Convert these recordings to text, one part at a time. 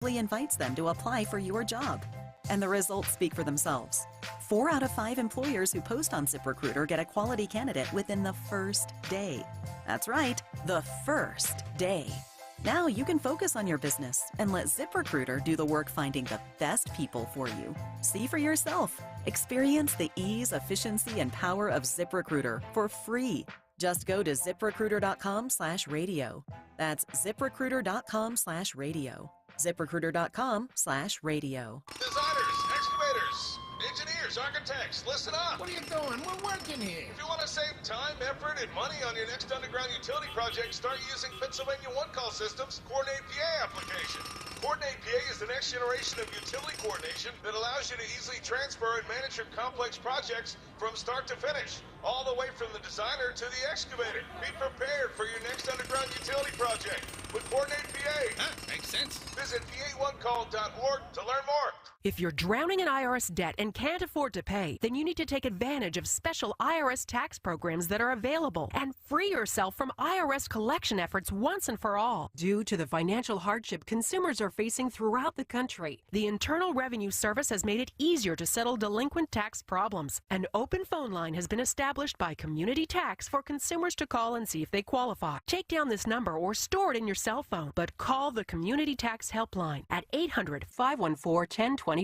directly invites them to apply for your job. And the results speak for themselves. 4 out of 5 employers who post on ZipRecruiter get a quality candidate within the first day. That's right, the first day. Now you can focus on your business and let ZipRecruiter do the work finding the best people for you. See for yourself. Experience the ease, efficiency, and power of ZipRecruiter for free. Just go to ziprecruiter.com/radio. That's ziprecruiter.com/radio. ziprecruiter.com/radio. Designers, excavators, engineers, architects, listen up. What are you doing? We're working here. If you want to save time, effort, and money on your next underground utility project, start using Pennsylvania One Call System's Coordinate PA application. Coordinate PA is the next generation of utility coordination that allows you to easily transfer and manage your complex projects from start to finish, all the way from the designer to the excavator. Be prepared for your next underground utility project with Coordinate PA. Makes sense. Visit pa1call.org to learn more. If you're drowning in IRS debt and can't afford to pay, then you need to take advantage of special IRS tax programs that are available and free yourself from IRS collection efforts once and for all. Due to the financial hardship consumers are facing throughout the country, the Internal Revenue Service has made it easier to settle delinquent tax problems. An open phone line has been established by Community Tax for consumers to call and see if they qualify. Take down this number or store it in your cell phone, but call the Community Tax Helpline at 800-514-1026.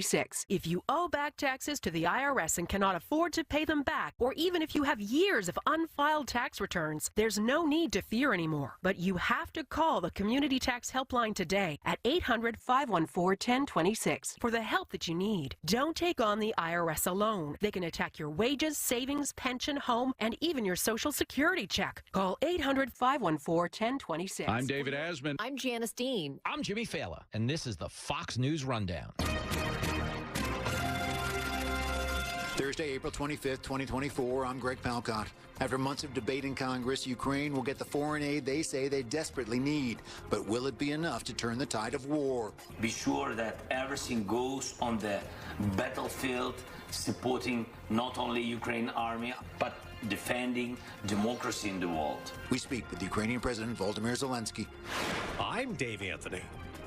If you owe back taxes to the IRS and cannot afford to pay them back, or even if you have years of unfiled tax returns, there's no need to fear anymore. But you have to call the Community Tax Helpline today at 800-514-1026 for the help that you need. Don't take on the IRS alone. They can attack your wages, savings, pension, home, and even your Social Security check. Call 800-514-1026. I'm David Asman. I'm Janice Dean. I'm Jimmy Fallon, and this is the Fox News Rundown. Thursday, April 25th, 2024, I'm Greg Palcott. After months of debate in Congress, Ukraine will get the foreign aid they say they desperately need. But will it be enough to turn the tide of war? Be sure that everything goes on the battlefield, supporting not only Ukraine army, but defending democracy in the world. We speak with Ukrainian President Volodymyr Zelensky. I'm Dave Anthony.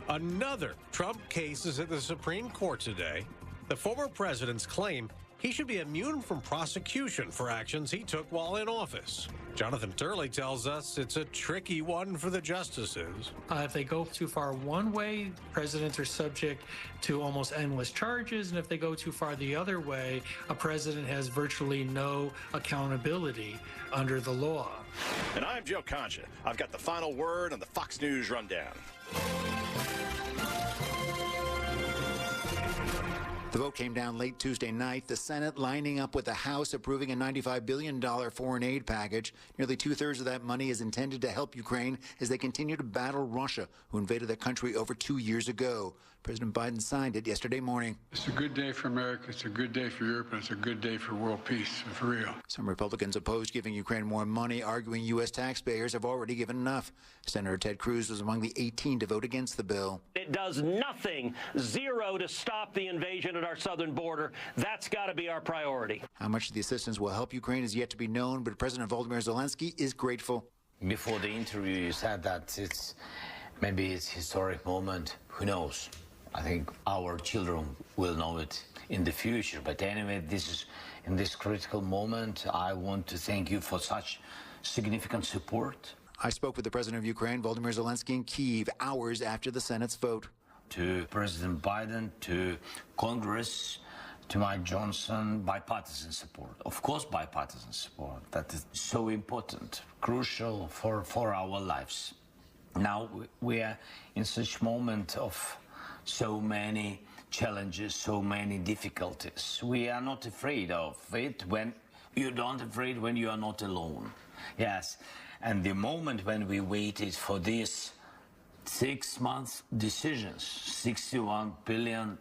Another Trump case is at the Supreme Court today. The former president's claim he should be immune from prosecution for actions he took while in office. Jonathan Turley tells us it's a tricky one for the justices. If they go too far one way, presidents are subject to almost endless charges. And if they go too far the other way, a president has virtually no accountability under the law. And I'm Joe Concha. I've got the final word on the Fox News Rundown. The vote came down late Tuesday night, the Senate lining up with the House approving a $95 billion foreign aid package. Nearly two-thirds of that money is intended to help Ukraine as they continue to battle Russia, who invaded their country over 2 years ago. President Biden signed it yesterday morning. It's a good day for America, it's a good day for Europe, and it's a good day for world peace, for real. Some Republicans opposed giving Ukraine more money, arguing U.S. taxpayers have already given enough. Senator Ted Cruz was among the 18 to vote against the bill. It does nothing, zero, to stop the invasion at our southern border. That's got to be our priority. How much the assistance will help Ukraine is yet to be known, but President Volodymyr Zelensky is grateful. Before the interview, you said that maybe it's a historic moment. Who knows? I think our children will know it in the future. But anyway, in this critical moment, I want to thank you for such significant support. I spoke with the president of Ukraine, Volodymyr Zelensky, in Kyiv hours after the Senate's vote. To President Biden, to Congress, to Mike Johnson, bipartisan support. Of course, bipartisan support. That is so important, crucial for our lives. Now we are in such moment of so many challenges, so many difficulties. We are not afraid of it when you don't afraid when you are not alone. Yes, and the moment when we waited for these 6 months decisions, 61 billion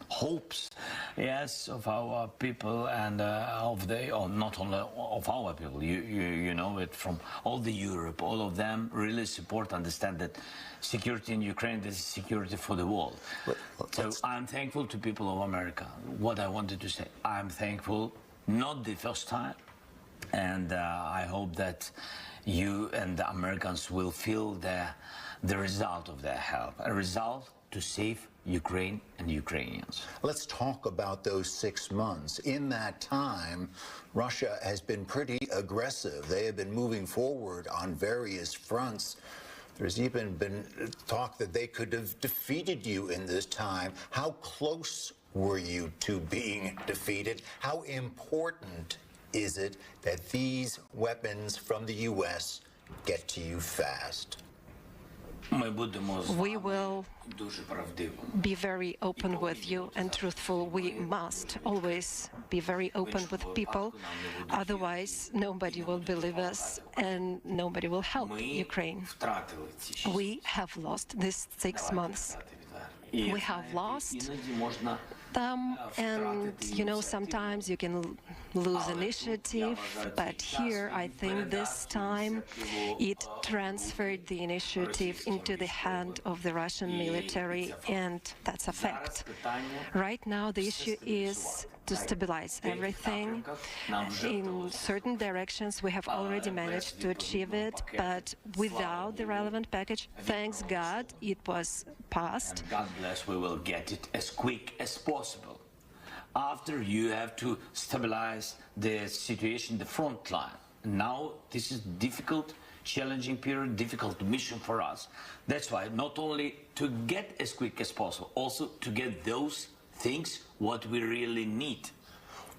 hopes, yes, of our people and not only of our people, you know it from all the Europe, all of them really support, understand that security in Ukraine is security for the world. So I'm thankful to people of America. What I wanted to say, I'm thankful, not the first time, and I hope that you and the Americans will feel the result of their help, a result to save Ukraine and Ukrainians. Let's talk about those 6 months. In that time, Russia has been pretty aggressive. They have been moving forward on various fronts. There's even been talk that they could have defeated you in this time. How close were you to being defeated? How important is it that these weapons from the U.S. get to you fast? We will be very open with you and truthful. We must always be very open with people. Otherwise, nobody will believe us and nobody will help Ukraine. We have lost these 6 months. We have lost them, and sometimes you can lose initiative, but here I think this time it transferred the initiative into the hand of the Russian military, and that's a fact. Right now the issue is to stabilize everything. In certain directions we have already managed to achieve it, but without the relevant package, thanks God, it was passed. And God bless, we will get it as quick as possible. After you have to stabilize the situation, the front line. Now this is difficult, challenging period, difficult mission for us. That's why not only to get as quick as possible, also to get those things what we really need.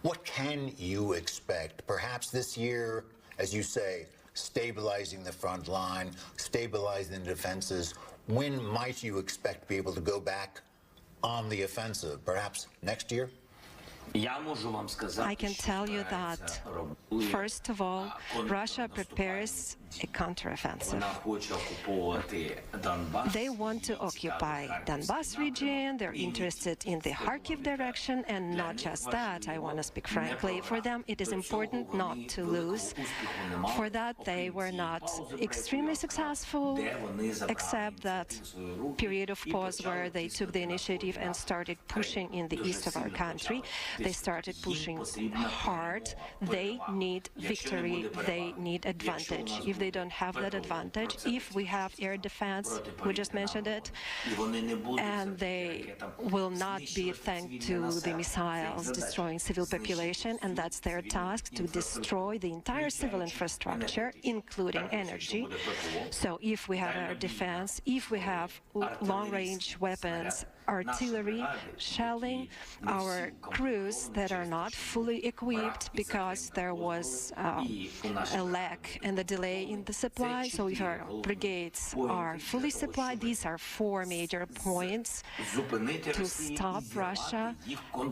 What can you expect? Perhaps this year, as you say, stabilizing the front line, stabilizing the defenses. When might you expect to be able to go back on the offensive? Perhaps next year? I can tell you that, first of all, Russia prepares a counteroffensive. They want to occupy Donbas region, they're interested in the Kharkiv direction, and not just that, I want to speak frankly. For them, it is important not to lose. For that, they were not extremely successful, except that period of pause where they took the initiative and started pushing in the east of our country. They started pushing hard. They need victory. They need advantage. If they don't have that advantage, if we have air defense, we just mentioned it, and they will not be thanked to the missiles destroying civil population, and that's their task, to destroy the entire civil infrastructure, including energy. So if we have air defense, if we have long-range weapons, artillery, shelling, our crews that are not fully equipped because there was a lack and a delay in the supply. So if our brigades are fully supplied, these are 4 major points to stop Russia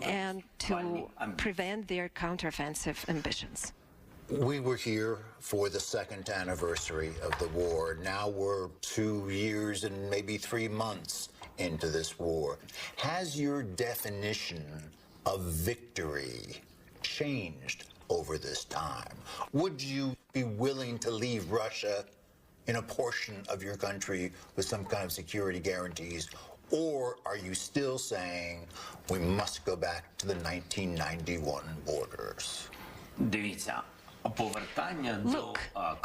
and to prevent their counteroffensive ambitions. We were here for the 2nd anniversary of the war. Now we're 2 years and maybe 3 months into this war. Has your definition of victory changed over this time? Would you be willing to leave Russia in a portion of your country with some kind of security guarantees? Or are you still saying we must go back to the 1991 borders? Look,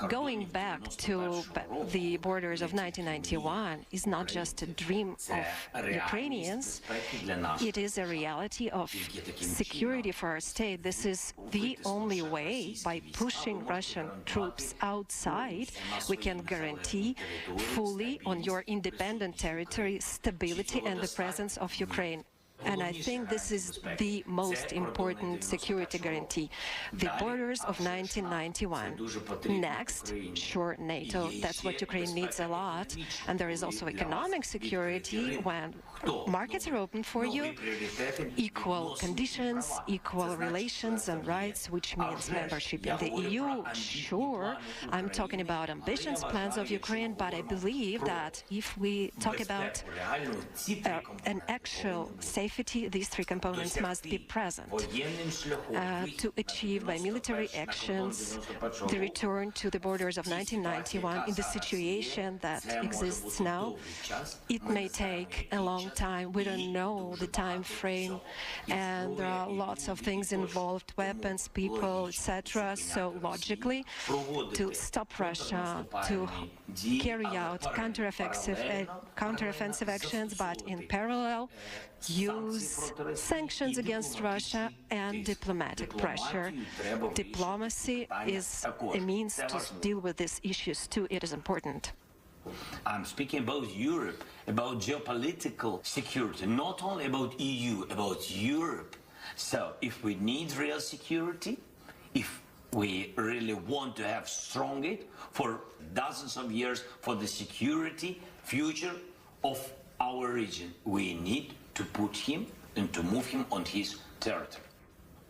going back to the borders of 1991 is not just a dream of Ukrainians. It is a reality of security for our state. This is the only way. By pushing Russian troops outside, we can guarantee fully on your independent territory stability and the presence of Ukraine. And I think this is the most important security guarantee. The borders of 1991. Next, sure, NATO. That's what Ukraine needs a lot. And there is also economic security when markets are open for you, equal conditions, equal relations and rights, which means membership in the EU. Sure, I'm talking about ambitions, plans of Ukraine, but I believe that if we talk about an actual safe safety, these three components must be present to achieve by military actions the return to the borders of 1991 in the situation that exists now. It may take a long time. We don't know the time frame, and there are lots of things involved, weapons, people, etc. So logically, to stop Russia, to carry out counteroffensive actions, but in parallel, use sanctions against Russia and diplomatic pressure. Diplomacy is a means to deal with these issues too. It is important. I'm speaking about Europe, about geopolitical security, not only about EU, about Europe. So if we need real security, if we really want to have strong aid for dozens of years for the security future of our region, we need to put him and to move him on his territory.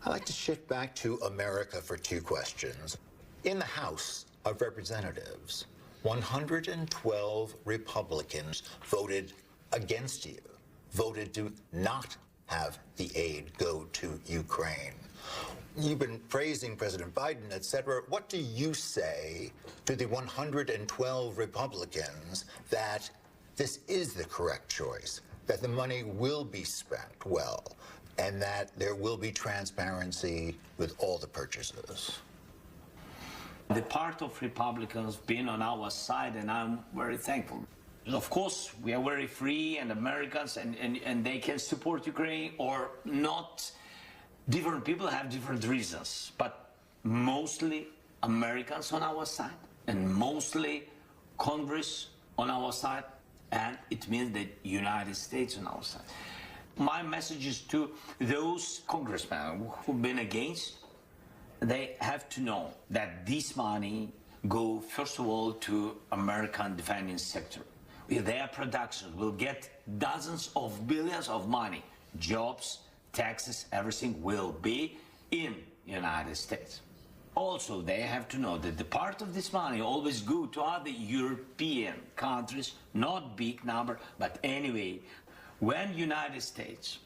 I'd like to shift back to America for two questions. In the House of Representatives, 112 Republicans voted against you, voted to not have the aid go to Ukraine. You've been praising President Biden, etc. What do you say to the 112 Republicans that this is the correct choice, that the money will be spent well, and that there will be transparency with all the purchases? The part of Republicans being on our side, and I'm very thankful. Of course, we are very free, and Americans, and they can support Ukraine or not. Different people have different reasons, but mostly Americans on our side, and mostly Congress on our side, and it means the United States on our side. My message is to those congressmen who've been against. They have to know that this money go first of all to American defending sector. Their production will get dozens of billions of money, jobs, taxes, everything will be in United States. Also, they have to know that the part of this money always go to other European countries, not big number, but anyway, when United States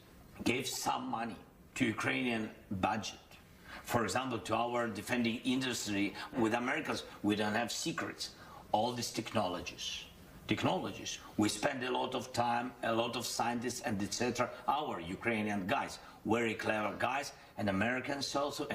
gave some money to Ukrainian budget, for example, to our defending industry, with Americans, we don't have secrets. All these technologies, we spend a lot of time, a lot of scientists and etc. Our Ukrainian guys, very clever guys, and Americans also,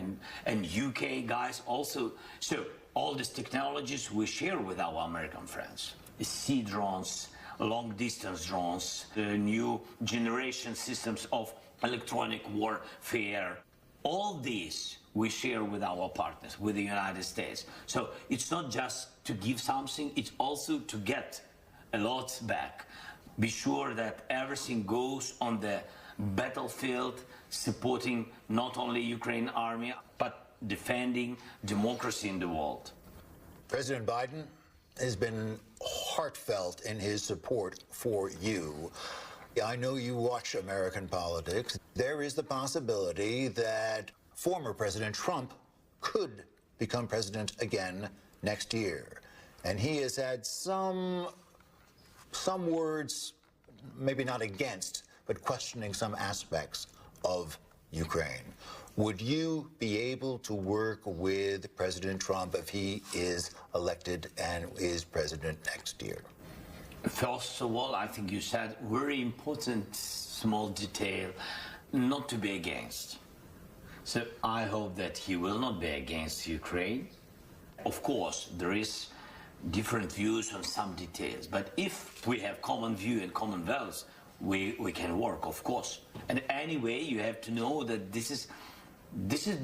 and UK guys also. So all these technologies we share with our American friends. Sea drones, long distance drones, the new generation systems of electronic warfare. All these we share with our partners, with the United States. So it's not just to give something, it's also to get a lot back. Be sure that everything goes on the battlefield, supporting not only Ukraine army, but defending democracy in the world. President Biden has been heartfelt in his support for you. I know you watch American politics. There is the possibility that former President Trump could become president again next year. And he has had some words, maybe not against, but questioning some aspects of Ukraine. Would you be able to work with President Trump if he is elected and is president next year? First of all, I think you said very important small detail, not to be against. So I hope that he will not be against Ukraine. Of course, there is different views on some details, but if we have common view and common values, we can work, of course. And anyway, you have to know that this is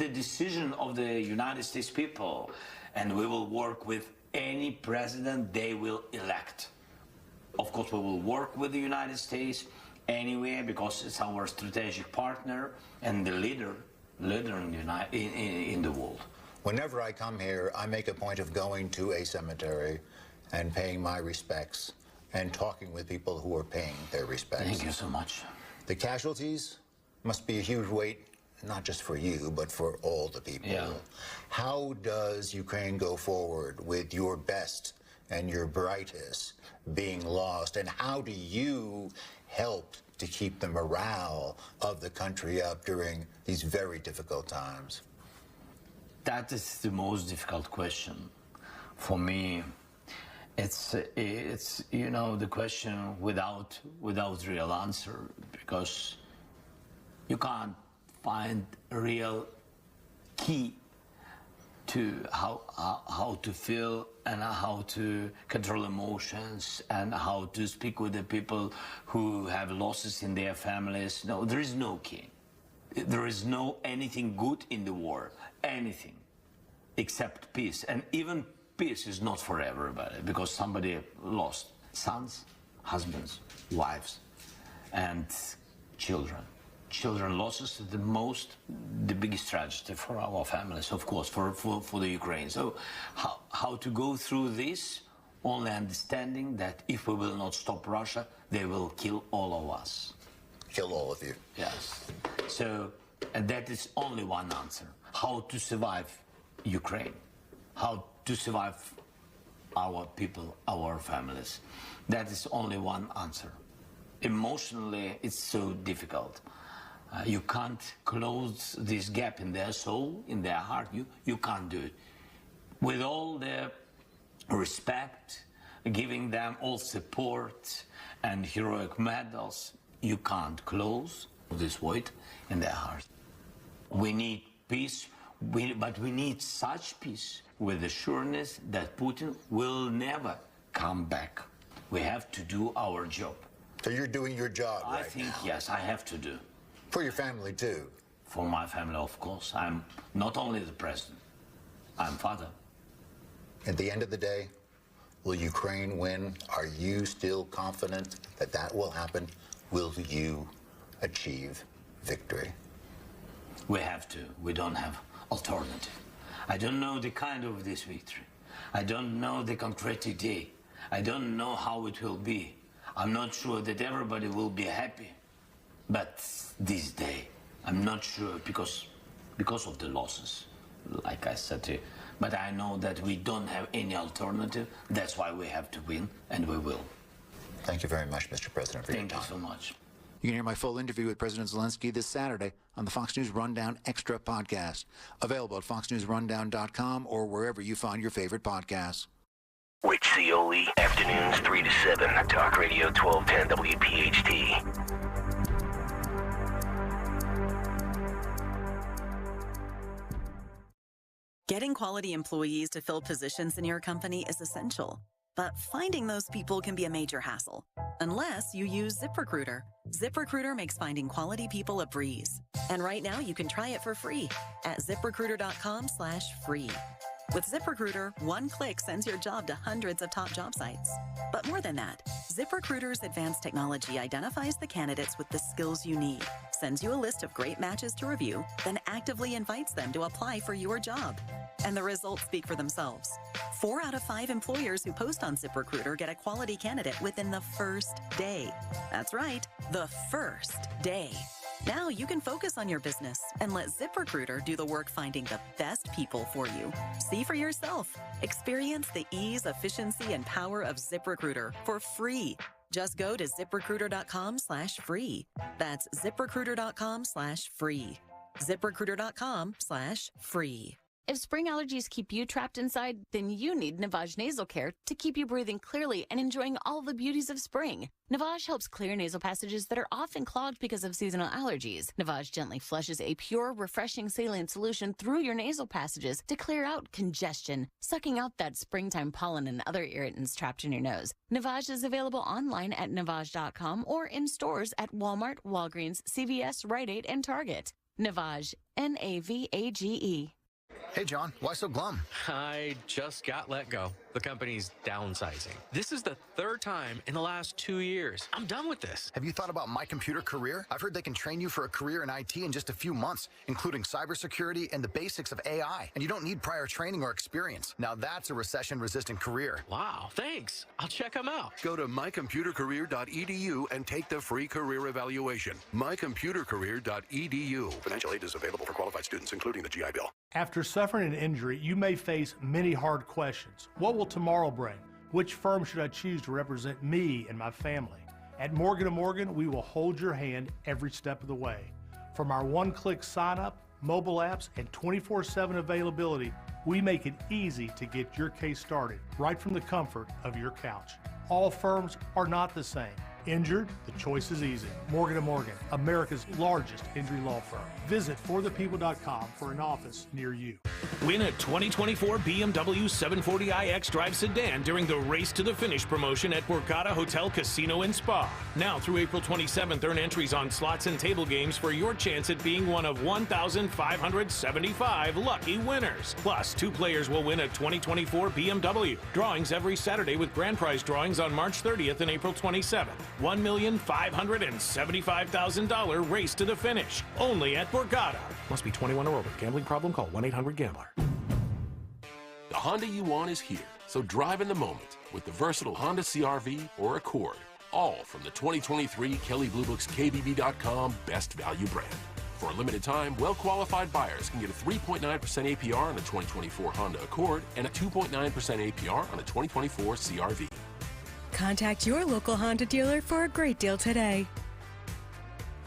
the decision of the United States people, and we will work with any president they will elect. Of course, we will work with the United States anyway, because it's our strategic partner and the leader in the world. Whenever I come here, I make a point of going to a cemetery and paying my respects and talking with people who are paying their respects. Thank you so much. The casualties must be a huge weight, not just for you, but for all the people. Yeah. How does Ukraine go forward with your best and your brightest being lost? And how do you helped to keep the morale of the country up during these very difficult times? That is the most difficult question for me. It's you know, the question without real answer, because you can't find a real key to how to feel and how to control emotions and how to speak with the people who have losses in their families. No, there is no key. There is no anything good in the war, anything, except peace. And even peace is not for everybody, because somebody lost sons, husbands, wives, and children. Children losses is the biggest tragedy for our families, of course, for the Ukraine. So how to go through this? Only understanding that if we will not stop Russia, they will kill all of us. Kill all of you. Yes. So, and that is only one answer. How to survive Ukraine. How to survive our people, our families. That is only one answer. Emotionally, it's so difficult. You can't close this gap in their soul, in their heart. You can't do it. With all the respect, giving them all support and heroic medals, you can't close this void in their heart. We need peace, but we need such peace with the sureness that Putin will never come back. We have to do our job. So you're doing your job right now? I think, yes, I have to do. For your family, too? For my family, of course. I'm not only the president, I'm father. At the end of the day, will Ukraine win? Are you still confident that that will happen? Will you achieve victory? We have to. We don't have alternative. I don't know the kind of this victory. I don't know the concrete day. I don't know how it will be. I'm not sure that everybody will be happy. But this day, I'm not sure because of the losses, like I said to you. But I know that we don't have any alternative. That's why we have to win, and we will. Thank you very much, Mr. President, for your time. Thank you so much. You can hear my full interview with President Zelensky this Saturday on the Fox News Rundown Extra podcast, available at foxnewsrundown.com or wherever you find your favorite podcasts. Rich Cioli, afternoons 3 to 7, Talk Radio 1210 WPHT. Getting quality employees to fill positions in your company is essential, but finding those people can be a major hassle, unless you use ZipRecruiter. ZipRecruiter makes finding quality people a breeze. And right now you can try it for free at ZipRecruiter.com/free. With ZipRecruiter, one click sends your job to hundreds of top job sites. But more than that, ZipRecruiter's advanced technology identifies the candidates with the skills you need, sends you a list of great matches to review, then actively invites them to apply for your job. And the results speak for themselves. 4 out of 5 employers who post on ZipRecruiter get a quality candidate within the first day. That's right, the first day. Now you can focus on your business and let ZipRecruiter do the work finding the best people for you. See for yourself. Experience the ease, efficiency, and power of ZipRecruiter for free. Just go to ZipRecruiter.com/free. That's ZipRecruiter.com/free. ZipRecruiter.com/free. If spring allergies keep you trapped inside, then you need Navage Nasal Care to keep you breathing clearly and enjoying all the beauties of spring. Navage helps clear nasal passages that are often clogged because of seasonal allergies. Navage gently flushes a pure, refreshing saline solution through your nasal passages to clear out congestion, sucking out that springtime pollen and other irritants trapped in your nose. Navage is available online at Navage.com or in stores at Walmart, Walgreens, CVS, Rite Aid, and Target. Navage, Navage. Hey, John, why so glum? I just got let go. The company's downsizing. This is the 3rd time in the last 2 years. I'm done with this. Have you thought about My Computer Career? I've heard they can train you for a career in IT in just a few months, including cybersecurity and the basics of AI. And you don't need prior training or experience. Now that's a recession-resistant career. Wow, thanks. I'll check them out. Go to mycomputercareer.edu and take the free career evaluation. mycomputercareer.edu. Financial aid is available for qualified students, including the GI Bill. After suffering an injury, you may face many hard questions. What will tomorrow bring? Which firm should I choose to represent me and my family? At Morgan & Morgan, we will hold your hand every step of the way. From our one-click sign-up, mobile apps, and 24/7 availability, we make it easy to get your case started right from the comfort of your couch. All firms are not the same. Injured? The choice is easy. Morgan & Morgan, America's largest injury law firm. Visit forthepeople.com for an office near you. Win a 2024 BMW 740i X-Drive sedan during the Race to the Finish promotion at Borgata Hotel Casino and Spa. Now through April 27th, earn entries on slots and table games for your chance at being one of 1,575 lucky winners. Plus, 2 players will win a 2024 BMW. Drawings every Saturday with grand prize drawings on March 30th and April 27th. $1,575,000 Race to the Finish. Only at Borgata. Must be 21 or over. Gambling problem? Call 1-800-GAMBLER. The Honda you want is here, so drive in the moment with the versatile Honda CR-V or Accord. All from the 2023 Kelley Blue Book's KBB.com Best Value brand. For a limited time, well-qualified buyers can get a 3.9% APR on a 2024 Honda Accord and a 2.9% APR on a 2024 CR-V. Contact your local Honda dealer for a great deal today.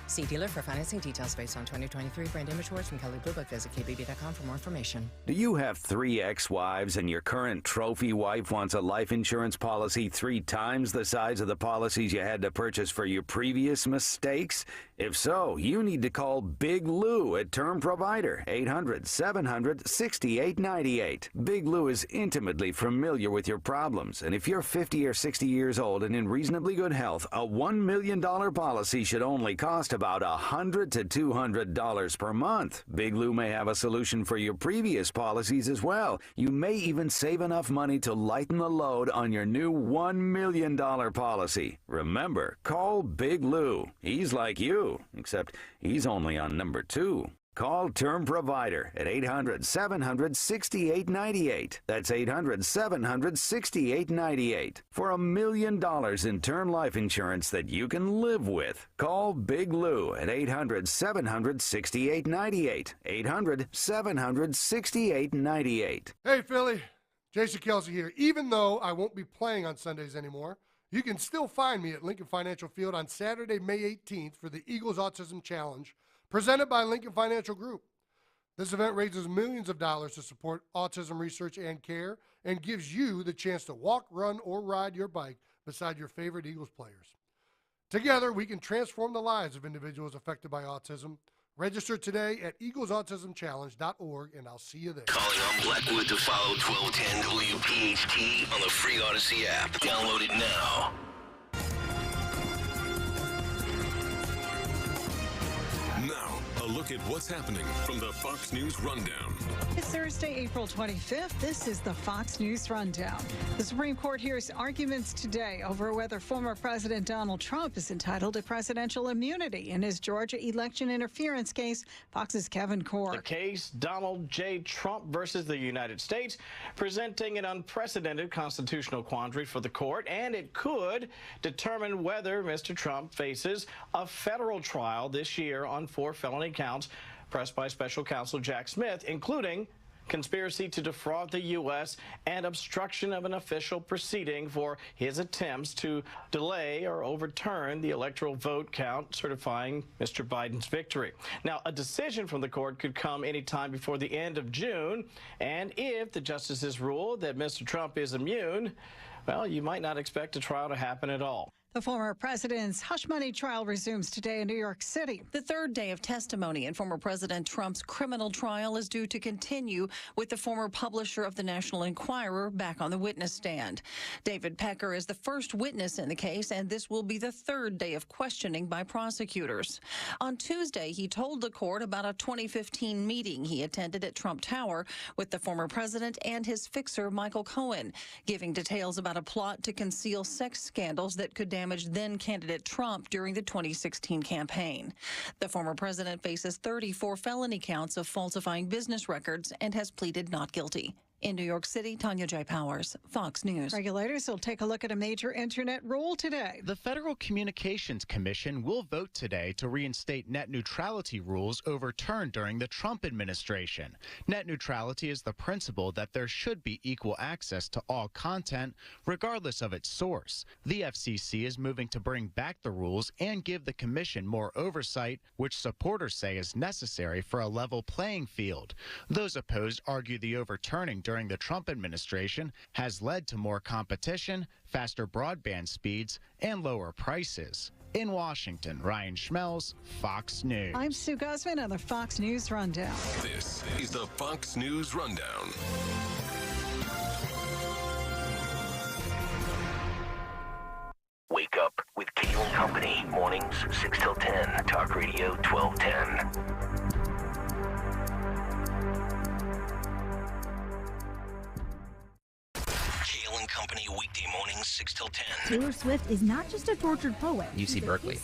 See dealer for financing details based on 2023 brand image awards from Kelley Blue Book. Visit KBB.com for more information. Do you have 3 ex-wives and your current trophy wife wants a life insurance policy 3 times the size of the policies you had to purchase for your previous mistakes? If so, you need to call Big Lou at Term Provider, 800-700-6898. Big Lou is intimately familiar with your problems, and if you're 50 or 60 years old and in reasonably good health, a $1 million policy should only cost about $100 to $200 per month. Big Lou may have a solution for your previous policies as well. You may even save enough money to lighten the load on your new $1 million policy. Remember, call Big Lou. He's like you, except he's only on number 2. Call Term Provider at 800-700-6898. That's 800-700-6898. For $1 million in term life insurance that you can live with. Call Big Lou at 800-700-6898. 800-700-6898. Hey, Philly. Jason Kelsey here. Even though I won't be playing on Sundays anymore, you can still find me at Lincoln Financial Field on Saturday, May 18th for the Eagles Autism Challenge, presented by Lincoln Financial Group. This event raises millions of dollars to support autism research and care and gives you the chance to walk, run, or ride your bike beside your favorite Eagles players. Together, we can transform the lives of individuals affected by autism. Register today at eaglesautismchallenge.org, and I'll see you there. Calling on Blackwood to follow 1210 WPHT on the free Odyssey app. Download it now. Now, a look at what's happening from the Fox News Rundown. It's Thursday, April 25th. This is the Fox News Rundown. The Supreme Court hears arguments today over whether former President Donald Trump is entitled to presidential immunity in his Georgia election interference case. Fox's Kevin Cork. The case, Donald J. Trump versus the United States, presenting an unprecedented constitutional quandary for the court, and it could determine whether Mr. Trump faces a federal trial this year on 4 felony counts pressed by special counsel Jack Smith, including conspiracy to defraud the U.S. and obstruction of an official proceeding for his attempts to delay or overturn the electoral vote count certifying Mr. Biden's victory. Now, a decision from the court could come anytime before the end of June, and if the justices rule that Mr. Trump is immune, well, you might not expect a trial to happen at all. The former president's hush money trial resumes today in New York City. The third day of testimony in former President Trump's criminal trial is due to continue with the former publisher of the National Enquirer back on the witness stand. David Pecker is the first witness in the case, and this will be the third day of questioning by prosecutors. On Tuesday, he told the court about a 2015 meeting he attended at Trump Tower with the former president and his fixer, Michael Cohen, giving details about a plot to conceal sex scandals that could damage then-candidate Trump during the 2016 campaign. The former president faces 34 felony counts of falsifying business records and has pleaded not guilty. In New York City, Tanya J. Powers, Fox News. Regulators will take a look at a major internet rule today. The Federal Communications Commission will vote today to reinstate net neutrality rules overturned during the Trump administration. Net neutrality is the principle that there should be equal access to all content, regardless of its source. The FCC is moving to bring back the rules and give the commission more oversight, which supporters say is necessary for a level playing field. Those opposed argue the overturning during the Trump administration has led to more competition, faster broadband speeds, and lower prices. In Washington, Ryan Schmelz, Fox News. I'm Sue Guzman on the Fox News Rundown. This is the Fox News Rundown. Wake up with Kayal and Company. Mornings 6 till 10. Talk Radio 1210. Company weekday mornings 6 till 10. Taylor Swift is not just a tortured poet. UC Berkeley.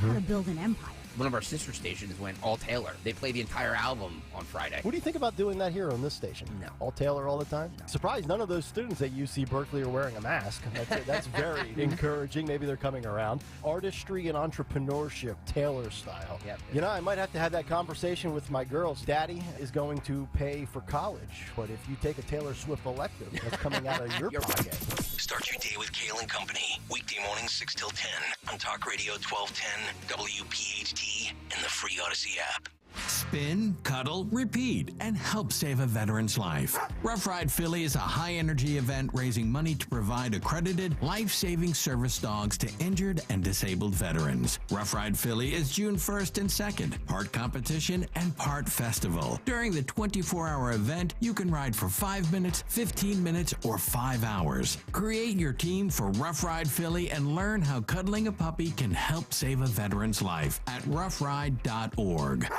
How to build an empire. One of our sister stations went all Taylor. They play the entire album on Friday. What do you think about doing that here on this station? No. All Taylor all the time? No. Surprised none of those students at UC Berkeley are wearing a mask. That's very encouraging. Maybe they're coming around. Artistry and entrepreneurship, Taylor style. Yep. You know, I might have to have that conversation with my girls. Daddy is going to pay for college, but if you take a Taylor Swift elective, that's coming out of your pocket. Start your day with Kayal and Company. Weekday mornings 6 till 10 on Talk Radio 1210, WPHT, and the free Odyssey app. Spin, cuddle, repeat, and help save a veteran's life. Rough Ride Philly is a high-energy event raising money to provide accredited, life-saving service dogs to injured and disabled veterans. Rough Ride Philly is June 1st and 2nd, part competition and part festival. During the 24-hour event, you can ride for 5 minutes, 15 minutes, or 5 hours. Create your team for Rough Ride Philly and learn how cuddling a puppy can help save a veteran's life at roughride.org.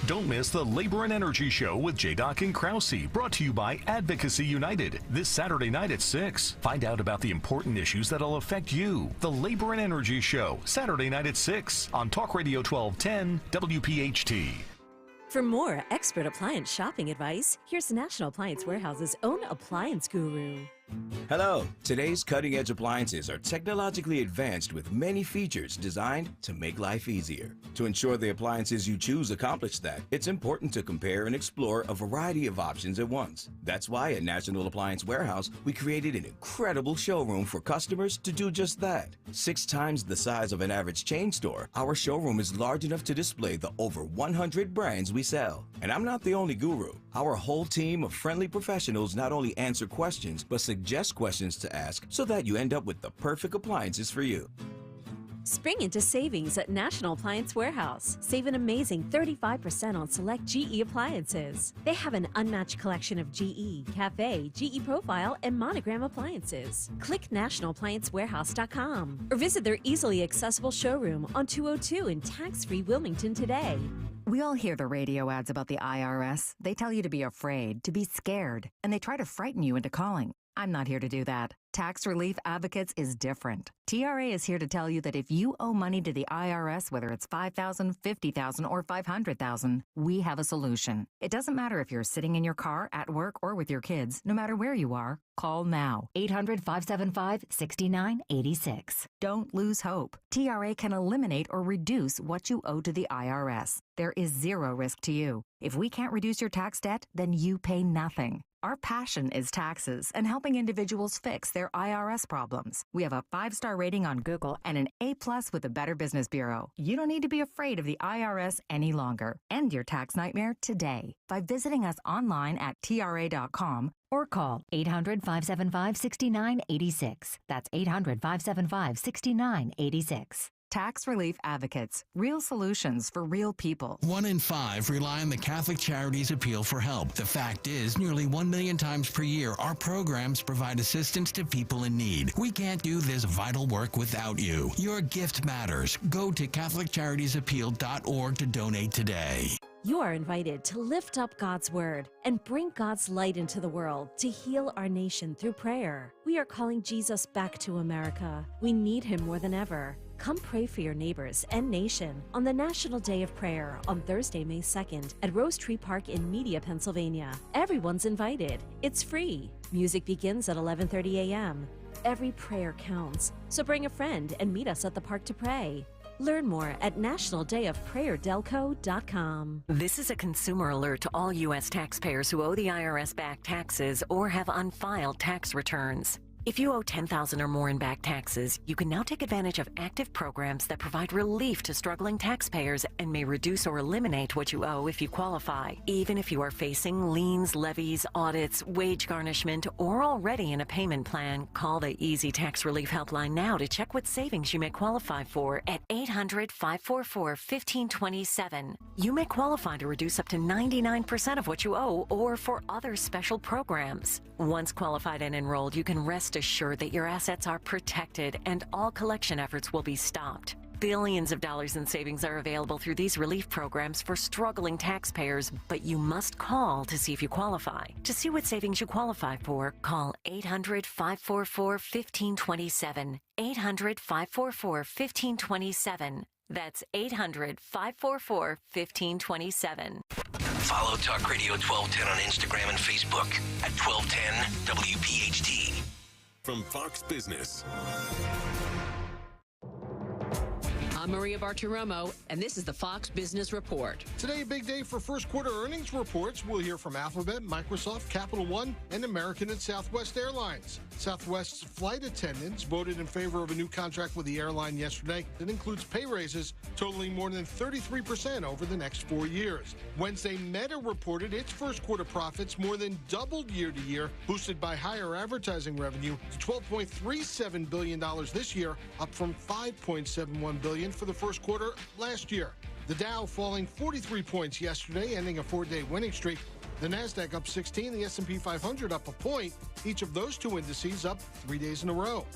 Don't miss the Labor and Energy Show with J-Doc and Krause, brought to you by Advocacy United, this Saturday night at 6. Find out about the important issues that'll affect you. The Labor and Energy Show, Saturday night at 6 on Talk Radio 1210, WPHT. For more expert appliance shopping advice, here's National Appliance Warehouse's own appliance guru. Hello. Today's cutting-edge appliances are technologically advanced with many features designed to make life easier. To ensure the appliances you choose accomplish that, it's important to compare and explore a variety of options at once. That's why at National Appliance Warehouse, we created an incredible showroom for customers to do just that. 6 times the size of an average chain store, our showroom is large enough to display the over 100 brands we sell. And I'm not the only guru. Our whole team of friendly professionals not only answer questions, but suggest questions to ask so that you end up with the perfect appliances for you. Spring into savings at National Appliance Warehouse. Save an amazing 35% on select GE appliances. They have an unmatched collection of GE, Cafe, GE Profile, and Monogram appliances. Click nationalappliancewarehouse.com or visit their easily accessible showroom on 202 in tax-free Wilmington today. We all hear the radio ads about the IRS. They tell you to be afraid, to be scared, and they try to frighten you into calling. I'm not here to do that. Tax Relief Advocates is different. TRA is here to tell you that if you owe money to the IRS, whether it's $5,000, $50,000, or $500,000, we have a solution. It doesn't matter if you're sitting in your car, at work, or with your kids. No matter where you are, call now. 800-575-6986. Don't lose hope. TRA can eliminate or reduce what you owe to the IRS. There is zero risk to you. If we can't reduce your tax debt, then you pay nothing. Our passion is taxes and helping individuals fix their IRS problems. We have a 5-star rating on Google and an A+ with the Better Business Bureau. You don't need to be afraid of the IRS any longer. End your tax nightmare today by visiting us online at tra.com or call 800-575-6986. That's 800-575-6986. Tax Relief Advocates. Real solutions for real people. 1 in 5 rely on the Catholic Charities Appeal for help. The fact is, nearly 1 million times per year, our programs provide assistance to people in need. We can't do this vital work without you. Your gift matters. Go to CatholicCharitiesAppeal.org to donate today. You are invited to lift up God's Word and bring God's light into the world to heal our nation through prayer. We are calling Jesus back to America. We need him more than ever. Come pray for your neighbors and nation on the National Day of Prayer on Thursday, May 2nd at Rose Tree Park in Media, Pennsylvania. Everyone's invited. It's free. Music begins at 11:30 a.m. Every prayer counts, so bring a friend and meet us at the park to pray. Learn more at nationaldayofprayerdelco.com. This is a consumer alert to all U.S. taxpayers who owe the IRS back taxes or have unfiled tax returns. If you owe $10,000 or more in back taxes, you can now take advantage of active programs that provide relief to struggling taxpayers and may reduce or eliminate what you owe if you qualify. Even if you are facing liens, levies, audits, wage garnishment, or already in a payment plan, call the Easy Tax Relief Helpline now to check what savings you may qualify for at 800-544-1527. You may qualify to reduce up to 99% of what you owe or for other special programs. Once qualified and enrolled, you can rest assured that your assets are protected and all collection efforts will be stopped. Billions of dollars in savings are available through these relief programs for struggling taxpayers, but you must call to see if you qualify. To see what savings you qualify for, call 800-544-1527. 800-544-1527. That's 800-544-1527. Follow Talk Radio 1210 on Instagram and Facebook at 1210 WPHT. From Fox Business. I'm Maria Bartiromo, and this is the Fox Business Report. Today, a big day for first quarter earnings reports. We'll hear from Alphabet, Microsoft, Capital One, and American and Southwest Airlines. Southwest's flight attendants voted in favor of a new contract with the airline yesterday that includes pay raises totaling more than 33% over the next 4 years. Wednesday, Meta reported its first quarter profits more than doubled year to year, boosted by higher advertising revenue to $12.37 billion this year, up from $5.71 billion for the first quarter last year. The Dow falling 43 points yesterday, ending a 4-day winning streak. The Nasdaq up 16, the S&P 500 up a point. Each of those two indices up 3 days in a row.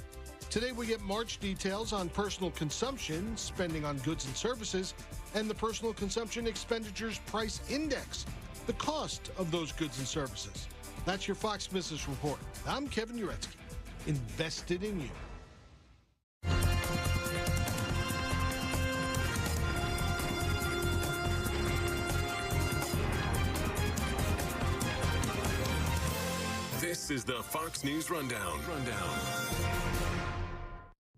Today we get March details on personal consumption, spending on goods and services, and the Personal Consumption Expenditures Price Index, the cost of those goods and services. That's your Fox Business Report. I'm Kevin Uretsky, invested in you. This is the Fox News Rundown.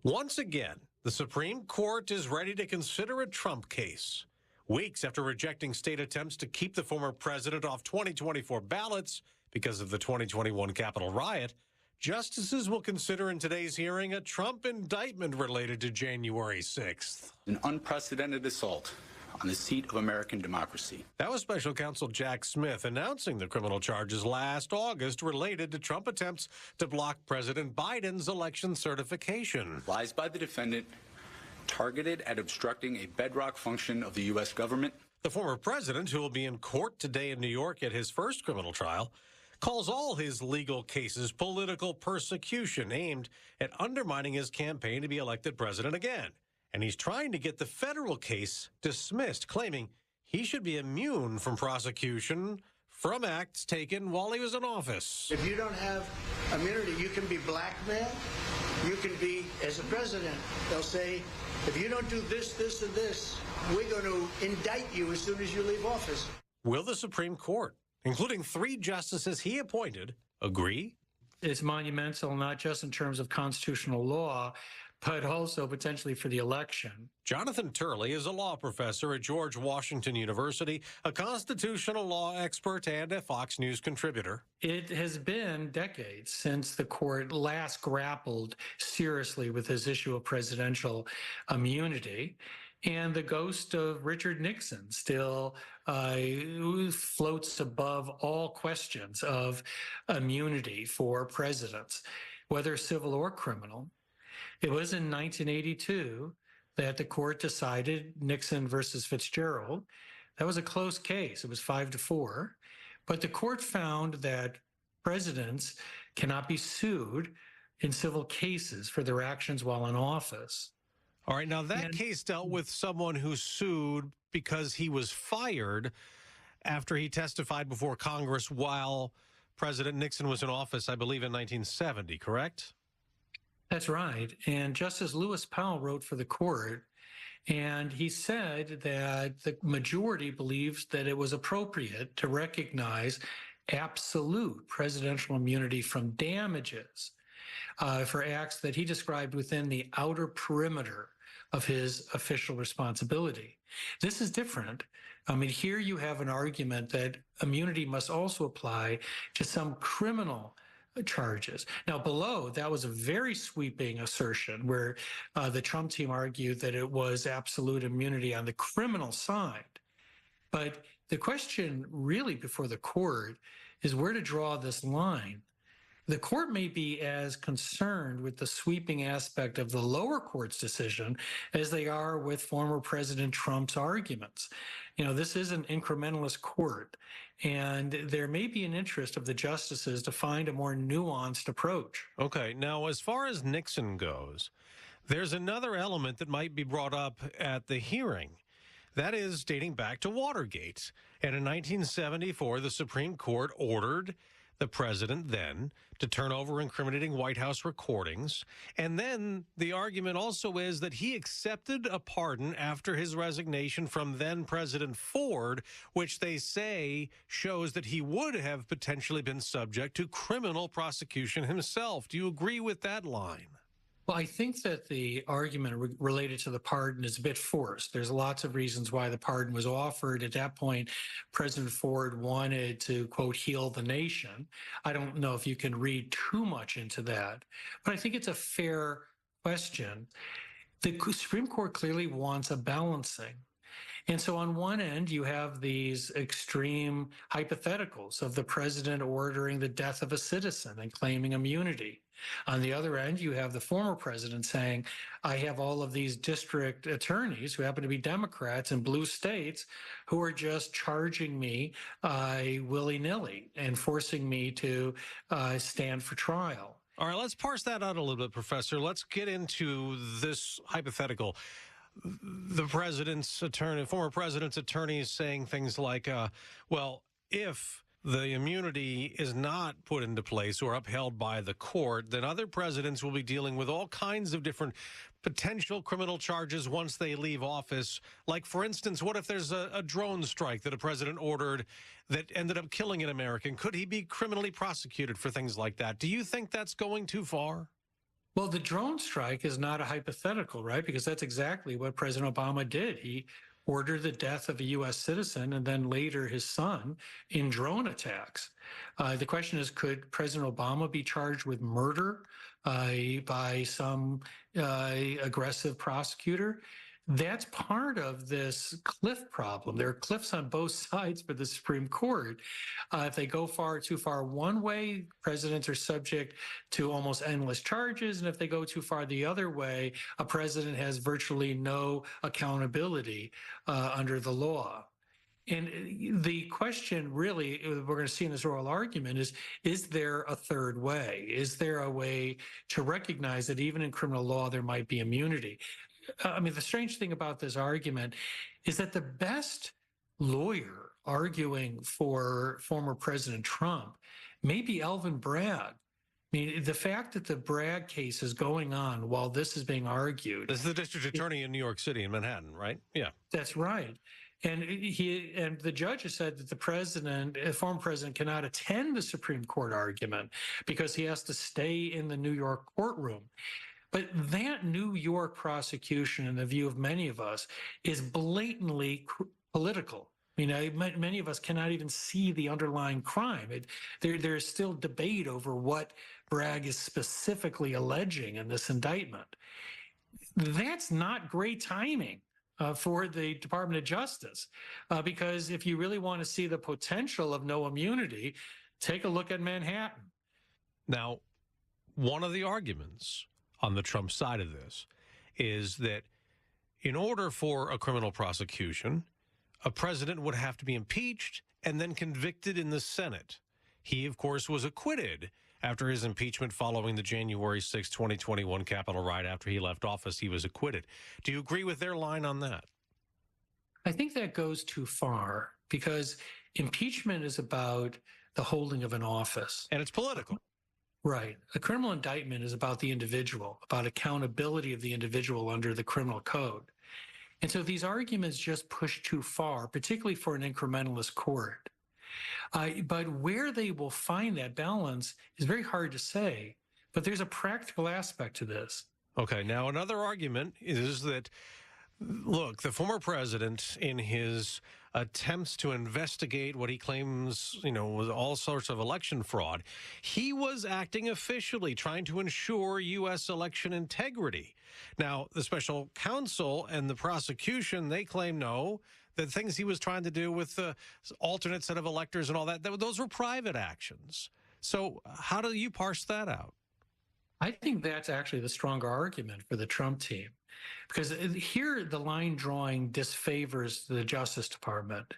Once again, the Supreme Court is ready to consider a Trump case. Weeks after rejecting state attempts to keep the former president off 2024 ballots because of the 2021 Capitol riot, justices will consider in today's hearing a Trump indictment related to January 6th. An unprecedented assault on the seat of American democracy. That was Special Counsel Jack Smith announcing the criminal charges last August related to Trump attempts to block President Biden's election certification. Lies by the defendant targeted at obstructing a bedrock function of the U.S. government. The former president, who will be in court today in New York at his first criminal trial, calls all his legal cases political persecution aimed at undermining his campaign to be elected president again. And he's trying to get the federal case dismissed, claiming he should be immune from prosecution from acts taken while he was in office. If you don't have immunity, you can be blackmailed. You can be, as a president, they'll say, if you don't do this, this, and this, we're going to indict you as soon as you leave office. Will the Supreme Court, including 3 justices he appointed, agree? It's monumental, not just in terms of constitutional law, but also potentially for the election. Jonathan Turley is a law professor at George Washington University, a constitutional law expert and a Fox News contributor. It has been decades since the court last grappled seriously with this issue of presidential immunity. And the ghost of Richard Nixon still floats above all questions of immunity for presidents, whether civil or criminal. It was in 1982 that the court decided Nixon versus Fitzgerald. That was a close case. It was 5-4. But the court found that presidents cannot be sued in civil cases for their actions while in office. All right. Now, that case dealt with someone who sued because he was fired after he testified before Congress while President Nixon was in office, I believe, in 1970, correct? That's right. And Justice Lewis Powell wrote for the court, and he said that the majority believes that it was appropriate to recognize absolute presidential immunity from damages for acts that he described within the outer perimeter of his official responsibility. This is different. I mean, here you have an argument that immunity must also apply to some criminal charges. Now, below, that was a very sweeping assertion where the Trump team argued that it was absolute immunity on the criminal side. But the question really before the court is where to draw this line. The court may be as concerned with the sweeping aspect of the lower court's decision as they are with former President Trump's arguments. You know, this is an incrementalist court, and there may be an interest of the justices to find a more nuanced approach. Okay, now as far as Nixon goes, there's another element that might be brought up at the hearing. That is dating back to Watergate. And in 1974, the Supreme Court ordered the president then to turn over incriminating White House recordings. And then the argument also is that he accepted a pardon after his resignation from then President Ford, which they say shows that he would have potentially been subject to criminal prosecution himself. Do you agree with that line? Well, I think that the argument related to the pardon is a bit forced. There's lots of reasons why the pardon was offered. At that point, President Ford wanted to, quote, heal the nation. I don't know if you can read too much into that, but I think it's a fair question. The Supreme Court clearly wants a balancing. And so on one end, you have these extreme hypotheticals of the president ordering the death of a citizen and claiming immunity. On the other end, you have the former president saying, I have all of these district attorneys who happen to be Democrats in blue states who are just charging me willy-nilly and forcing me to stand for trial. All right, let's parse that out a little bit, Professor. Let's get into this hypothetical. The president's attorney, former president's attorney is saying things like, well, if the immunity is not put into place or upheld by the court, then other presidents will be dealing with all kinds of different potential criminal charges once they leave office. Like, for instance, what if there's a drone strike that a president ordered that ended up killing an American? Could he be criminally prosecuted for things like that? Do you think that's going too far? Well, the drone strike is not a hypothetical, right? Because that's exactly what President Obama did. He ordered the death of a U.S. citizen and then later his son in drone attacks. The question is, could President Obama be charged with murder by some aggressive prosecutor? That's part of this cliff problem. There are cliffs on both sides for the Supreme Court. If they go too far one way, presidents are subject to almost endless charges. And if they go too far the other way, a president has virtually no accountability under the law. And the question really, we're going to see in this oral argument is there a third way? Is there a way to recognize that even in criminal law, there might be immunity? I mean, the strange thing about this argument is that the best lawyer arguing for former President Trump may be Alvin Bragg. I mean, the fact that the Bragg case is going on while this is being argued. This is the district attorney in New York City, in Manhattan, right? Yeah. That's right. And the judge has said that the former president cannot attend the Supreme Court argument because he has to stay in the New York courtroom. But that New York prosecution, in the view of many of us, is blatantly political. I mean, many of us cannot even see the underlying crime. There's still debate over what Bragg is specifically alleging in this indictment. That's not great timing for the Department of Justice, because if you really want to see the potential of no immunity, take a look at Manhattan. Now, one of the arguments on the Trump side of this is that in order for a criminal prosecution, a president would have to be impeached and then convicted in the Senate. He, of course, was acquitted after his impeachment following the January 6, 2021 Capitol riot. After he left office, he was acquitted. Do you agree with their line on that? I think that goes too far because impeachment is about the holding of an office. And it's political. Right. A criminal indictment is about the individual, about accountability of the individual under the criminal code. And so these arguments just push too far, particularly for an incrementalist court. But where they will find that balance is very hard to say. But there's a practical aspect to this. Okay. Now, another argument is that, look, the former president, in his attempts to investigate what he claims, was all sorts of election fraud, he was acting officially, trying to ensure U.S. election integrity. Now, the special counsel and the prosecution, they claim no. The things he was trying to do with the alternate set of electors and all that, those were private actions. So how do you parse that out? I think that's actually the stronger argument for the Trump team, because here the line drawing disfavors the Justice Department.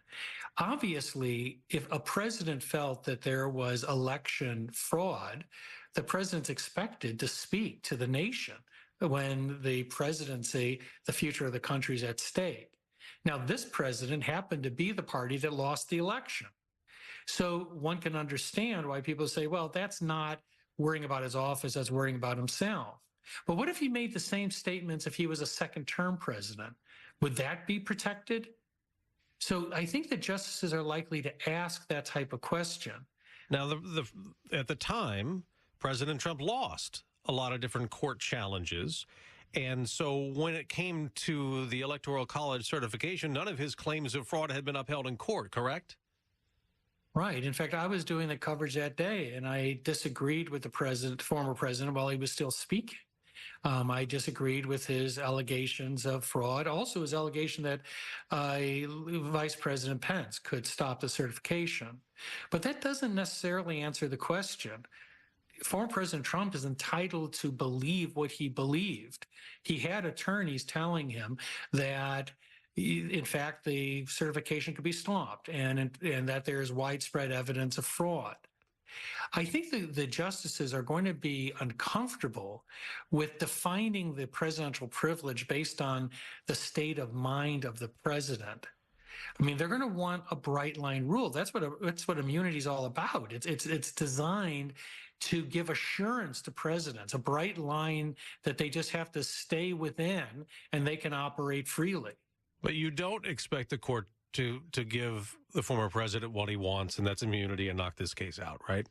Obviously, if a president felt that there was election fraud, the president's expected to speak to the nation when the presidency, the future of the country, is at stake. Now, this president happened to be the party that lost the election. So one can understand why people say, well, that's not worrying about his office, that's worrying about himself. But what if he made the same statements if he was a second-term president? Would that be protected? So I think that justices are likely to ask that type of question. Now, at the time, President Trump lost a lot of different court challenges. And so when it came to the Electoral College certification, none of his claims of fraud had been upheld in court, correct? Right. In fact, I was doing the coverage that day, and I disagreed with the former president, while he was still speaking. I disagreed with his allegations of fraud, also his allegation that Vice President Pence could stop the certification. But that doesn't necessarily answer the question. Former President Trump is entitled to believe what he believed. He had attorneys telling him that, in fact, the certification could be stopped and that there is widespread evidence of fraud. I think the justices are going to be uncomfortable with defining the presidential privilege based on the state of mind of the president. I mean, they're going to want a bright line rule. That's what immunity is all about. It's designed to give assurance to presidents, a bright line that they just have to stay within and they can operate freely. But you don't expect the court to give the former president what he wants, and that's immunity, and knock this case out, right?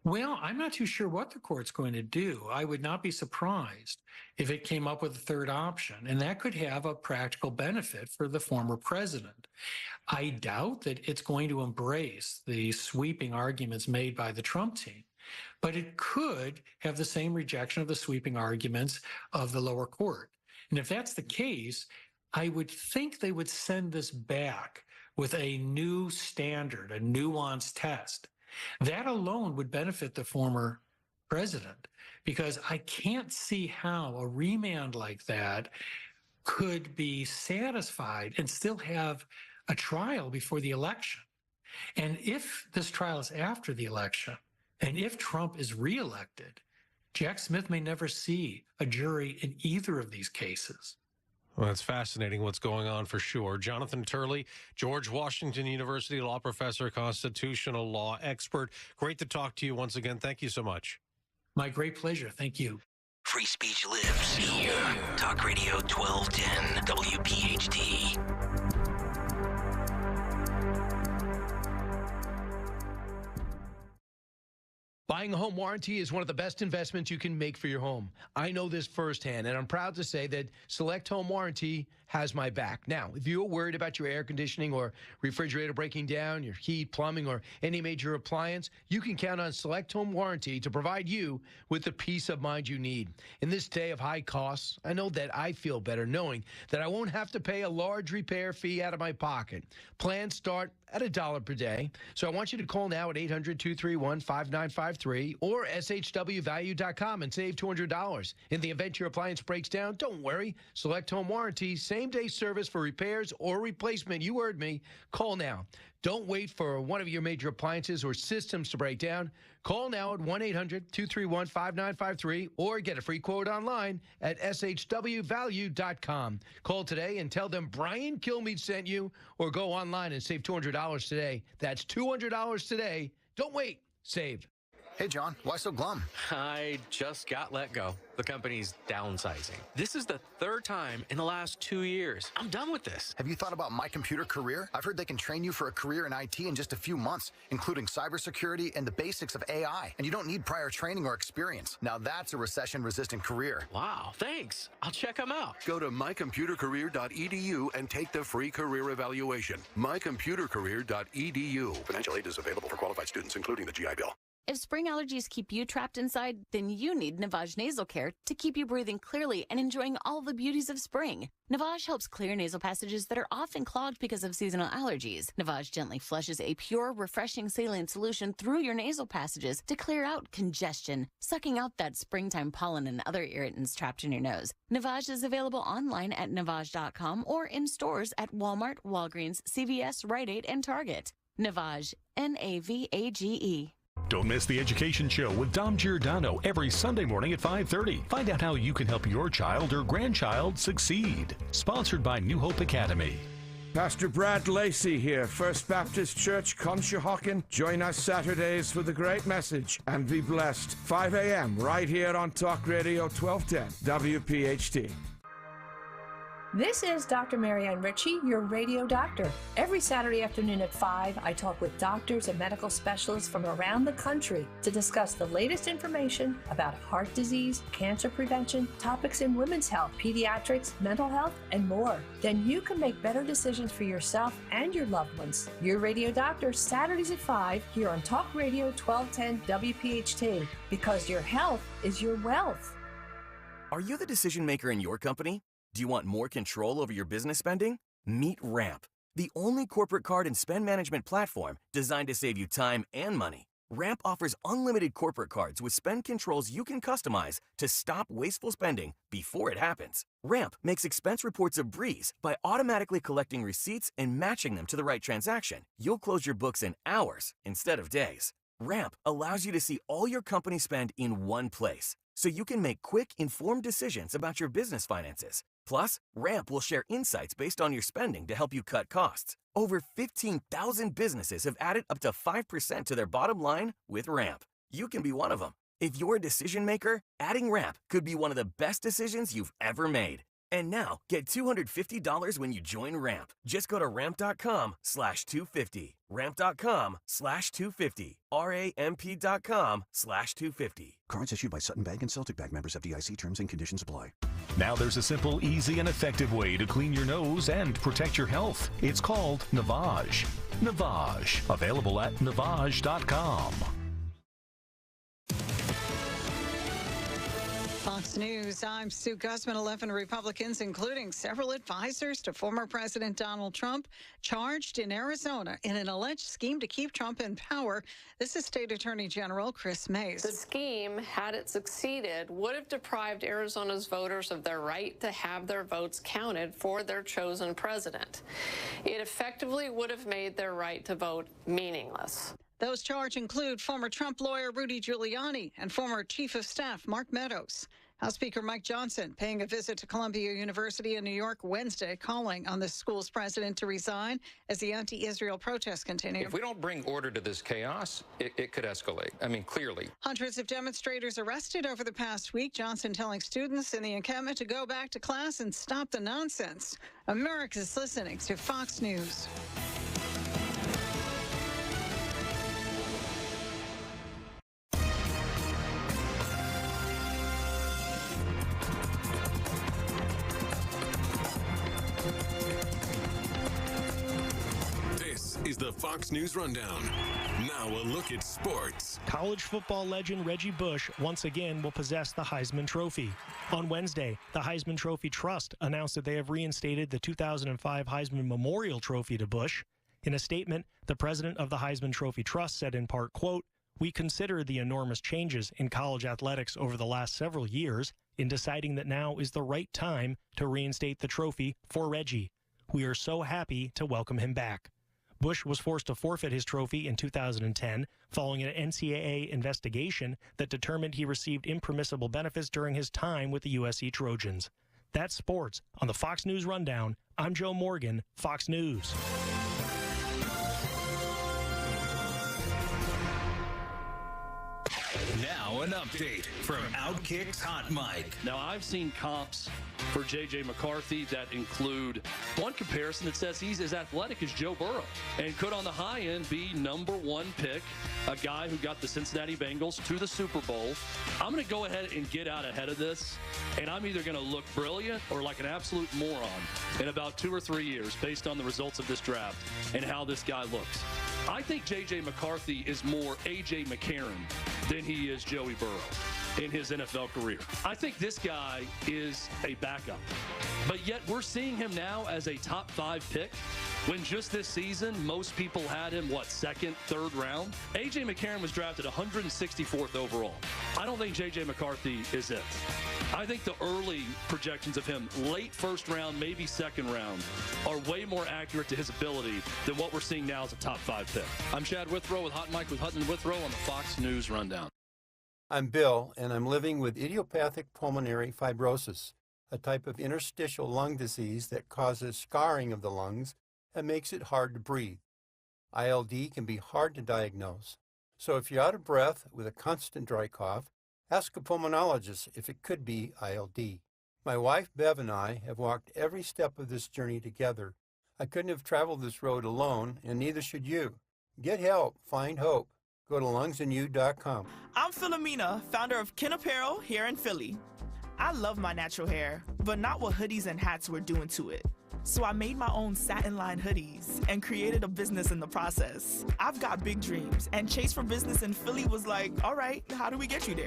Well, I'm not too sure what the court's going to do. I would not be surprised if it came up with a third option, and that could have a practical benefit for the former president. I doubt that it's going to embrace the sweeping arguments made by the Trump team, but it could have the same rejection of the sweeping arguments of the lower court. And if that's the case, I would think they would send this back with a new standard, a nuanced test. That alone would benefit the former president, because I can't see how a remand like that could be satisfied and still have a trial before the election. And if this trial is after the election, and if Trump is reelected, Jack Smith may never see a jury in either of these cases. Well, it's fascinating what's going on for sure. Jonathan Turley, George Washington University law professor, constitutional law expert. Great to talk to you once again. Thank you so much. My great pleasure. Thank you. Free speech lives here. Talk Radio 1210 WPHT. Buying a home warranty is one of the best investments you can make for your home. I know this firsthand, and I'm proud to say that Select Home Warranty has my back. Now, if you're worried about your air conditioning or refrigerator breaking down, your heat, plumbing, or any major appliance, you can count on Select Home Warranty to provide you with the peace of mind you need. In this day of high costs, I know that I feel better knowing that I won't have to pay a large repair fee out of my pocket. Plans start at $1 per day. So I want you to call now at 800-231-5953 or shwvalue.com and save $200. In the event your appliance breaks down, don't worry. Select Home Warranty, same-day service for repairs or replacement. You heard me. Call now. Don't wait for one of your major appliances or systems to break down. Call now at 1-800-231-5953 or get a free quote online at shwvalue.com. Call today and tell them Brian Kilmeade sent you, or go online and save $200 today. That's $200 today. Don't wait. Save. Hey, John, why so glum? I just got let go. The company's downsizing. This is the third time in the last 2 years. I'm done with this. Have you thought about My Computer Career? I've heard they can train you for a career in IT in just a few months, including cybersecurity and the basics of AI. And you don't need prior training or experience. Now that's a recession-resistant career. Wow, thanks. I'll check them out. Go to mycomputercareer.edu and take the free career evaluation. mycomputercareer.edu. Financial aid is available for qualified students, including the GI Bill. If spring allergies keep you trapped inside, then you need Navage Nasal Care to keep you breathing clearly and enjoying all the beauties of spring. Navage helps clear nasal passages that are often clogged because of seasonal allergies. Navage gently flushes a pure, refreshing saline solution through your nasal passages to clear out congestion, sucking out that springtime pollen and other irritants trapped in your nose. Navage is available online at Navage.com or in stores at Walmart, Walgreens, CVS, Rite Aid, and Target. Navage, Navage. Don't miss the Education Show with Dom Giordano every Sunday morning at 5:30. Find out how you can help your child or grandchild succeed. Sponsored by New Hope Academy. Pastor Brad Lacey here, First Baptist Church, Conshohocken. Join us Saturdays for the great message and be blessed. 5 a.m. right here on Talk Radio 1210 WPHT. This is Dr. Marianne Ritchie, your radio doctor. Every Saturday afternoon at 5, I talk with doctors and medical specialists from around the country to discuss the latest information about heart disease, cancer prevention, topics in women's health, pediatrics, mental health, and more. Then you can make better decisions for yourself and your loved ones. Your radio doctor, Saturdays at 5, here on Talk Radio 1210 WPHT, because your health is your wealth. Are you the decision maker in your company? Do you want more control over your business spending? Meet Ramp, the only corporate card and spend management platform designed to save you time and money. Ramp offers unlimited corporate cards with spend controls you can customize to stop wasteful spending before it happens. Ramp makes expense reports a breeze by automatically collecting receipts and matching them to the right transaction. You'll close your books in hours instead of days. Ramp allows you to see all your company spend in one place, so you can make quick, informed decisions about your business finances. Plus, Ramp will share insights based on your spending to help you cut costs. Over 15,000 businesses have added up to 5% to their bottom line with Ramp. You can be one of them. If you're a decision maker, adding Ramp could be one of the best decisions you've ever made. And now, get $250 when you join Ramp. Just go to ramp.com/250. Ramp.com/250. RAMP.com/250. Cards issued by Sutton Bank and Celtic Bank, members FDIC. Terms and conditions apply. Now there's a simple, easy, and effective way to clean your nose and protect your health. It's called Navage. Navage. Available at Navage.com. Fox News, I'm Sue Guzman. 11 Republicans, including several advisors to former President Donald Trump, charged in Arizona in an alleged scheme to keep Trump in power. This is State Attorney General Chris Mays. The scheme, had it succeeded, would have deprived Arizona's voters of their right to have their votes counted for their chosen president. It effectively would have made their right to vote meaningless. Those charged include former Trump lawyer Rudy Giuliani and former Chief of Staff Mark Meadows. House Speaker Mike Johnson paying a visit to Columbia University in New York Wednesday, calling on the school's president to resign as the anti-Israel protests continue. If we don't bring order to this chaos, it could escalate. I mean, clearly. Hundreds of demonstrators arrested over the past week. Johnson telling students in the encampment to go back to class and stop the nonsense. America's listening to Fox News. Is the Fox News Rundown. Now a look at sports. College football legend Reggie Bush once again will possess the Heisman Trophy. On Wednesday, the Heisman Trophy Trust announced that they have reinstated the 2005 Heisman Memorial Trophy to Bush. In a statement, the president of the Heisman Trophy Trust said in part, quote, "We consider the enormous changes in college athletics over the last several years in deciding that now is the right time to reinstate the trophy for Reggie. We are so happy to welcome him back." Bush was forced to forfeit his trophy in 2010 following an NCAA investigation that determined he received impermissible benefits during his time with the USC Trojans. That's sports. On the Fox News Rundown, I'm Joe Morgan, Fox News. an update from Outkick's Hot Mic. Now, I've seen comps for J.J. McCarthy that include one comparison that says he's as athletic as Joe Burrow and could on the high end be #1 pick, a guy who got the Cincinnati Bengals to the Super Bowl. I'm going to go ahead and get out ahead of this, and I'm either going to look brilliant or like an absolute moron in about 2 or 3 years based on the results of this draft and how this guy looks. I think J.J. McCarthy is more A.J. McCarron than he is Joey Burrow in his NFL career. I think this guy is a backup, but yet we're seeing him now as a top 5 pick when just this season, most people had him, second, third round? A.J. McCarron was drafted 164th overall. I don't think J.J. McCarthy is it. I think the early projections of him, late first round, maybe second round, are way more accurate to his ability than what we're seeing now as a top 5 pick. I'm Chad Withrow with Hot Mike with Hutton and Withrow on the Fox News Rundown. I'm Bill, and I'm living with idiopathic pulmonary fibrosis, a type of interstitial lung disease that causes scarring of the lungs and makes it hard to breathe. ILD can be hard to diagnose, so if you're out of breath with a constant dry cough, ask a pulmonologist if it could be ILD. My wife Bev and I have walked every step of this journey together. I couldn't have traveled this road alone, and neither should you. Get help, find hope. Go to lungsandyou.com. I'm Philomena, founder of Kin Apparel here in Philly. I love my natural hair, but not what hoodies and hats were doing to it. So I made my own satin-lined hoodies and created a business in the process. I've got big dreams, and Chase for Business in Philly was like, all right, how do we get you there?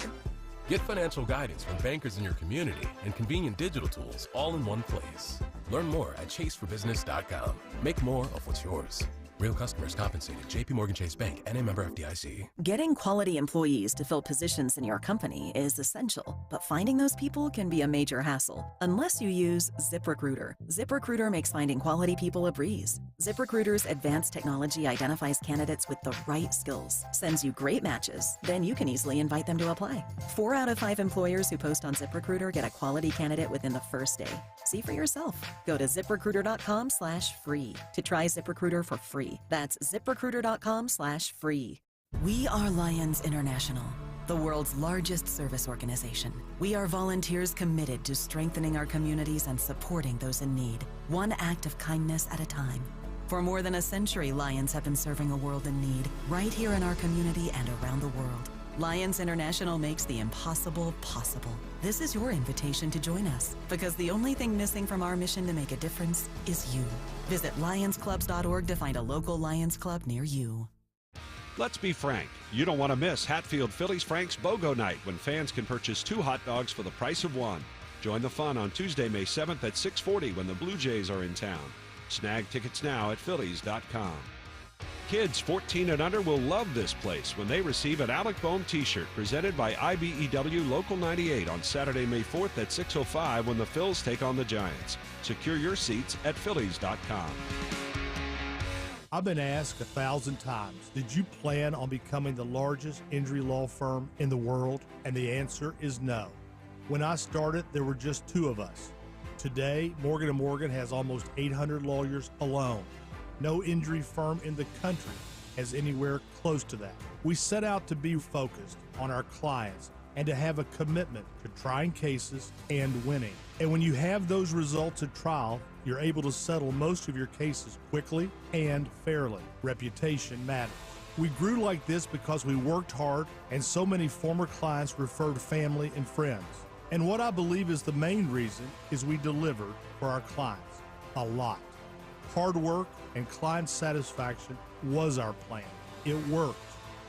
Get financial guidance from bankers in your community and convenient digital tools all in one place. Learn more at chaseforbusiness.com. Make more of what's yours. Real customers compensated. JP Morgan Chase Bank, N.A. member FDIC. Getting quality employees to fill positions in your company is essential, but finding those people can be a major hassle unless you use ZipRecruiter. ZipRecruiter makes finding quality people a breeze. ZipRecruiter's advanced technology identifies candidates with the right skills, sends you great matches, then you can easily invite them to apply. 4 out of 5 employers who post on ZipRecruiter get a quality candidate within the first day. See for yourself. Go to ZipRecruiter.com/free to try ZipRecruiter for free. That's ZipRecruiter.com/free. We are Lions International, the world's largest service organization. We are volunteers committed to strengthening our communities and supporting those in need, one act of kindness at a time. For more than a century, Lions have been serving a world in need, right here in our community and around the world. Lions International makes the impossible possible. This is your invitation to join us, because the only thing missing from our mission to make a difference is you. Visit lionsclubs.org to find a local Lions Club near you. Let's be frank. You don't want to miss Hatfield Phillies Frank's BOGO Night, when fans can purchase 2 hot dogs for the price of 1. Join the fun on Tuesday, May 7th at 6:40 when the Blue Jays are in town. Snag tickets now at phillies.com. Kids 14 and under will love this place when they receive an Alec Bohm t-shirt presented by IBEW Local 98 on Saturday, May 4th at 6:05 when the Phils take on the Giants. Secure your seats at phillies.com. I've been asked 1,000 times, did you plan on becoming the largest injury law firm in the world? And the answer is no. When I started, there were just 2 of us. Today, Morgan & Morgan has almost 800 lawyers alone. No injury firm in the country has anywhere close to that. We set out to be focused on our clients and to have a commitment to trying cases and winning. And when you have those results at trial, you're able to settle most of your cases quickly and fairly. Reputation matters. We grew like this because we worked hard, and so many former clients referred family and friends. And what I believe is the main reason is we delivered for our clients a lot. Hard work and client satisfaction was our plan. It worked.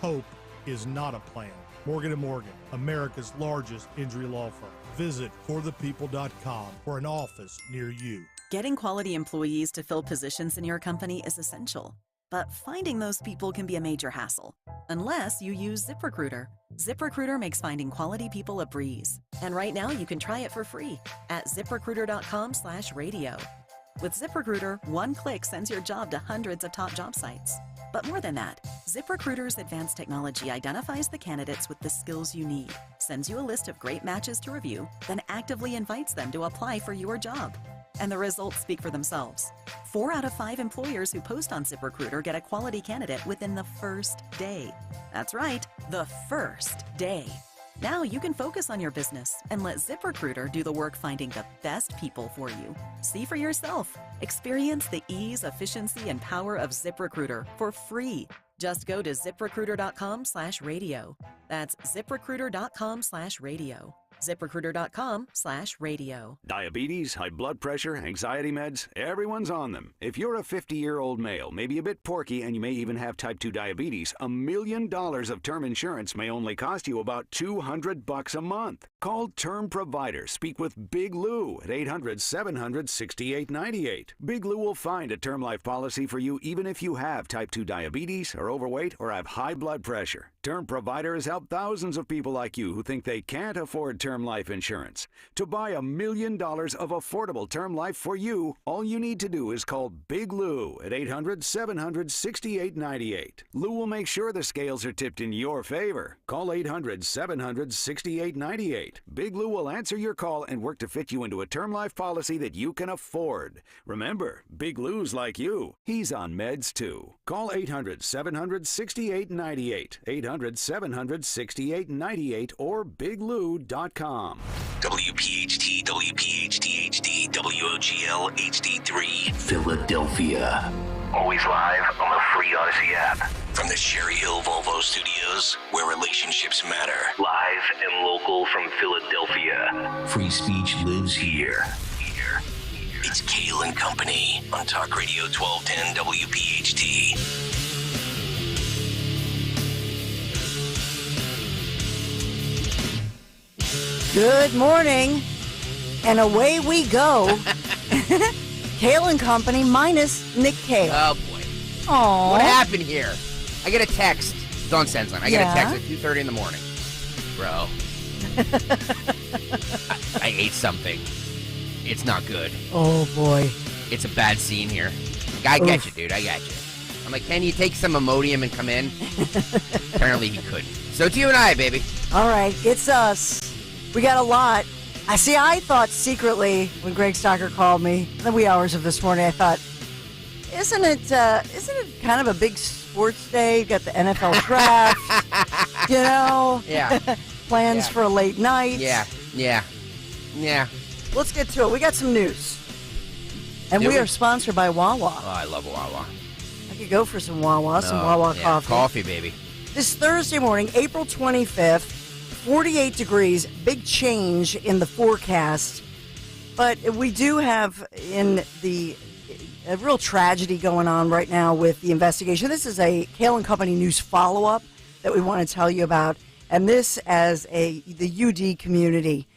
Hope is not a plan. Morgan & Morgan, America's largest injury law firm. Visit forthepeople.com for an office near you. Getting quality employees to fill positions in your company is essential, but finding those people can be a major hassle unless you use ZipRecruiter. ZipRecruiter makes finding quality people a breeze. And right now you can try it for free at ZipRecruiter.com/radio. With ZipRecruiter, one click sends your job to hundreds of top job sites. But more than that, ZipRecruiter's advanced technology identifies the candidates with the skills you need, sends you a list of great matches to review, then actively invites them to apply for your job. And the results speak for themselves. 4 out of 5 employers who post on ZipRecruiter get a quality candidate within the first day. That's right, the first day. Now you can focus on your business and let ZipRecruiter do the work finding the best people for you. See for yourself. Experience the ease, efficiency, and power of ZipRecruiter for free. Just go to ZipRecruiter.com/radio. That's ZipRecruiter.com/radio. ZipRecruiter.com/radio. Diabetes, high blood pressure, anxiety meds, everyone's on them. If you're a 50-year-old male, maybe a bit porky, and you may even have type 2 diabetes, $1 million of term insurance may only cost you about $200 a month. Call Term Provider. Speak with Big Lou at 800-700-6898. Big Lou will find a term life policy for you even if you have type 2 diabetes, are overweight, or have high blood pressure. Term Provider has helped thousands of people like you who think they can't afford term life insurance. To buy $1 million of affordable term life for you, all you need to do is call Big Lou at 800-700-6898. Lou will make sure the scales are tipped in your favor. Call 800-700-6898. Big Lou will answer your call and work to fit you into a term life policy that you can afford. Remember, Big Lou's like you. He's on meds too. Call 800-700-6898. 800-700-6898 or biglou.com. WPHT, WPHT HD, WOGL HD3, Philadelphia. Always live on the free Odyssey app. From the Cherry Hill Volvo Studios, where relationships matter. Live and local from Philadelphia. Free speech lives here. It's Kayal and Company on Talk Radio 1210 WPHT. Good morning, and away we go. Kayal and Company minus Nick Kayal. Oh, boy. Aww. What happened here? I get a text. It's on Stensland. I get a text at 2:30 in the morning. Bro. I ate something. It's not good. Oh, boy. It's a bad scene here. I get you, dude. I got you. I'm like, can you take some Imodium and come in? Apparently he couldn't. So it's you and I, baby. All right, it's us. We got a lot. I thought secretly when Greg Stocker called me in the wee hours of this morning, I thought, isn't it kind of a big sports day? You've got the NFL draft, you know? Yeah. Plans for a late night. Yeah. Let's get to it. We got some news. And we are sponsored by Wawa. Oh, I love Wawa. I could go for some Wawa, Wawa coffee. Coffee, baby. This Thursday morning, April 25th, 48 degrees, big change in the forecast. But we do have a real tragedy going on right now with the investigation. This is a Kayal and Company news follow-up that we want to tell you about. And this as the UD community,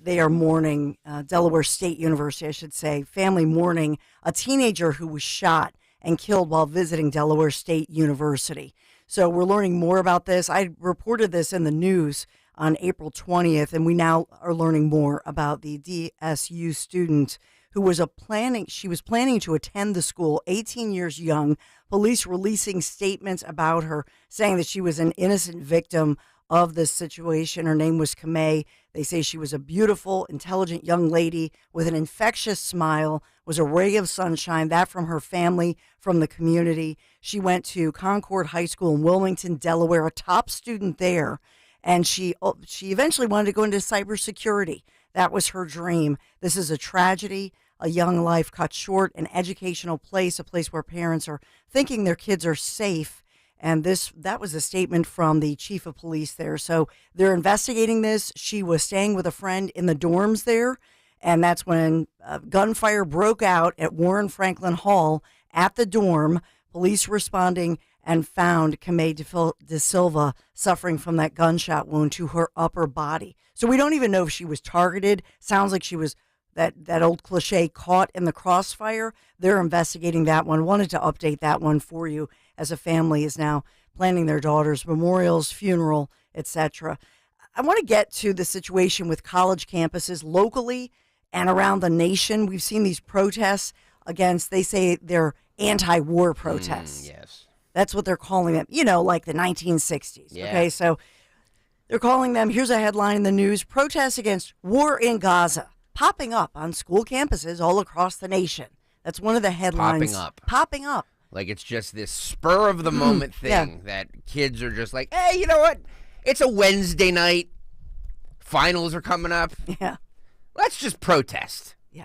they are mourning, Delaware State University, I should say, family mourning a teenager who was shot and killed while visiting Delaware State University. So we're learning more about this. I reported this in the news on April 20th, and we now are learning more about the DSU student who was planning to attend the school, 18 years young. Police releasing statements about her, saying that she was an innocent victim of this situation. Her name was Kamei. They say she was a beautiful, intelligent young lady with an infectious smile, was a ray of sunshine, that from her family, from the community. She went to Concord High School in Wilmington, Delaware, a top student there, and she eventually wanted to go into cybersecurity. That was her dream. This is a tragedy, a young life cut short, an educational place, a place where parents are thinking their kids are safe. And that was a statement from the chief of police there. So they're investigating this. She was staying with a friend in the dorms there, and that's when gunfire broke out at Warren Franklin Hall at the dorm. Police responding and found Kamei De Silva suffering from that gunshot wound to her upper body. So we don't even know if she was targeted. Sounds like she was that old cliche, caught in the crossfire. They're investigating that one. Wanted to update that one for you as a family is now planning their daughter's memorials, funeral, etc. I want to get to the situation with college campuses locally and around the nation. We've seen these protests against, they say they're anti-war protests. Yes. That's what they're calling them, like the 1960s. Yeah. Okay, so they're calling them, here's a headline in the news, protests against war in Gaza, popping up on school campuses all across the nation. That's one of the headlines. Popping up. Like it's just this spur of the moment thing that kids are just like, hey, you know what? It's a Wednesday night. finals are coming up. Yeah. Let's just protest. Yeah.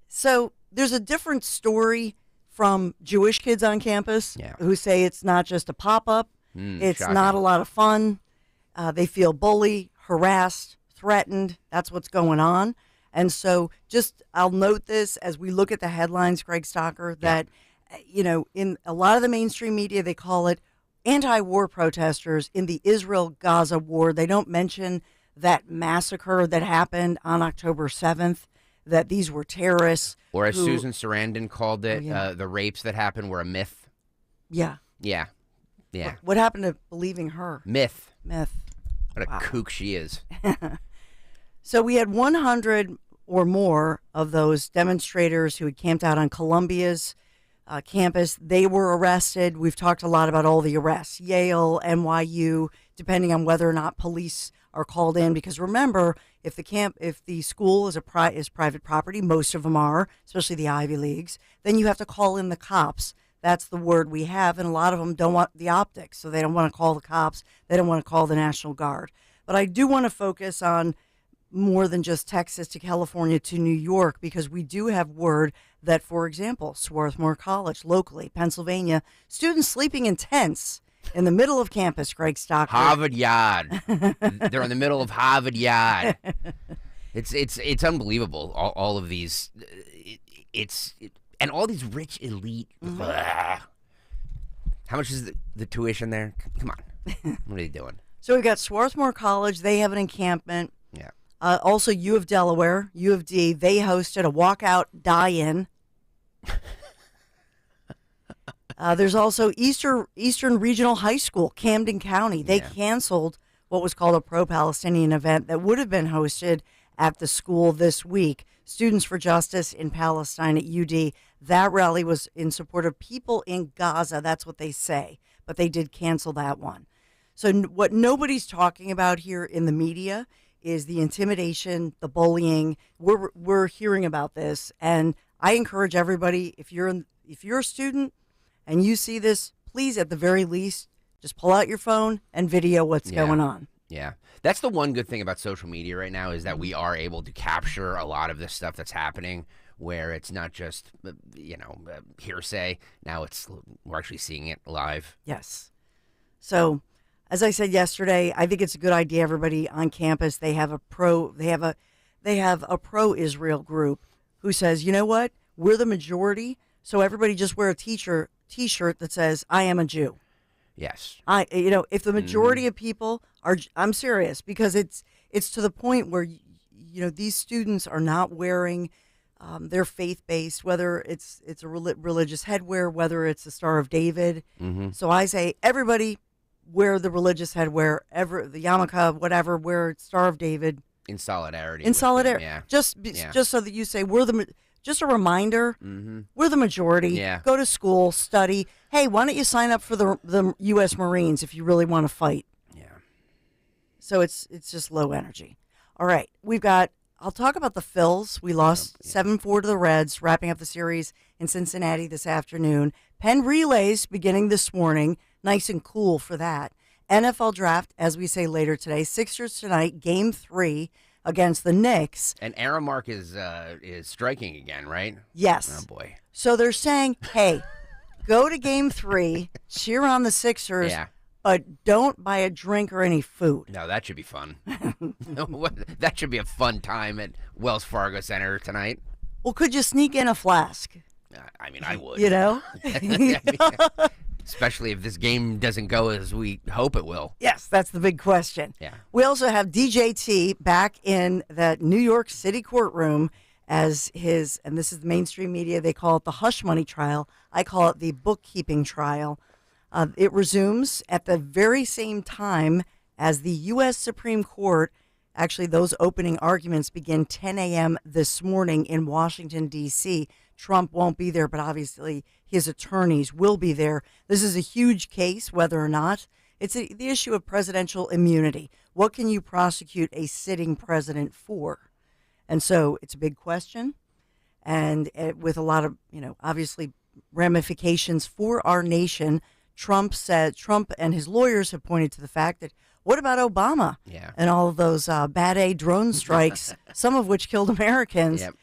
So there's a different story from Jewish kids on campus who say it's not just a pop-up. It's shocking. not a lot of fun. They feel bullied, harassed, threatened. That's what's going on. And so I'll note this as we look at the headlines, Greg Stocker, that, in a lot of the mainstream media, they call it anti-war protesters in the Israel-Gaza war. They don't mention that massacre that happened on October 7th, that these were terrorists. Or as Susan Sarandon called it, the rapes that happened were a myth. Yeah. Yeah. Yeah. What happened to believing her? Myth. What a kook she is. So we had 100 or more of those demonstrators who had camped out on Columbia's campus. They were arrested. We've talked a lot about all the arrests, Yale, NYU, depending on whether or not police are called in. Because remember, if the school is private property, most of them are, especially the Ivy Leagues, then you have to call in the cops. That's the word we have, and a lot of them don't want the optics, so they don't want to call the cops. They don't want to call the National Guard. But I do want to focus on more than just Texas to California to New York, because we do have word that, for example, Swarthmore College, locally, Pennsylvania, students sleeping in tents in the middle of campus, Greg Stocker. Harvard Yard. They're in the middle of Harvard Yard. It's unbelievable, all of these. And all these rich elite. How much is the tuition there? Come on. What are they doing? So we've got Swarthmore College. They have an encampment. Yeah. Also, U of Delaware, U of D, they hosted a walkout die-in. There's also Eastern Regional High School, Camden County. They canceled what was called a pro-Palestinian event that would have been hosted at the school this week. Students for Justice in Palestine at UD. That rally was in support of people in Gaza. That's what they say. But they did cancel that one. So what nobody's talking about here in the media is the intimidation, the bullying. We're hearing about this, and I encourage everybody, if you're a student and you see this, please, at the very least, just pull out your phone and video what's going on. Yeah. That's the one good thing about social media right now, is that we are able to capture a lot of this stuff that's happening, where it's not just, hearsay. Now we're actually seeing it live. Yes. So, as I said yesterday, I think it's a good idea. Everybody on campus, they have a pro-Israel group who says, you know what? We're the majority, so everybody just wear a T-shirt that says, I am a Jew. Yes. If the majority of people are, I'm serious, because it's to the point where, these students are not wearing their faith-based, whether it's a religious headwear, whether it's the Star of David. Mm-hmm. So I say, everybody wear the religious headwear, the yarmulke, whatever, wear Star of David. In solidarity. In solidarity. Yeah. Just so that you say, just a reminder, we're the majority. Yeah. Go to school, study. Hey, why don't you sign up for the U.S. Marines if you really want to fight? Yeah. So it's just low energy. All right, I'll talk about the Phils. We lost 7-4 to the Reds, wrapping up the series in Cincinnati this afternoon. Penn relays beginning this morning. Nice and cool for that. NFL draft, as we say later today. Sixers tonight, Game 3 against the Knicks. And Aramark is striking again, right? Yes. Oh, boy. So they're saying, hey, go to Game 3, cheer on the Sixers, but don't buy a drink or any food. No, that should be fun. That should be a fun time at Wells Fargo Center tonight. Well, could you sneak in a flask? I would. Especially if this game doesn't go as we hope it will. Yes, that's the big question. Yeah. We also have DJT back in that New York City courtroom as and this is the mainstream media, they call it the hush money trial. I call it the bookkeeping trial. It resumes at the very same time as the U.S. Supreme Court. Actually, those opening arguments begin 10 a.m. this morning in Washington, D.C. Trump won't be there, but obviously his attorneys will be there. This is a huge case, whether or not. It's the issue of presidential immunity. What can you prosecute a sitting president for? And so it's a big question, and with a lot of, obviously ramifications for our nation. Trump and his lawyers have pointed to the fact that What about Obama? Yeah. And all of those bad A drone strikes, some of which killed Americans. Yep.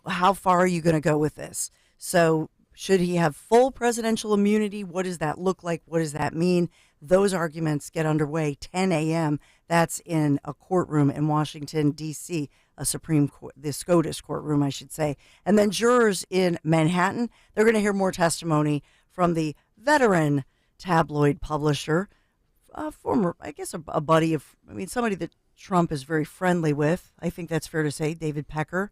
How far are you going to go with this? So should he have full presidential immunity? What does that look like? What does that mean? Those arguments get underway 10 a.m. That's in a courtroom in Washington, D.C., a Supreme Court, the SCOTUS courtroom, I should say. And then jurors in Manhattan, they're going to hear more testimony from the veteran tabloid publisher, former, I guess, a buddy of, somebody that Trump is very friendly with. I think that's fair to say, David Pecker,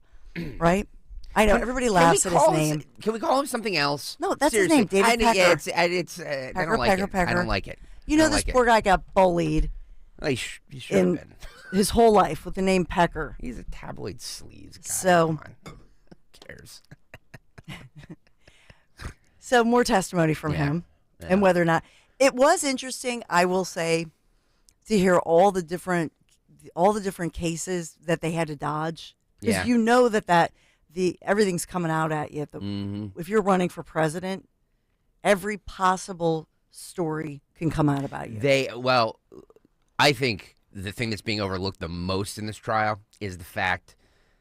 right? I know, everybody laughs at his name. Can we call him something else? No, that's Seriously. his name, David Pecker. Yeah, I don't like it. Pecker. I don't like it. You know, this poor guy got bullied well, he should have been. His whole life with the name Pecker. He's a tabloid sleaze guy. So, come on. Who cares? So more testimony from him, and whether or not it was interesting, I will say, to hear all the different cases that they had to dodge, because you know that everything's coming out at you. If you're running for president, every possible story can come out about you. I think the thing that's being overlooked the most in this trial is the fact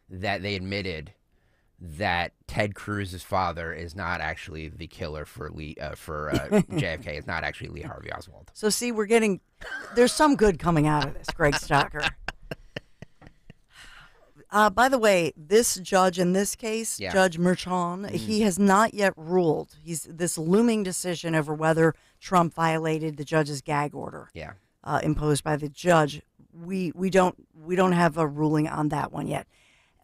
that they admitted that Ted Cruz's father is not actually the killer for JFK. It's not actually Lee Harvey Oswald. So see, there's some good coming out of this, Greg Stocker. By the way, this judge in this case, Judge Merchan, he has not yet ruled. He's this looming decision over whether Trump violated the judge's gag order. Imposed by the judge. We don't have a ruling on that one yet.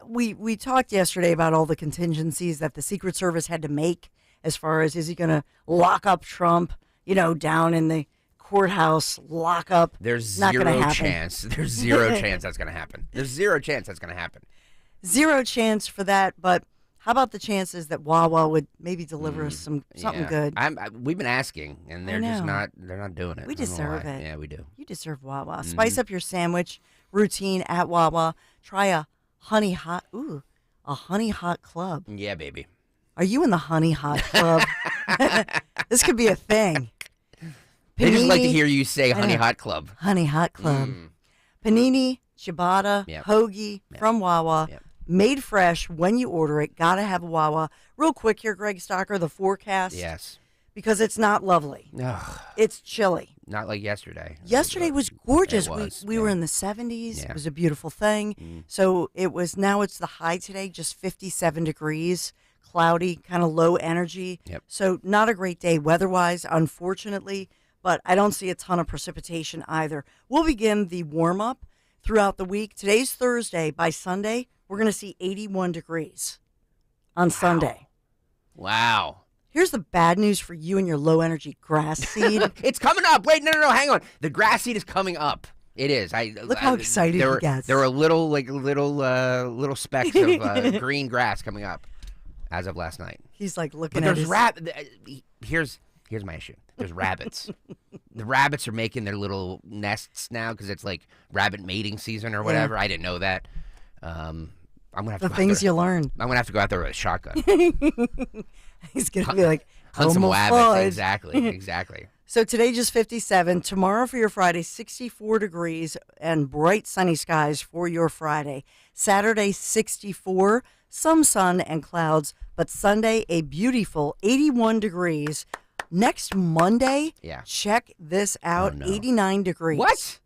We talked yesterday about all the contingencies that the Secret Service had to make as far as, is he going to lock up Trump, down in the courthouse, lock up. There's zero chance. There's zero chance that's going to happen. There's zero chance that's going to happen. Zero chance for that, but how about the chances that Wawa would maybe deliver us something good? We've been asking, and they're not doing it. We deserve it. Yeah, we do. You deserve Wawa. Spice up your sandwich routine at Wawa. Try a honey hot club. Yeah, baby. Are you in the honey hot club? This could be a thing. They just like to hear you say honey hot club. Honey hot club. Panini, ciabatta, hoagie from Wawa. Made fresh when you order it. Gotta have a Wawa. Real quick here, Greg Stocker, the forecast. Yes. Because it's not lovely. It's chilly. Not like yesterday. Yesterday was gorgeous. It was, we were in the 70s. It was a beautiful thing. So it's the high today, just 57 degrees, cloudy, kind of low energy. So not a great day weather-wise, unfortunately, but I don't see a ton of precipitation either. We'll begin the warm-up throughout the week. Today's Thursday. By Sunday, we're going to see 81 degrees on Sunday. Wow. Here's the bad news for you and your low-energy grass seed. It's coming up. Wait, no, hang on. The grass seed is coming up. It is. Look how excited he gets. There are little specks of green grass coming up as of last night. He's like looking at his... Here's my issue. There's rabbits. The rabbits are making their little nests now because it's like rabbit mating season or whatever. I didn't know that. I'm gonna have the things you learn. I'm gonna have to go out there with a shotgun. He's gonna be like, hunt some rabbits. Exactly. So today just 57. Tomorrow for your Friday, 64 degrees and bright sunny skies for your Friday. Saturday 64, some sun and clouds, but Sunday a beautiful 81 degrees. Next Monday, check this out, 89 degrees. What?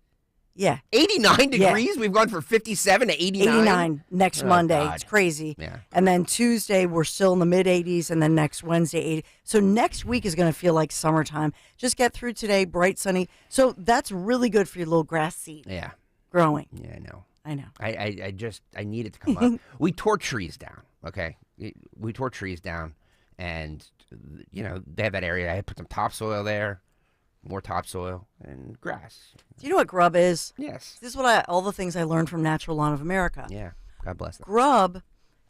Yeah. 89 degrees? We've gone from 57 to 89? 89 next Monday. God. It's crazy. Yeah. And then Tuesday, we're still in the mid-80s, and then next Wednesday, 80. So next week is going to feel like summertime. Just get through today, bright, sunny. So that's really good for your little grass seed. Yeah. Growing. Yeah, I know. I I need it to come up. We tore trees down, okay? We tore trees down, and, they have that area. I put some topsoil there. More topsoil and grass. Do you know what grub is? Yes. This is all the things I learned from Natural Lawn of America. Yeah. God bless them. Grub,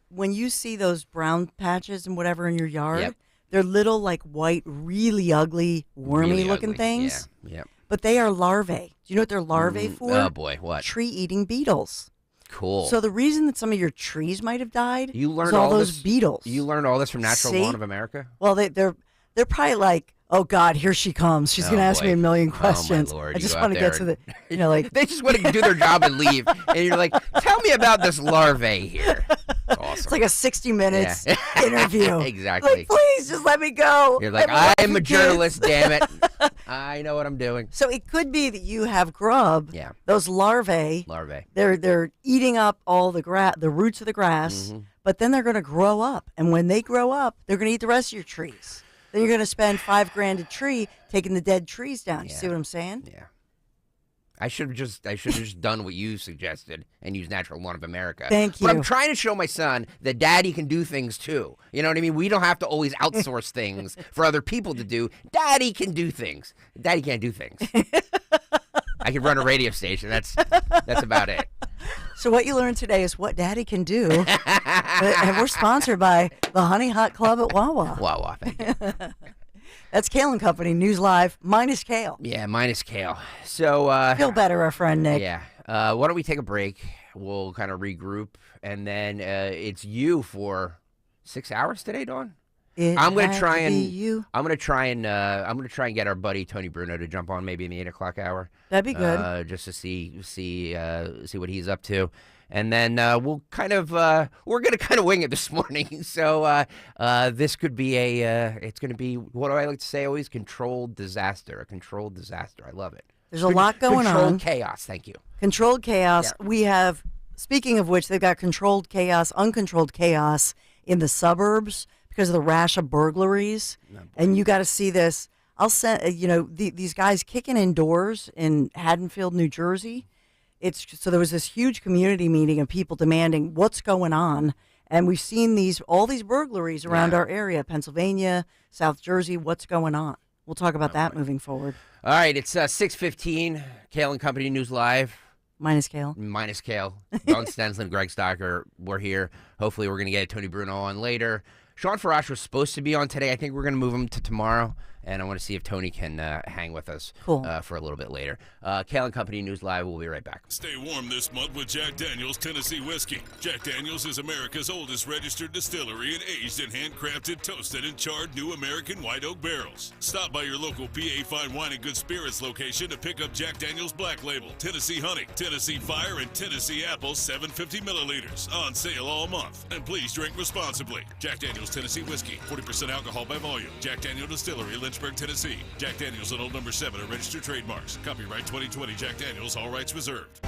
when you see those brown patches and whatever in your yard, they're little like white, really ugly, wormy looking things. Yeah. Yep. But they are larvae. Do you know what they're larvae for? Oh boy, what? Tree-eating beetles. Cool. So the reason that some of your trees might have died you learned was all those beetles. You learned all this from Natural Lawn of America? Well, they're probably like Oh God, here she comes. She's going to ask me a million questions. Oh, my Lord. I just want to get to the, like. They just want to do their job and leave. And you're like, tell me about this larvae here. It's awesome. It's like a 60 minutes interview. Exactly. Like, please, just let me go. You're like, I'm a journalist, damn it. I know what I'm doing. So it could be that you have grub. Yeah. Those larvae. They're eating up all the roots of the grass, but then they're going to grow up. And when they grow up, they're going to eat the rest of your trees. Then you're going to spend $5,000 a tree taking the dead trees down. You see what I'm saying? Yeah. I should have just done what you suggested and used Natural Lawn of America. Thank you. But I'm trying to show my son that Daddy can do things too. You know what I mean? We don't have to always outsource things for other people to do. Daddy can do things. Daddy can't do things. I can run a radio station. That's about it. So what you learned today is what Daddy can do. And we're sponsored by the Honey Hot Club at Wawa. Wawa, thank you. That's Kayal and Company, News Live, minus Kayal. Yeah, minus Kayal. So feel better, our friend Nick. Yeah. Why don't we take a break? We'll kind of regroup, and then it's you for 6 hours today, Dawn. I'm gonna try and get our buddy Tony Bruno to jump on maybe in the 8 o'clock hour. That'd be good. Just to see what he's up to, and then we'll we're gonna kind of wing it this morning. So this could be it's gonna be, what do I like to say always? Controlled disaster. A controlled disaster. I love it. There's a lot going on. Controlled chaos. Thank you. Controlled chaos. Yeah. We have. Speaking of which, they've got controlled chaos, uncontrolled chaos in the suburbs because of the rash of burglaries. And you got to see this. I'll send, these guys kicking in doors in Haddonfield, New Jersey. So there was this huge community meeting of people demanding what's going on. And we've seen all these burglaries around our area, Pennsylvania, South Jersey. What's going on? We'll talk about that moving forward. All right, it's 6:15. Kayal and Company News Live. Minus Kayal. Don Stensland, Greg Stocker, we're here. Hopefully we're going to get Tony Bruno on later. Sean Farash was supposed to be on today. I think we're going to move him to tomorrow, and I want to see if Tony can hang with us for a little bit later. Kayal and Company News Live. We'll be right back. Stay warm this month with Jack Daniel's Tennessee Whiskey. Jack Daniel's is America's oldest registered distillery and aged in handcrafted, toasted, and charred new American white oak barrels. Stop by your local PA Fine Wine and Good Spirits location to pick up Jack Daniel's Black Label, Tennessee Honey, Tennessee Fire, and Tennessee Apple 750 milliliters on sale all month. And please drink responsibly. Jack Daniel's Tennessee Whiskey, 40% alcohol by volume. Jack Daniel Distillery, Lynchburg, Tennessee. Jack Daniel's at Old Number 7 are registered trademarks. Copyright 2020 Jack Daniel's, all rights reserved.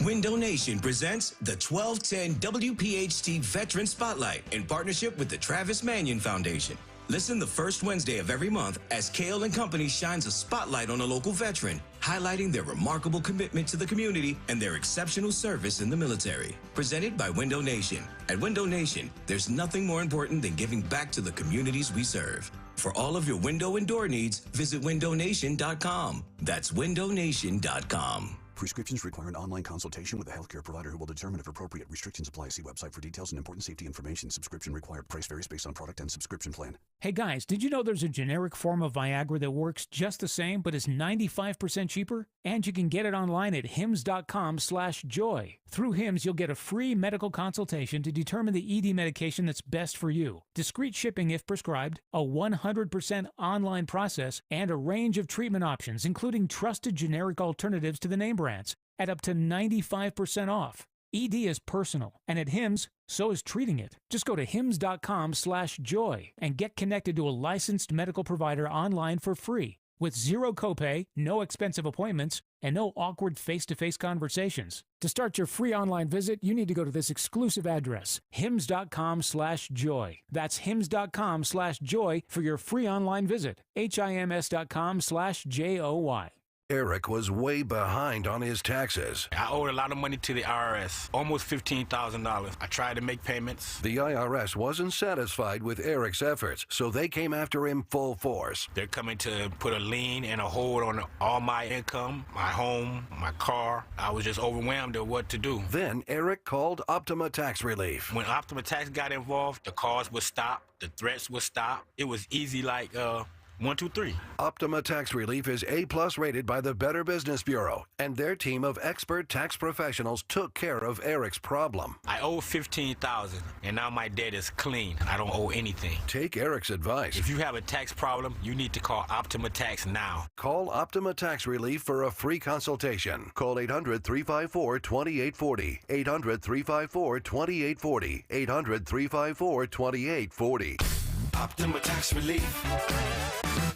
Window Nation presents the 1210 WPHT Veteran Spotlight in partnership with the Travis Manion Foundation. Listen the first Wednesday of every month as Kayal and Company shines a spotlight on a local veteran, highlighting their remarkable commitment to the community and their exceptional service in the military. Presented by Window Nation. At Window Nation, there's nothing more important than giving back to the communities we serve. For all of your window and door needs, visit windownation.com. That's windownation.com. Prescriptions require an online consultation with a healthcare provider who will determine if appropriate. Restrictions apply. See website for details and important safety information. Subscription required. Price varies based on product and subscription plan. Hey guys, did you know there's a generic form of Viagra that works just the same but is 95% cheaper? And you can get it online at hims.com/joy. Through Hims, you'll get a free medical consultation to determine the ED medication that's best for you. Discreet shipping if prescribed, a 100% online process, and a range of treatment options, including trusted generic alternatives to the name brands, at up to 95% off. ED is personal, and at Hims, so is treating it. Just go to hims.com/joy and get connected to a licensed medical provider online for free, with zero copay, no expensive appointments, and no awkward face-to-face conversations. To start your free online visit, you need to go to this exclusive address, hims.com/joy. That's hims.com/joy for your free online visit, hims.com/joy. Eric was way behind on his taxes. I owed a lot of money to the IRS, almost $15,000. I tried to make payments. The IRS wasn't satisfied with Eric's efforts, so they came after him full force. They're coming to put a lien and a hold on all my income, my home, my car. I was just overwhelmed at what to do. Then Eric called Optima Tax Relief. When Optima Tax got involved, the calls would stop, the threats would stop. It was easy like 1, 2, 3. Optima Tax Relief is A+ rated by the Better Business Bureau, and their team of expert tax professionals took care of Eric's problem. I owe $15,000, and now my debt is clean. I don't owe anything. Take Eric's advice. If you have a tax problem, you need to call Optima Tax now. Call Optima Tax Relief for a free consultation. Call 800-354-2840. 800-354-2840. 800-354-2840. Optima Tax Relief.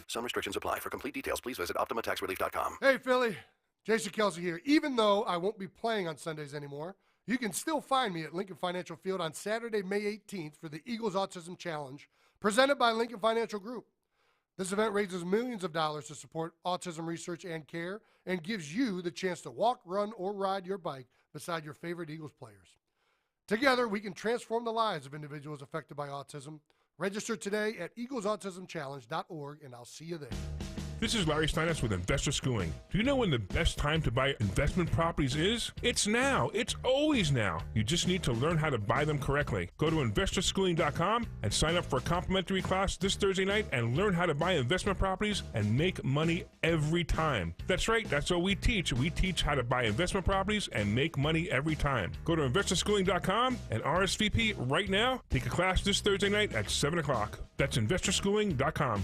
Some restrictions apply. For complete details, please visit OptimaTaxRelief.com. Hey, Philly. Jason Kelsey here. Even though I won't be playing on Sundays anymore, you can still find me at Lincoln Financial Field on Saturday, May 18th for the Eagles Autism Challenge, presented by Lincoln Financial Group. This event raises millions of dollars to support autism research and care and gives you the chance to walk, run, or ride your bike beside your favorite Eagles players. Together, we can transform the lives of individuals affected by autism. Register today at eaglesautismchallenge.org, and I'll see you there. This is Larry Steinitz with Investor Schooling. Do you know when the best time to buy investment properties is? It's now. It's always now. You just need to learn how to buy them correctly. Go to investorschooling.com and sign up for a complimentary class this Thursday night and learn how to buy investment properties and make money every time. That's right. That's what we teach. We teach how to buy investment properties and make money every time. Go to investorschooling.com and RSVP right now. Take a class this Thursday night at 7 o'clock. That's investorschooling.com.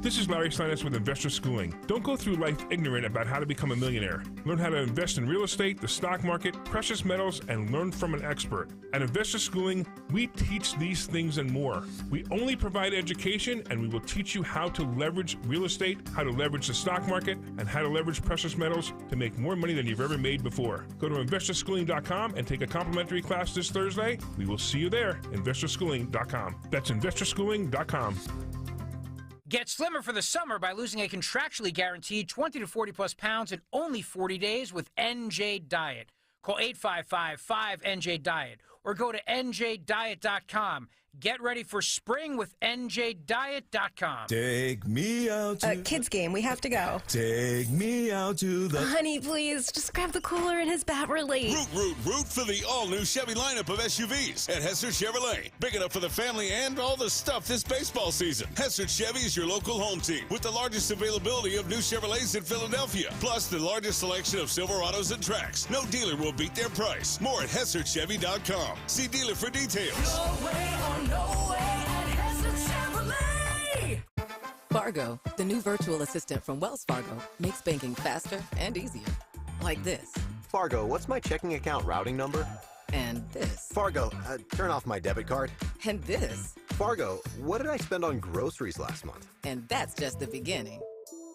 This is Larry Steinitz with Investor Schooling. Don't go through life ignorant about how to become a millionaire. Learn how to invest in real estate, the stock market, precious metals, and learn from an expert. At Investor Schooling, we teach these things and more. We only provide education, and we will teach you how to leverage real estate, how to leverage the stock market, and how to leverage precious metals to make more money than you've ever made before. Go to investorschooling.com and take a complimentary class this Thursday. We will see you there, investorschooling.com. That's investorschooling.com. Get slimmer for the summer by losing a contractually guaranteed 20 to 40 plus pounds in only 40 days with NJ Diet. Call 855-5NJ-DIET or go to njdiet.com. Get ready for spring with njdiet.com. Take me out to... kids game, we have to go. Take me out to the... Honey, please, just grab the cooler and his bat relief. Root for the all-new Chevy lineup of SUVs at Hester Chevrolet. Big enough for the family and all the stuff this baseball season. Hester Chevy is your local home team with the largest availability of new Chevrolets in Philadelphia, plus the largest selection of Silverados and Trax. No dealer will beat their price. More at HesterChevy.com. See dealer for details. Fargo, the new virtual assistant from Wells Fargo, makes banking faster and easier. Like this. Fargo, what's my checking account routing number? And this. Fargo, turn off my debit card. And this. Fargo, what did I spend on groceries last month? And that's just the beginning.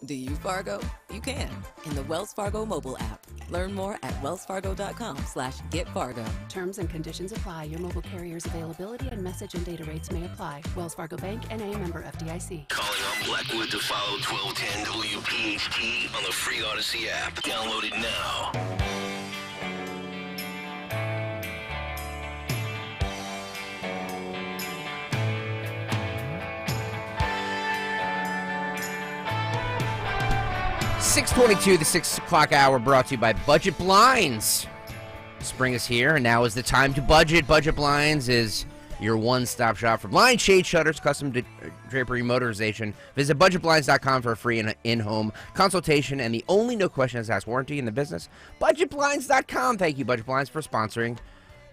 Do you, Fargo? You can in the Wells Fargo mobile app. Learn more at wellsfargo.com/getfargo. Terms and conditions apply. Your mobile carrier's availability and message and data rates may apply. Wells Fargo Bank, N.A. member FDIC. Calling on Blackwood to follow 1210 WPHT on the free Odyssey app. Download it now. .622, the 6 o'clock hour, brought to you by Budget Blinds. Spring is here, and now is the time to budget. Budget Blinds is your one-stop shop for blind shade shutters, custom drapery, motorization. Visit budgetblinds.com for a free in-home consultation and the only no questions asked warranty in the business. Budgetblinds.com. Thank you, Budget Blinds, for sponsoring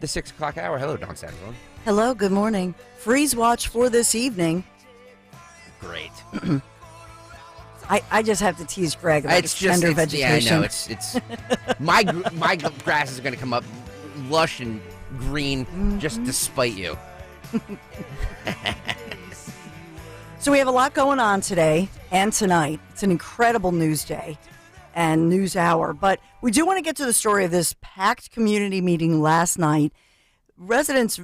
the 6 o'clock hour. Hello, Dawn Sandalone. Hello, good morning. Freeze watch for this evening. Great. I just have to tease Greg about his tender vegetation. Yeah, I know. It's my grass is going to come up lush and green just despite you. So we have a lot going on today and tonight. It's an incredible news day and news hour. But we do want to get to the story of this packed community meeting last night. Residents,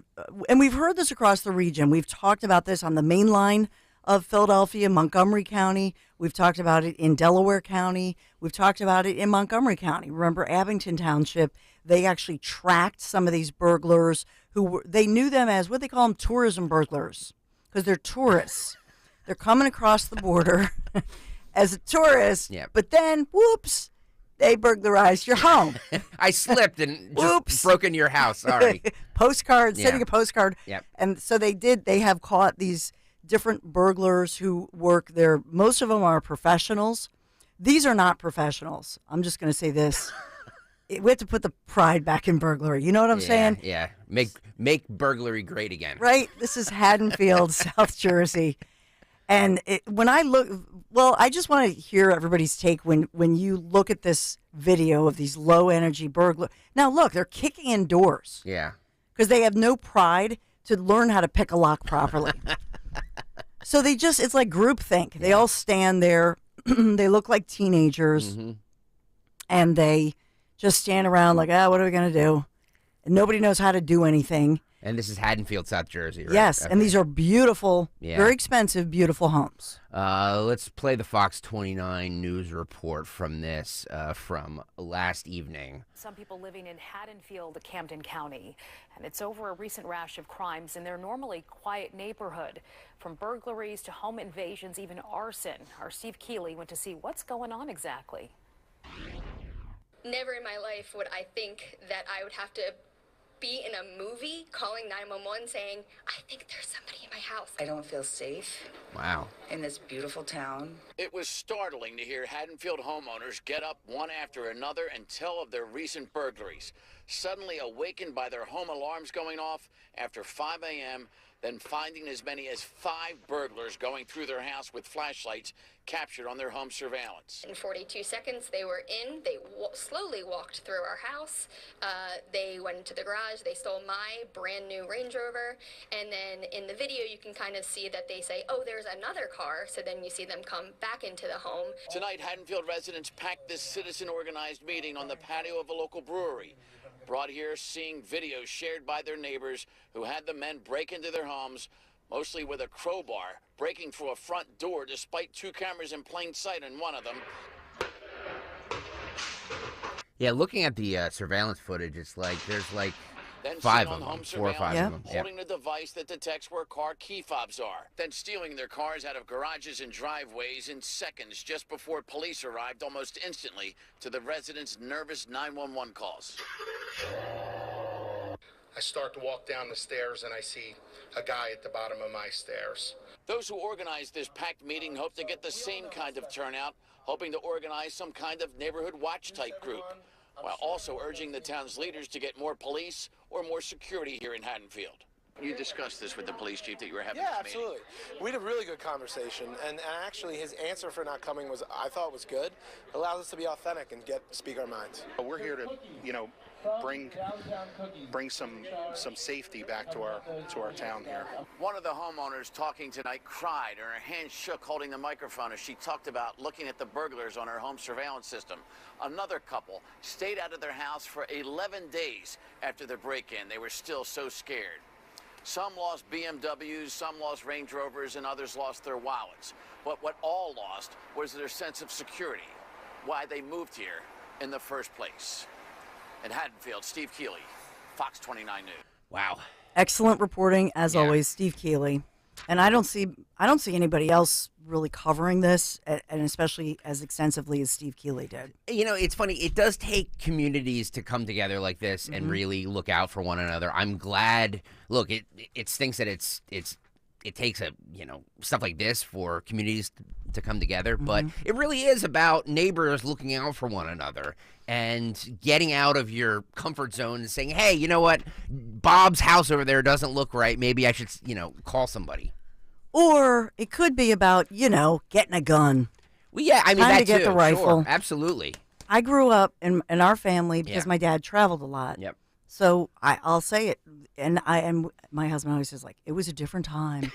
and we've heard this across the region. We've talked about this on the main line of Philadelphia, Montgomery County. We've talked about it in Delaware County. We've talked about it in Montgomery County. Remember Abington Township, they actually tracked some of these burglars they knew them as, what they call them, tourism burglars, because they're tourists. They're coming across the border as a tourist, but then, whoops, they burglarized your home. I slipped and just broke into your house, sorry. Postcard, sending a postcard. Yep. And so they have caught these different burglars who work there. Most of them are professionals. These are not professionals. I'm just going to say this. We have to put the pride back in burglary. You know what I'm saying? Yeah. Make burglary great again. Right? This is Haddonfield, South Jersey. And when I look, well, I just want to hear everybody's take when you look at this video of these low-energy burglars. Now, look, they're kicking in doors. Yeah. Because they have no pride to learn how to pick a lock properly. So it's like groupthink. They all stand there. They look like teenagers. Mm-hmm. And they just stand around like, what are we going to do? And nobody knows how to do anything. And this is Haddonfield, South Jersey, right? Yes, Okay. and these are beautiful, very expensive, beautiful homes. Let's play the Fox 29 news report from this from last evening. Some people living in Haddonfield, Camden County, and it's over a recent rash of crimes in their normally quiet neighborhood. From burglaries to home invasions, even arson. Our Steve Keeley went to see what's going on exactly. Never in my life would I think that I would have to be in a movie calling 911 saying, I think there's somebody in my house. I don't feel safe. Wow. In this beautiful town. It was startling to hear Haddonfield homeowners get up one after another and tell of their recent burglaries. Suddenly awakened by their home alarms going off after 5 a.m., then finding as many as 5 burglars going through their house with flashlights captured on their home surveillance. In 42 seconds, they were in. They slowly walked through our house. They went into the garage. They stole my brand new Range Rover. And then in the video, you can kind of see that they say, oh, there's another car. So then you see them come back into the home. Tonight, Haddonfield residents packed this citizen-organized meeting on the patio of a local brewery. Brought here seeing videos shared by their neighbors who had the men break into their homes, mostly with a crowbar, breaking through a front door despite 2 cameras in plain sight in one of them. Yeah, looking at the surveillance footage, it's like there's like Then 5 seen of on home them, 4 or 5 of them. holding the device that detects where car key fobs are. Then stealing their cars out of garages and driveways in seconds just before police arrived almost instantly to the residents' nervous 911 calls. I start to walk down the stairs and I see a guy at the bottom of my stairs. Those who organized this packed meeting hope to get the same kind of turnout, hoping to organize some kind of neighborhood watch type group, while also urging the town's leaders to get more police or more security here in Haddonfield. You discussed this with the police chief that you were having this meeting. Absolutely. We had a really good conversation, and actually his answer for not coming was, I thought was good. It allows us to be authentic and speak our minds. We're here to, bring some safety back to our town here. One of the homeowners talking tonight cried, and her hands shook holding the microphone as she talked about looking at the burglars on her home surveillance system. Another couple stayed out of their house for 11 days after the break-in. They were still so scared. Some lost BMWs, some lost Range Rovers, and others lost their wallets. But what all lost was their sense of security, why they moved here in the first place. In Haddonfield, Steve Keeley, Fox 29 News. Wow. Excellent reporting, as always, Steve Keeley. And I don't see anybody else really covering this, and especially as extensively as Steve Keeley did. You know, it's funny. It does take communities to come together like this and really look out for one another. I'm glad. Look, it stinks that it takes stuff like this for communities to come together, but it really is about neighbors looking out for one another and getting out of your comfort zone and saying, hey, you know what? Bob's house over there doesn't look right. Maybe I should, call somebody. Or it could be about, getting a gun. Well, yeah, I mean, Time that to get too, the rifle. Sure, absolutely. I grew up in our family because my dad traveled a lot. Yep. So I'll say it, and my husband always says, like, it was a different time.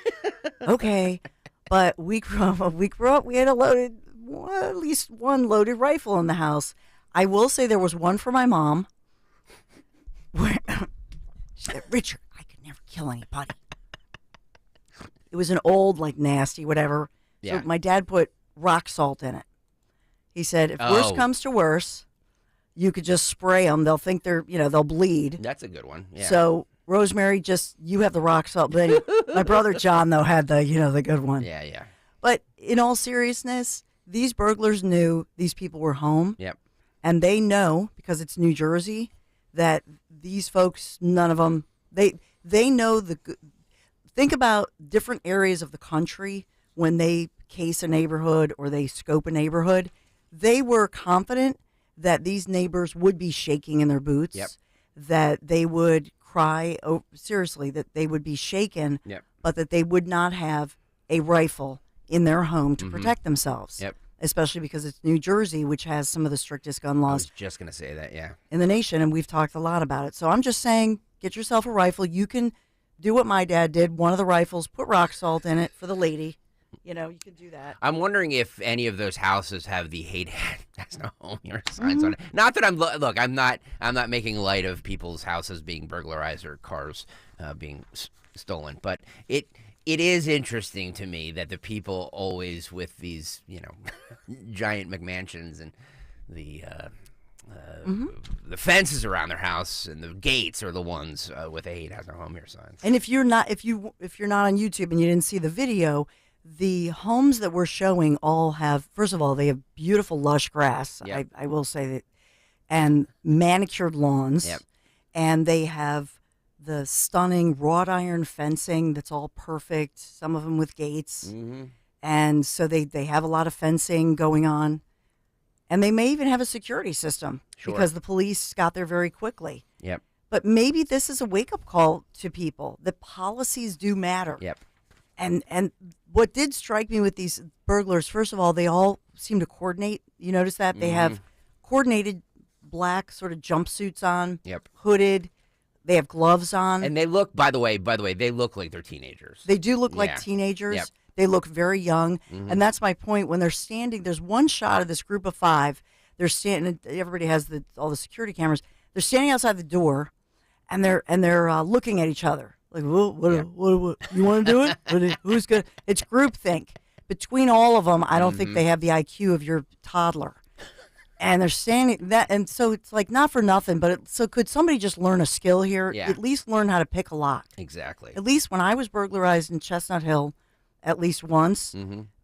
Okay. But we grew up, we had at least one loaded rifle in the house. I will say there was one for my mom where she said, Richard, I could never kill anybody. It was an old, nasty, whatever. Yeah. So my dad put rock salt in it. He said, if worse comes to worse, you could just spray them. They'll think they'll bleed. That's a good one. Yeah. So Rosemary, you have the rock salt. But then my brother John, though, had the good one. Yeah, yeah. But in all seriousness, these burglars knew these people were home. Yep. And they know, because it's New Jersey, that these folks, none of them, they know think about different areas of the country when they case a neighborhood or they scope a neighborhood. They were confident that these neighbors would be shaking in their boots, that they would cry, seriously, that they would be shaken, but that they would not have a rifle in their home to protect themselves. Especially because it's New Jersey, which has some of the strictest gun laws. I was just going to say that, in the nation, and we've talked a lot about it. So I'm just saying, get yourself a rifle. You can do what my dad did, one of the rifles, put rock salt in it for the lady. You know, you can do that. I'm wondering if any of those houses have the hate has no home here signs on it. Not that I'm not making light of people's houses being burglarized or cars being stolen, but it is interesting to me that the people always with these, giant McMansions and the fences around their house and the gates are the ones with the hate has no home here signs. And if you're not on YouTube and you didn't see the video, the homes that we're showing all have, first of all, they have beautiful lush grass. I will say that, and manicured lawns, and they have the stunning wrought iron fencing that's all perfect, some of them with gates. And so they have a lot of fencing going on. And they may even have a security system because the police got there very quickly. But maybe this is a wake-up call to people that policies do matter. And what did strike me with these burglars, first of all, they all seem to coordinate. You notice that? They have coordinated black sort of jumpsuits on, hooded. They have gloves on. And they look, by the way, they look like they're teenagers. They do look like teenagers. They look very young. And that's my point. When they're standing, there's one shot of this group of five. They're standing, everybody has all the security cameras. They're standing outside the door, and they're looking at each other. Like, what you want to do it? Who's good? It's groupthink. Between all of them, I don't think they have the IQ of your toddler. And they're standing that, and so it's like not for nothing, but so could somebody just learn a skill here? At least learn how to pick a lock. Exactly. At least when I was burglarized in Chestnut Hill, at least once,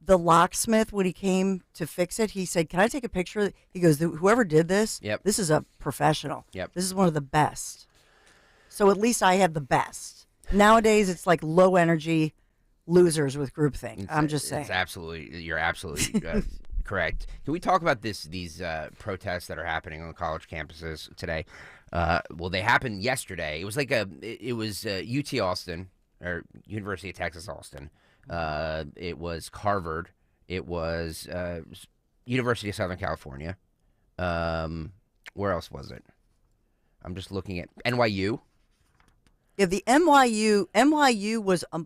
the locksmith, when he came to fix it, he said, "Can I take a picture?" He goes, "Whoever did this, this is a professional. This is one of the best." So at least I had the best. Nowadays, it's like low energy losers with groupthink. I'm just saying. You're absolutely correct. Can we talk about these protests that are happening on college campuses today? Well, they happened yesterday. It was like UT Austin, or University of Texas Austin. It was Harvard. It was University of Southern California. Where else was it? I'm just looking at NYU. Yeah, the NYU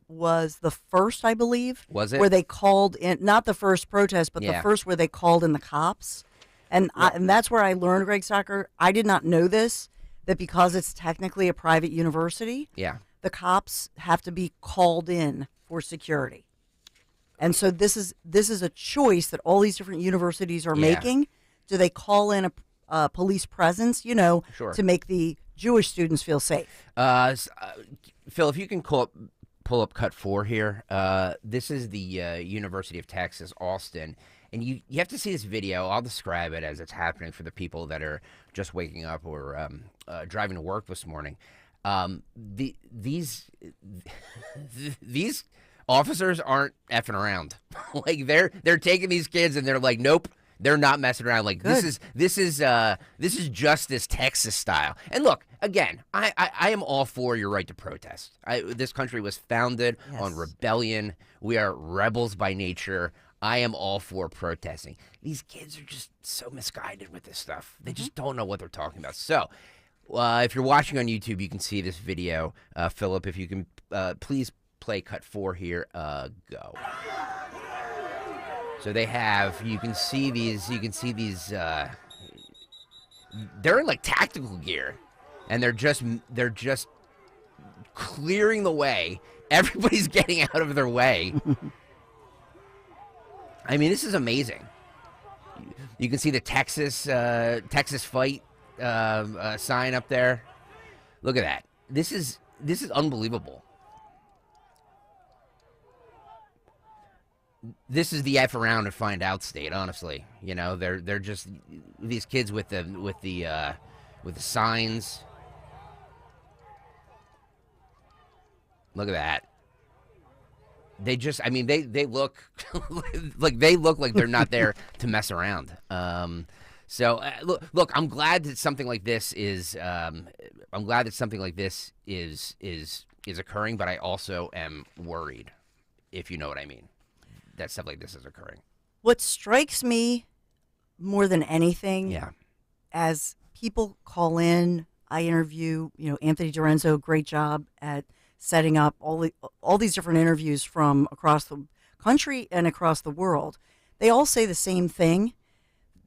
was the first, I believe. Was it? Where they called in, not the first protest, but the first where they called in the cops. And and that's where I learned, Greg Stocker, I did not know this, that because it's technically a private university, the cops have to be called in for security. And so this is a choice that all these different universities are making. Do they call in a police presence, to make the Jewish students feel safe? Phil, if you can pull up cut 4 here. This is the University of Texas, Austin. And you have to see this video. I'll describe it as it's happening for the people that are just waking up or driving to work this morning. These officers aren't effing around. Like they're taking these kids and they're like, nope. They're not messing around. Like this is justice Texas style. And look, again, I am all for your right to protest. This country was founded on rebellion. We are rebels by nature. I am all for protesting. These kids are just so misguided with this stuff. They just don't know what they're talking about. So, if you're watching on YouTube, you can see this video. Philip, if you can please play cut 4 here. Go. So they have, you can see these, they're in like tactical gear, and they're just clearing the way. Everybody's getting out of their way. I mean, this is amazing. You can see the Texas fight sign up there. Look at that. This is unbelievable. This is the F around and find out state, honestly. They're just these kids with the signs. Look at that. They just, I mean, they look like they're not there to mess around. So look, I'm glad that something like this is occurring, but I also am worried, if you know what I mean, that stuff like this is occurring. What strikes me more than anything, as people call in, I interview, Anthony Dorenzo, great job at setting up all these different interviews from across the country and across the world. They all say the same thing.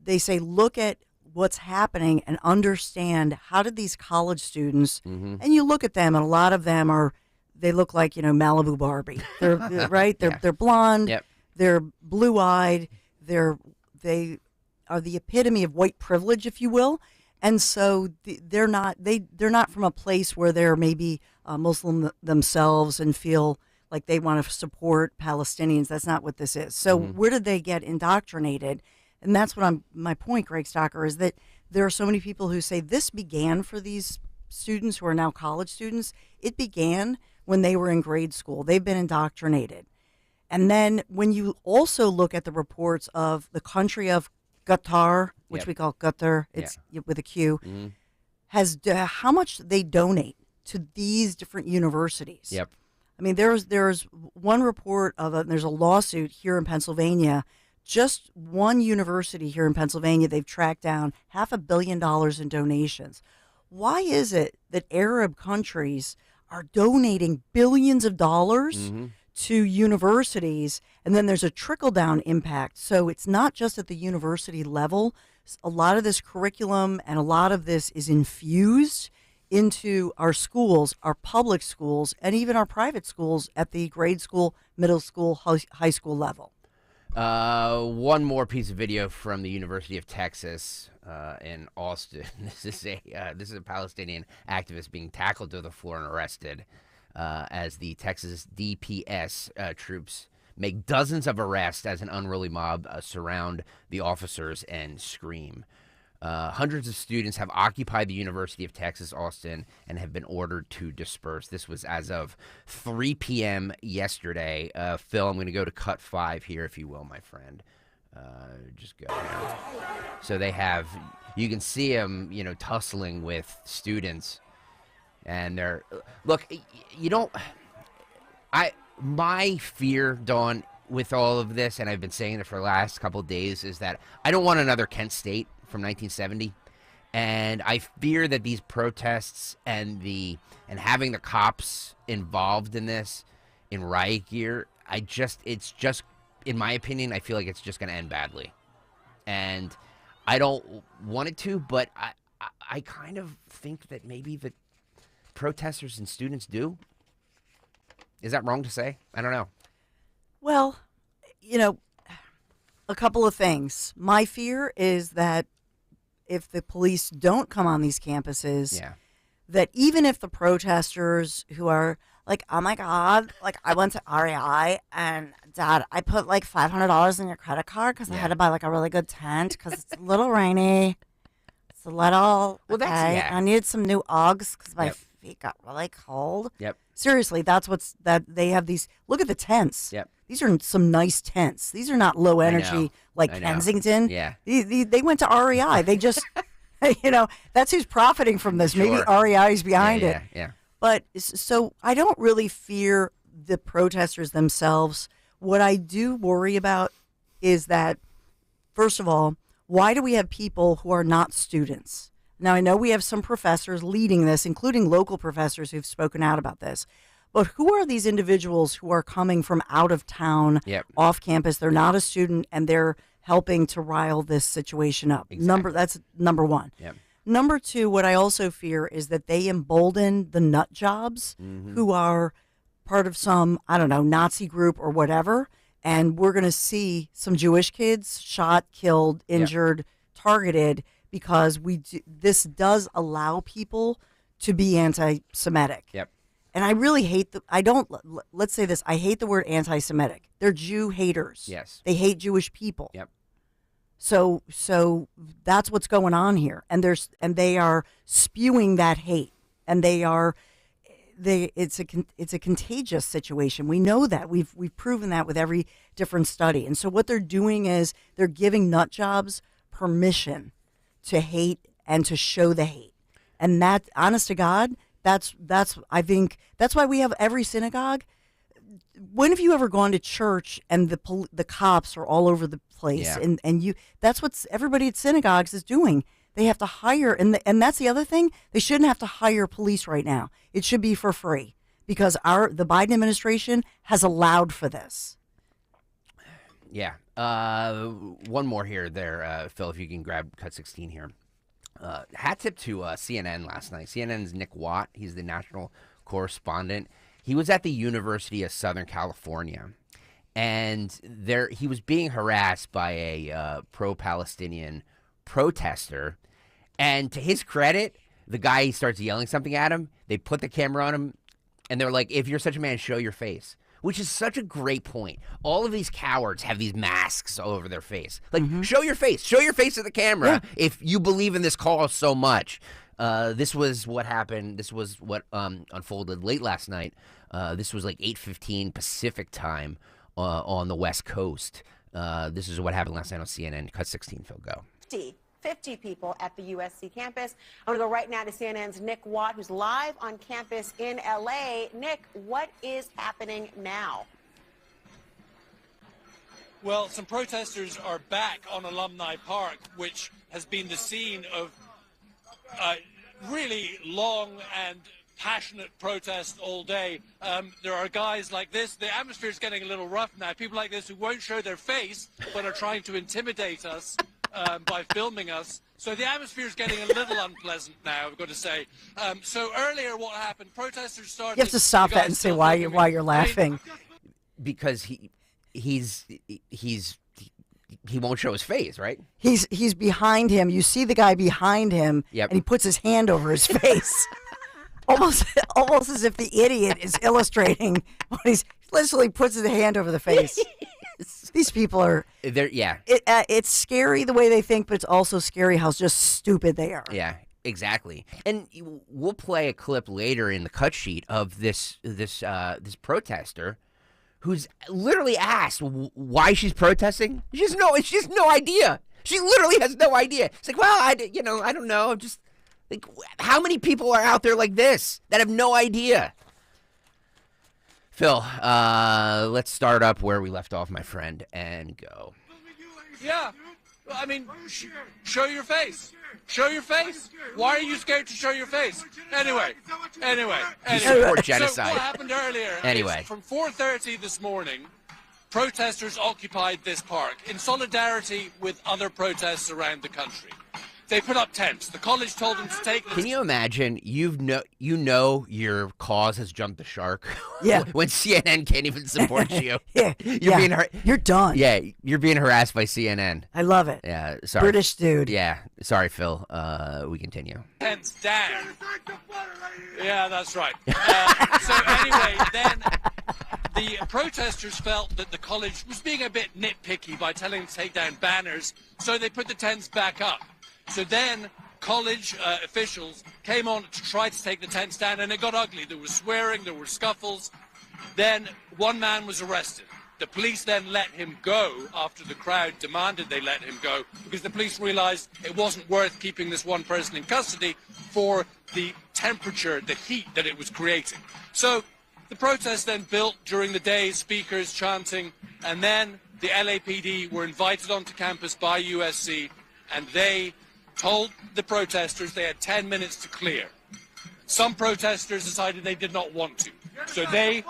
They say, look at what's happening and understand how did these college students, and you look at them, and a lot of them they look like, Malibu Barbie. They're right. They're blonde. They're blue-eyed. They are the epitome of white privilege, if you will. And so they're not from a place where they're maybe Muslim themselves and feel like they want to support Palestinians. That's not what this is. So where did they get indoctrinated? And that's what my point, Greg Stocker, is that there are so many people who say this began for these students who are now college students. It began when they were in grade school. They've been indoctrinated. And then when you also look at the reports of the country of Qatar, which we call Qatar, it's with a Q, has how much they donate to these different universities. I mean, there's one report there's a lawsuit here in Pennsylvania. Just one university here in Pennsylvania, they've tracked down $500 million in donations. Why is it that Arab countries are donating billions of dollars to universities, and then there's a trickle-down impact? So it's not just at the university level. A lot of this curriculum and a lot of this is infused into our schools, our public schools, and even our private schools at the grade school, middle school, high school level. One more piece of video from the University of Texas in Austin. This is a Palestinian activist being tackled to the floor and arrested as the Texas DPS troops make dozens of arrests as an unruly mob surround the officers and scream. Hundreds of students have occupied the University of Texas, Austin, and have been ordered to disperse. This was as of 3 p.m. yesterday. Phil, I'm going to go to cut 5 here, if you will, my friend. Just go here. So they have, you can see them, tussling with students. And they're, look, my fear, Dawn, with all of this, and I've been saying it for the last couple of days, is that I don't want another Kent State from 1970, and I fear that these protests and having the cops involved in this in riot gear, it's just in my opinion, I feel like it's just going to end badly, and I don't want it to, but I kind of think that maybe the protesters and students do. Is that wrong to say? I don't know. Well, a couple of things. My fear is that if the police don't come on these campuses, that even if the protesters who are like, oh my God, like I went to REI and Dad, I put like $500 in your credit card because I had to buy like a really good tent because it's a little rainy. It's a little, I needed some new Uggs because my feet got really cold. Seriously, that they have these, look at the tents. These are some nice tents. These are not low energy like Kensington. They went to REI. They just, that's who's profiting from this. Maybe REI is behind it. But so I don't really fear the protesters themselves. What I do worry about is that, first of all, why do we have people who are not students? Now, I know we have some professors leading this, including local professors who've spoken out about this. But who are these individuals who are coming from out of town, off campus? They're not a student, and they're helping to rile this situation up. That's number one. Number two, what I also fear is that they embolden the nut jobs who are part of some, I don't know, Nazi group or whatever. And we're going to see some Jewish kids shot, killed, injured, targeted, because this does allow people to be anti-Semitic. And I really hate let's say this, I hate the word anti-Semitic. They're Jew haters. They hate Jewish people. So that's what's going on here. And they are spewing that hate. And it's a contagious situation. We know that. We've proven that with every different study. And so what they're doing is they're giving nut jobs permission to hate and to show the hate. And that, honest to God, that's I think that's why we have every synagogue. When have you ever gone to church and the cops are all over the place? Yeah. And that's what everybody at synagogues is doing. They have to hire, and that's the other thing. They shouldn't have to hire police right now. It should be for free because the Biden administration has allowed for this. Yeah. One more here, Phil, if you can grab cut 16 here. Hat tip to CNN last night. CNN's Nick Watt. He's the national correspondent. He was at the University of Southern California, and he was being harassed by a pro-Palestinian protester. And to his credit, the guy, he starts yelling something at him. They put the camera on him, and they're like, if you're such a man, show your face. Which is such a great point. All of these cowards have these masks all over their face. Like, show your face. Show your face to the camera if you believe in this cause so much. This was what happened. This was what unfolded late last night. This was like 8:15 Pacific time on the West Coast. This is what happened last night on CNN. Cut 16, Phil, go. 50 people at the USC campus. I want to go right now to CNN's Nick Watt, who's live on campus in LA. Nick, what is happening now? Well, some protesters are back on Alumni Park, which has been the scene of really long and passionate protest all day. There are guys like this. The atmosphere is getting a little rough now. People like this who won't show their face but are trying to intimidate us by filming us. So the atmosphere is getting a little unpleasant now, I've got to say. So earlier what happened, protesters started... You have to stop that and say why you're laughing. Because he won't show his face, right? He's behind him. You see the guy behind him, and he puts his hand over his face. almost as if the idiot is illustrating what he's literally puts his hand over the face. These people are... It's scary the way they think, but it's also scary how just stupid they are. Yeah, exactly. And we'll play a clip later in the cut sheet of this protester who's literally asked why she's protesting. She has no idea. She literally has no idea. It's like, well, I don't know. I'm just like, how many people are out there like this that have no idea? Phil, let's start up where we left off, my friend, and go. Yeah, I mean, show your face. Show your face. Why are you scared to show your face? Anyway. You support genocide. So what happened earlier? Anyway. From 4:30 this morning, protesters occupied this park in solidarity with other protests around the country. They put up tents. The college told them to take them. Can you imagine? You know your cause has jumped the shark. Yeah. When CNN can't even support you. You're done. Yeah, you're being harassed by CNN. I love it. Yeah, sorry. British dude. Yeah, sorry, Phil. We continue. Tents down. Yeah, that's right. So anyway, then the protesters felt that the college was being a bit nitpicky by telling them to take down banners, so they put the tents back up. So then college officials came on to try to take the tents down, and it got ugly. There was swearing, there were scuffles. Then one man was arrested. The police then let him go after the crowd demanded they let him go, because the police realized it wasn't worth keeping this one person in custody for the temperature, the heat that it was creating. So the protest then built during the day, speakers chanting, and then the LAPD were invited onto campus by USC, and they told the protesters they had 10 minutes to clear. Some protesters decided they did not want to. So they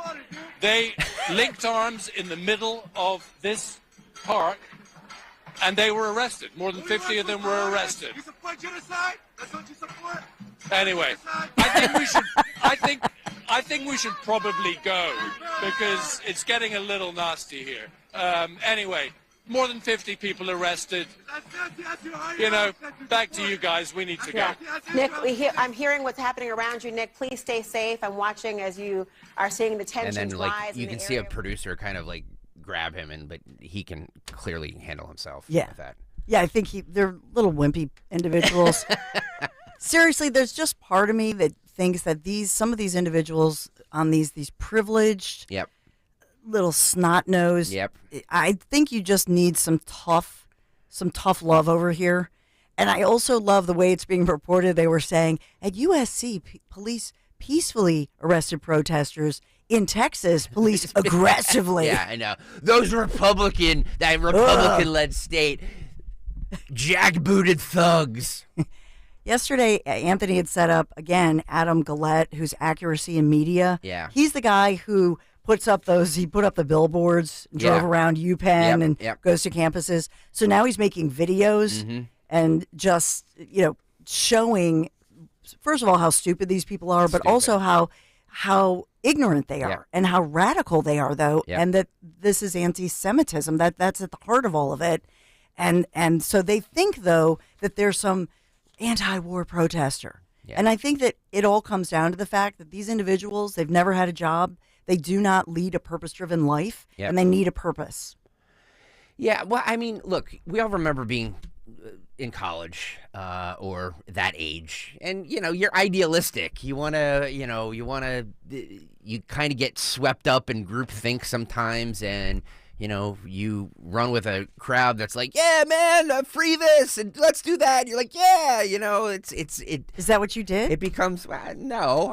linked arms in the middle of this park, and they were arrested. More than 50 of them were arrested. You support genocide? That's what you support? Anyway, I think we should probably go, because it's getting a little nasty here. Anyway, more than 50 people arrested. Back to you guys. We need to go. Nick, I'm hearing what's happening around you. Nick, please stay safe. I'm watching as you are seeing the tensions And then, rise. you can see a producer kind of grab him, but he can clearly handle himself. Yeah. With that. Yeah, I think they're little wimpy individuals. Seriously, there's just part of me that thinks that some of these individuals on these privileged, Yep. little snot nosed. Yep. I think you just need some tough love over here. And I also love the way it's being reported. They were saying at USC, police peacefully arrested protesters. In Texas, police aggressively. Yeah, I know. That Republican-led state, jackbooted thugs. Yesterday, Anthony had set up, again, Adam Gillette, who's Accuracy in Media. Yeah. He's the guy who put up the billboards, drove around UPenn and goes to campuses. So now he's making videos and just, showing, first of all, how stupid these people are, but also how ignorant they are and how radical they are, though, and that this is anti-Semitism. That's at the heart of all of it. And so they think, though, that there's some anti-war protester. Yeah. And I think that it all comes down to the fact that these individuals, they've never had a job. They do not lead a purpose-driven life, and they need a purpose. Yeah, well, I mean, look, we all remember being in college or that age, and you're idealistic. You want to, you kind of get swept up in groupthink sometimes, and you run with a crowd that's like, yeah, man, free this and let's do that. And you're like, yeah, it. Is that what you did? It becomes no,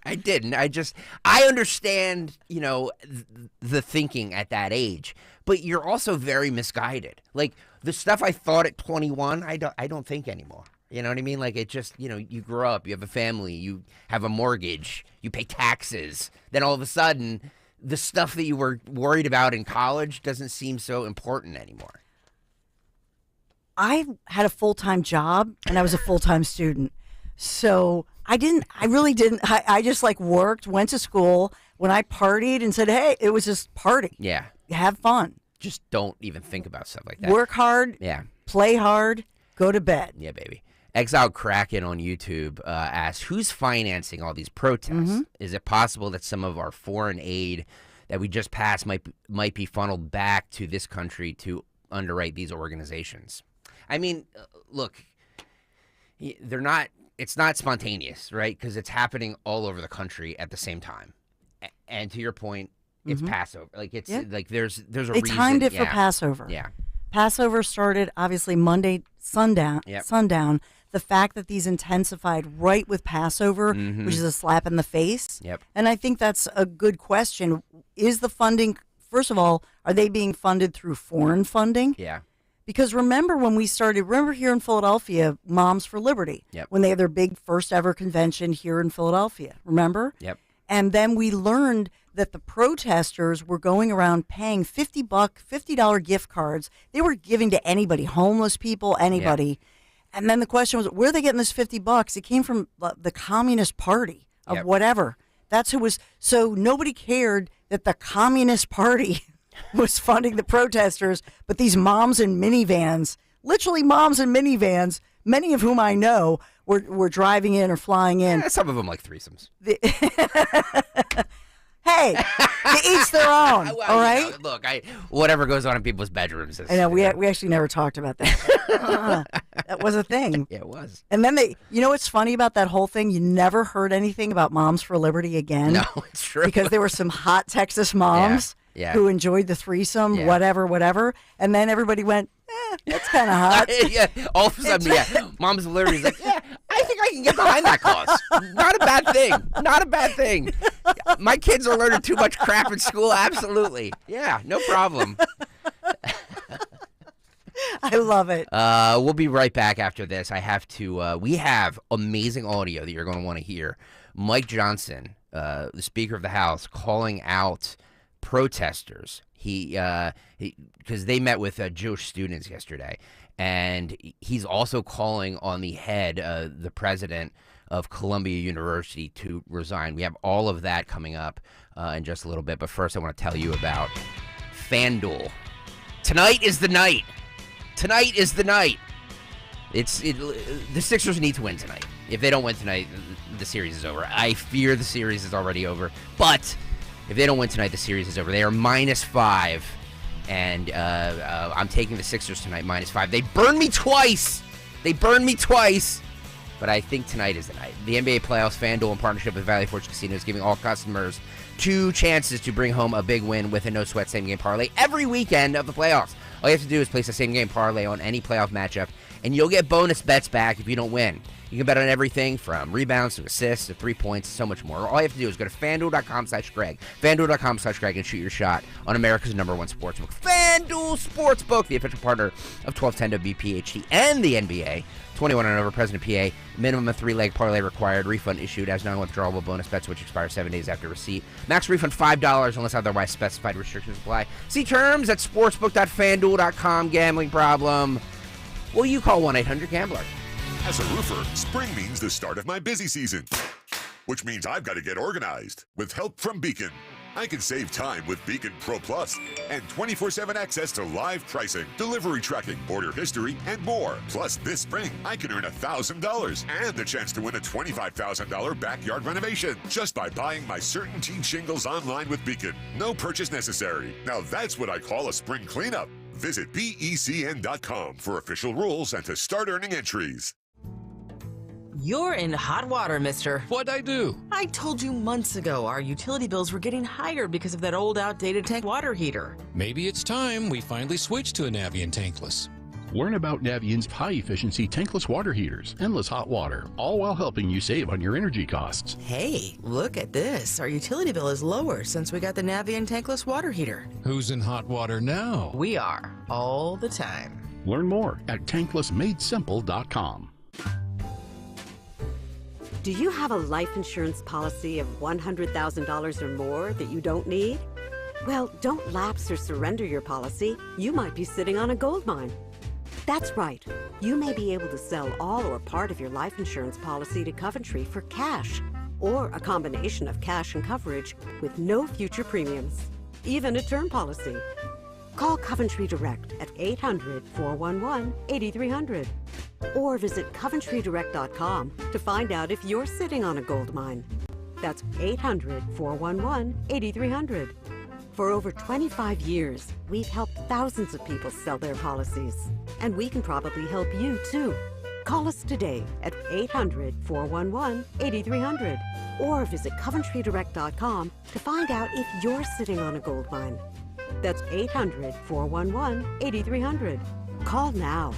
I didn't. I understand, the thinking at that age, but you're also very misguided. Like the stuff I thought at 21, I don't think anymore. You know what I mean? Like it just, you grow up, you have a family, you have a mortgage, you pay taxes. Then all of a sudden, the stuff that you were worried about in college doesn't seem so important anymore. I had a full-time job and I was a full-time student. So I really didn't. I just worked, went to school. When I partied and said, hey, it was just party. Yeah. Have fun. Just don't even think about stuff like that. Work hard. Yeah. Play hard. Go to bed. Yeah, baby. Exiled Kraken on YouTube asks, who's financing all these protests? Mm-hmm. Is it possible that some of our foreign aid that we just passed might be funneled back to this country to underwrite these organizations? I mean, look, it's not spontaneous, right? Because it's happening all over the country at the same time. And to your point, it's Passover. Like it's like there's a reason. They timed it for Passover. Yeah. Passover started obviously Monday sundown. Sundown. The fact that these intensified right with Passover, which is a slap in the face. Yep. And I think that's a good question. Is the funding, first of all, are they being funded through foreign funding? Yeah. Because remember when we started, here in Philadelphia, Moms for Liberty, when they had their big first ever convention here in Philadelphia, remember? Yep. And then we learned that the protesters were going around paying $50 gift cards. They were giving to anybody, homeless people, anybody. Yep. And then the question was, where are they getting this $50? It came from the Communist Party of whatever. That's who was. So nobody cared that the Communist Party was funding the protesters, but these moms in minivans, literally moms in minivans, many of whom I know were driving in or flying in. Yeah, some of them like threesomes. Hey, to each their own. Well, all right. Look, whatever goes on in people's bedrooms. I know we actually never talked about that. That was a thing. Yeah, it was. And then what's funny about that whole thing? You never heard anything about Moms for Liberty again. No, it's true. Because there were some hot Texas moms who enjoyed the threesome, whatever. And then everybody went, that's kind of hot. Yeah, all of a sudden, Moms for Liberty is like, yeah, I think I can get behind that cause. Not a bad thing. Not a bad thing. My kids are learning too much crap in school. Absolutely. Yeah, no problem. I love it. We'll be right back after this. We have amazing audio that you're going to want to hear. Mike Johnson, the Speaker of the House, calling out protesters. Because they met with Jewish students yesterday, and he's also calling on the head, the president of Columbia University, to resign. We have all of that coming up in just a little bit, but first I want to tell you about FanDuel. Tonight is the night. Tonight is the night. The Sixers need to win tonight. If they don't win tonight, the series is over. I fear the series is already over, but if they don't win tonight, the series is over. They are -5, and I'm taking the Sixers tonight, -5. They burned me twice. but I think tonight is the night. The NBA playoffs, FanDuel in partnership with Valley Forge Casino is giving all customers 2 chances to bring home a big win with a no-sweat same-game parlay every weekend of the playoffs. All you have to do is place a same-game parlay on any playoff matchup, and you'll get bonus bets back if you don't win. You can bet on everything from rebounds to assists to 3 points, so much more. All you have to do is go to FanDuel.com/Greg, FanDuel.com/Greg, and shoot your shot on America's #1 sportsbook. FanDuel Sportsbook, the official partner of 1210 WPHT and the NBA. 21 and over, President PA. Minimum of 3-leg parlay required. Refund issued as non-withdrawable bonus bets, which expire 7 days after receipt. Max refund $5 unless otherwise specified. Restrictions apply. See terms at sportsbook.fanduel.com. Gambling problem? Well, you call 1-800-GAMBLER. As a roofer, spring means the start of my busy season, which means I've got to get organized with help from Beacon. I can save time with Beacon Pro Plus and 24/7 access to live pricing, delivery tracking, order history, and more. Plus, this spring, I can earn $1,000 and the chance to win a $25,000 backyard renovation just by buying my CertainTeed shingles online with Beacon. No purchase necessary. Now that's what I call a spring cleanup. Visit BECN.com for official rules and to start earning entries. You're in hot water, mister. What'd I do? I told you months ago our utility bills were getting higher because of that old outdated tank water heater. Maybe it's time we finally switch to a Navien tankless. Learn about Navient's high-efficiency tankless water heaters, endless hot water, all while helping you save on your energy costs. Hey, look at this. Our utility bill is lower since we got the Navien tankless water heater. Who's in hot water now? We are, all the time. Learn more at tanklessmadesimple.com. Do you have a life insurance policy of $100,000 or more that you don't need? Well, don't lapse or surrender your policy. You might be sitting on a gold mine. That's right. You may be able to sell all or part of your life insurance policy to Coventry for cash, or a combination of cash and coverage with no future premiums, even a term policy. Call Coventry Direct at 800-411-8300 or visit coventrydirect.com to find out if you're sitting on a gold mine. That's 800-411-8300. For over 25 years, we've helped thousands of people sell their policies, and we can probably help you too. Call us today at 800-411-8300 or visit coventrydirect.com to find out if you're sitting on a gold mine. That's 800-411-8300. Call now.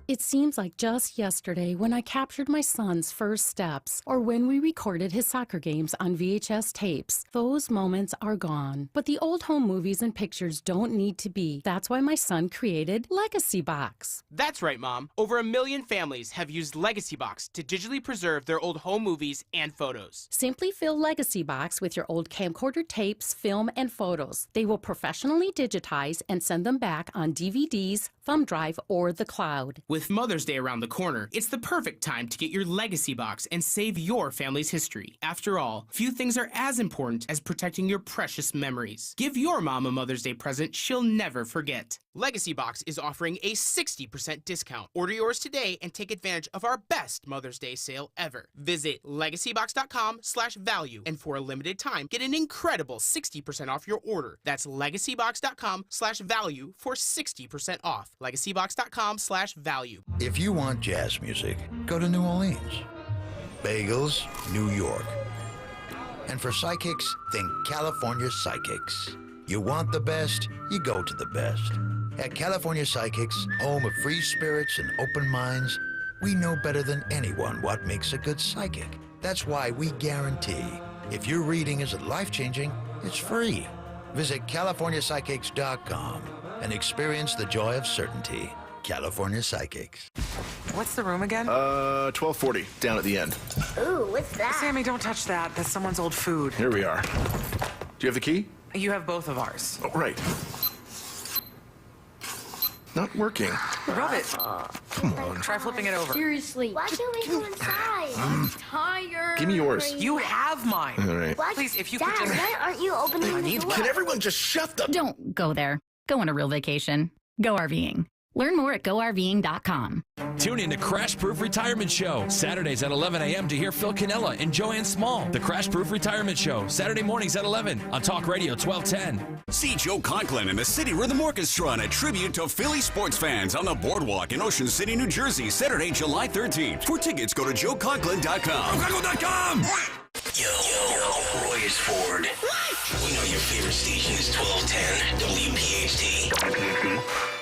It seems like just yesterday when I captured my son's first steps or when we recorded his soccer games on VHS tapes. Those moments are gone. But the old home movies and pictures don't need to be. That's why my son created Legacy Box. That's right, Mom. Over 1 million families have used Legacy Box to digitally preserve their old home movies and photos. Simply fill Legacy Box with your old camcorder tapes, film, and photos. They will professionally digitize and send them back on DVDs, thumb drive, or the cloud. With Mother's Day around the corner, it's the perfect time to get your Legacy Box and save your family's history. After all, few things are as important as protecting your precious memories. Give your mom a Mother's Day present she'll never forget. Legacy Box is offering a 60% discount. Order yours today and take advantage of our best Mother's Day sale ever. Visit legacybox.com/value and for a limited time, get an incredible 60% off your order. That's legacybox.com/value for 60% off. legacybox.com/value. If you want jazz music, go to New Orleans. Bagels, New York. And for psychics, think California Psychics. You want the best, you go to the best. At California Psychics, home of free spirits and open minds, we know better than anyone what makes a good psychic. That's why we guarantee if your reading isn't life-changing, it's free. Visit CaliforniaPsychics.com and experience the joy of certainty. California Psychics. What's the room again? 1240, down at the end. Ooh, what's that? Sammy, don't touch that. That's someone's old food. Here we are. Do you have the key? You have both of ours. Oh, right. Not working. Rub it. Come on. Try flipping it over. Seriously. Why can't we go inside? I'm tired. Give me yours. You have mine. All right. What? Please, if you Dad, could just... why aren't you opening the door? Can everyone just shut the... Don't go there. Go on a real vacation. Go RVing. Learn more at GoRVing.com. Tune in to Crash Proof Retirement Show, Saturdays at 11 a.m. to hear Phil Cannella and Joanne Small. The Crash Proof Retirement Show, Saturday mornings at 11 on Talk Radio 1210. See Joe Conklin and the City Rhythm Orchestra in a tribute to Philly sports fans on the Boardwalk in Ocean City, New Jersey, Saturday, July 13th. For tickets, go to joeconklin.com. JoeConklin.com! Yo, Roy is Ford. We know your favorite station is 1210 WPHT. WPHT.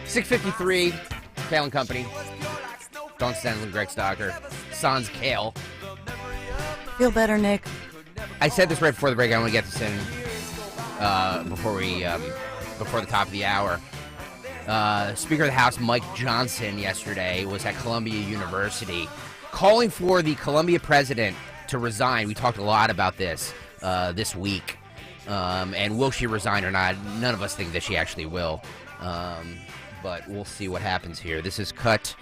6:53, Kayal and Company. Dawn Stensland, Greg Stocker, sans Kayal. Feel better, Nick? I said this right before the break. I want to get this in before the top of the hour. Speaker of the House Mike Johnson yesterday was at Columbia University calling for the Columbia president to resign. We talked a lot about this this week. And will she resign or not? None of us think that she actually will. But we'll see what happens here. This is cut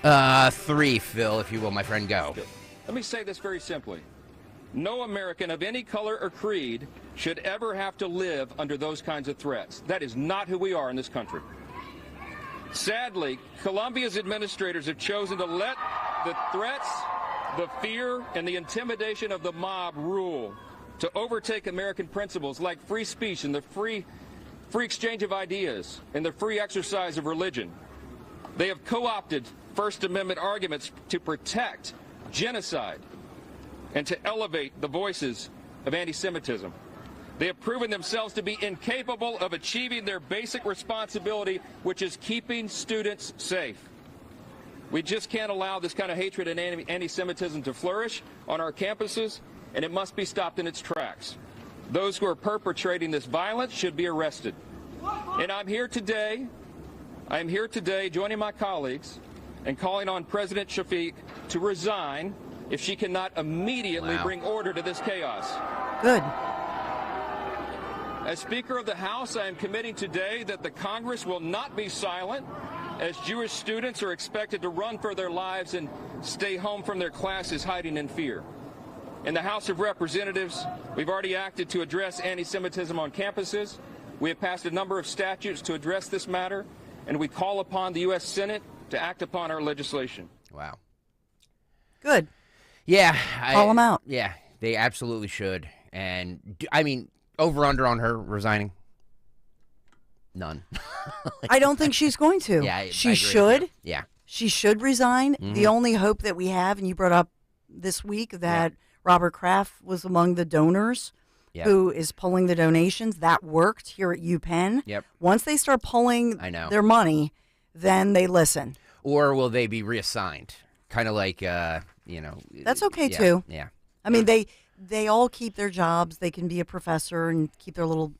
3, Phil, if you will, my friend, go. Let me say this very simply. No American of any color or creed should ever have to live under those kinds of threats. That is not who we are in this country. Sadly, Columbia's administrators have chosen to let the threats, the fear, and the intimidation of the mob rule, to overtake American principles like free speech and the free exchange of ideas and the free exercise of religion. They have co-opted First Amendment arguments to protect genocide and to elevate the voices of anti-Semitism. They have proven themselves to be incapable of achieving their basic responsibility, which is keeping students safe. We just can't allow this kind of hatred and anti-Semitism to flourish on our campuses, and it must be stopped in its tracks. Those who are perpetrating this violence should be arrested. And I'm here today joining my colleagues and calling on President Shafiq to resign if she cannot immediately bring order to this chaos. Good. As Speaker of the House, I am committing today that the Congress will not be silent as Jewish students are expected to run for their lives and stay home from their classes hiding in fear. In the House of Representatives, we've already acted to address anti-Semitism on campuses. We have passed a number of statutes to address this matter, and we call upon the U.S. Senate to act upon our legislation. Wow. Good. Yeah. Call them out. Yeah, they absolutely should. And, I mean, over-under on her resigning? None. I don't think she's going to. Yeah, she should. Yeah. She should resign. Mm-hmm. The only hope that we have, and you brought up this week that Robert Kraft was among the donors who is pulling the donations. That worked here at UPenn. Yep. Once they start pulling their money, then they listen. Or will they be reassigned? Kind of like, That's okay, too. Yeah. I mean, they all keep their jobs. They can be a professor and keep their little,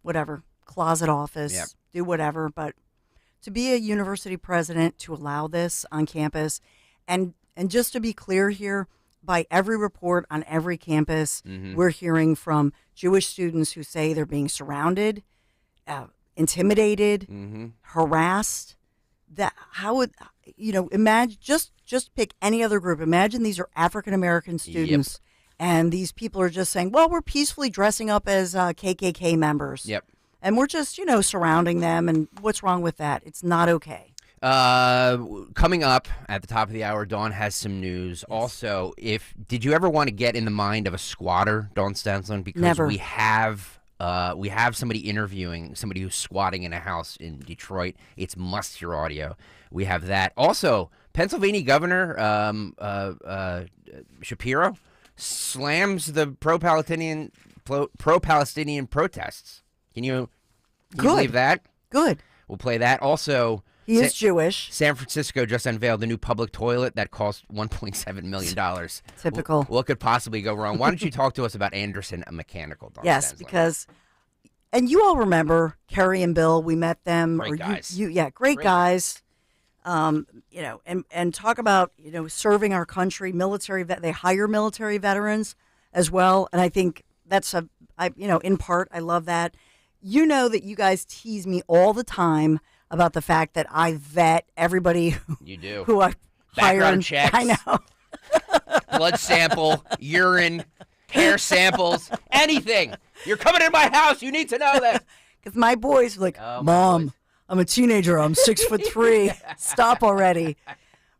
whatever, closet office, do whatever. But to be a university president, to allow this on campus, and just to be clear here, by every report on every campus, we're hearing from Jewish students who say they're being surrounded, intimidated, harassed. That how would imagine just pick any other group. Imagine these are African American students, and these people are just saying, "Well, we're peacefully dressing up as KKK members." Yep. And we're just surrounding them, and what's wrong with that? It's not okay. Coming up at the top of the hour, Dawn has some news. Yes. Also, did you ever want to get in the mind of a squatter, Dawn Stensland? Because Never. we have somebody interviewing somebody who's squatting in a house in Detroit. It's must-hear audio. We have that. Also, Pennsylvania Governor Shapiro slams the pro-Palestinian protests. Can you believe that? Good. We'll play that. Also, he is Jewish. San Francisco just unveiled the new public toilet that cost $1.7 million. Typical. What could possibly go wrong? Why don't you talk to us about Anderson Mechanical? Dawn Yes, Stensland? because, and you all remember Kerry and Bill. We met them. Great guys. Great guys. And talk about serving our country. Military they hire military veterans. as well. And I think that's in part, I love that. You know that you guys tease me all the time about the fact that I vet everybody You do. who I hire. Background checks. I know. Blood sample, urine, hair samples, anything. You're coming in my house. You need to know this. Because my boys are like, Mom, I'm a teenager. I'm 6'3". Stop already.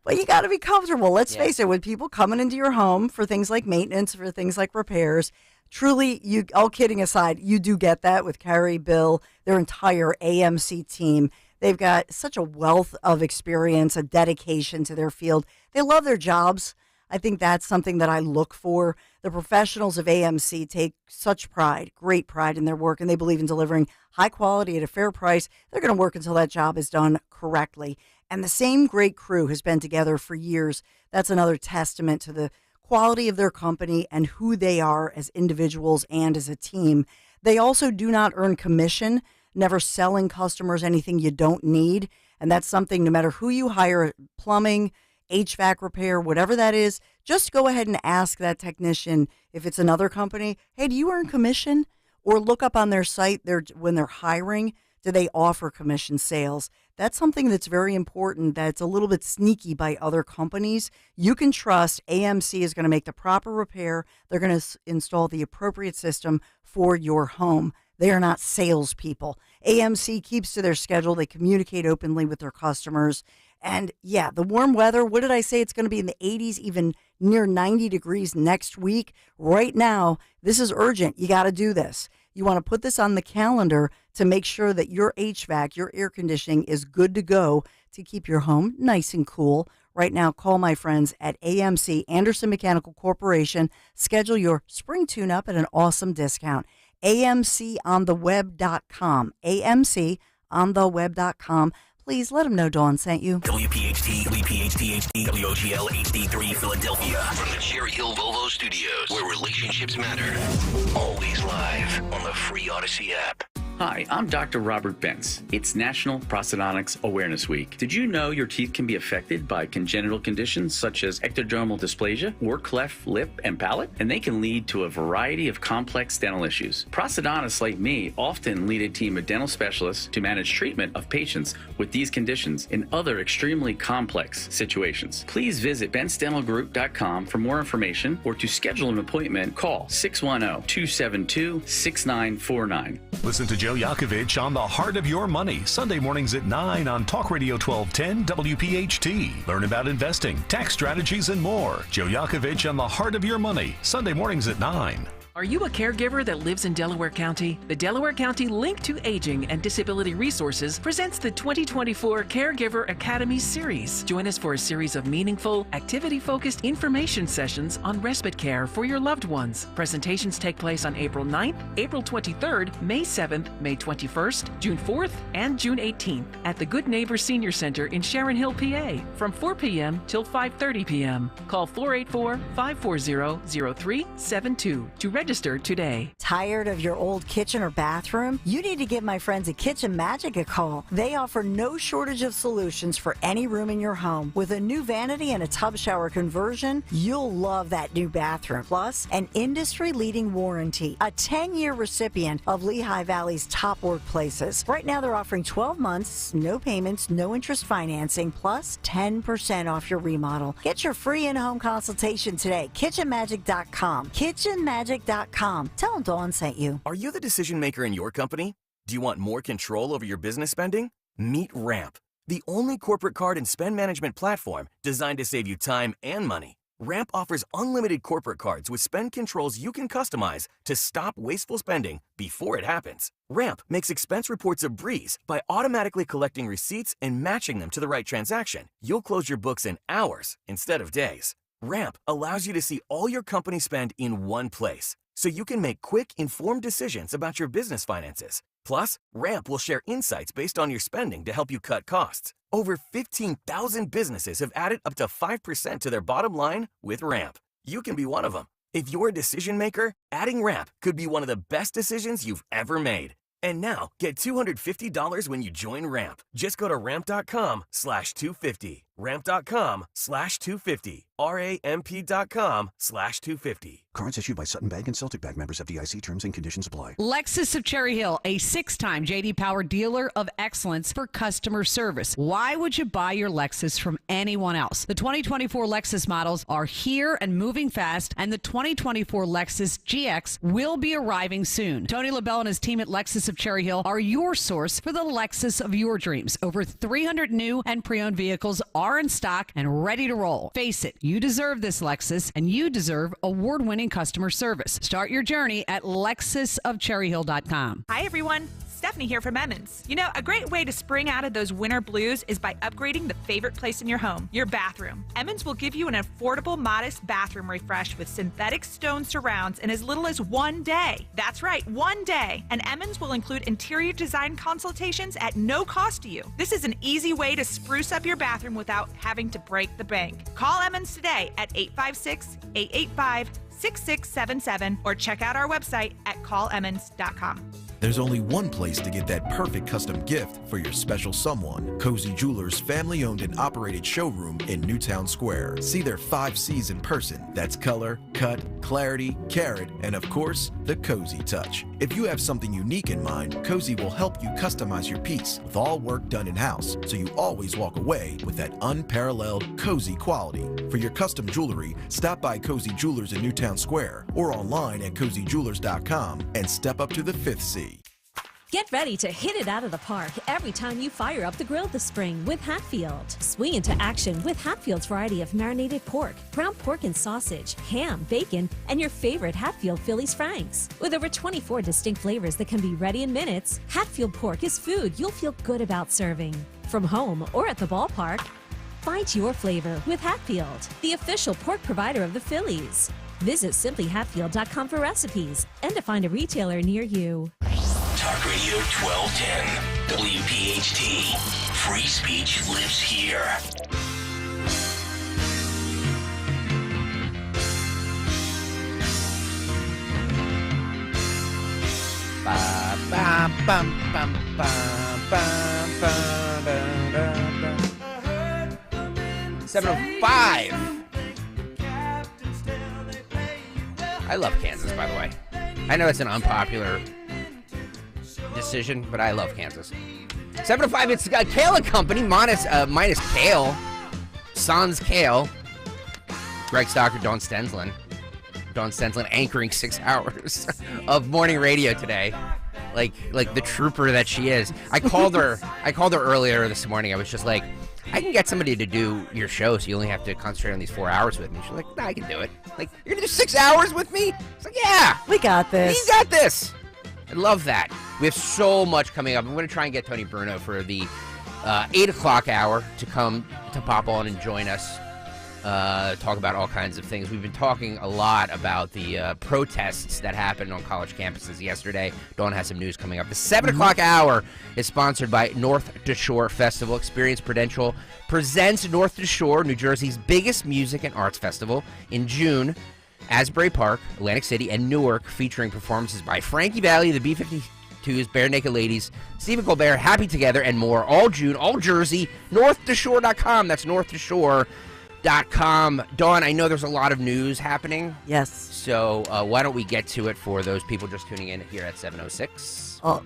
But you got to be comfortable. Let's face it, with people coming into your home for things like maintenance, for things like repairs, truly, all kidding aside, you do get that with Carrie, Bill, their entire AMC team. They've got such a wealth of experience, a dedication to their field. They love their jobs. I think that's something that I look for. The professionals of AMC take such pride, great pride in their work, and they believe in delivering high quality at a fair price. They're going to work until that job is done correctly. And the same great crew has been together for years. That's another testament to the quality of their company and who they are as individuals and as a team. They also do not earn commission, never selling customers anything you don't need. And that's something, no matter who you hire, plumbing, HVAC repair, whatever that is, just go ahead and ask that technician, if it's another company, hey, do you earn commission? Or look up on their site when they're hiring, do they offer commission sales? That's something that's very important, that's a little bit sneaky by other companies. You can trust AMC is going to make the proper repair. They're going to install the appropriate system for your home. They are not salespeople. AMC keeps to their schedule. They communicate openly with their customers. And yeah, the warm weather, what did I say? It's going to be in the 80s, even near 90 degrees next week. Right now, this is urgent. You got to do this. You want to put this on the calendar to make sure that your HVAC, your air conditioning is good to go to keep your home nice and cool. Right now, call my friends at AMC, Anderson Mechanical Corporation. Schedule your spring tune-up at an awesome discount. AMContheweb.com. AMContheweb.com. Please let them know Dawn sent you. WPHT, WPHT HD, WOGL HD3 Philadelphia. From the Cherry Hill Volvo Studios, where relationships matter. Always live on the free Odyssey app. Hi, I'm Dr. Robert Bentz. It's National Prosthodontics Awareness Week. Did you know your teeth can be affected by congenital conditions such as ectodermal dysplasia or cleft lip and palate? And they can lead to a variety of complex dental issues. Prosthodontists like me often lead a team of dental specialists to manage treatment of patients with these conditions and other extremely complex situations. Please visit bentzdentalgroup.com for more information, or to schedule an appointment, call 610-272-6949. Listen to Joe Yakovich on The Heart of Your Money, Sunday mornings at 9 on Talk Radio 1210 WPHT. Learn about investing, tax strategies, and more. Joe Yakovich on The Heart of Your Money, Sunday mornings at 9. Are you a caregiver that lives in Delaware County? The Delaware County Link to Aging and Disability Resources presents the 2024 Caregiver Academy Series. Join us for a series of meaningful, activity-focused information sessions on respite care for your loved ones. Presentations take place on April 9th, April 23rd, May 7th, May 21st, June 4th, and June 18th at the Good Neighbor Senior Center in Sharon Hill, PA, from 4 p.m. till 5:30 p.m. Call 484-540-0372 to register today. Tired of your old kitchen or bathroom? You need to give my friends at Kitchen Magic a call. They offer no shortage of solutions for any room in your home. With a new vanity and a tub shower conversion, you'll love that new bathroom. Plus, an industry-leading warranty, a 10-year recipient of Lehigh Valley's top workplaces. Right now, they're offering 12 months, no payments, no interest financing, plus 10% off your remodel. Get your free in-home consultation today. KitchenMagic.com. KitchenMagic.com. Tell them Dawn sent you. Are you the decision maker in your company? Do you want more control over your business spending? Meet Ramp, the only corporate card and spend management platform designed to save you time and money. Ramp offers unlimited corporate cards with spend controls you can customize to stop wasteful spending before it happens. Ramp makes expense reports a breeze by automatically collecting receipts and matching them to the right transaction. You'll close your books in hours instead of days. Ramp allows you to see all your company spend in one place, so you can make quick, informed decisions about your business finances. Plus, Ramp will share insights based on your spending to help you cut costs. Over 15,000 businesses have added up to 5% to their bottom line with Ramp. You can be one of them. If you're a decision maker, adding Ramp could be one of the best decisions you've ever made. And now, get $250 when you join Ramp. Just go to ramp.com/250. Ramp.com/250. RAMP.com/250. Cards issued by Sutton Bank and Celtic Bank, members, FDIC. Terms and conditions apply. Lexus of Cherry Hill, a 6-time J.D. Power dealer of excellence for customer service. Why would you buy your Lexus from anyone else? The 2024 Lexus models are here and moving fast, and the 2024 Lexus GX will be arriving soon. Tony LaBelle and his team at Lexus of Cherry Hill are your source for the Lexus of your dreams. Over 300 new and pre-owned vehicles are in stock and ready to roll. Face it, you deserve this Lexus, and you deserve award-winning customer service. Start your journey at lexusofcherryhill.com. Hi, everyone. Stephanie here from Emmons. You know, a great way to spring out of those winter blues is by upgrading the favorite place in your home, your bathroom. Emmons will give you an affordable, modest bathroom refresh with synthetic stone surrounds in as little as 1 day. That's right, 1 day. And Emmons will include interior design consultations at no cost to you. This is an easy way to spruce up your bathroom without having to break the bank. Call Emmons today at 856-885-6677 or check out our website at callemmons.com. There's only one place to get that perfect custom gift for your special someone. Cozy Jewelers' family-owned and operated showroom in Newtown Square. See their 5 C's in person. That's color, cut, clarity, carat, and of course, the cozy touch. If you have something unique in mind, Cozy will help you customize your piece with all work done in-house, so you always walk away with that unparalleled cozy quality. For your custom jewelry, stop by Cozy Jewelers in Newtown Square or online at cozyjewelers.com and step up to the 5th C. Get ready to hit it out of the park every time you fire up the grill this spring with Hatfield. Swing into action with Hatfield's variety of marinated pork, ground pork and sausage, ham, bacon, and your favorite Hatfield Phillies Franks. With over 24 distinct flavors that can be ready in minutes, Hatfield pork is food you'll feel good about serving. From home or at the ballpark, find your flavor with Hatfield, the official pork provider of the Phillies. Visit simplyhatfield.com for recipes and to find a retailer near you. Talk Radio 1210, WPHT. Free speech lives here. Ba, ba, bum, bum, bum, bum, 7:05. I love Kansas, by the way. I know it's an unpopular decision, but I love Kansas. 7:05. It's Kayal and Company minus Kayal, sans Kayal. Greg Stocker, Dawn Stensland anchoring 6 hours of morning radio today, like the trooper that she is. I called her earlier this morning. I was just like, I can get somebody to do your show, so you only have to concentrate on these 4 hours with me. She's like, nah, I can do it. Like, you're gonna do 6 hours with me? It's like, yeah, we got this. You got this. I love that. We have so much coming up. I'm going to try and get Tony Bruno for the 8 o'clock hour to come to pop on and join us, talk about all kinds of things. We've been talking a lot about the protests that happened on college campuses yesterday. Dawn has some news coming up. The 7 o'clock hour is sponsored by North to Shore Festival. Experience Prudential presents North to Shore, New Jersey's biggest music and arts festival in June. Asbury Park, Atlantic City, and Newark, featuring performances by Frankie Valli, the B-52s, Bare Naked Ladies, Stephen Colbert, Happy Together, and more. All June, all Jersey, northtoshore.com. That's northtoshore.com. Dawn, I know there's a lot of news happening. Yes. So why don't we get to it for those people just tuning in here at 7:06? Oh,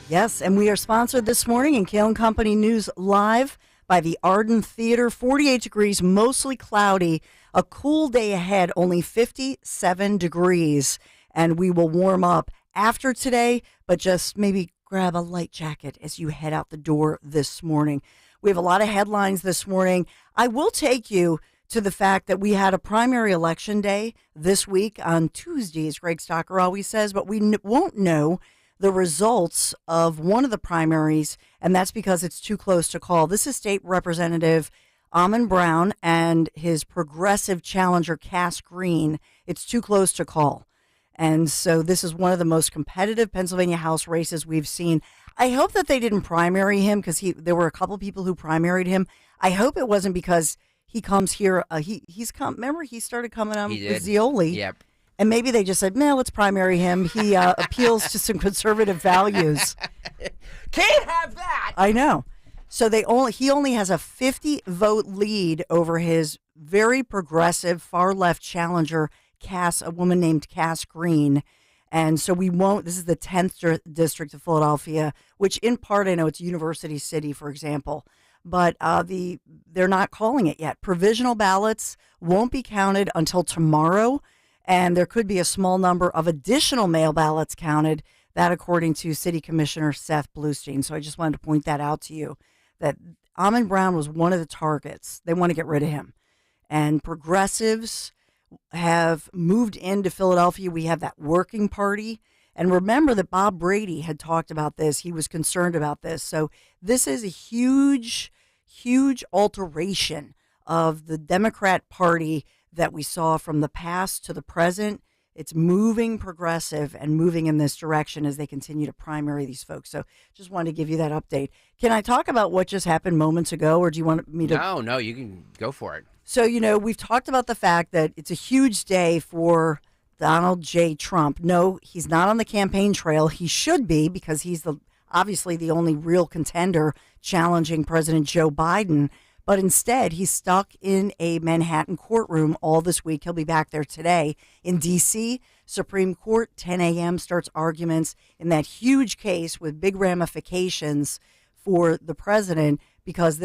yes, and we are sponsored this morning in Kayal and Company News Live by the Arden Theater. 48 degrees, mostly cloudy. A cool day ahead, only 57 degrees, and we will warm up after today, but just maybe grab a light jacket as you head out the door this morning. We have a lot of headlines this morning. I will take you to the fact that we had a primary election day this week on Tuesday, as Greg Stocker always says, but we won't know the results of one of the primaries, and that's because it's too close to call. This is State Representative Ammon Brown and his progressive challenger, Cass Green. It's too close to call. And so this is one of the most competitive Pennsylvania House races we've seen. I hope that they didn't primary him because there were a couple people who primaried him. I hope it wasn't because he comes here. Remember, he stared coming on with Zioli. Yep. And maybe they just said, no, let's primary him. He appeals to some conservative values. Can't have that. I know. So he only has a 50-vote lead over his very progressive far-left challenger, a woman named Cass Green. And so this is the 10th district of Philadelphia, which in part, I know it's University City, for example, but they're not calling it yet. Provisional ballots won't be counted until tomorrow, and there could be a small number of additional mail ballots counted, that according to City Commissioner Seth Bluestein. So I just wanted to point that out to you, that Ammon Brown was one of the targets. They want to get rid of him. And progressives have moved into Philadelphia. We have that working party. And remember that Bob Brady had talked about this. He was concerned about this. So this is a huge, huge alteration of the Democrat Party that we saw from the past to the present. It's moving progressive and moving in this direction as they continue to primary these folks. So just wanted to give you that update. Can I talk about what just happened moments ago, or do you want me to? No, you can go for it. So, we've talked about the fact that it's a huge day for Donald J. Trump. No, he's not on the campaign trail. He should be, because he's obviously the only real contender challenging President Joe Biden. But instead, he's stuck in a Manhattan courtroom all this week. He'll be back there today. In D.C., Supreme Court, 10 a.m., starts arguments in that huge case with big ramifications for the president, because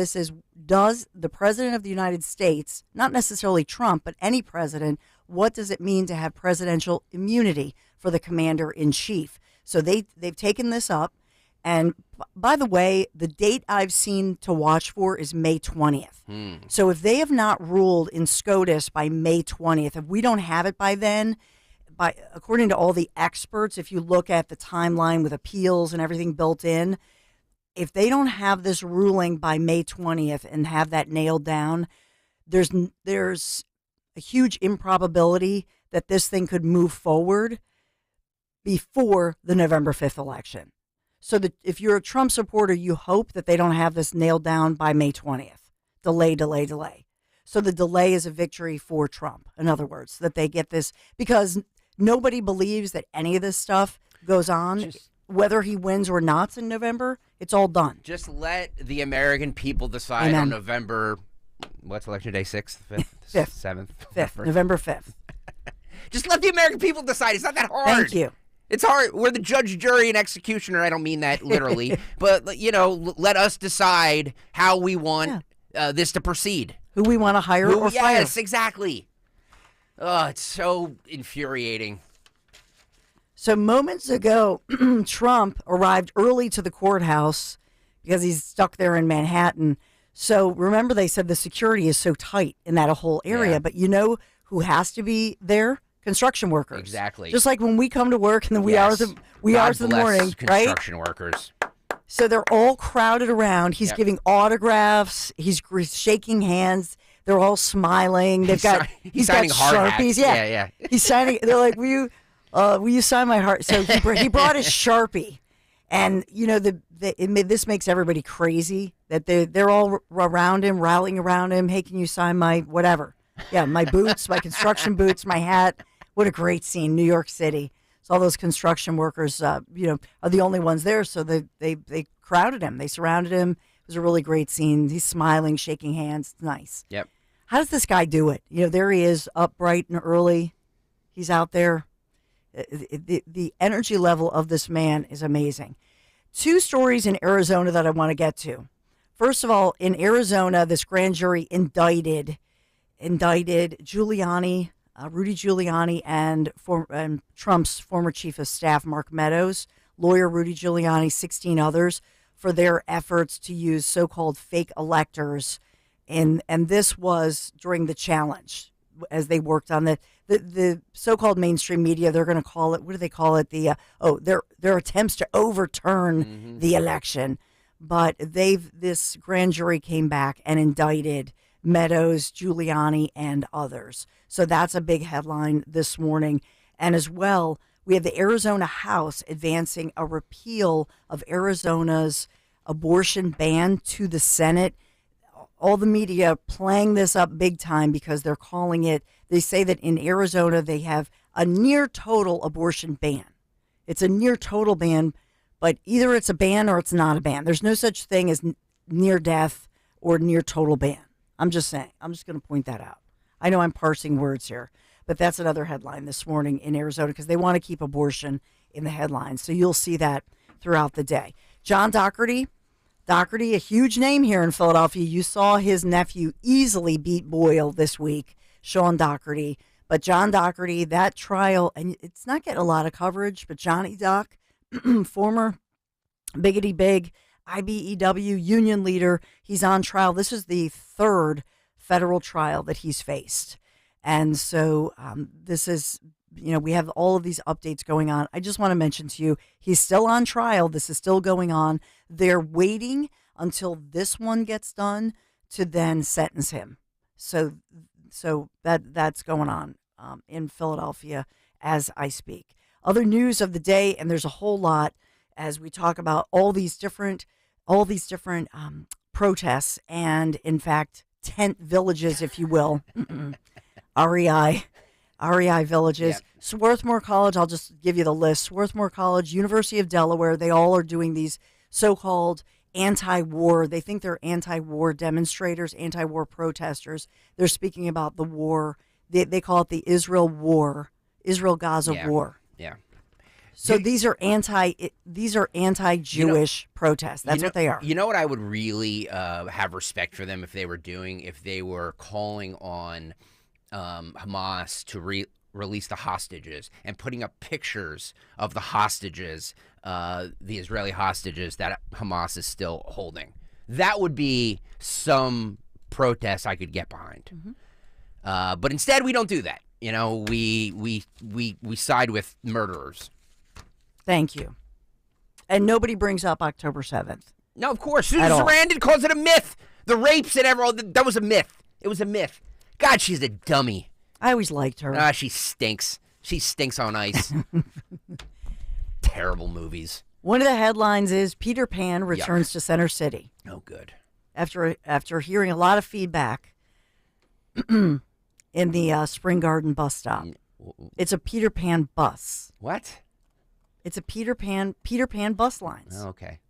does the president of the United States, not necessarily Trump, but any president, what does it mean to have presidential immunity for the commander-in-chief? So they've taken this up. And by the way, the date I've seen to watch for is May 20th. So if they have not ruled in SCOTUS by May 20th, if we don't have it by then, according to all the experts, if you look at the timeline with appeals and everything built in, if they don't have this ruling by May 20th and have that nailed down, there's a huge improbability that this thing could move forward before the November 5th election. So that if you're a Trump supporter, you hope that they don't have this nailed down by May 20th. Delay. So the delay is a victory for Trump. In other words, that they get this, because nobody believes that any of this stuff goes on. Whether he wins or not in November, it's all done. Just let the American people decide on November, what's election day, 6th, 5th, 7th? 5th, November 5th. Just let the American people decide. It's not that hard. Thank you. It's hard. We're the judge, jury, and executioner. I don't mean that literally. But, let us decide how we want this to proceed. Who we want to hire or fire. Yes, exactly. Oh, it's so infuriating. So moments ago, Trump arrived early to the courthouse because he's stuck there in Manhattan. So remember, they said the security is so tight in that whole area. Yeah. But you know who has to be there? Construction workers. Exactly. Just like when we come to work in the wee hours of the morning, right? Construction workers. So they're all crowded around. He's giving autographs. He's shaking hands. They're all smiling. He's got Sharpies. Yeah. He's signing. They're like, will you sign my heart? So he brought his Sharpie, and this makes everybody crazy that they're all around him, rallying around him. Hey, can you sign my whatever? Yeah, my boots, my construction boots, my hat. What a great scene, New York City. So all those construction workers, are the only ones there. So they crowded him. They surrounded him. It was a really great scene. He's smiling, shaking hands. It's nice. Yep. How does this guy do it? There he is, up bright and early. He's out there. The energy level of this man is amazing. 2 stories in Arizona that I want to get to. First of all, in Arizona, this grand jury indicted Giuliani, Rudy Giuliani, and Trump's former chief of staff, Mark Meadows, lawyer Rudy Giuliani, 16 others, for their efforts to use so-called fake electors. And this was during the challenge as they worked on the so-called mainstream media. They're going to call it, what do they call it? Their attempts to overturn the election. But this grand jury came back and indicted Meadows, Giuliani, and others. So that's a big headline this morning. And as well, we have the Arizona House advancing a repeal of Arizona's abortion ban to the Senate. All the media playing this up big time because they're calling it, they say that in Arizona they have a near total abortion ban. It's a near total ban, but either it's a ban or it's not a ban. There's no such thing as near death or near total ban. I'm just saying. I'm just going to point that out. I know I'm parsing words here, but that's another headline this morning in Arizona because they want to keep abortion in the headlines. So you'll see that throughout the day. John Doherty, a huge name here in Philadelphia. You saw his nephew easily beat Boyle this week, Sean Doherty. But John Doherty, that trial, and it's not getting a lot of coverage, but Johnny Doc, former Biggity Big, IBEW union leader, he's on trial. This is the third federal trial that he's faced. And so this is, we have all of these updates going on. I just want to mention to you, he's still on trial. This is still going on. They're waiting until this one gets done to then sentence him. So that's going on in Philadelphia as I speak. Other news of the day, and there's a whole lot as we talk about all these different protests and, in fact, tent villages, if you will. REI villages. Yep. Swarthmore College, I'll just give you the list. Swarthmore College, University of Delaware, they all are doing these so-called anti-war. They think they're anti-war demonstrators, anti-war protesters. They're speaking about the war. They call it the Israel war, Israel-Gaza war. Yeah. So these are anti-Jewish protests. That's what they are. You know what I would really have respect for them if they were doing, if they were calling on Hamas to release the hostages and putting up pictures of the hostages, the Israeli hostages that Hamas is still holding. That would be some protest I could get behind. Mm-hmm. But instead, we don't do that. We side with murderers. Thank you. And nobody brings up October 7th. No, of course. Susan Sarandon calls it a myth. The rapes and everything, that was a myth. It was a myth. God, she's a dummy. I always liked her. She stinks. She stinks on ice. Terrible movies. One of the headlines is Peter Pan returns to Center City. Oh, good. After hearing a lot of feedback in the Spring Garden bus stop. It's a Peter Pan bus. What? It's a Peter Pan bus lines. Oh, okay.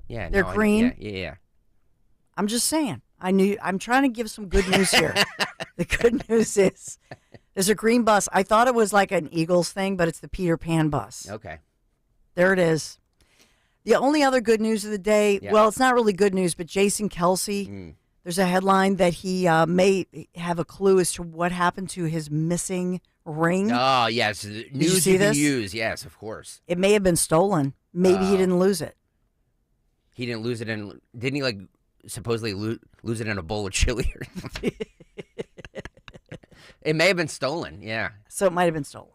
Yeah, they're green. Yeah. I'm just saying. I'm trying to give some good news here. The good news is there's a green bus. I thought it was like an Eagles thing, but it's the Peter Pan bus. Okay. There it is. The only other good news of the day, well, it's not really good news, but Jason Kelsey, there's a headline that he may have a clue as to what happened to his missing ring. Oh, yes. News you can use. Yes, of course. It may have been stolen. Maybe he didn't lose it. He didn't lose it in, didn't he supposedly lose it in a bowl of chili or something? It may have been stolen, yeah. So it might have been stolen.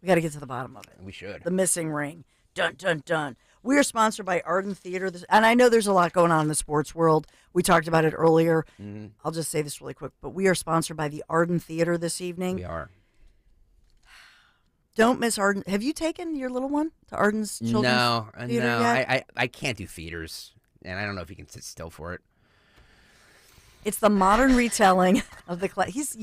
We got to get to the bottom of it. We should. The missing ring. Dun, dun, dun. We are sponsored by Arden Theater. And I know there's a lot going on in the sports world. We talked about it earlier. Mm-hmm. I'll just say this really quick. But we are sponsored by the Arden Theater this evening. We are. Don't miss Arden. Have you taken your little one to Arden's Children's Theater yet? I can't do theaters. And I don't know if you can sit still for it. It's the modern retelling of the class. He's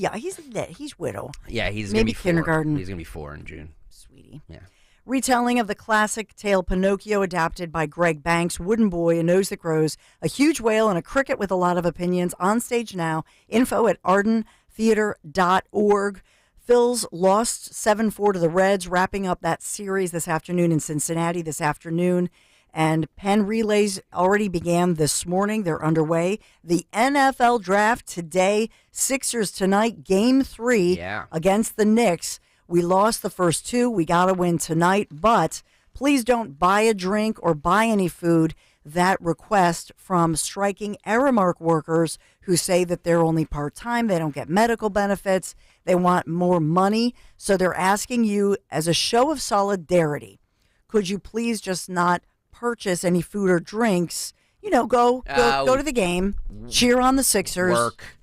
widow. Yeah, he's maybe gonna be kindergarten. He's gonna be 4 in June. Sweetie. Yeah. Retelling of the classic tale Pinocchio, adapted by Greg Banks. Wooden boy, a nose that grows, a huge whale, and a cricket with a lot of opinions. On stage now. Info at ardentheater.org. Phil's lost 7-4 to the Reds, wrapping up that series this afternoon in Cincinnati this afternoon. And Penn relays already began this morning. They're underway. The NFL draft today. Sixers tonight, game 3 against the Knicks. We lost the first 2. We got to win tonight. But please don't buy a drink or buy any food. That request from striking Aramark workers who say that they're only part-time. They don't get medical benefits. They want more money. So they're asking you, as a show of solidarity, could you please just not purchase any food or drinks? Go to the game, cheer on the Sixers. Work.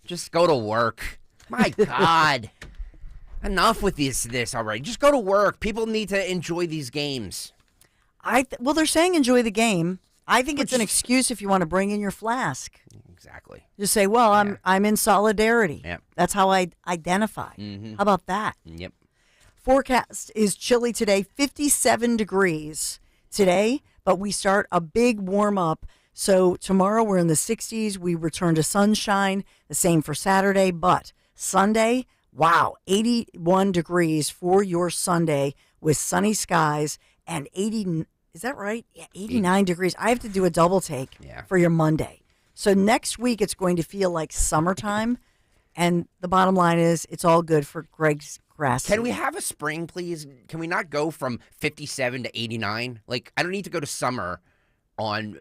Just go to work. My God. Enough with this already. Just go to work. People need to enjoy these games. Well, they're saying enjoy the game. I think it's an excuse if you want to bring in your flask. Exactly. Just say, well, I'm in solidarity. Yep. That's how I identify. Mm-hmm. How about that? Yep. Forecast is chilly today, 57 degrees today, but we start a big warm up So tomorrow we're in the 60s. We return to sunshine. The same for Saturday. But Sunday, wow, 81 degrees for your Sunday with sunny skies and 80. Is that right? Yeah, 89 degrees. I have to do a double take for your Monday. So next week it's going to feel like summertime. And the bottom line is it's all good for Greg's grass. Can we have a spring, please? Can we not go from 57 to 89? Like, I don't need to go to summer on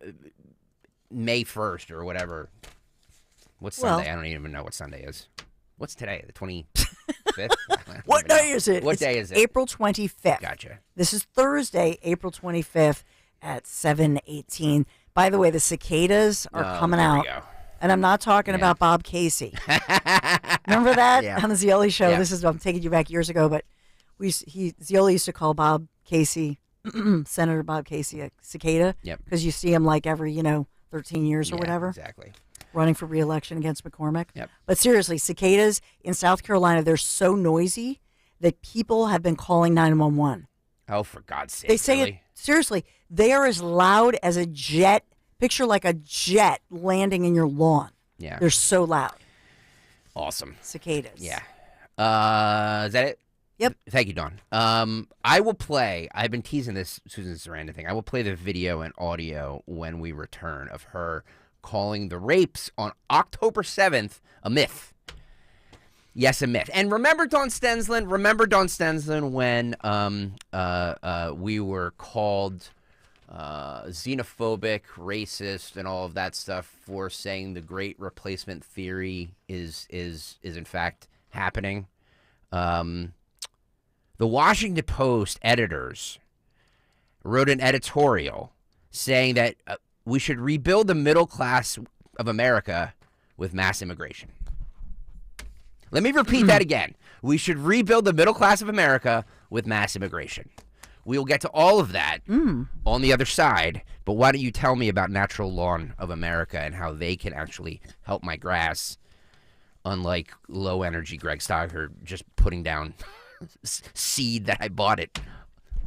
May 1st or whatever. What's Sunday? I don't even know what Sunday is. What's today? The 25th? What day is it? What day is it? April 25th. Gotcha. This is Thursday, April 25th at 7:18. By the way, the cicadas are coming out. We go. And I'm not talking about Bob Casey. Remember that on the Zioli show? Yeah. I'm taking you back years ago, but Zioli used to call Bob Casey, Senator Bob Casey, a cicada. Yep. Because you see him like every, 13 years or whatever. Exactly. Running for re-election against McCormick. Yep. But seriously, cicadas in South Carolina, they're so noisy that people have been calling 911. Oh, for God's sake. They say really? it, seriously, they are as loud as a jet. Picture like a jet landing in your lawn. Yeah. They're so loud. Awesome. Cicadas. Yeah. Is that it? Yep. Thank you, Dawn. I will play, I've been teasing this Susan Sarandon thing. I will play the video and audio when we return of her calling the rapes on October 7th a myth. Yes, a myth. And remember Dawn Stensland? Remember Dawn Stensland when we were called xenophobic, racist, and all of that stuff for saying the great replacement theory is in fact happening. The Washington Post editors wrote an editorial saying that we should rebuild the middle class of America with mass immigration. Let me repeat that again. We should rebuild the middle class of America with mass immigration. We will get to all of that on the other side, but why don't you tell me about Natural Lawn of America and how they can actually help my grass, unlike low-energy Greg Stocker just putting down seed that I bought at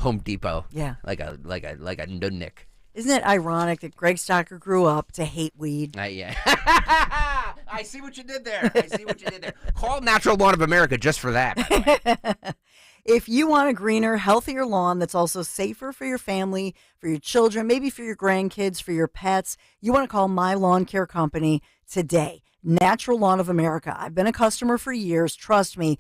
Home Depot. Yeah. Like a nudnik. Isn't it ironic that Greg Stocker grew up to hate weed? Yeah. I see what you did there. Call Natural Lawn of America just for that, by the way. If you want a greener, healthier lawn that's also safer for your family, for your children, maybe for your grandkids, for your pets, you want to call My Lawn Care Company today. Natural Lawn of America. I've been a customer for years. Trust me,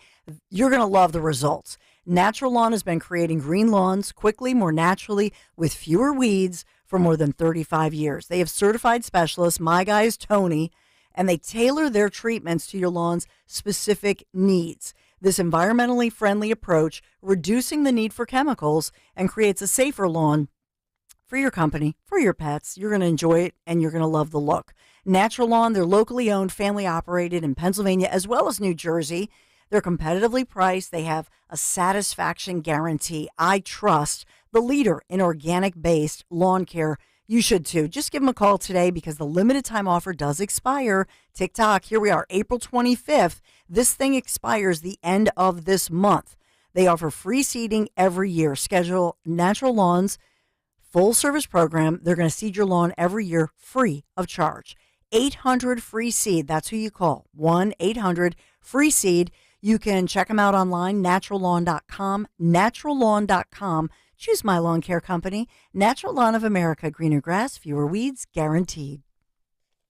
you're going to love the results. Natural Lawn has been creating green lawns quickly, more naturally, with fewer weeds for more than 35 years. They have certified specialists. My guy is Tony, and they tailor their treatments to your lawn's specific needs. This environmentally friendly approach, reducing the need for chemicals, and creates a safer lawn for your company, for your pets. You're going to enjoy it, and you're going to love the look. Natural Lawn, they're locally owned, family operated in Pennsylvania as well as New Jersey. They're competitively priced. They have a satisfaction guarantee. I trust the leader in organic-based lawn care. You should too. Just give them a call today because the limited time offer does expire. TikTok, here we are, April 25th. This thing expires the end of this month. They offer free seeding every year. Schedule Natural Lawns full service program. They're going to seed your lawn every year free of charge. 800 free seed. That's who you call. 1-800 free seed. You can check them out online, naturallawn.com, naturallawn.com. Choose My Lawn Care Company. Natural Lawn of America. Greener grass, fewer weeds, guaranteed.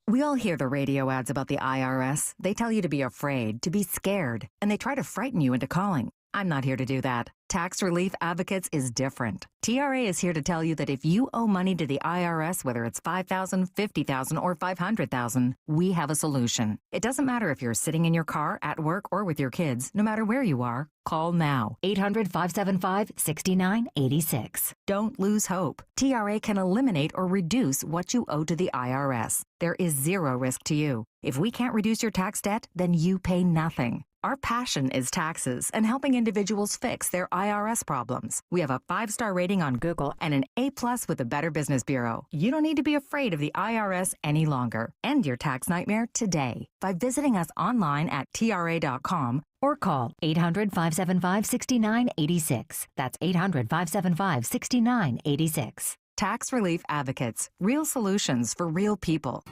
We all hear the radio ads about the IRS. They tell you to be afraid, to be scared, and they try to frighten you into calling. I'm not here to do that. Tax Relief Advocates is different. TRA is here to tell you that if you owe money to the IRS, whether it's $5,000, $50,000, or $500,000, we have a solution. It doesn't matter if you're sitting in your car, at work, or with your kids. No matter where you are, call now. 800-575-6986. Don't lose hope. TRA can eliminate or reduce what you owe to the IRS. There is zero risk to you. If we can't reduce your tax debt, then you pay nothing. Our passion is taxes and helping individuals fix their IRS problems. We have a 5-star rating on Google and an A+ with the Better Business Bureau. You don't need to be afraid of the IRS any longer. End your tax nightmare today by visiting us online at TRA.com or call 800-575-6986. That's 800-575-6986. Tax Relief Advocates. Real solutions for real people.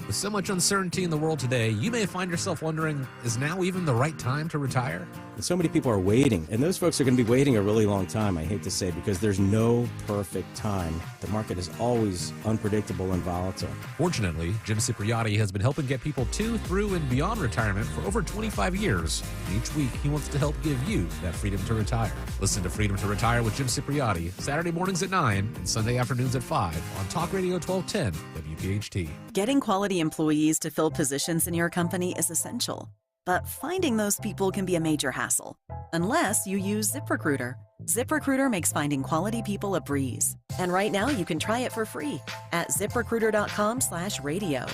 With so much uncertainty in the world today, you may find yourself wondering, is now even the right time to retire? And so many people are waiting, and those folks are going to be waiting a really long time, I hate to say, because there's no perfect time. The market is always unpredictable and volatile. Fortunately, Jim Cipriotti has been helping get people to, through, and beyond retirement for over 25 years. And each week, he wants to help give you that freedom to retire. Listen to Freedom to Retire with Jim Cipriotti, Saturday mornings at 9 and Sunday afternoons at 5 on Talk Radio 1210 WPHT. Getting quality employees to fill positions in your company is essential, but finding those people can be a major hassle, unless you use ZipRecruiter. ZipRecruiter makes finding quality people a breeze. And right now you can try it for free at ZipRecruiter.com/radio.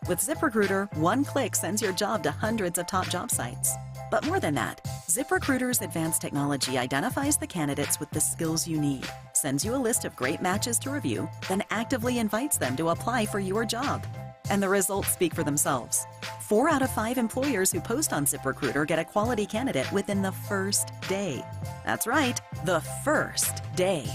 With ZipRecruiter, one click sends your job to hundreds of top job sites. But more than that, ZipRecruiter's advanced technology identifies the candidates with the skills you need, sends you a list of great matches to review, then actively invites them to apply for your job. And the results speak for themselves. 4 out of 5 employers who post on ZipRecruiter get a quality candidate within the first day. That's right, the first day.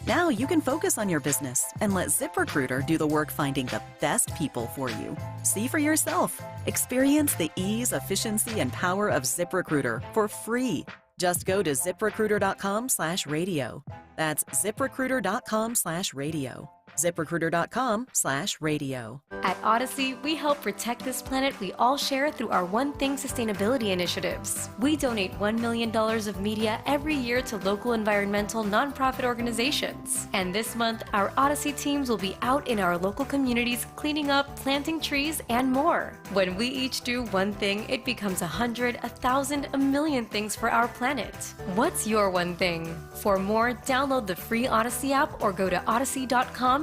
Now you can focus on your business and let ZipRecruiter do the work finding the best people for you. See for yourself. Experience the ease, efficiency, and power of ZipRecruiter for free. Just go to ZipRecruiter.com/radio. That's ZipRecruiter.com/radio. ZipRecruiter.com/radio. At Odyssey, we help protect this planet we all share through our One Thing sustainability initiatives. We donate $1 million of media every year to local environmental nonprofit organizations. And this month, our Odyssey teams will be out in our local communities cleaning up, planting trees, and more. When we each do one thing, it becomes 100, 1,000, a million things for our planet. What's your one thing? For more, download the free Odyssey app or go to odyssey.com/one-thing.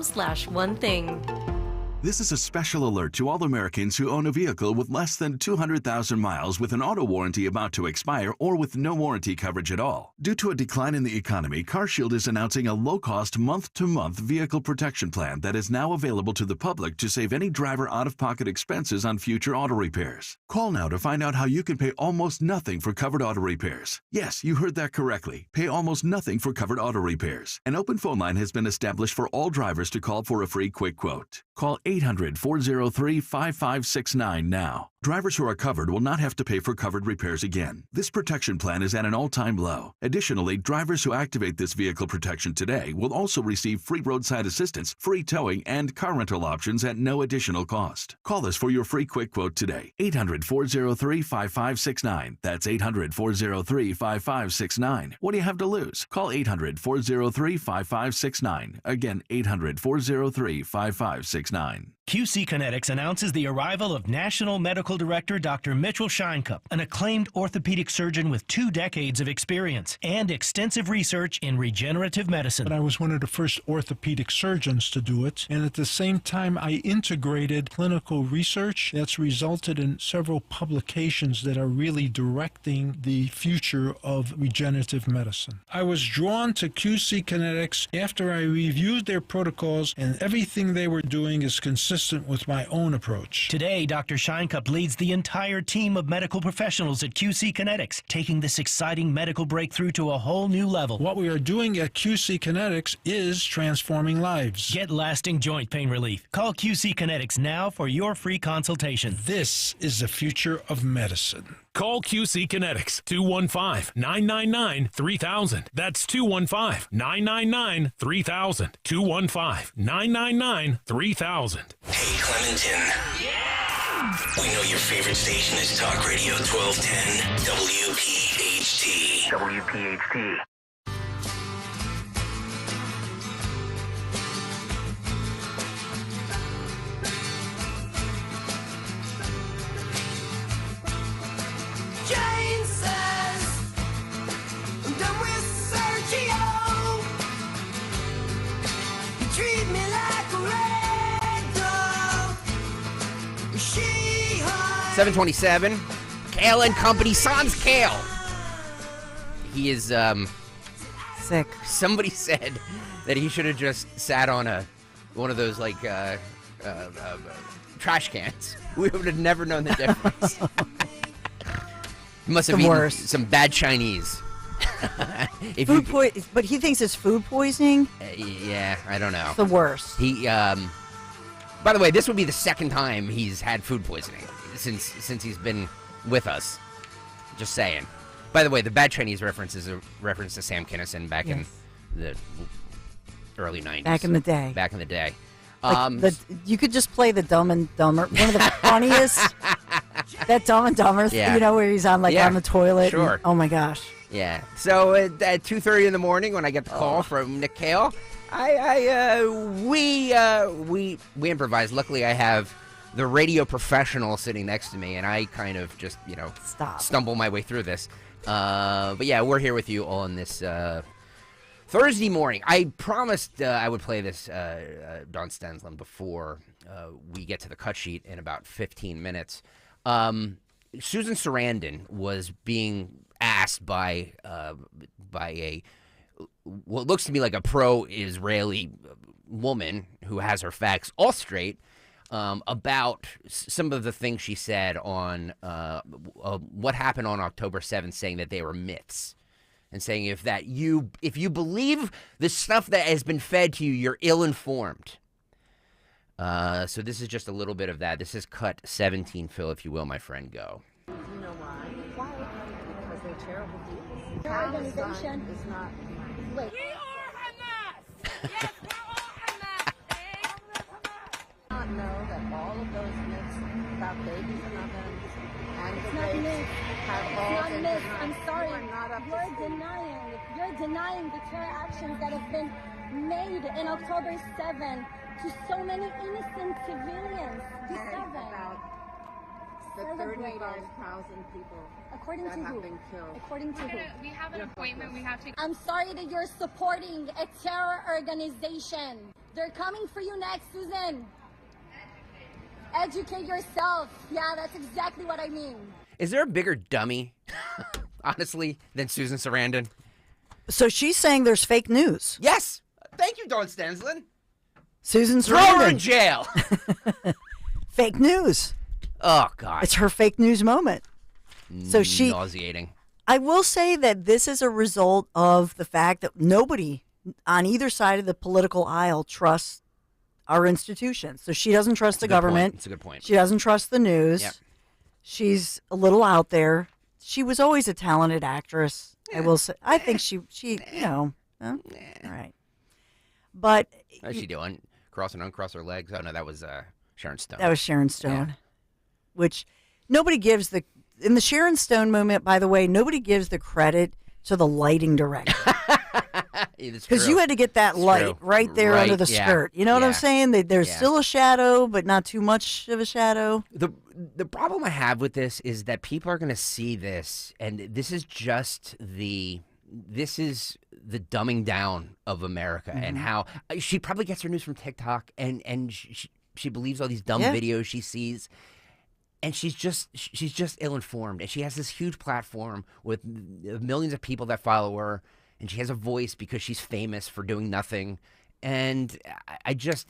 This is a special alert to all Americans who own a vehicle with less than 200,000 miles with an auto warranty about to expire or with no warranty coverage at all. Due to a decline in the economy, CarShield is announcing a low-cost month-to-month vehicle protection plan that is now available to the public to save any driver out-of-pocket expenses on future auto repairs. Call now to find out how you can pay almost nothing for covered auto repairs. Yes, you heard that correctly. Pay almost nothing for covered auto repairs. An open phone line has been established for all drivers to call for a free quick quote. Call 800-403-5569 now. Drivers who are covered will not have to pay for covered repairs again. This protection plan is at an all-time low. Additionally, drivers who activate this vehicle protection today will also receive free roadside assistance, free towing, and car rental options at no additional cost. Call us for your free quick quote today. 800-403-5569. That's 800-403-5569. What do you have to lose? Call 800-403-5569. Again, 800-403-5569. QC Kinetics announces the arrival of National Medical Director Dr. Mitchell Scheinkup, an acclaimed orthopedic surgeon with 2 decades of experience and extensive research in regenerative medicine. But I was one of the first orthopedic surgeons to do it, and at the same time I integrated clinical research that's resulted in several publications that are really directing the future of regenerative medicine. I was drawn to QC Kinetics after I reviewed their protocols, and everything they were doing is consistent with my own approach. Today, Dr. Scheinkup leads the entire team of medical professionals at QC Kinetics, taking this exciting medical breakthrough to a whole new level. What we are doing at QC Kinetics is transforming lives. Get lasting joint pain relief. Call QC Kinetics now for your free consultation. This is the future of medicine. Call QC Kinetics, 215-999-3000. That's 215-999-3000. 215-999-3000. Hey, Clementon. Yeah! We know your favorite station is Talk Radio 1210 WPHT. WPHT. Jane says, I'm done with Sergio. You treat me like a red dog. She 727. Kayal and Company, sans Kayal. He is, sick. Somebody said that he should have just sat on one of those, like, trash cans. We would have never known the difference. He must have eaten some bad Chinese. But he thinks it's food poisoning. Yeah, I don't know. It's the worst. He, by the way, this would be the second time he's had food poisoning since he's been with us. Just saying. By the way, the Bad Chinese reference is a reference to Sam Kinison back in the early 90s. Back in the day. Back in the day. Like you could just play the Dumb and Dumber. One of the funniest. That Dumb and Dumber, you know, where he's on on the toilet. Sure. And, oh my gosh. Yeah. So at 2:30 in the morning, when I get the call from Nick Kayal, we improvised. Luckily, I have the radio professional sitting next to me, and I kind of just stumble my way through this. But yeah, we're here with you on this Thursday morning. I promised I would play this Don Stensland before we get to the cut sheet in about 15 minutes. Susan Sarandon was being asked by a what looks to me like a pro-Israeli woman who has her facts all straight about some of the things she said on what happened on October 7th, saying that they were myths. And saying if you believe the stuff that has been fed to you, you're ill-informed. So this is just a little bit of that. This is cut 17, Phil, if you will, my friend. Go. You know why? Why? Because they're terrible people. Their organization is not. Wait. We are Hamas. Yes, we're all Hamas. I know that all of those myths about babies and ovens and the rapes have all been denied. I'm sorry. You're denying the terror actions that have been made in October 7 to so many innocent civilians. About the 35,000 people according that to have who? been killed. According to who? We have an appointment. We have to. I'm sorry that you're supporting a terror organization. They're coming for you next, Susan. Educate yourself. Yeah, that's exactly what I mean. Is there a bigger dummy, honestly, than Susan Sarandon? So she's saying there's fake news. Yes. Thank you, Don Stensland. Susan Throw Sarandon. her in jail. Fake news. Oh, God. It's her fake news moment. So Nauseating. I will say that this is a result of the fact that nobody on either side of the political aisle trusts our institutions. So she doesn't trust the government. It's a good point. She doesn't trust the news. Yep. She's a little out there. She was always a talented actress. I will say. I think she you know. All right. But how's she doing? Cross and uncross her legs? Oh, no, that was Sharon Stone. That was Sharon Stone. Which nobody gives in the Sharon Stone moment, by the way, nobody gives the credit to the lighting director. Because you had to get that light right there under the skirt. You know what I'm saying? There's still a shadow, but not too much of a shadow. The problem I have with this is that people are going to see this, and this is the dumbing down of America and how she probably gets her news from TikTok, and she believes all these dumb videos she sees. And she's just ill-informed, and she has this huge platform with millions of people that follow her, and she has a voice because she's famous for doing nothing. And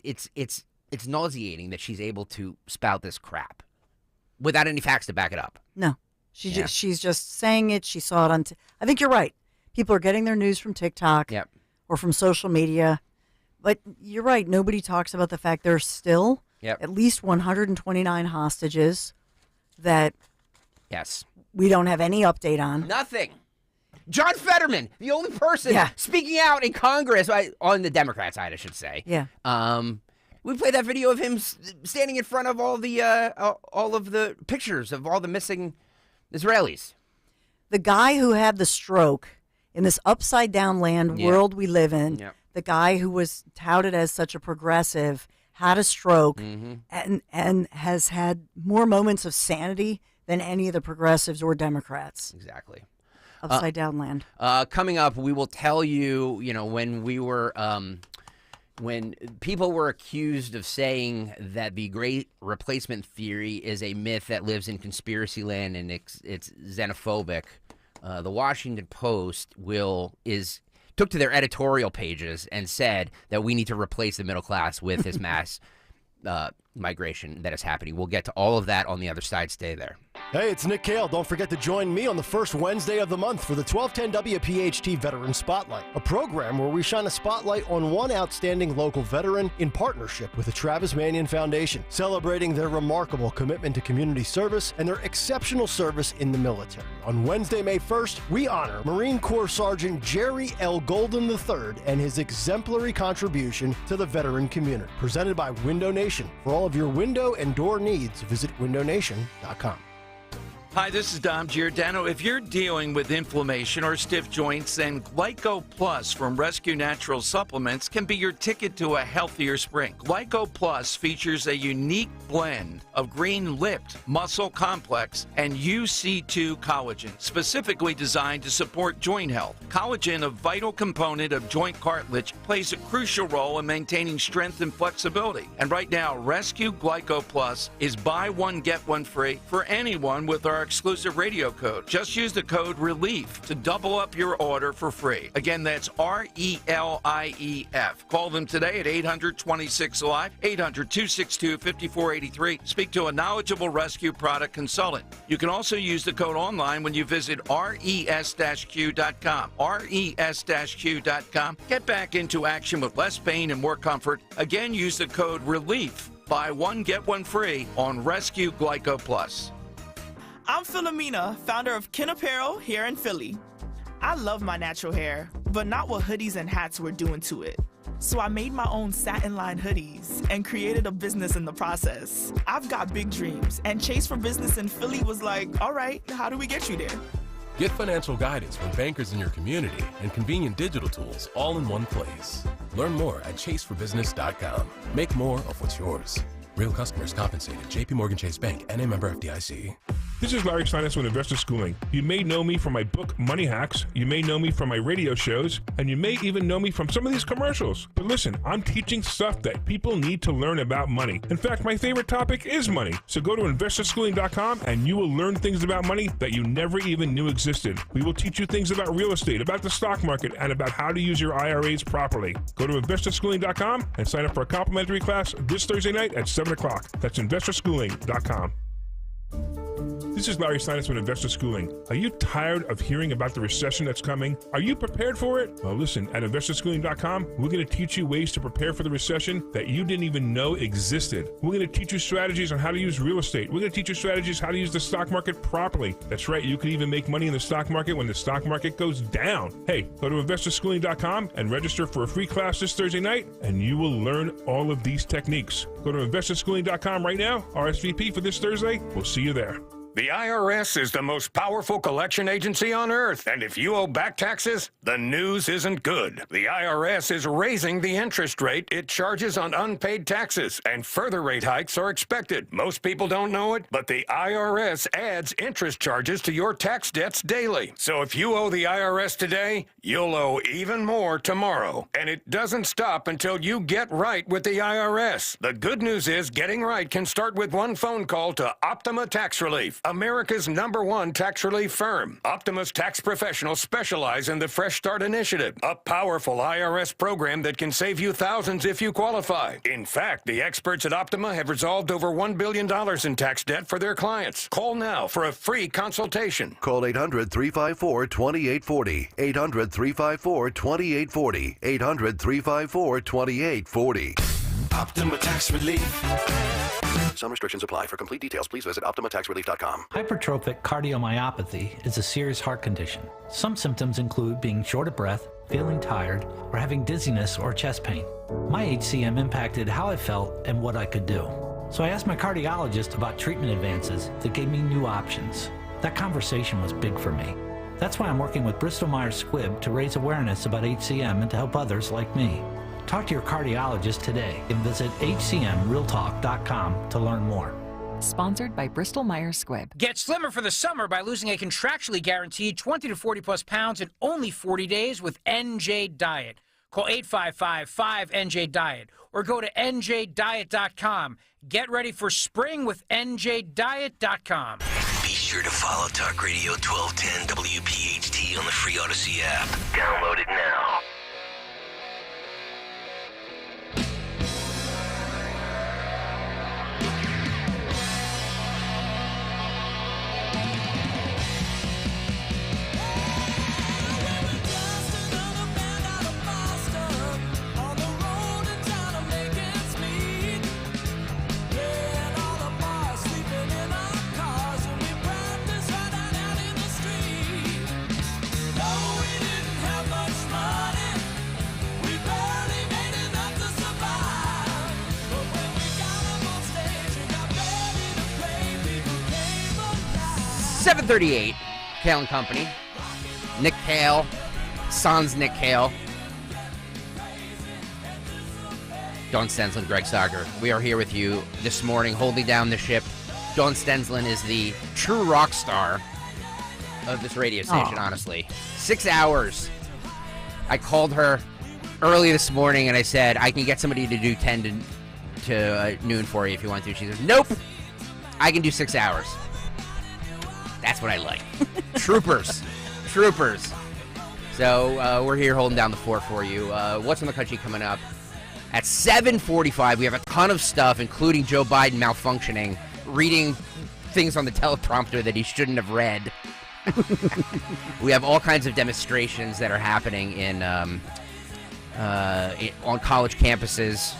it's nauseating that she's able to spout this crap without any facts to back it up. No, she's just saying it. She saw it on. I think you're right. People are getting their news from TikTok or from social media, but you're right. Nobody talks about the fact there's still at least 129 hostages that we don't have any update on. Nothing. John Fetterman, the only person speaking out in Congress, on the Democrat side, I should say. Yeah. We played that video of him standing in front of all of the pictures of all the missing Israelis. The guy who had the stroke in this upside-down land world we live in, the guy who was touted as such a progressive, had a stroke and has had more moments of sanity than any of the progressives or Democrats. Exactly. Upside down land. Coming up, we will tell you, when we were, when people were accused of saying that the great replacement theory is a myth that lives in conspiracy land and it's xenophobic, the Washington Post took to their editorial pages and said that we need to replace the middle class with this mass migration that is happening. We'll get to all of that on the other side. Stay there. Hey, it's Nick Kayal. Don't forget to join me on the first Wednesday of the month for the 1210 WPHT Veteran Spotlight, a program where we shine a spotlight on one outstanding local veteran in partnership with the Travis Manion Foundation, celebrating their remarkable commitment to community service and their exceptional service in the military. On Wednesday, May 1st, we honor Marine Corps Sergeant Jerry L. Golden III and his exemplary contribution to the veteran community. Presented by Window Nation. For all of your window and door needs, visit windownation.com. Hi, this is Dom Giordano. If you're dealing with inflammation or stiff joints, then Glyco Plus from Rescue Natural Supplements can be your ticket to a healthier spring. Glyco Plus features a unique blend of green-lipped muscle complex and UC2 collagen, specifically designed to support joint health. Collagen, a vital component of joint cartilage, plays a crucial role in maintaining strength and flexibility. And right now, Rescue Glyco Plus is buy one, get one free for anyone with our exclusive radio code. Just use the code RELIEF to double up your order for free. Again, that's RELIEF. Call them today at 800-26-LIVE, 800-262-5483. Speak to a knowledgeable rescue product consultant. You can also use the code online when you visit res-q.com. res-q.com. Get back into action with less pain and more comfort. Again, use the code RELIEF. Buy one, get one free on Rescue Glyco Plus. I'm Philomena, founder of Kin Apparel here in Philly. I love my natural hair, but not what hoodies and hats were doing to it. So I made my own satin-lined hoodies and created a business in the process. I've got big dreams, and Chase for Business in Philly was like, all right, how do we get you there? Get financial guidance from bankers in your community and convenient digital tools all in one place. Learn more at chaseforbusiness.com. Make more of what's yours. Real customers compensated. JP Morgan Chase Bank, N.A. member FDIC. This is Larry Steinitz with Investor Schooling. You may know me from my book, Money Hacks. You may know me from my radio shows. And you may even know me from some of these commercials. But listen, I'm teaching stuff that people need to learn about money. In fact, my favorite topic is money. So go to investorschooling.com and you will learn things about money that you never even knew existed. We will teach you things about real estate, about the stock market, and about how to use your IRAs properly. Go to investorschooling.com and sign up for a complimentary class this Thursday night at 7 o'clock. That's investorschooling.com. This is Larry Steinitz with Investor Schooling. Are you tired of hearing about the recession that's coming? Are you prepared for it? Well, listen, at investorschooling.com, we're going to teach you ways to prepare for the recession that you didn't even know existed. We're going to teach you strategies on how to use real estate. We're going to teach you strategies how to use the stock market properly. That's right, you can even make money in the stock market when the stock market goes down. Hey, go to investorschooling.com and register for a free class this Thursday night, and you will learn all of these techniques. Go to investorschooling.com right now, RSVP for this Thursday. We'll see you there. The IRS is the most powerful collection agency on earth, and if you owe back taxes, the news isn't good. The IRS is raising the interest rate it charges on unpaid taxes, and further rate hikes are expected. Most people don't know it, but the IRS adds interest charges to your tax debts daily. So if you owe the IRS today, you'll owe even more tomorrow. And it doesn't stop until you get right with the IRS. The good news is getting right can start with one phone call to Optima Tax Relief, America's #1 tax relief firm. Optima's tax professionals specialize in the Fresh Start Initiative, a powerful IRS program that can save you thousands if you qualify. In fact, the experts at Optima have resolved over $1 billion in tax debt for their clients. Call now for a free consultation. Call 800-354-2840. 800-354-2840. 800-354-2840. Optima Tax Relief. Some restrictions apply. For complete details, please visit OptimaTaxRelief.com. Hypertrophic cardiomyopathy is a serious heart condition. Some symptoms include being short of breath, feeling tired, or having dizziness or chest pain. My HCM impacted how I felt and what I could do. So I asked my cardiologist about treatment advances that gave me new options. That conversation was big for me. That's why I'm working with Bristol-Myers Squibb to raise awareness about HCM and to help others like me. Talk to your cardiologist today and visit hcmrealtalk.com to learn more. Sponsored by Bristol-Myers Squibb. Get slimmer for the summer by losing a contractually guaranteed 20 to 40 plus pounds in only 40 days with NJ Diet. Call 855-5NJ-DIET or go to njdiet.com. Get ready for spring with njdiet.com. Be sure to follow Talk Radio 1210 WPHT on the free Odyssey app. Download it now. 7:38, Kayal and Company. Nick Kayal, sans Nick Kayal. Dawn Stensland, Greg Sager. We are here with you this morning, holding down the ship. Dawn Stensland is the true rock star of this radio station, honestly. 6 hours. I called her early this morning and I said, I can get somebody to do 10 to noon for you if you want to. She says, nope, I can do 6 hours. That's what I like. Troopers. So we're here holding down the fort for you. What's in the country coming up? At 7:45, we have a ton of stuff, including Joe Biden malfunctioning, reading things on the teleprompter that he shouldn't have read. We have all kinds of demonstrations that are happening on college campuses.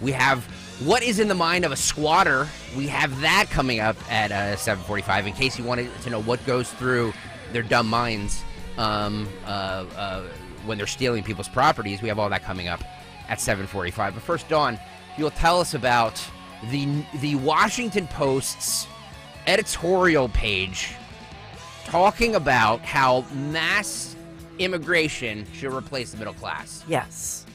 We have what is in the mind of a squatter. We have that coming up at 7:45. In case you wanted to know what goes through their dumb minds when they're stealing people's properties, we have all that coming up at 7:45. But first, Dawn, you'll tell us about the Washington Post's editorial page talking about how mass immigration should replace the middle class. Yes.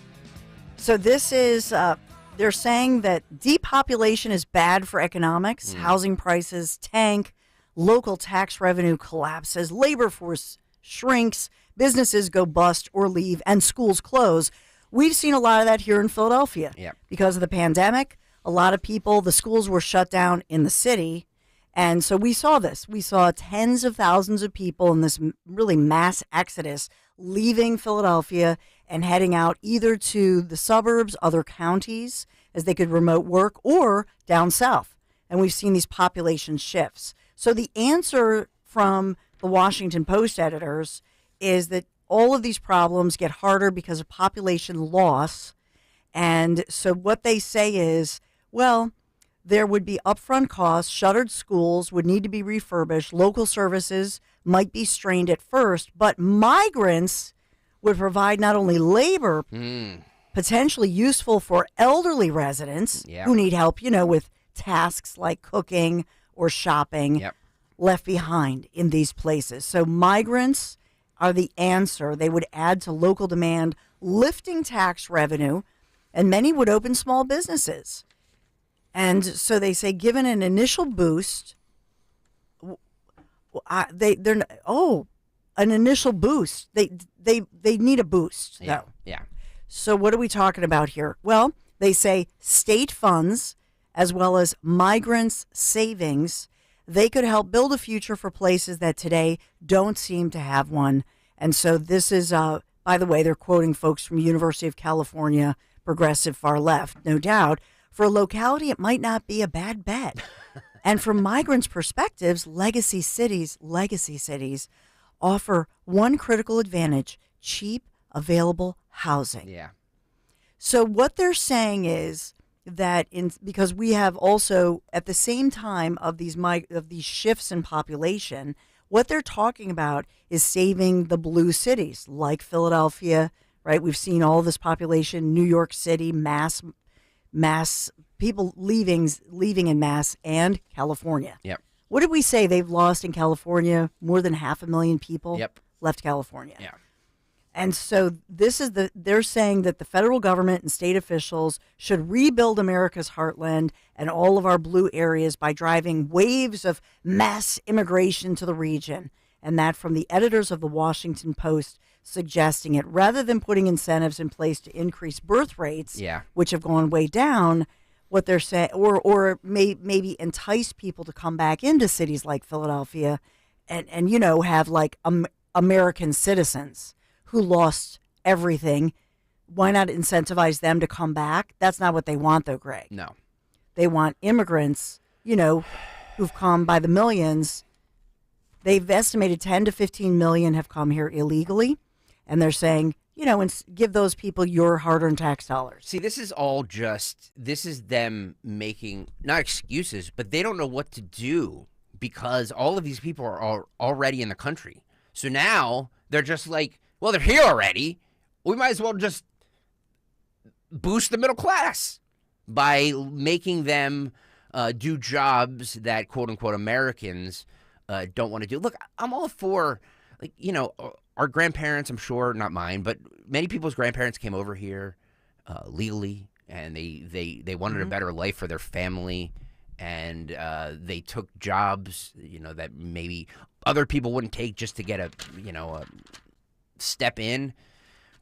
So this is, they're saying that depopulation is bad for economics, housing prices tank, local tax revenue collapses, labor force shrinks, businesses go bust or leave, and schools close. We've seen a lot of that here in Philadelphia. Yep. Because of the pandemic, a lot of people, the schools were shut down in the city. And so we saw this. We saw tens of thousands of people in this really mass exodus leaving Philadelphia and heading out either to the suburbs, other counties, as they could remote work, or down south. And we've seen these population shifts. So the answer from the Washington Post editors is that all of these problems get harder because of population loss. And so what they say is, well, there would be upfront costs, shuttered schools would need to be refurbished, local services might be strained at first, but migrants would provide not only labor potentially useful for elderly residents who need help, with tasks like cooking or shopping left behind in these places. So migrants are the answer. They would add to local demand, lifting tax revenue, and many would open small businesses. And so they say, given an initial boost, an initial boost. They need a boost. Yeah. Though. Yeah. So what are we talking about here? Well, they say state funds as well as migrants' savings, they could help build a future for places that today don't seem to have one. And so this is, by the way, they're quoting folks from University of California, progressive far left, no doubt. For a locality, it might not be a bad bet. And from migrants' perspectives, legacy cities offer one critical advantage: cheap, available housing. Yeah. So what they're saying is that because we have also at the same time of these shifts in population, what they're talking about is saving the blue cities like Philadelphia, right? We've seen all this population, New York City, mass people leaving in mass, and California. Yep. What did we say they've lost in California? More than 500,000 people left California. Yeah. And so they're saying that the federal government and state officials should rebuild America's heartland and all of our blue areas by driving waves of mass immigration to the region. And that from the editors of the Washington Post suggesting it, rather than putting incentives in place to increase birth rates, which have gone way down, what they're saying, or maybe entice people to come back into cities like Philadelphia and have like American citizens who lost everything. Why not incentivize them to come back? That's not what they want, though, Greg. No. They want immigrants, who've come by the millions. They've estimated 10 to 15 million have come here illegally. And they're saying, and give those people your hard-earned tax dollars. See, this is them making, not excuses, but they don't know what to do because all of these people are already in the country. So now they're just like, well, they're here already. We might as well just boost the middle class by making them do jobs that, quote-unquote, Americans don't want to do. Look, I'm all for, like, our grandparents, I'm sure, not mine, but many people's grandparents came over here legally, and they wanted a better life for their family, and they took jobs, that maybe other people wouldn't take just to get a step in.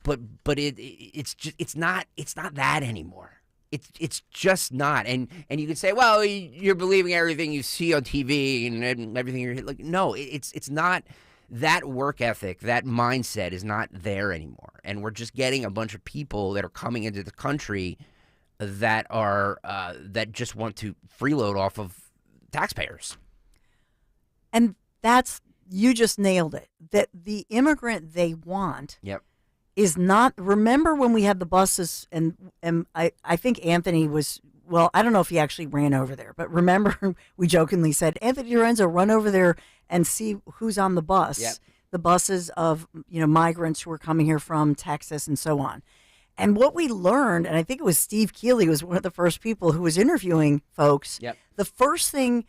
But it's not that anymore. It's just not. And you can say, well, you're believing everything you see on TV and everything you're like. No, it's not. That work ethic, that mindset is not there anymore. And we're just getting a bunch of people that are coming into the country that are that just want to freeload off of taxpayers. And you just nailed it. That the immigrant they want is not. Remember when we had the buses, and I think Anthony was, well, I don't know if he actually ran over there, but remember we jokingly said, Anthony Lorenzo, run over there and see who's on the bus. Yep. The buses of migrants who are coming here from Texas and so on. And what we learned, and I think it was Steve Keeley was one of the first people who was interviewing folks. Yep. The first thing,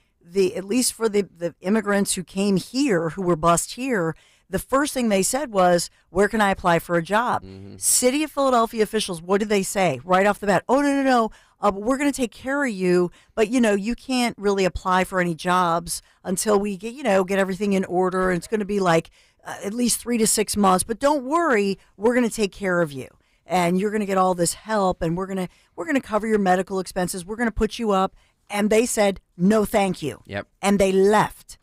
at least for the immigrants who came here, who were bused here, the first thing they said was, where can I apply for a job? City of Philadelphia officials, what did they say right off the bat? Oh, no. We're going to take care of you, but, you can't really apply for any jobs until we get everything in order. And it's going to be like at least 3 to 6 months. But don't worry, we're going to take care of you. And you're going to get all this help, and we're going to cover your medical expenses. We're going to put you up. And they said, no, thank you. Yep. And they left.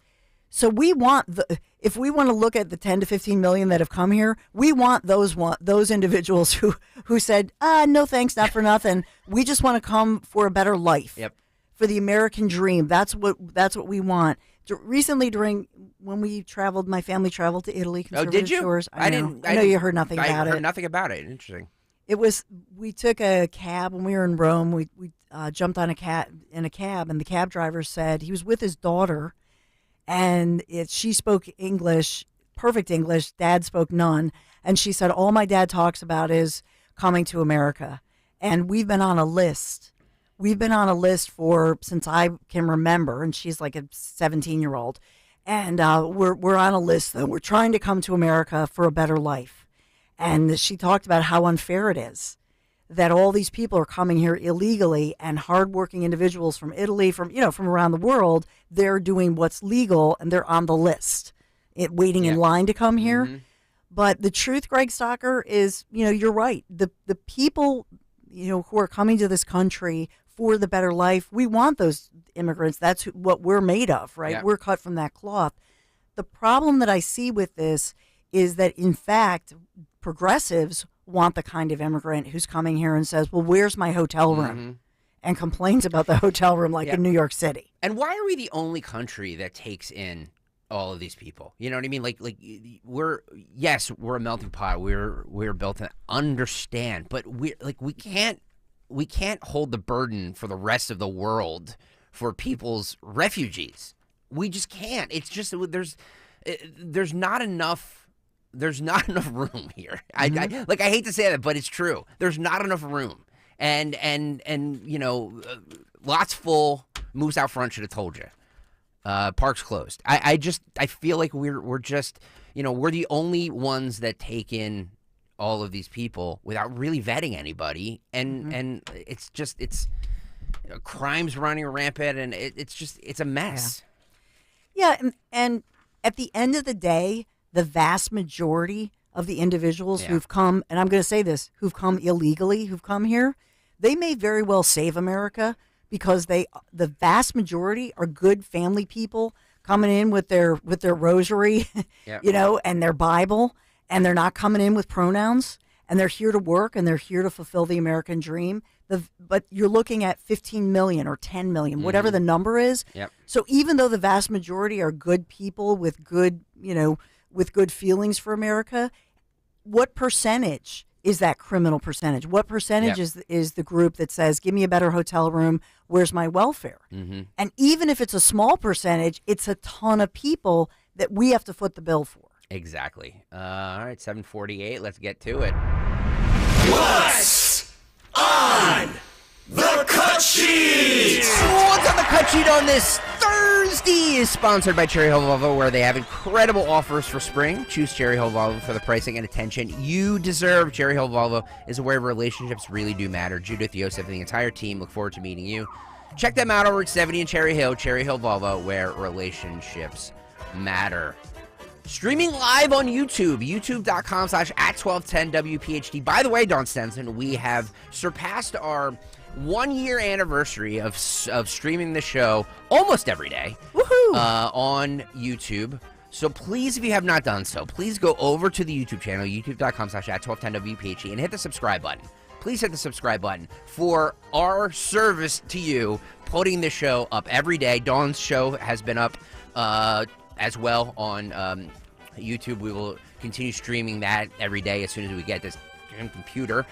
So if we want to look at the 10 to 15 million that have come here, we want those individuals who said, no thanks, not for nothing. We just want to come for a better life. Yep. For the American dream. That's what we want. Recently, when we traveled, my family traveled to Italy. Oh, did you? Shores. I know you heard nothing about it. I heard nothing about it. Interesting. We took a cab when we were in Rome. We jumped on a cab, and the cab driver said he was with his daughter, and she spoke English, perfect English. Dad spoke none, and she said, all my dad talks about is coming to America, and we've been on a list. We've been on a list since I can remember, and she's like a 17-year-old, and we're on a list though. We're trying to come to America for a better life, and she talked about how unfair it is that all these people are coming here illegally, and hardworking individuals from Italy, from around the world, they're doing what's legal and they're on the list, waiting in line to come here. Mm-hmm. But the truth, Greg Stocker, is you're right. The people who are coming to this country for the better life, we want those immigrants. That's what we're made of, right? Yeah. We're cut from that cloth. The problem that I see with this is that, in fact, progressives want the kind of immigrant who's coming here and says, well, where's my hotel room? Mm-hmm. And complains about the hotel room like in New York City. And why are we the only country that takes in all of these people? You know what I mean? Like we're a melting pot. We're built to understand, but we can't hold the burden for the rest of the world for people's refugees. We just can't. It's just there's not enough. There's not enough room here. Mm-hmm. I hate to say that, but it's true. There's not enough room, and lots full. Moose out front should have told you. Park's closed. I feel like we're just we're the only ones that take in all of these people without really vetting anybody, and it's crime's running rampant, and it's a mess. Yeah, and at the end of the day, the vast majority of the individuals who've come, and I'm going to say this, who've come illegally, who've come here, they may very well save America, because the vast majority are good family people coming in with their rosary, and their Bible, and they're not coming in with pronouns, and they're here to work, and they're here to fulfill the American dream. But you're looking at 15 million or 10 million, whatever the number is. Yep. So even though the vast majority are good people with good feelings for America, what percentage is that criminal percentage? What percentage is the group that says, give me a better hotel room, where's my welfare? Mm-hmm. And even if it's a small percentage, it's a ton of people that we have to foot the bill for. Exactly. All right, 7:48, let's get to it. What's on the cut sheet? What's on the cut sheet on this Thursday WPHT is sponsored by Cherry Hill Volvo, where they have incredible offers for spring. Choose Cherry Hill Volvo for the pricing and attention you deserve. Cherry Hill Volvo is where relationships really do matter. Judith, Yosef, and the entire team look forward to meeting you. Check them out on Route 70 in Cherry Hill Volvo, where relationships matter. Streaming live on YouTube, youtube.com/@1210WPHT. By the way, Don Stensland, we have surpassed our 1-year anniversary of streaming the show almost every day on YouTube. So please, if you have not done so, please go over to the YouTube channel, youtube.com/@1210WPHT, and hit the subscribe button. Please hit the subscribe button for our service to you, putting the show up every day. Dawn's show has been up as well on YouTube. We will continue streaming that every day as soon as we get this computer.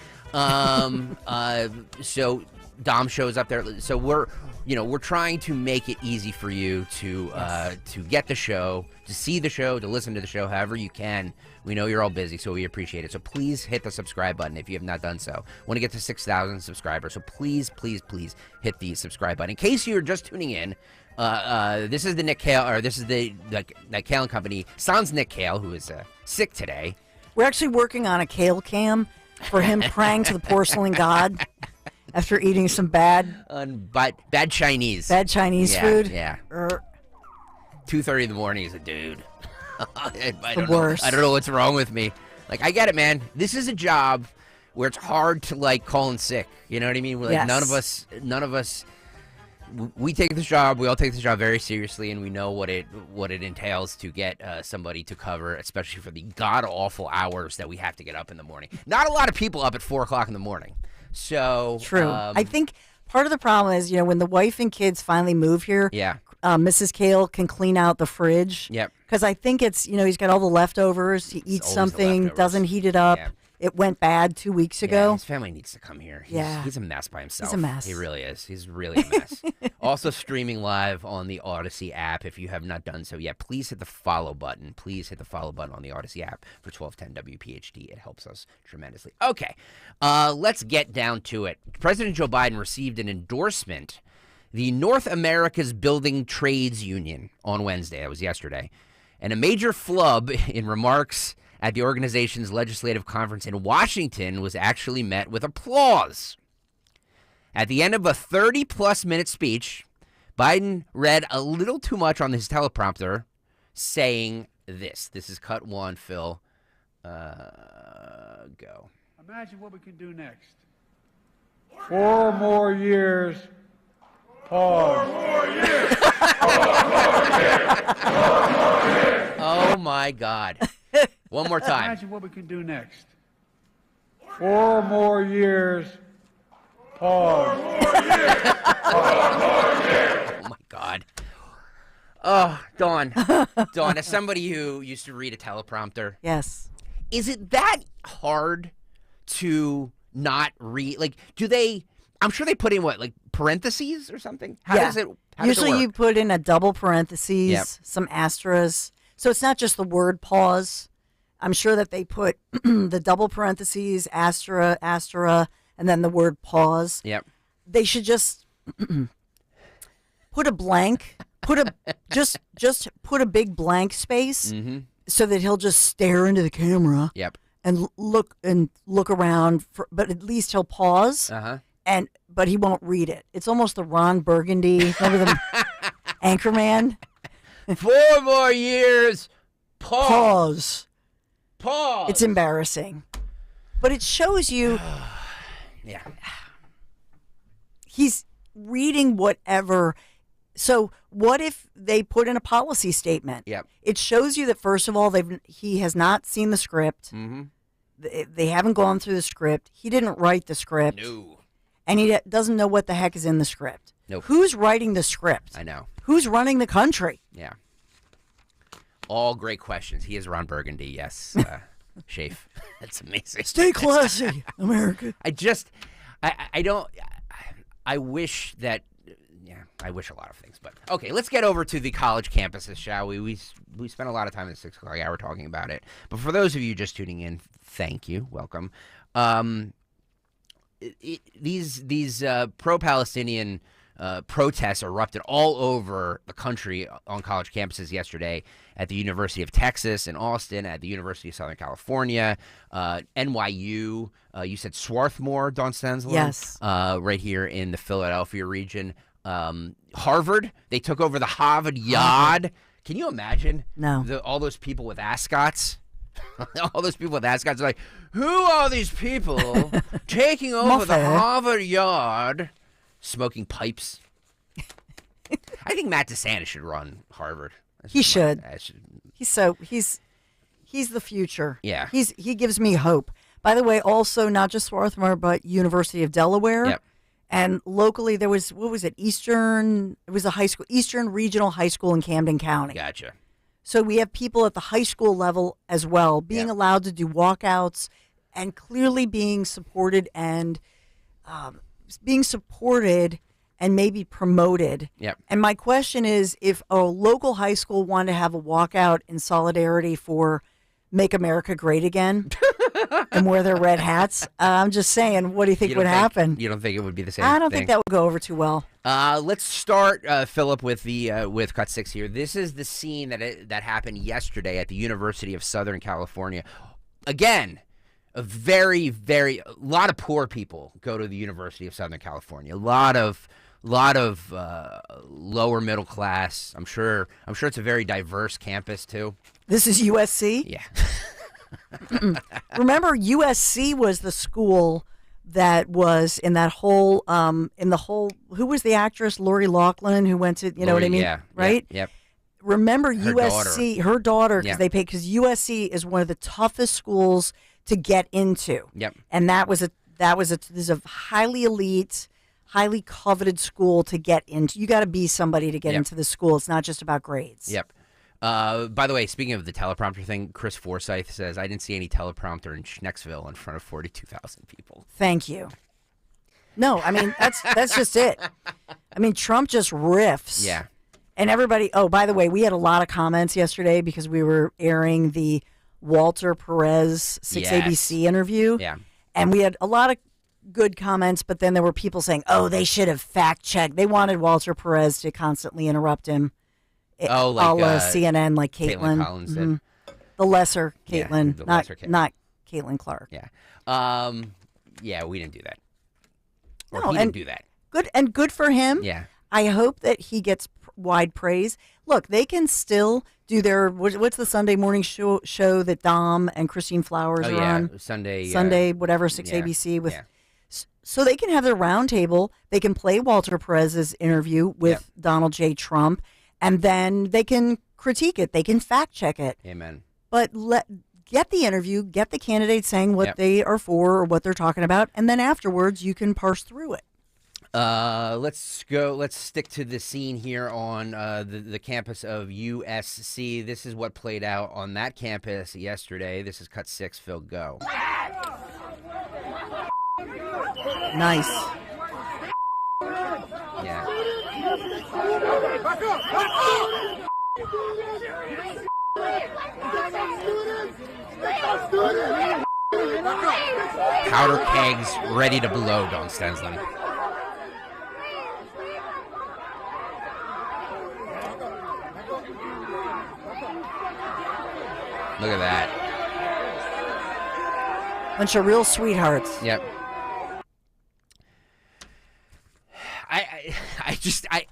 So Dom shows up there. So we're trying to make it easy for you to get the show, to see the show, to listen to the show, however you can. We know you're all busy, so we appreciate it. So please hit the subscribe button if you have not done so. Want to get to 6,000 subscribers, so please, please, please hit the subscribe button. In case you're just tuning in, this is the Nick Kayal, or this is the Kayal Company. Sans Nick Kayal, who is sick today. We're actually working on a Kale cam for him praying to the porcelain god after eating some bad Chinese. Bad Chinese food. Yeah. 2:30 in the morning is a dude. I The worst. I don't know what's wrong with me. Like, I get it, man. This is a job where it's hard to call in sick. You know what I mean? Like, Yes. none of us. We take this job. We all take this job very seriously, and we know what it entails to get somebody to cover, especially for the god awful hours that we have to get up in the morning. Not a lot of people up at 4 o'clock in the morning. So True. I think part of the problem is, when the wife and kids finally move here, Mrs. Kale can clean out the fridge. Yep. Because I think it's, he's got all the leftovers. He eats always the something, leftovers. doesn't heat it up. Yeah. It went bad 2 weeks Yeah, ago. his family needs to come here. He's a mess by himself. He's a mess. He really is. He's really a mess. Also streaming live on the Odyssey app. If you have not done so yet, please hit the follow button. Please hit the follow button on the Odyssey app for 1210 WPHT. It helps us tremendously. Okay, let's get down to it. President Joe Biden received an endorsement, the North America's Building Trades Union, on Wednesday. That was yesterday. And a major flub in remarks at the organization's legislative conference in Washington was actually met with applause. At the end of a 30-plus minute speech, Biden read a little too much on his teleprompter, saying this. This is cut one, Phil. Go. Imagine what we can do next. 4 more years. Pause. 4 more years. 4 more years. 4 more years. Oh, my God. One more time. Imagine what we can do next. 4 more years. Pause. 4 more years. 4 more years. Oh, my God. Oh, Dawn, as somebody who used to read a teleprompter. Yes. Is it that hard to not read? Like, do they, I'm sure they put in parentheses or something? How does it Usually work? you put in a double parentheses, some asterisks. So it's not just the word pause. I'm sure that they put the double parentheses, astra, and then the word pause. Yep. They should just put a blank, just put a big blank space so that he'll just stare into the camera. Yep. And look around, but at least he'll pause. But he won't read it. It's almost the Ron Burgundy, remember the Anchorman? 4 more years. Pause. It's embarrassing. But it shows you he's reading whatever. So what if they put in a policy statement? Yep. It shows you that, first of all, he has not seen the script. They haven't gone through the script. He didn't write the script. No. And he doesn't know what the heck is in the script. Nope. Who's writing the script? I know. Who's running the country? Yeah. All great questions. He is Ron Burgundy, yes. Shafe. That's amazing. Stay classy, America. I wish that, I wish a lot of things. But, okay, let's get over to the college campuses, shall we? We spent a lot of time in the 6 o'clock hour talking about it. But for those of you just tuning in, thank you. Welcome. These pro-Palestinian protests erupted all over the country on college campuses yesterday at the University of Texas in Austin, at the University of Southern California, NYU. You said Swarthmore, Don Stensland? Yes. Right here in the Philadelphia region. Harvard, they took over the Harvard Yard. Can you imagine? No. All those people with ascots? All those people with ascots are like, who are these people taking over the Harvard Yard, smoking pipes? I think Matt DeSantis should run Harvard. He should. He's the future. Yeah. He gives me hope. By the way, also not just Swarthmore, but University of Delaware. Yep. And locally there was, what was it? It was a high school, Eastern Regional High School in Camden County. Gotcha. So we have people at the high school level as well being allowed to do walkouts and clearly being supported and maybe promoted. Yep. And my question is, if a local high school wanted to have a walkout in solidarity for Make America Great Again and wear their red hats, I'm just saying, what do you think would happen? You don't think it would be the same I don't thing? think that would go over too well. Let's start, Philip, with Cut 6 here. This is the scene that happened yesterday at the University of Southern California. Again, a lot of poor people go to the University of Southern California. A lot of lower middle class. I'm sure it's a very diverse campus too. This is USC? Yeah. Remember, USC was the school that was in that whole, who was the actress, Lori Loughlin, who went to, what I mean? Yeah. Right? Yep. Remember Her USC, her daughter, because Yeah. because USC is one of the toughest schools to get into. Yep. And this is a highly elite, highly coveted school to get into. You got to be somebody to get Yep. into the school. It's not just about grades. Yep. By the way, speaking of the teleprompter thing, Chris Forsyth says, I didn't see any teleprompter in Schnecksville in front of 42,000 people. Thank you. No, I mean, that's just it. I mean, Trump just riffs. Yeah. And everybody, oh, by the way, we had a lot of comments yesterday because we were airing the Walter Perez 6ABC interview. Yeah. And we had a lot of good comments, but then there were people saying, oh, they should have fact-checked. They wanted Walter Perez to constantly interrupt him. Oh, like CNN, like Caitlin. Collins did. The lesser Caitlin, the not lesser Caitlin. not Caitlin Clark. Yeah. Yeah, we didn't do that. Or No, he and didn't do that. Good for him. Yeah. I hope that he gets wide praise. Look, they can still do their what's the Sunday morning show that Dom and Christine Flowers are on? Sunday, whatever, 6 yeah, ABC with. yeah. So they can have their roundtable. They can play Walter Perez's interview with Donald J. Trump, and then they can critique it. They can fact check it. Amen. But get the interview, get the candidates saying what they are for or what they're talking about, and then afterwards you can parse through it. Let's stick to the scene here on the campus of USC. This is what played out on that campus yesterday. This is Cut 6, Phil, go. Nice. Yeah. Powder kegs ready to blow, Don Stensland. Look at that. Bunch of real sweethearts. Yep.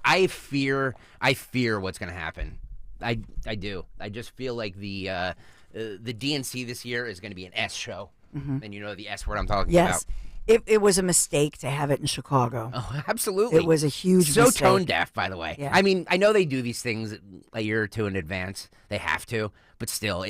I fear what's going to happen. I do. I just feel like the DNC this year is going to be an S show. Mhm. And you know the S word I'm talking Yes. about. It was a mistake to have it in Chicago. Oh, absolutely. It was a huge so mistake. tone deaf, by the way. Yeah. I mean, I know they do these things a year or two in advance. They have to, but still,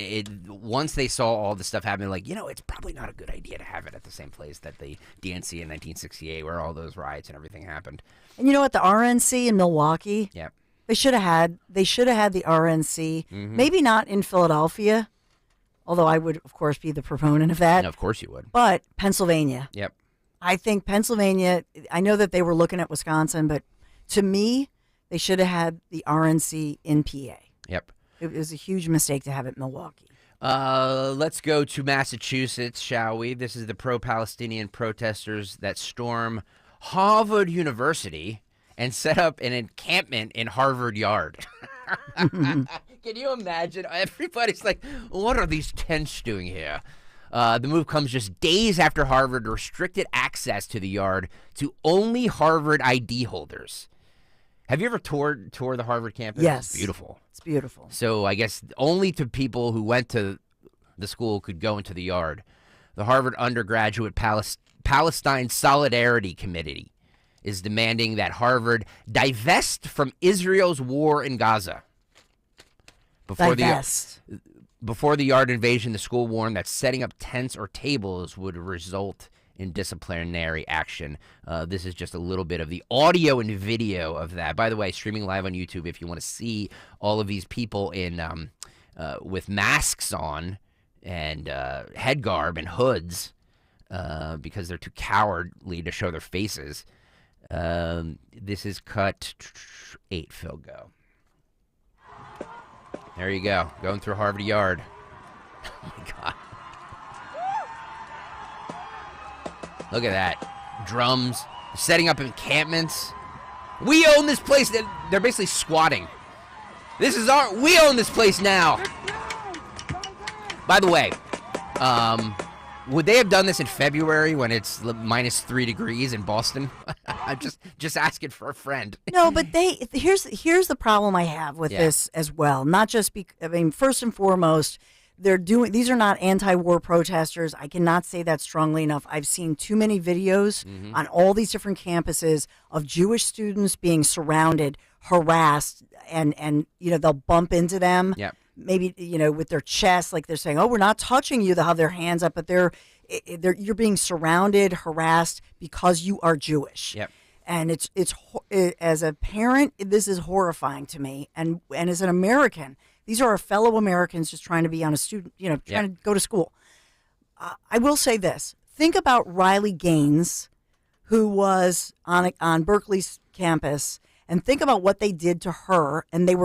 once they saw all the stuff happen, like, it's probably not a good idea to have it at the same place that the DNC in 1968, where all those riots and everything happened. And you know what? The RNC in Milwaukee. Yep. They should have had the RNC. Mhm. Maybe not in Philadelphia, although I would, of course, be the proponent of that. No, of course you would. But Pennsylvania. Yep. I think Pennsylvania, I know that they were looking at Wisconsin, but to me, they should have had the RNC in PA. Yep. It was a huge mistake to have it in Milwaukee. Let's go to Massachusetts, shall we? This is the pro-Palestinian protesters that storm Harvard University and set up an encampment in Harvard Yard. Can you imagine? Everybody's like, what are these tents doing here? The move comes just days after Harvard restricted access to the yard to only Harvard ID holders. Have you ever toured the Harvard campus? Yes. It's beautiful. It's beautiful. So I guess only to people who went to the school could go into the yard. The Harvard Undergraduate Palestine Solidarity Committee is demanding that Harvard divest from Israel's war in Gaza. Before the yard invasion, the school warned that setting up tents or tables would result in disciplinary action. This is just a little bit of the audio and video of that. By the way, streaming live on YouTube if you want to see all of these people in with masks on and head garb and hoods because they're too cowardly to show their faces. This is cut 8, Phil, go. There you go, going through Harvard Yard. Oh my God. Look at that. Drums, setting up encampments. We own this place. They're basically squatting. We own this place now. By the way, would they have done this in February when it's -3 degrees in Boston? I'm just asking for a friend. No, but here's the problem I have with this as well. Not just first and foremost, these are not anti-war protesters. I cannot say that strongly enough. I've seen too many videos on all these different campuses of Jewish students being surrounded, harassed, and they'll bump into them. Yep. Maybe with their chest, like they're saying, "Oh, we're not touching you." They'll have their hands up, but you're being surrounded, harassed because you are Jewish. Yep. And it's as a parent, this is horrifying to me, and as an American, these are our fellow Americans just trying to be on a student, trying to go to school. I will say this: think about Riley Gaines, who was on Berkeley's campus, and think about what they did to her, and they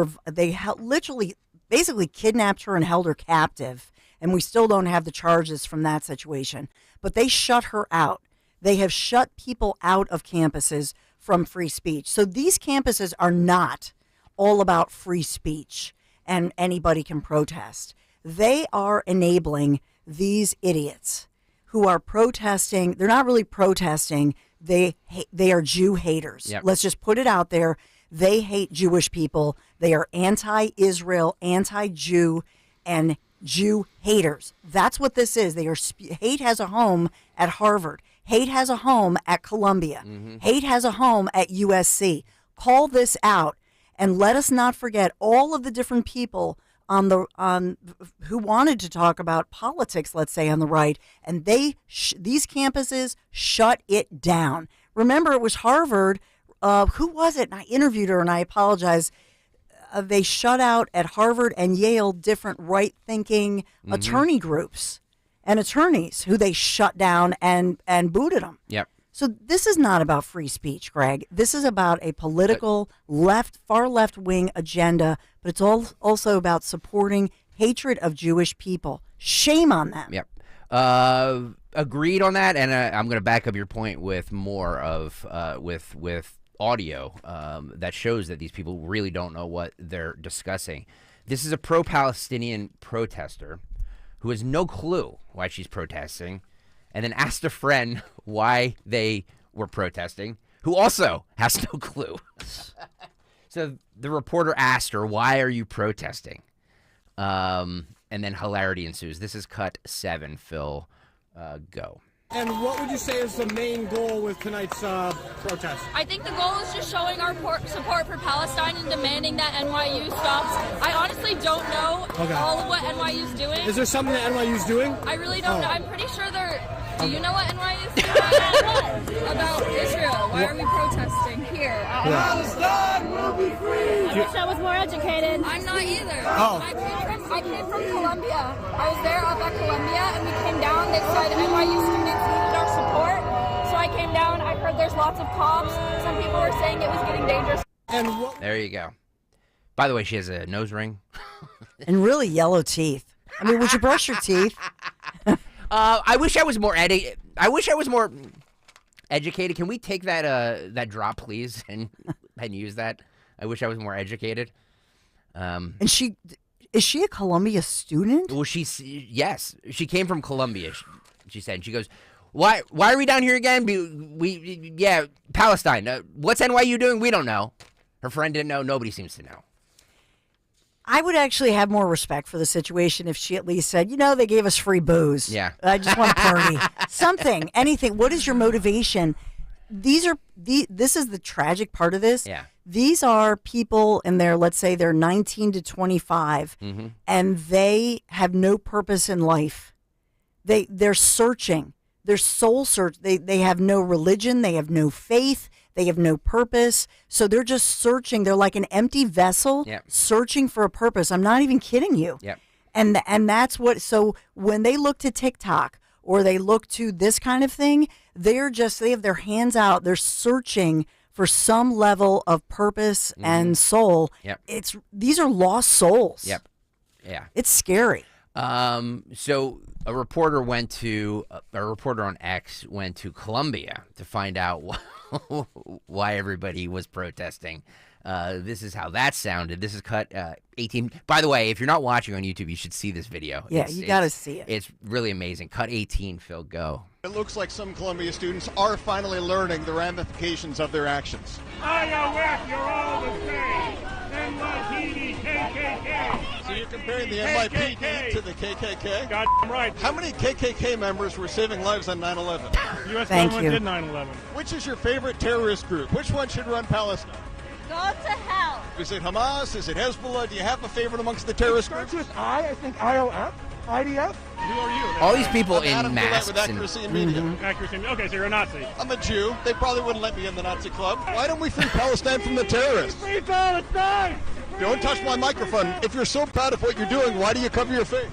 literally. Basically kidnapped her and held her captive, and we still don't have the charges from that situation. But they shut her out. They have shut people out of campuses from free speech. So these campuses are not all about free speech and anybody can protest. They are enabling these idiots who are protesting. They're not really protesting. They are Jew haters. Yep. Let's just put it out there. They hate Jewish people. They are anti-Israel, anti-Jew, and Jew haters. That's what this is. Hate has a home at Harvard. Hate has a home at Columbia. Hate has a home at USC. Call this out, and let us not forget all of the different people who wanted to talk about politics, let's say, on the right, and these campuses shut it down. Remember, it was Harvard. Who was it? And I interviewed her, and I apologize. They shut out at Harvard and Yale different right-thinking attorney groups and attorneys who they shut down and booted them. Yep. So this is not about free speech, Greg. This is about a political far left-wing agenda, but it's also about supporting hatred of Jewish people. Shame on them. Yep. Agreed on that, and I'm going to back up your point with more of with audio that shows that these people really don't know what they're discussing. This is a pro-Palestinian protester who has no clue why she's protesting, and then asked a friend why they were protesting, who also has no clue. So the reporter asked her, "Why are you protesting?" And then hilarity ensues. This is cut 7, Phil. Go. And what would you say is the main goal with tonight's protest? I think the goal is just showing our support for Palestine and demanding that NYU stops. I honestly don't know all of what NYU's doing. Is there something that NYU's doing? I really don't know. I'm pretty sure they're... Do you know what NYU's doing? About Israel. Why are we protesting here? Palestine will be free! I wish I was more educated. I'm not either. Oh. I came from Columbia. I was there up at Columbia, and we came down. They said NYU students needed our support. So I came down. I heard there's lots of cops. Some people were saying it was getting dangerous. There you go. By the way, she has a nose ring. And really yellow teeth. I mean, would you brush your teeth? I wish I was more Educated. Can we take that drop, please, and use that? I wish I was more educated. And is she a Columbia student? Well, yes, she came from Columbia. She said. She goes, why are we down here again? Palestine. What's NYU doing? We don't know. Her friend didn't know. Nobody seems to know. I would actually have more respect for the situation if she at least said, they gave us free booze. Yeah. I just want to party. Something, anything. What is your motivation? This is the tragic part of this. Yeah. These are people in their, let's say they're 19 to 25, and they have no purpose in life. They're searching. They're soul search. They have no religion. They have no faith. They have no purpose. So they're just searching. They're like an empty vessel searching for a purpose. I'm not even kidding you. Yep. And that's what, so when they look to TikTok or they look to this kind of thing, they have their hands out. They're searching for some level of purpose and soul. Yep. These are lost souls. Yep. Yeah. It's scary. So a reporter on X went to Columbia to find out why everybody was protesting. This is how that sounded. This is cut 18. By the way, if you're not watching on YouTube, you should see this video. Yeah, you got to see it. It's really amazing. Cut 18, Phil, go. It looks like some Columbia students are finally learning the ramifications of their actions. IOF, you're all the same. NYPD, KKK. So you're comparing the NYPD to the KKK? God right. How many KKK members were saving lives on 9/11? U.S. government did 9/11. Which is your favorite terrorist group? Which one should run Palestine? Go to hell. Is it Hamas? Is it Hezbollah? Do you have a favorite amongst the terrorist groups? With I think IOF, IDF. Who are you? All these people in Adam masks. with Accuracy and Media. Okay, so you're a Nazi. I'm a Jew. They probably wouldn't let me in the Nazi club. Why don't we free Palestine from the terrorists? Free Palestine! Don't touch my microphone. If you're so proud of what you're doing, why do you cover your face?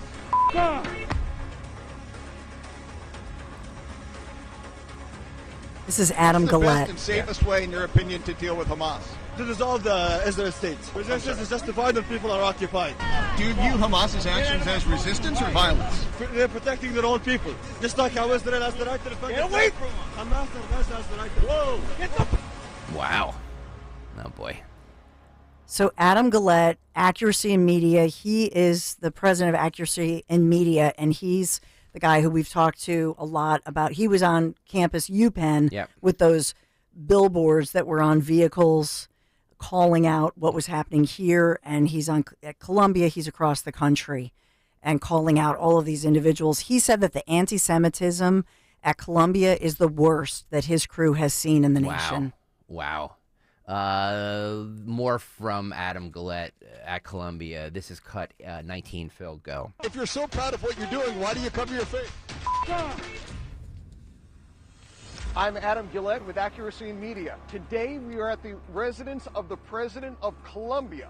This is Adam What's the Gillette. best and safest way, in your opinion, to deal with Hamas? To dissolve the Israel state. Resistance is justified when people are occupied. Do you view Hamas's actions as resistance or violence? They're protecting their own people. Just like how Israel has the right to defend itself. Get away from them! Hamas has the right to... Whoa! Get the... Wow. Oh, boy. So Adam Gillette, Accuracy in Media, he is the president of Accuracy in Media, and he's the guy who we've talked to a lot about. He was on campus UPenn with those billboards that were on vehicles calling out what was happening here, and he's at Columbia, he's across the country, and calling out all of these individuals. He said that the anti-Semitism at Columbia is the worst that his crew has seen in the nation. Wow. More from Adam Gillette at Columbia. This is cut 19, Phil, go. If you're so proud of what you're doing, why do you cover your face? I'm Adam Gillette with Accuracy in Media. Today we are at the residence of the President of Columbia.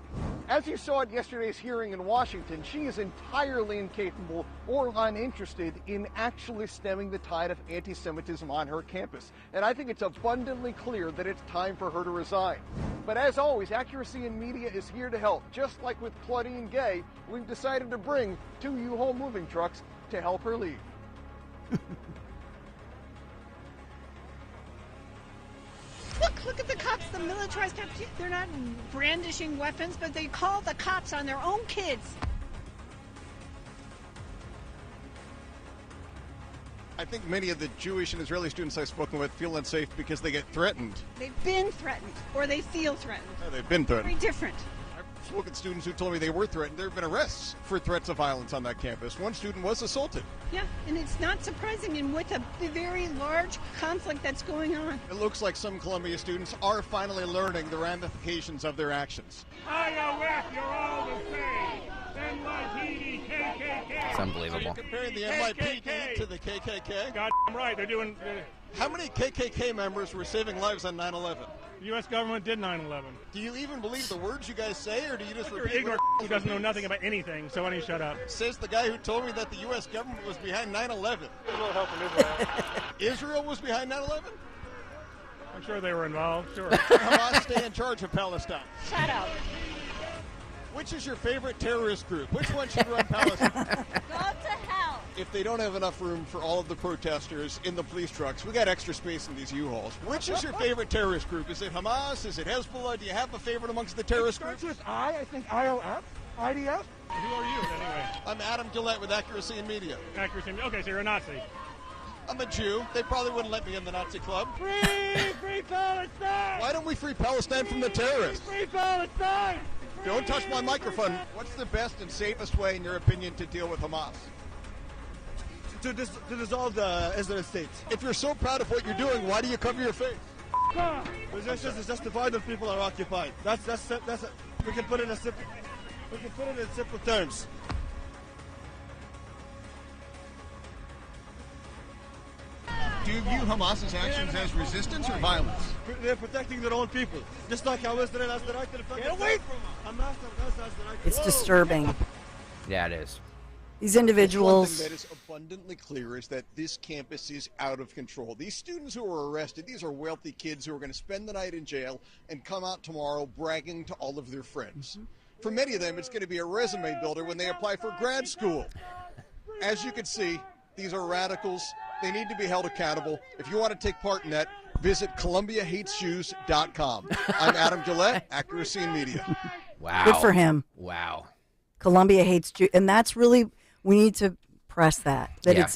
As you saw at yesterday's hearing in Washington, she is entirely incapable or uninterested in actually stemming the tide of anti-Semitism on her campus. And I think it's abundantly clear that it's time for her to resign. But as always, Accuracy in Media is here to help. Just like with Claudine Gay, we've decided to bring 2 U-Haul moving trucks to help her leave. Look at the cops, the militarized cops. They're not brandishing weapons, but they call the cops on their own kids. I think many of the Jewish and Israeli students I've spoken with feel unsafe because they get threatened. They've been threatened, or they feel threatened. Yeah, they've been threatened. Very different. I've spoken to students who told me they were threatened. There have been arrests for threats of violence on that campus. One student was assaulted. Yeah, and it's not surprising, and with a very large conflict that's going on. It looks like some Columbia students are finally learning the ramifications of their actions. IOF, you're all the same. NYPD, KKK. It's unbelievable. So you're comparing the NYPD to the KKK? God right, they're doing... How many KKK members were saving lives on 9/11? The U.S. government did 9/11. Do you even believe the words you guys say, or do you just You're repeat ignorant who doesn't know nothing about anything, so why don't you shut up? Says the guy who told me that the U.S. government was behind 9/11. A little help from Israel. Israel was behind 9/11? I'm sure they were involved, sure. Hamas stay in charge of Palestine. Shut up. Which is your favorite terrorist group? Which one should run Palestine? Go to hell. if they don't have enough room for all of the protesters in the police trucks, we got extra space in these U-Hauls. Which is your favorite terrorist group? Is it Hamas? Is it Hezbollah? Do you have a favorite amongst the terrorist groups? With I think IOF, IDF. Who are you, anyway? I'm Adam Gillette with Accuracy in Media. Accuracy in Media. Okay, so you're a Nazi. I'm a Jew. They probably wouldn't let me in the Nazi club. Free Palestine! Why don't we free Palestine from the terrorists? Free Palestine! Don't touch my microphone. What's the best and safest way, in your opinion, to deal with Hamas? To dissolve the Israeli state. If you're so proud of what you're doing, why do you cover your face? Resistance is justified when people are occupied. That's we can put it in simple terms. Do you view Hamas's actions as resistance or violence? They're protecting their own people, just like how Israel has the right to defend. Get away from Hamas has the right. It's disturbing. Yeah, it is. These individuals. One thing that is abundantly clear is that this campus is out of control. These students who are arrested, these are wealthy kids who are going to spend the night in jail and come out tomorrow bragging to all of their friends. For many of them, it's going to be a resume builder when they apply for grad school. As you can see, these are radicals. They need to be held accountable. If you want to take part in that, visit ColumbiaHatesJews.com. I'm Adam Gillette, Accuracy in Media. Wow. Good for him. Wow. Columbia hates Jews, and that's really, we need to press that Yeah.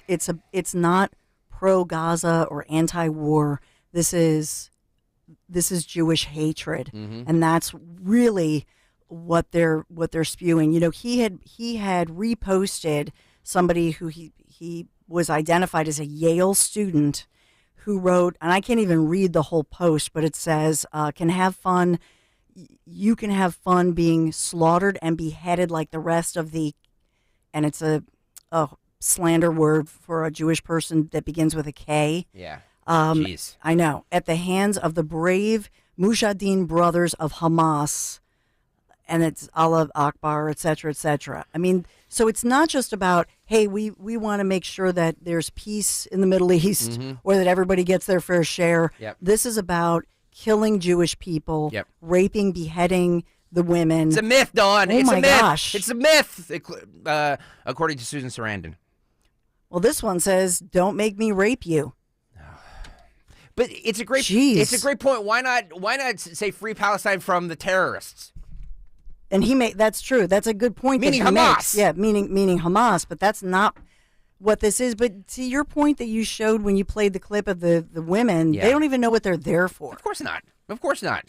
it's not pro-Gaza or anti-war. This is Jewish hatred, and that's really what they're spewing. You know, he had reposted somebody who he was identified as a Yale student who wrote, and I can't even read the whole post, but it says, you can have fun being slaughtered and beheaded like the rest of the, and it's a slander word for a Jewish person that begins with a K. Yeah. Jeez. I know. At the hands of the brave Mujahideen brothers of Hamas, and it's Allah Akbar, et cetera, et cetera. I mean, so it's not just about, hey, we want to make sure that there's peace in the Middle East or that everybody gets their fair share. Yep. This is about killing Jewish people, raping, beheading the women. It's a myth, Dawn. Oh It's my a myth. gosh. It's a myth, according to Susan Sarandon. Well, this one says, don't make me rape you. But it's a great It's a great point. Why not say free Palestine from the terrorists? And that's true. That's a good point. Meaning that he Hamas. makes. Yeah, meaning Hamas, but that's not what this is. But to your point that you showed when you played the clip of the women, they don't even know what they're there for. Of course not. Of course not.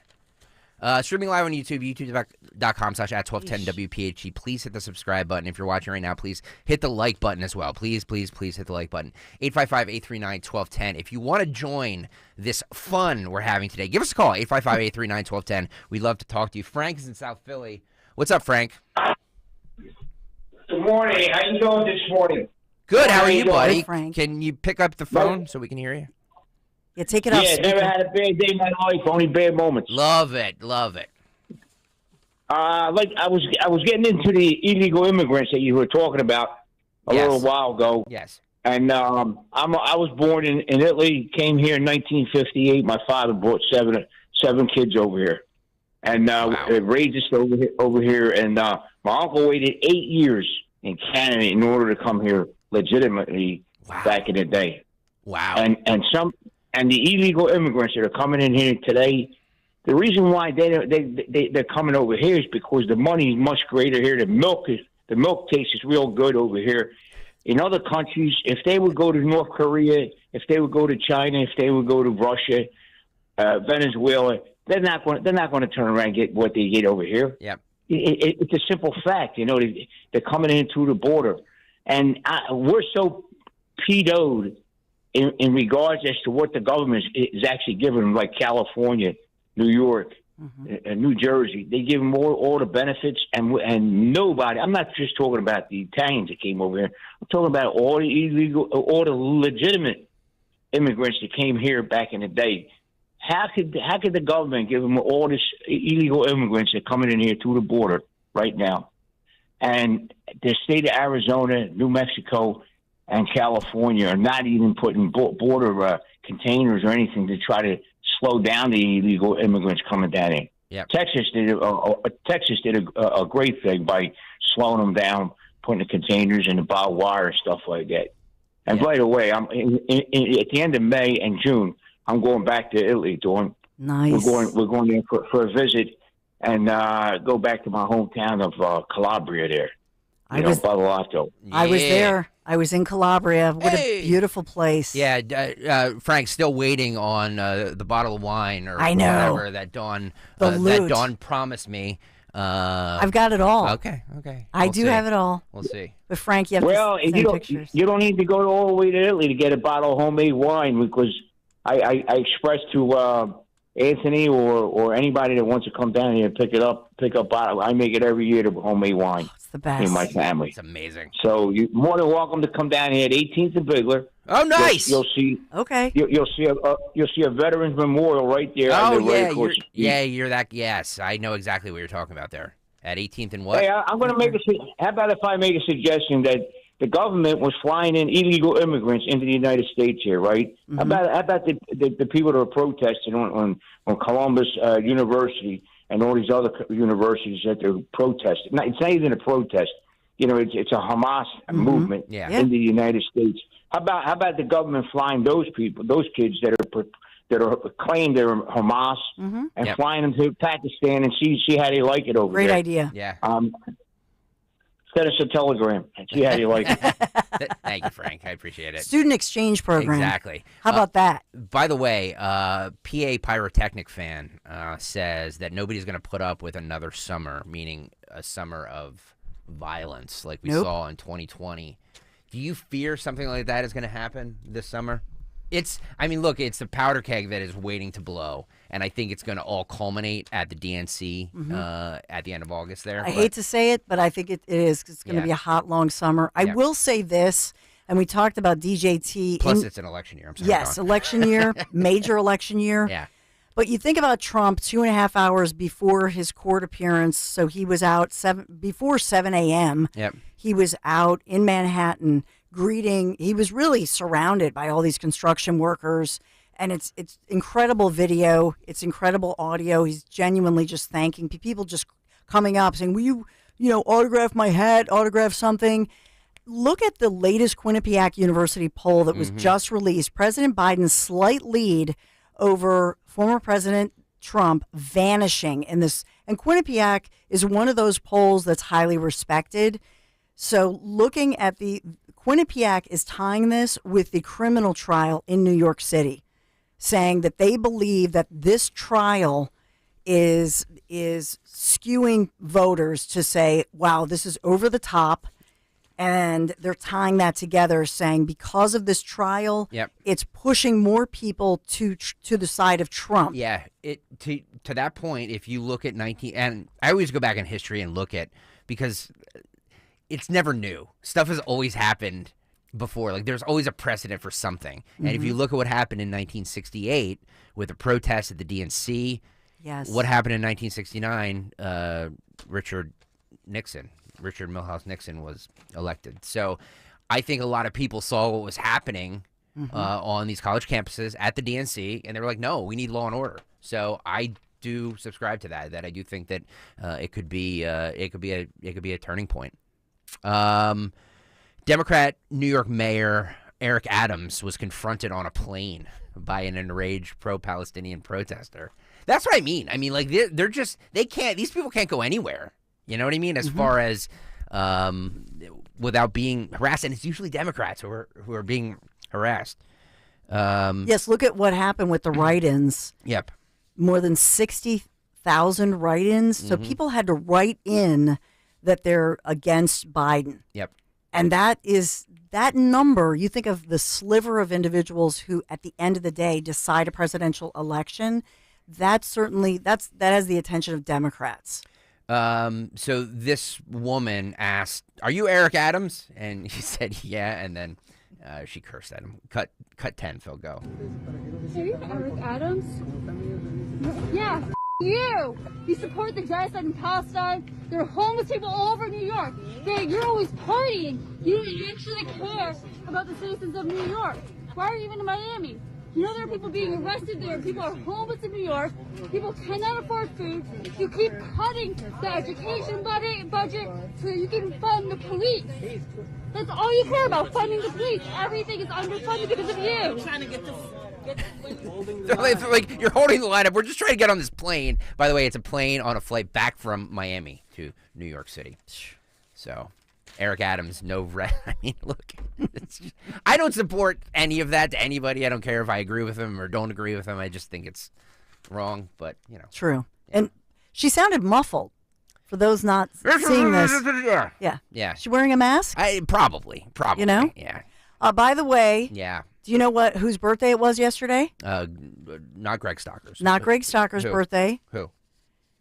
Streaming live on YouTube, youtube.com/@1210WPHT. Please hit the subscribe button. If you're watching right now, please hit the like button as well. Please, please, please hit the like button. 855-839-1210. If you want to join this fun we're having today, give us a call, 855-839-1210. We'd love to talk to you. Frank is in South Philly. What's up, Frank? Good morning. How you doing this morning? Good. How are you, buddy? Good, Frank. Can you pick up the phone so we can hear you? Yeah, take it off. Yeah, never had a bad day in my life, only bad moments. Love it. Love it. I was getting into the illegal immigrants that you were talking about a little while ago. Yes. And I was born in Italy, came here in 1958. My father brought seven kids over here. And raised us over here. And my uncle waited 8 years in Canada in order to come here legitimately back in the day. Wow. And the illegal immigrants that are coming in here today, the reason why they're coming over here is because the money is much greater here. The milk taste is real good over here. In other countries, if they would go to North Korea, if they would go to China, if they would go to Russia, Venezuela, they're not going to turn around and get what they get over here. Yeah. It's a simple fact. You know, they're coming in through the border, and we're so pedoed in regards as to what the government is actually giving them, like California, New York, and New Jersey. They give them all the benefits, and nobody. I'm not just talking about the Italians that came over here. I'm talking about all the legitimate immigrants that came here back in the day. How could the government give them all this illegal immigrants that are coming in here through the border right now? And the state of Arizona, New Mexico, and California are not even putting border containers or anything to try to slow down the illegal immigrants coming down in. Yep. Texas did a great thing by slowing them down, putting the containers in the barbed wire and stuff like that. And by the way, I'm at the end of May and June. I'm going back to Italy, Dawn. Nice. We're going there for a visit and go back to my hometown of Calabria there. Ballolato. I was there. I was in Calabria. What a beautiful place. Yeah, Frank's still waiting on the bottle of wine or I know. whatever that Dawn promised me. I've got it all. Okay. I do have it all. We'll see. But Frank, you have to send pictures. You don't need to go all the way to Italy to get a bottle of homemade wine, because I expressed to Anthony or anybody that wants to come down here and pick up bottle. I make it every year to homemade wine. It's the best in my family. It's amazing. So you're more than welcome to come down here at 18th and Bigler. Oh, nice. You'll see. Okay. You'll see a Veterans Memorial right there. Oh yeah, you're that. Yes, I know exactly what you're talking about there. At 18th and what? Hey, I'm going to make how about if I make a suggestion that the government was flying in illegal immigrants into the United States here, right? Mm-hmm. How about the people that are protesting on Columbus University and all these other universities that they're protesting? It's not even a protest. It's a Hamas movement in the United States. How about the government flying those people, those kids that are claimed they're Hamas, and flying them to Pakistan and see how they like it over there. Great idea. Yeah. Send us a telegram and see how you like it. Thank you, Frank. I appreciate it. Student exchange program. Exactly. How about that? By the way, PA Pyrotechnic fan says that nobody's going to put up with another summer, meaning a summer of violence like we saw in 2020. Do you fear something like that is going to happen this summer? Look, it's the powder keg that is waiting to blow, and I think it's going to all culminate at the DNC at the end of August there. I hate to say it, but I think it is. It's going to be a hot, long summer. I will say this, and we talked about DJT. Plus, it's an election year. I'm sorry. Yes, election year, major election year. Yeah. But you think about Trump 2.5 hours before his court appearance, so he was out before 7 a.m. Yep. He was out in Manhattan greeting. He was really surrounded by all these construction workers, and it's incredible video. It's incredible audio. He's genuinely just thanking people, just coming up saying, "Will you autograph my hat, autograph something?" Look at the latest Quinnipiac University poll that was just released. President Biden's slight lead over former President Trump vanishing in this. And Quinnipiac is one of those polls that's highly respected. So looking at Quinnipiac is tying this with the criminal trial in New York City, saying that they believe that this trial is skewing voters to say, wow, this is over the top. And they're tying that together, saying because of this trial, it's pushing more people to the side of Trump. Yeah, to that point, if you look at and I always go back in history and look at, because it's never new. Stuff has always happened before. Like, there's always a precedent for something. And if you look at what happened in 1968 with the protest at the DNC, what happened in 1969, Richard Milhouse Nixon was elected. So I think a lot of people saw what was happening on these college campuses at the DNC, and they were like, no, we need law and order. So I do subscribe to that I do think that it could be a turning point. Democrat New York Mayor Eric Adams was confronted on a plane by an enraged pro-Palestinian protester. That's what I mean. I mean, like, these people can't go anywhere. You know what I mean? As far as without being harassed, and it's usually Democrats who are being harassed. Yes, look at what happened with the write-ins. Yep. More than 60,000 write-ins. So people had to write in that they're against Biden. Yep. And that number, you think of the sliver of individuals who at the end of the day decide a presidential election, that has the attention of Democrats. So this woman asked, "Are you Eric Adams?" And he said, "Yeah." And then she cursed at him. Cut 10, Phil, go. Are you Eric Adams? Yeah, you! You support the genocide in Palestine. There are homeless people all over New York. You're always partying. You don't actually care about the citizens of New York. Why are you even in Miami? You know there are people being arrested there. People are homeless in New York. People cannot afford food. You keep cutting the education budget so you can fund the police. That's all you care about, funding the police. Everything is underfunded because of you. Trying to get Like, you're holding the line up. We're just trying to get on this plane. By the way, it's a plane on a flight back from Miami to New York City. So, Eric Adams, I mean, look, I don't support any of that to anybody. I don't care if I agree with him or don't agree with him. I just think it's wrong, but, you know. True. And she sounded muffled. For those not seeing this. Yeah. Yeah. She wearing a mask? Probably. You know? Yeah. By the way. Yeah. Do you know whose birthday it was yesterday? Not Greg Stocker's. Not Greg Stocker's Who? birthday. Who?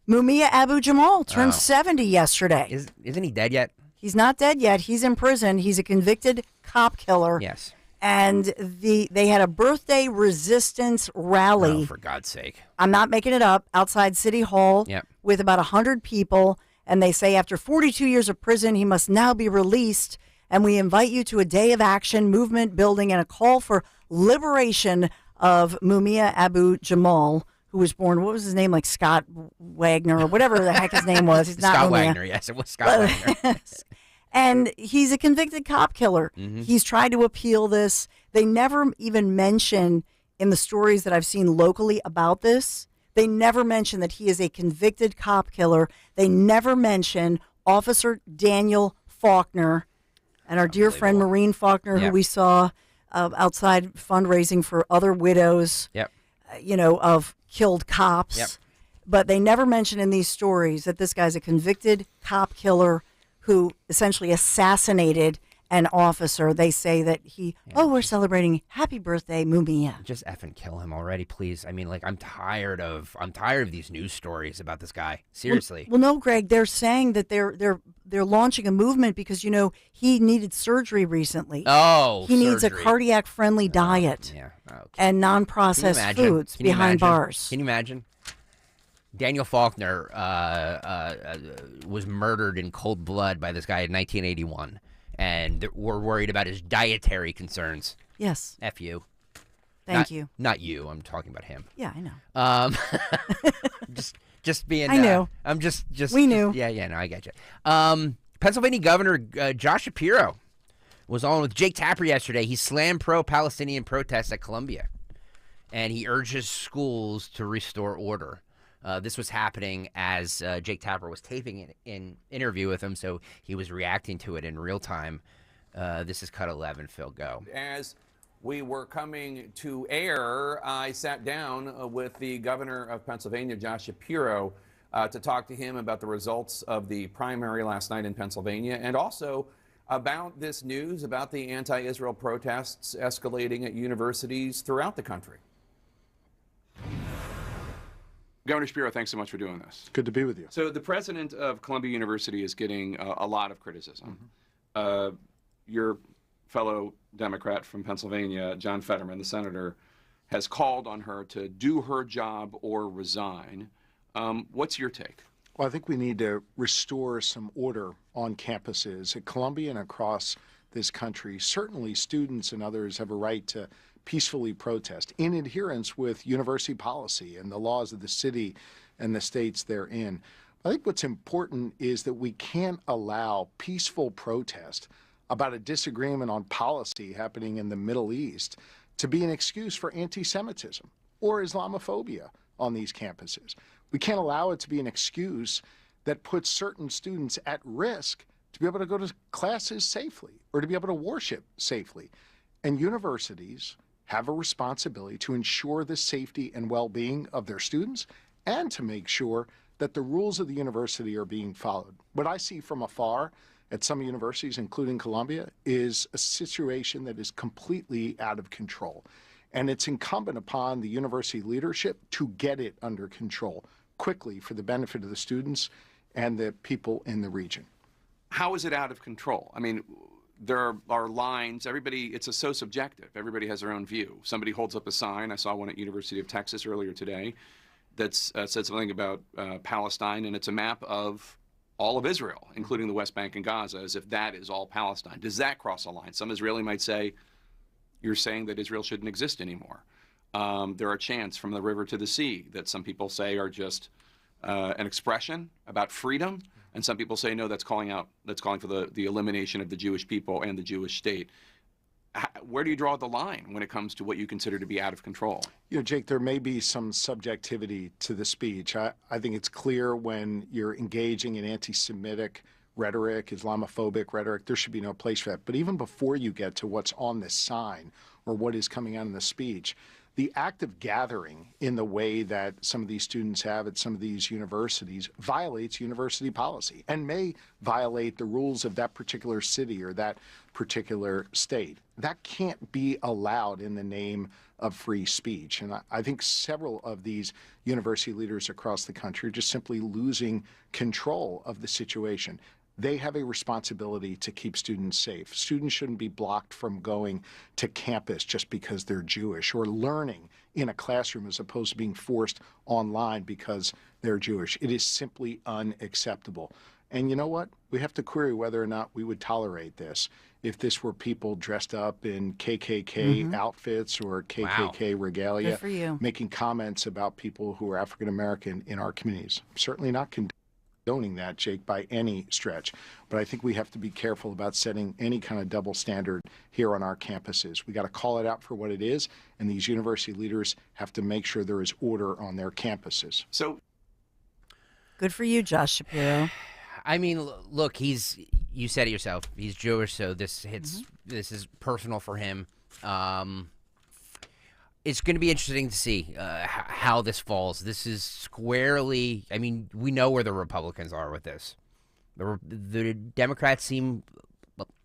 Mumia Abu Jamal turned 70 yesterday. Isn't he dead yet? He's not dead yet. He's in prison. He's a convicted cop killer. Yes. And they had a birthday resistance rally. Oh, for God's sake. I'm not making it up, outside City Hall with about 100 people. And they say after 42 years of prison, he must now be released. And we invite you to a day of action, movement building, and a call for liberation of Mumia Abu Jamal, who was born, what was his name, like Scott Wagner or whatever the heck his name was. He's not Scott Mumia. Wagner, yes, it was Scott Wagner. And he's a convicted cop killer. Mm-hmm. He's tried to appeal this. They never even mention in the stories that I've seen locally about this, they never mention that he is a convicted cop killer. They never mention Officer Daniel Faulkner and our dear friend Maureen Faulkner, who we saw outside fundraising for other widows, of killed cops. But they never mention in these stories that this guy's a convicted cop killer who essentially assassinated an officer. They say that we're celebrating happy birthday, Mumia. Just effing kill him already, please. I mean, like, I'm tired of these news stories about this guy. Seriously. Well, no, Greg, they're saying that they're launching a movement because, he needed surgery recently. Oh, he needs a surgery. cardiac-friendly diet and non-processed foods behind bars. Can you imagine? Daniel Faulkner was murdered in cold blood by this guy in 1981. And we're worried about his dietary concerns. Yes. F you. Thank you. Not you. I'm talking about him. Yeah, I know. Just being. I knew. I'm just. We knew. Yeah. No, I get you. Pennsylvania Governor Josh Shapiro was on with Jake Tapper yesterday. He slammed pro-Palestinian protests at Columbia, and he urges schools to restore order. This was happening as Jake Tapper was taping an interview with him, so he was reacting to it in real time. This is cut 11. Phil, go. As we were coming to air, I sat down with the governor of Pennsylvania, Josh Shapiro, to talk to him about the results of the primary last night in Pennsylvania, and also about this news about the anti-Israel protests escalating at universities throughout the country. Governor Shapiro, thanks so much for doing this. Good to be with you. So the president of Columbia University is getting a lot of criticism. Your fellow Democrat from Pennsylvania, John Fetterman, the senator, has called on her to do her job or resign. What's your take? Well, I think we need to restore some order on campuses at Columbia and across this country. Certainly, students and others have a right to peacefully protest in adherence with university policy and the laws of the city and the states they're in. I think what's important is that we can't allow peaceful protest about a disagreement on policy happening in the Middle East to be an excuse for anti-Semitism or Islamophobia on these campuses. We can't allow it to be an excuse that puts certain students at risk to be able to go to classes safely or to be able to worship safely. And universities have a responsibility to ensure the safety and well-being of their students and to make sure that the rules of the university are being followed. What I see from afar at some universities, including Columbia, is a situation that is completely out of control. And it's incumbent upon the university leadership to get it under control quickly for the benefit of the students and the people in the region. How is it out of control? I mean, there are lines, it's so subjective. Everybody has their own view. Somebody holds up a sign. I saw one at University of Texas earlier today that said something about Palestine, and it's a map of all of Israel, including the West Bank and Gaza, as if that is all Palestine. Does that cross a line? Some Israeli might say, you're saying that Israel shouldn't exist anymore. There are chants from the river to the sea that some people say are just an expression about freedom, and some people say no, that's calling for the elimination of the Jewish people and the Jewish state. Where do you draw the line when it comes to what you consider to be out of control? Jake, there may be some subjectivity to the speech. I think it's clear when you're engaging in anti-Semitic rhetoric, Islamophobic rhetoric, there should be no place for that. But even before you get to what's on this sign or what is coming out in the speech, the act of gathering in the way that some of these students have at some of these universities violates university policy and may violate the rules of that particular city or that particular state. That can't be allowed in the name of free speech. And I think several of these university leaders across the country are just simply losing control of the situation. They have a responsibility to keep students safe. Students shouldn't be blocked from going to campus just because they're Jewish or learning in a classroom as opposed to being forced online because they're Jewish. It is simply unacceptable. And you know what? We have to query whether or not we would tolerate this if this were people dressed up in KKK outfits or KKK regalia, Good for you. making comments about people who are African American in our communities. Certainly not condoning that, Jake, by any stretch. But I think we have to be careful about setting any kind of double standard here on our campuses. We got to call it out for what it is, and these university leaders have to make sure there is order on their campuses. So, good for you, Josh Shapiro. I mean, look, you said it yourself. He's Jewish, so this is personal for him. It's going to be interesting to see how this falls. This is squarely, I mean, we know where the Republicans are with this. The Democrats seem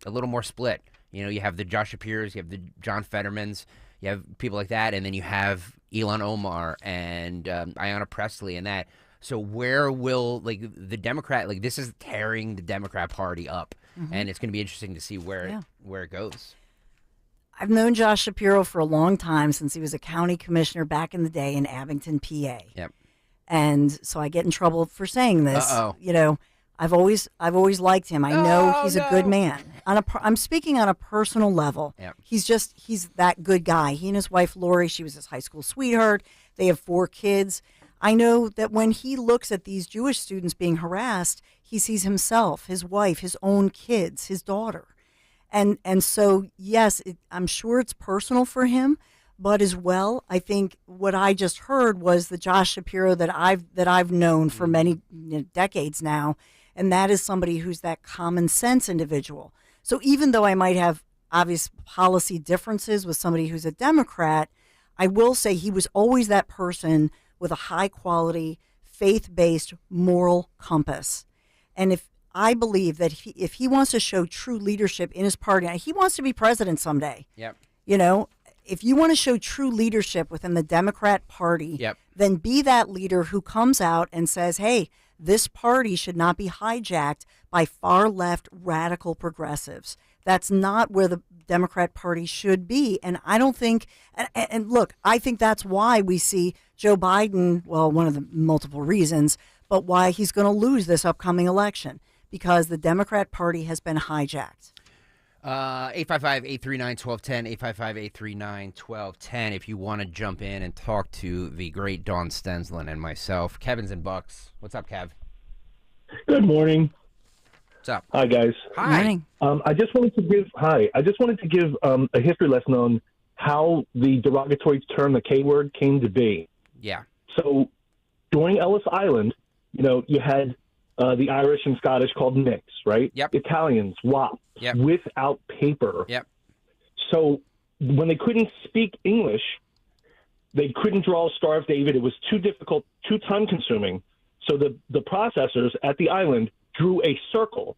a little more split. You know, you have the Josh Shapiros, you have the John Fettermans, you have people like that, and then you have Ilhan Omar and Ayanna Pressley and that. So where will, the Democrat, this is tearing the Democrat Party up, and it's going to be interesting to see where it goes. I've known Josh Shapiro for a long time, since he was a county commissioner back in the day in Abington, PA. Yep. And so I get in trouble for saying this. Uh-oh. You know, I've always liked him. I know he's a good man. I'm speaking on a personal level. Yep. He's that good guy. He and his wife Lori, she was his high school sweetheart. They have 4 kids. I know that when he looks at these Jewish students being harassed, he sees himself, his wife, his own kids, his daughter. And so, yes, I'm sure it's personal for him, but as well, I think what I just heard was the Josh Shapiro that I've known for many decades now, and that is somebody who's that common sense individual. So even though I might have obvious policy differences with somebody who's a Democrat, I will say he was always that person with a high quality, faith-based moral compass. And I believe that if he wants to show true leadership in his party, he wants to be president someday. Yep. You know, if you want to show true leadership within the Democrat Party, then be that leader who comes out and says, hey, this party should not be hijacked by far left radical progressives. That's not where the Democrat Party should be. And I don't think, and look, I think that's why we see Joe Biden, well, one of the multiple reasons, but why he's going to lose this upcoming election, because the Democrat Party has been hijacked. 855-839-1210, 855-839-1210 if you want to jump in and talk to the great Dawn Stensland and myself. Kevin's in Bucks. What's up, Kev? Good morning. What's up? Hi, guys. Hi. Morning. I just wanted to give a history lesson on how the derogatory term, the K word, came to be. Yeah. So during Ellis Island, you had the Irish and Scottish called Nicks, right? Yep. Italians, WAP, without paper. Yep. So when they couldn't speak English, they couldn't draw Star of David. It was too difficult, too time-consuming. So the processors at the island drew a circle,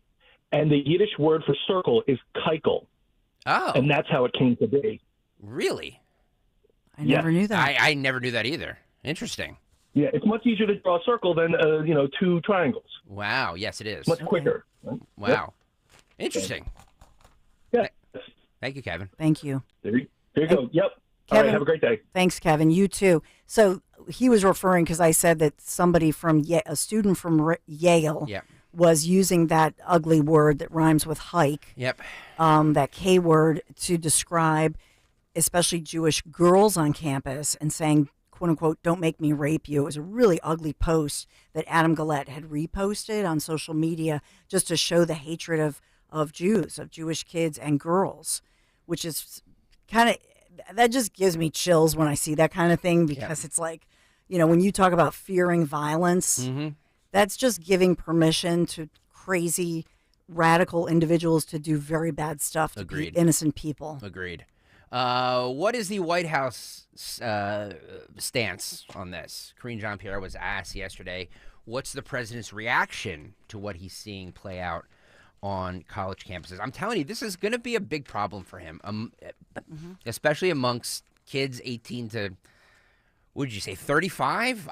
and the Yiddish word for circle is keikel. Oh. And that's how it came to be. Really? I never knew that. I never knew that either. Interesting. Yeah, it's much easier to draw a circle than, 2 triangles. Wow. Yes, it is. Much quicker. Right? Wow. Yep. Interesting. Yeah. Thank you, Kevin. Thank you. There you go. Yep. All Kevin, right, have a great day. Thanks, Kevin. You too. So he was referring, because I said that somebody from a student from Yale was using that ugly word that rhymes with hike. Yep. That K word to describe especially Jewish girls on campus, and saying, quote unquote, "Don't make me rape you." It was a really ugly post that Adam Gullett had reposted on social media just to show the hatred of Jews, of Jewish kids and girls, which is kind of, that just gives me chills when I see that kind of thing, because it's like, you know, when you talk about fearing violence, that's just giving permission to crazy, radical individuals to do very bad stuff to be innocent people. Agreed. What is the White House stance on this? Karine Jean-Pierre was asked yesterday, what's the president's reaction to what he's seeing play out on college campuses? I'm telling you, this is going to be a big problem for him, especially amongst kids 18 to, what did you say, 35?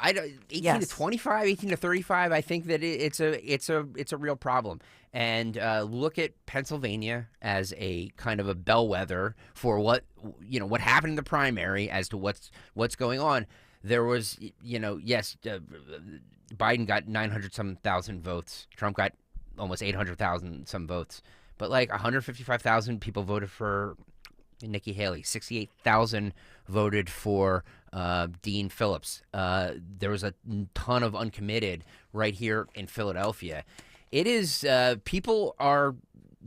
18 to 25, 18 to 35. I think that it's a real problem. And look at Pennsylvania as a kind of a bellwether for what happened in the primary as to what's going on. There was, yes, Biden got 900-some-thousand votes. Trump got almost 800,000 some votes. But like 155,000 people voted for Nikki Haley. 68,000 voted for Dean Phillips. There was a ton of uncommitted right here in Philadelphia. It is, people are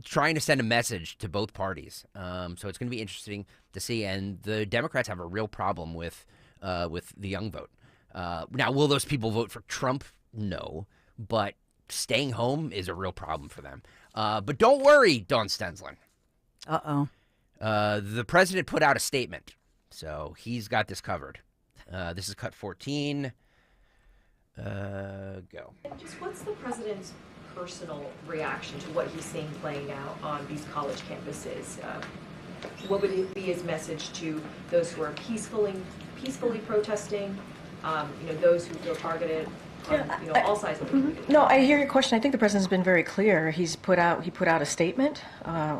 trying to send a message to both parties. So it's going to be interesting to see. And the Democrats have a real problem with the young vote. Now, will those people vote for Trump? No. But staying home is a real problem for them. But don't worry, Dawn Stensland. Uh-oh. The president put out a statement. So he's got this covered. This is cut 14. Go. Just what's the president's personal reaction to what he's seeing playing out on these college campuses? What would be his message to those who are peacefully protesting? Those who feel targeted on all sides of the community? No, I hear your question. I think the president's been very clear. He put out a statement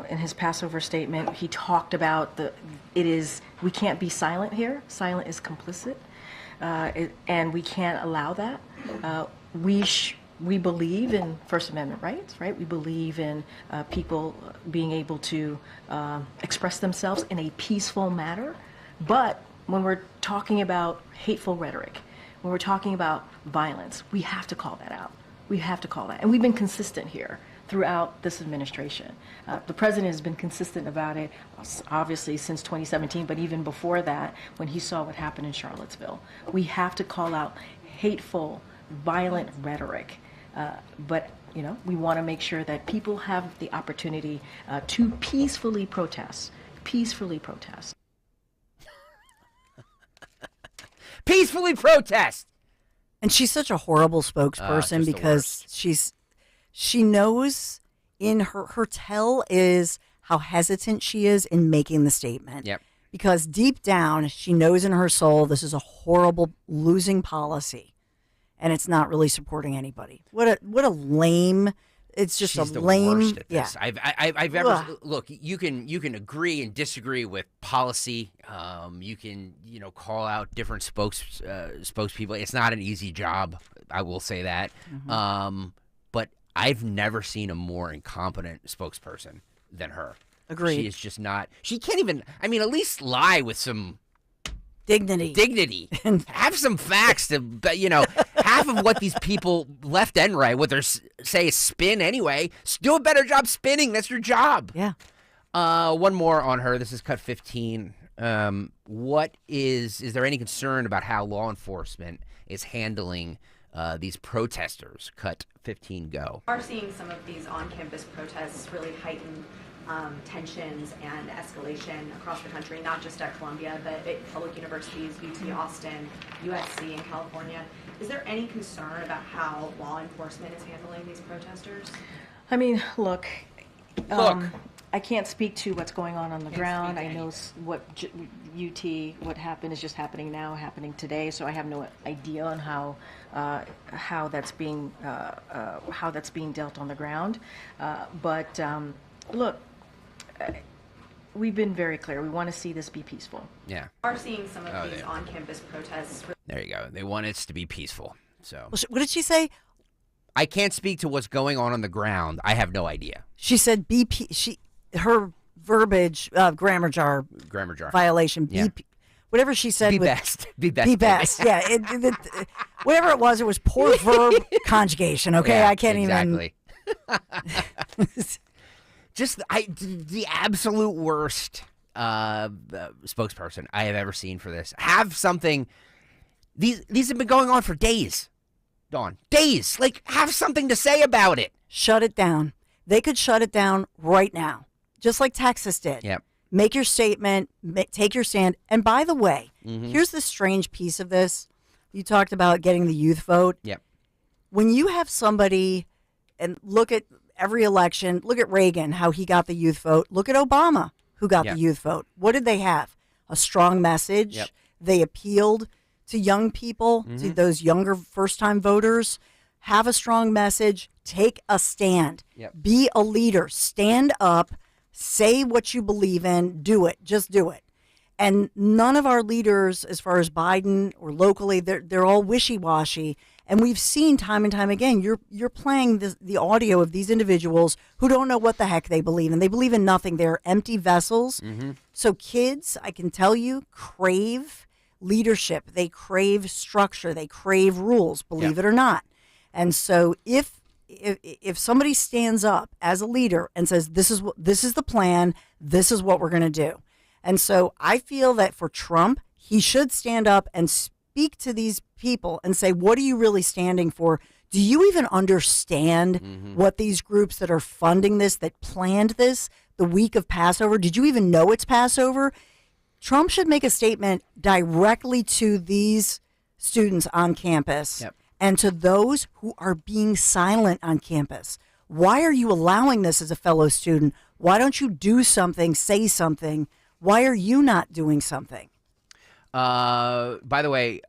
in his Passover statement. He talked about we can't be silent here. Silent is complicit, and we can't allow that. We believe in First Amendment rights, right? We believe in people being able to express themselves in a peaceful manner. But when we're talking about hateful rhetoric, when we're talking about violence, we have to call that out. We have to call that. And we've been consistent here throughout this administration. The president has been consistent about it, obviously, since 2017, but even before that, when he saw what happened in Charlottesville. We have to call out hateful, violent rhetoric. But we want to make sure that people have the opportunity to peacefully protest. Peacefully protest. Peacefully protest. And she's such a horrible spokesperson because she knows in her tell is how hesitant she is in making the statement. Yep. Because deep down, she knows in her soul this is a horrible losing policy. And it's not really supporting anybody. What a lame. It's just She's a the lame. worst at Yeah. this. I've ever look. You can agree and disagree with policy. You can call out different spokespeople. It's not an easy job. I will say that. But I've never seen a more incompetent spokesperson than her. Agreed. She is just not. She can't even. I mean, at least lie with some dignity. Have some facts to, half of what these people left and right, what they say is spin anyway. Do a better job spinning. That's your job. Yeah. One more on her. This is cut 15. What is there any concern about how law enforcement is handling these protesters? Cut 15, go. We are seeing some of these on-campus protests really heighten tensions and escalation across the country, not just at Columbia, but at public universities, UT Austin, USC in California. Is there any concern about how law enforcement is handling these protesters? I mean, look. I can't speak to what's going on the ground. I know what happened is just happening now, happening today. So I have no idea on how that's being dealt on the ground. But look. We've been very clear. We want to see this be peaceful. Yeah. We are seeing some of these on-campus protests. There you go. They want it to be peaceful. So. What did she say? I can't speak to what's going on the ground. I have no idea. She said her verbiage, grammar jar violation. Yeah. Whatever she said. Be with- best. Be best. Be baby. best. Yeah. Whatever it was poor verb conjugation. Okay. Yeah, I can't exactly. Just the absolute worst spokesperson I have ever seen for this. Have something. These have been going on for days. Dawn. Days. Like, have something to say about it. Shut it down. They could shut it down right now, just like Texas did. Yep. Make your statement, take your stand. And by the way, Mhm. here's the strange piece of this. You talked about getting the youth vote. Yep. When you have somebody, and look at every election, look at Reagan, how he got the youth vote. Look at Obama, who got Yep. the youth vote. What did they have? A strong message. Yep. They appealed to young people, to those younger first-time voters. Have a strong message. Take a stand. Yep. Be a leader. Stand up. Say what you believe in. Do it. Just do it. And none of our leaders, as far as Biden or locally, they're all wishy-washy. And we've seen time and time again, you're playing the audio of these individuals who don't know what the heck they believe in. They believe in nothing. They're empty vessels. So kids, I can tell you, crave leadership. They crave structure. They crave rules, believe it or not. And so if somebody stands up as a leader and says, this is the plan, this is what we're going to do. And so I feel that for Trump, he should stand up and speak to these people and say, what are you really standing for? Do you even understand what these groups that are funding this, that planned this the week of Passover, did you even know it's Passover? Trump should make a statement directly to these students on campus and to those who are being silent on campus. Why are you allowing this as a fellow student? Why don't you do something, say something? Why are you not doing something? By the way,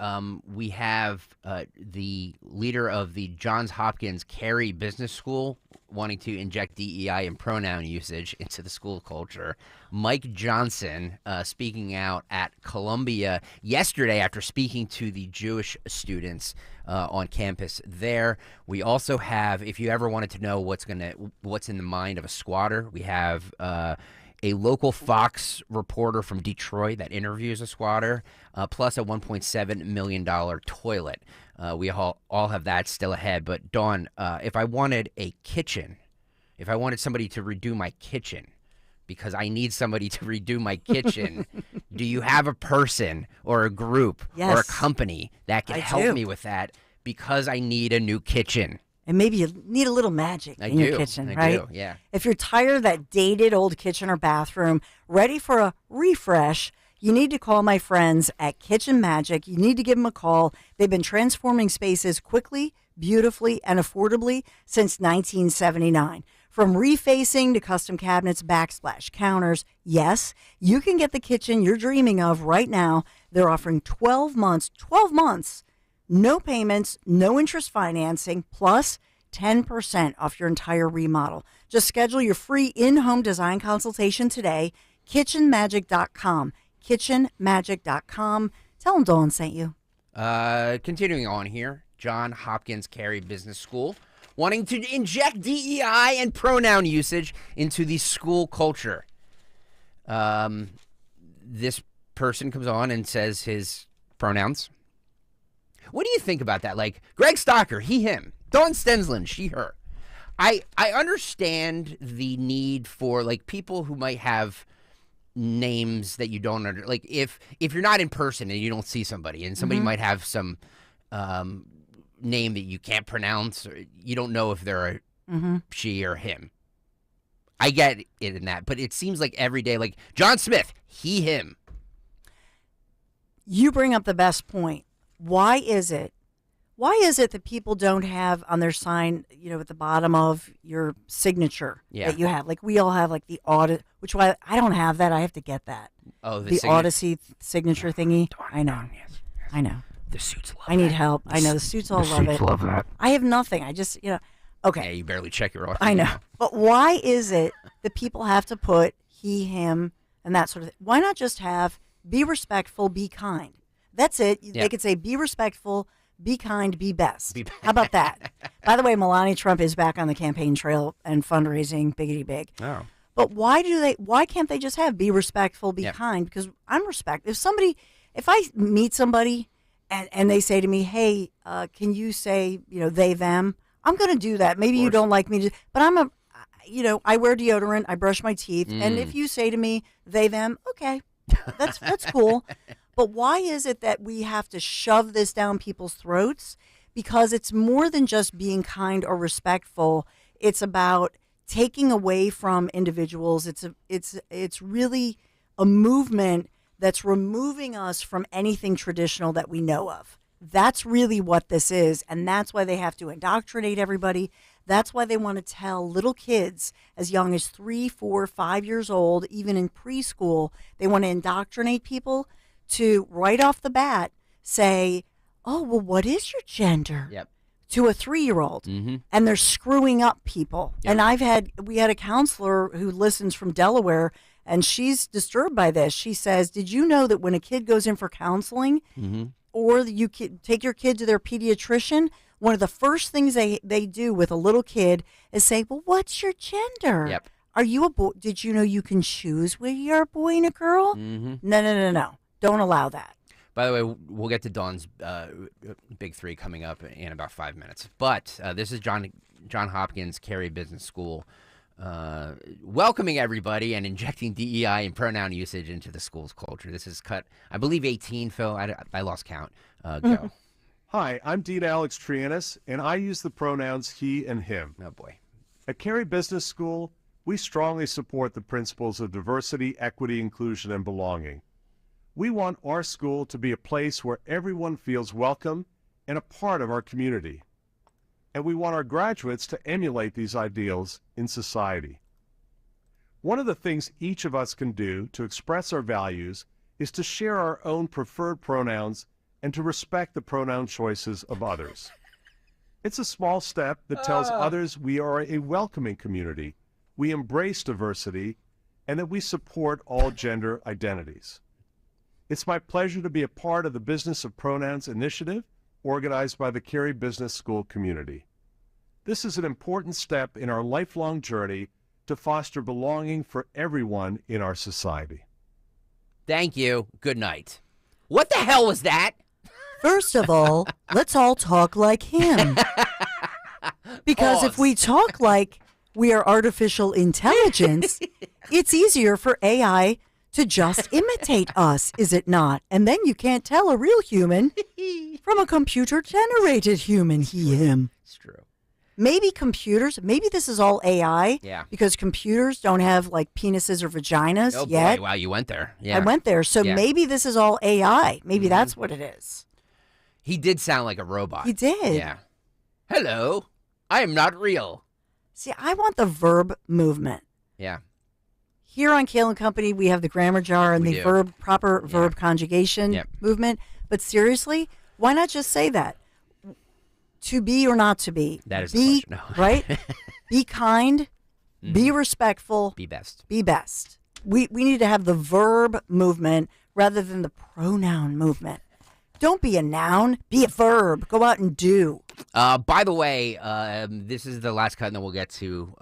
we have the leader of the Johns Hopkins Carey Business School wanting to inject DEI and pronoun usage into the school culture. Mike Johnson speaking out at Columbia yesterday after speaking to the Jewish students on campus there. We also have, if you ever wanted to know what's in the mind of a squatter, we have a local Fox reporter from Detroit that interviews a squatter, plus a $1.7 million toilet. We all have that still ahead. But, Dawn, if I wanted a kitchen, if I wanted somebody to redo my kitchen, because I need somebody to redo my kitchen, do you have a person or a group or a company that can help me with that? Because I need a new kitchen. And maybe you need a little magic in your kitchen, I right? do, yeah. If you're tired of that dated old kitchen or bathroom, ready for a refresh, you need to call my friends at Kitchen Magic. You need to give them a call. They've been transforming spaces quickly, beautifully, and affordably since 1979. From refacing to custom cabinets, backsplash, counters, yes, you can get the kitchen you're dreaming of right now. They're offering 12 months, no payments, no interest financing, plus 10% off your entire remodel. Just schedule your free in-home design consultation today, kitchenmagic.com, kitchenmagic.com. Tell them Dawn sent you. Continuing on here, John Hopkins Carey Business School wanting to inject DEI and pronoun usage into the school culture. This person comes on and says his pronouns. What do you think about that? Like, Greg Stocker, he, him. Dawn Stensland, she, her. I understand the need for, like, people who might have names that you don't under, like, if you're not in person and you don't see somebody and somebody might have some name that you can't pronounce, or you don't know if they're a she or him. I get it in that, but it seems like every day, like John Smith, he, him. You bring up the best point. Why is it that people don't have on their sign, at the bottom of your signature that you have? Like, we all have, like, the audit, which why I don't have that. I have to get that. Oh, the Odyssey signature thingy. I know. I know. The suits love I need help. I know. The suits all love it. love that. I have nothing. I just, okay. Yeah, you barely check your I know. But why is it that people have to put he, him, and that sort of thing? Why not just have be respectful, be kind? That's it. They could say be respectful, be kind, be best. How about that? By the way, Melania Trump is back on the campaign trail and fundraising biggity big. Oh. But why can't they just be respectful, be kind? Because I'm if I meet somebody and they say to me, hey, can you say, they, them? I'm going to do that. Maybe you don't like me, but I wear deodorant, I brush my teeth. And if you say to me, they, them, okay, that's cool. But why is it that we have to shove this down people's throats? Because it's more than just being kind or respectful. It's about taking away from individuals. It's really a movement that's removing us from anything traditional that we know of. That's really what this is, and that's why they have to indoctrinate everybody. That's why they want to tell little kids as young as 3, 4, 5 years old, even in preschool, they want to indoctrinate people to right off the bat say, oh, well, what is your gender? Yep. To a 3-year-old. And they're screwing up people. Yep. And we had a counselor who listens from Delaware, and she's disturbed by this. She says, did you know that when a kid goes in for counseling, or you take your kid to their pediatrician, one of the first things they do with a little kid is say, well, what's your gender? Yep. Are you a boy? Did you know you can choose whether you're a boy and a girl? No. Don't allow that. By the way, we'll get to Dawn's Big Three coming up in about 5 minutes. But this is John Hopkins Carey Business School welcoming everybody and injecting DEI and pronoun usage into the school's culture. This is cut, I believe, 18, Phil. I lost count. Go. Hi, I'm Dean Alex Trianis, and I use the pronouns he and him. Oh, boy. At Carey Business School, we strongly support the principles of diversity, equity, inclusion, and belonging. We want our school to be a place where everyone feels welcome and a part of our community. And we want our graduates to emulate these ideals in society. One of the things each of us can do to express our values is to share our own preferred pronouns and to respect the pronoun choices of others. It's a small step that tells others we are a welcoming community, we embrace diversity, and that we support all gender identities. It's my pleasure to be a part of the Business of Pronouns initiative organized by the Carey Business School community. This is an important step in our lifelong journey to foster belonging for everyone in our society. Thank you. Good night. What the hell was that? First of all, let's all talk like him. Because if we talk like we are artificial intelligence, it's easier for AI to just imitate us, is it not? And then you can't tell a real human from a computer-generated human, he, him. It's true. Maybe this is all AI. Yeah. Because computers don't have, like, penises or vaginas yet. Boy, wow, you went there. Yeah. I went there. So maybe this is all AI. Maybe that's what it is. He did sound like a robot. He did. Yeah. Hello. I am not real. See, I want the verb movement. Yeah. Here on Kayal and Company, we have the grammar jar and the proper verb conjugation movement. But seriously, why not just say that? To be or not to be. That is the question. No. Right? Be kind. Be respectful. Be best. Be best. We need to have the verb movement rather than the pronoun movement. Don't be a noun. Be a verb. Go out and do. By the way, this is the last cut, and then we'll get to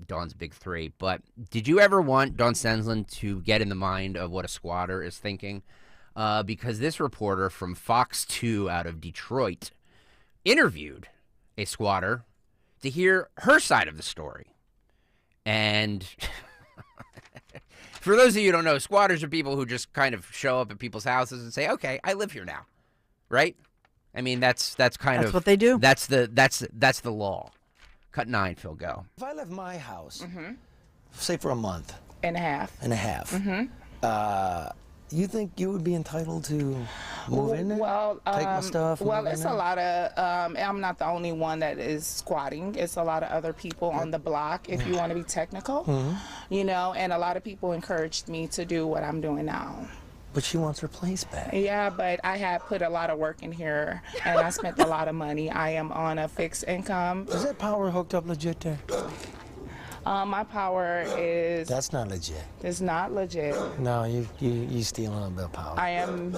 Dawn's Big Three. But did you ever want Dawn Stensland to get in the mind of what a squatter is thinking? Because this reporter from Fox 2 out of Detroit interviewed a squatter to hear her side of the story. And for those of you who don't know, squatters are people who just kind of show up at people's houses and say, okay, I live here now. Right? I mean, that's what they do. That's the law. Cut 9, Phil, go. If I left my house, say for a month and a half, you think you would be entitled to move in there? Well, take my stuff? Well, it's a lot of, I'm not the only one that is squatting. It's a lot of other people on the block, if you want to be technical, you know, and a lot of people encouraged me to do what I'm doing now. But she wants her place back. Yeah, but I had put a lot of work in here, and I spent a lot of money. I am on a fixed income. Is that power hooked up legit there? My power is... That's not legit. It's not legit. No, you stealing a bit of power. I am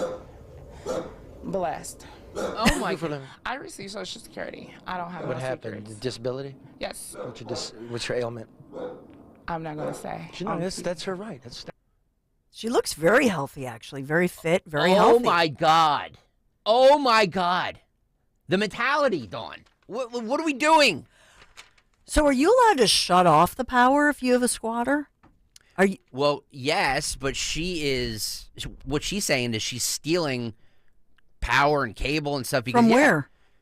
blessed. Oh, my God. I receive Social Security. I don't have What no happened? secrets. Disability? Yes. What's your ailment? I'm not going to say. That's her right. She looks very healthy, actually. Very fit, very Oh healthy. my God. Oh my God. The mentality, Dawn. What are we doing? So are you allowed to shut off the power if you have a squatter? Are you? Well, yes, but what she's saying is she's stealing power and cable and stuff. Because,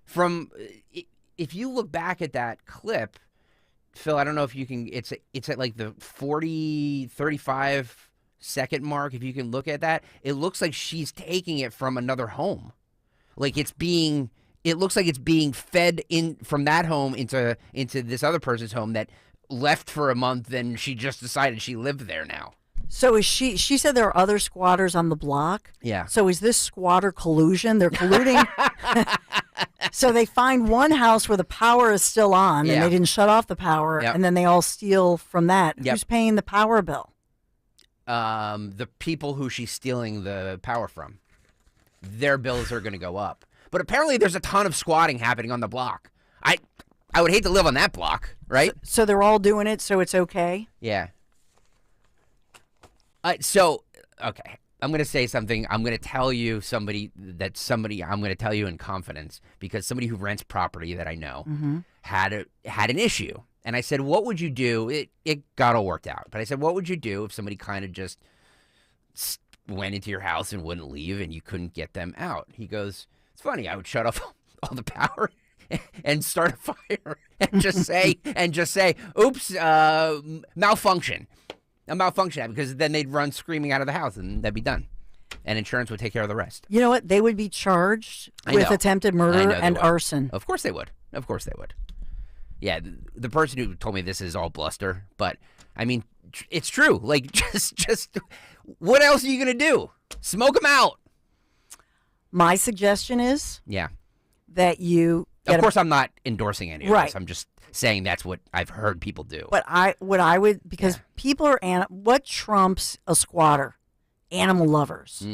From where? If you look back at that clip, Phil, I don't know if you can, it's at like the 35 second mark. If you can look at that, it looks like she's taking it from another home. Like it looks like it's being fed in from that home into this other person's home that left for a month and she just decided she lived there now. So is she said there are other squatters on the block? Yeah. So is this squatter collusion? They're colluding. So they find one house where the power is still on and they didn't shut off the power, and then they all steal from that. Yep. Who's paying the power bill? The people who she's stealing the power from. Their bills are going to go up. But apparently there's a ton of squatting happening on the block. I would hate to live on that block, right? So they're all doing it, so it's okay? Yeah. Okay, I'm going to say something. I'm going to tell you I'm going to tell you in confidence because somebody who rents property that I know had an issue. And I said, what would you do? It got all worked out. But I said, what would you do if somebody kind of just went into your house and wouldn't leave and you couldn't get them out? He goes, it's funny. I would shut off all the power and start a fire and just say, oops, malfunction. A malfunction happened, because then they'd run screaming out of the house and that'd be done. And insurance would take care of the rest. You know what? They would be charged with attempted murder and arson. Of course they would. Of course they would. Yeah, the person who told me this is all bluster, but I mean, it's true. Like, just what else are you going to do? Smoke them out. My suggestion is that you... Of course, I'm not endorsing any of this. I'm just saying that's what I've heard people do. But because people are, what trumps a squatter? Animal lovers.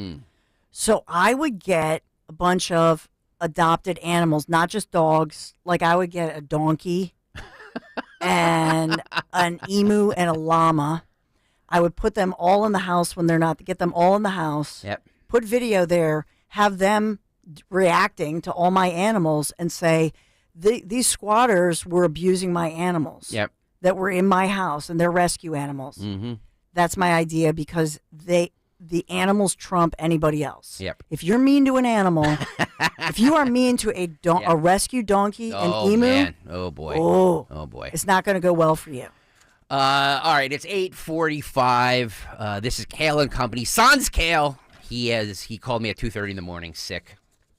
So I would get a bunch of adopted animals, not just dogs. Like I would get a donkey and an emu and a llama. I would put them all in the house when they're not, get them all in the house. Yep. Put video there, have them reacting to all my animals and say, these squatters were abusing my animals that were in my house, and they're rescue animals. That's my idea, because the animals trump anybody else. If you're mean to an animal, if you are mean to a rescue donkey, an emu, man. Oh boy, it's not going to go well for you. All right, it's 8:45. This is Kayal and Company. Sans Kayal. He called me at 2:30 in the morning, sick.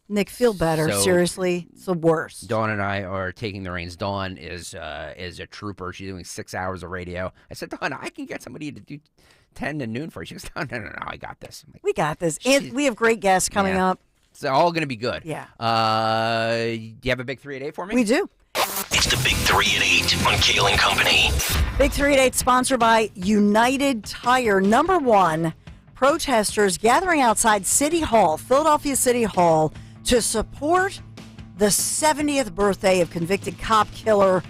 Nick, feel better. So, seriously, it's the worst. Dawn and I are taking the reins. Dawn is a trooper. She's doing 6 hours of radio. I said, Dawn, I can get somebody to do 10 to noon for you. She goes, no, I got this. I'm like, we got this. And we have great guests coming up. It's all going to be good. Yeah. Do you have a big 3 at 8 for me? We do. It's the Big 3 at 8 on Kayal and Company. Big 3 at 8 sponsored by United Tire. Number one, protesters gathering outside City Hall, Philadelphia City Hall, to support the 70th birthday of convicted cop killer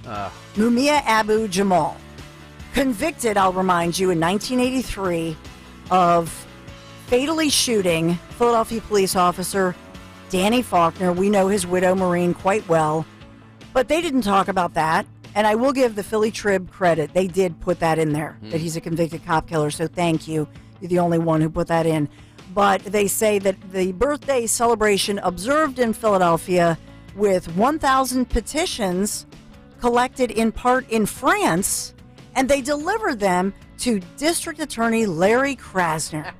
Mumia Abu Jamal. Convicted, I'll remind you, in 1983 of fatally shooting Philadelphia police officer Danny Faulkner. We know his widow, Maureen, quite well. But they didn't talk about that. And I will give the Philly Trib credit. They did put that in there, that he's a convicted cop killer. So thank you. You're the only one who put that in. But they say that the birthday celebration observed in Philadelphia with 1,000 petitions collected in part in France, and they delivered them to District Attorney Larry Krasner.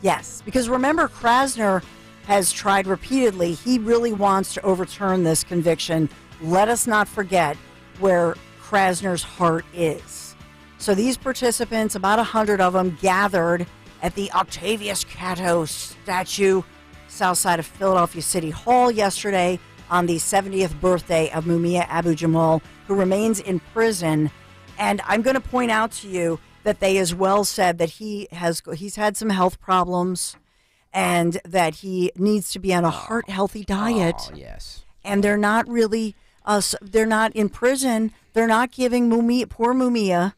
Yes, because remember, Krasner has tried repeatedly. He really wants to overturn this conviction. Let us not forget where Krasner's heart is. So these participants, about 100 of them, gathered at the Octavius Cato statue, south side of Philadelphia City Hall yesterday on the 70th birthday of Mumia Abu Jamal, who remains in prison. And I'm going to point out to you that they as well said that he's had some health problems and that he needs to be on a heart-healthy diet. Oh, yes. And they're not really, they're not in prison. They're not giving poor Mumia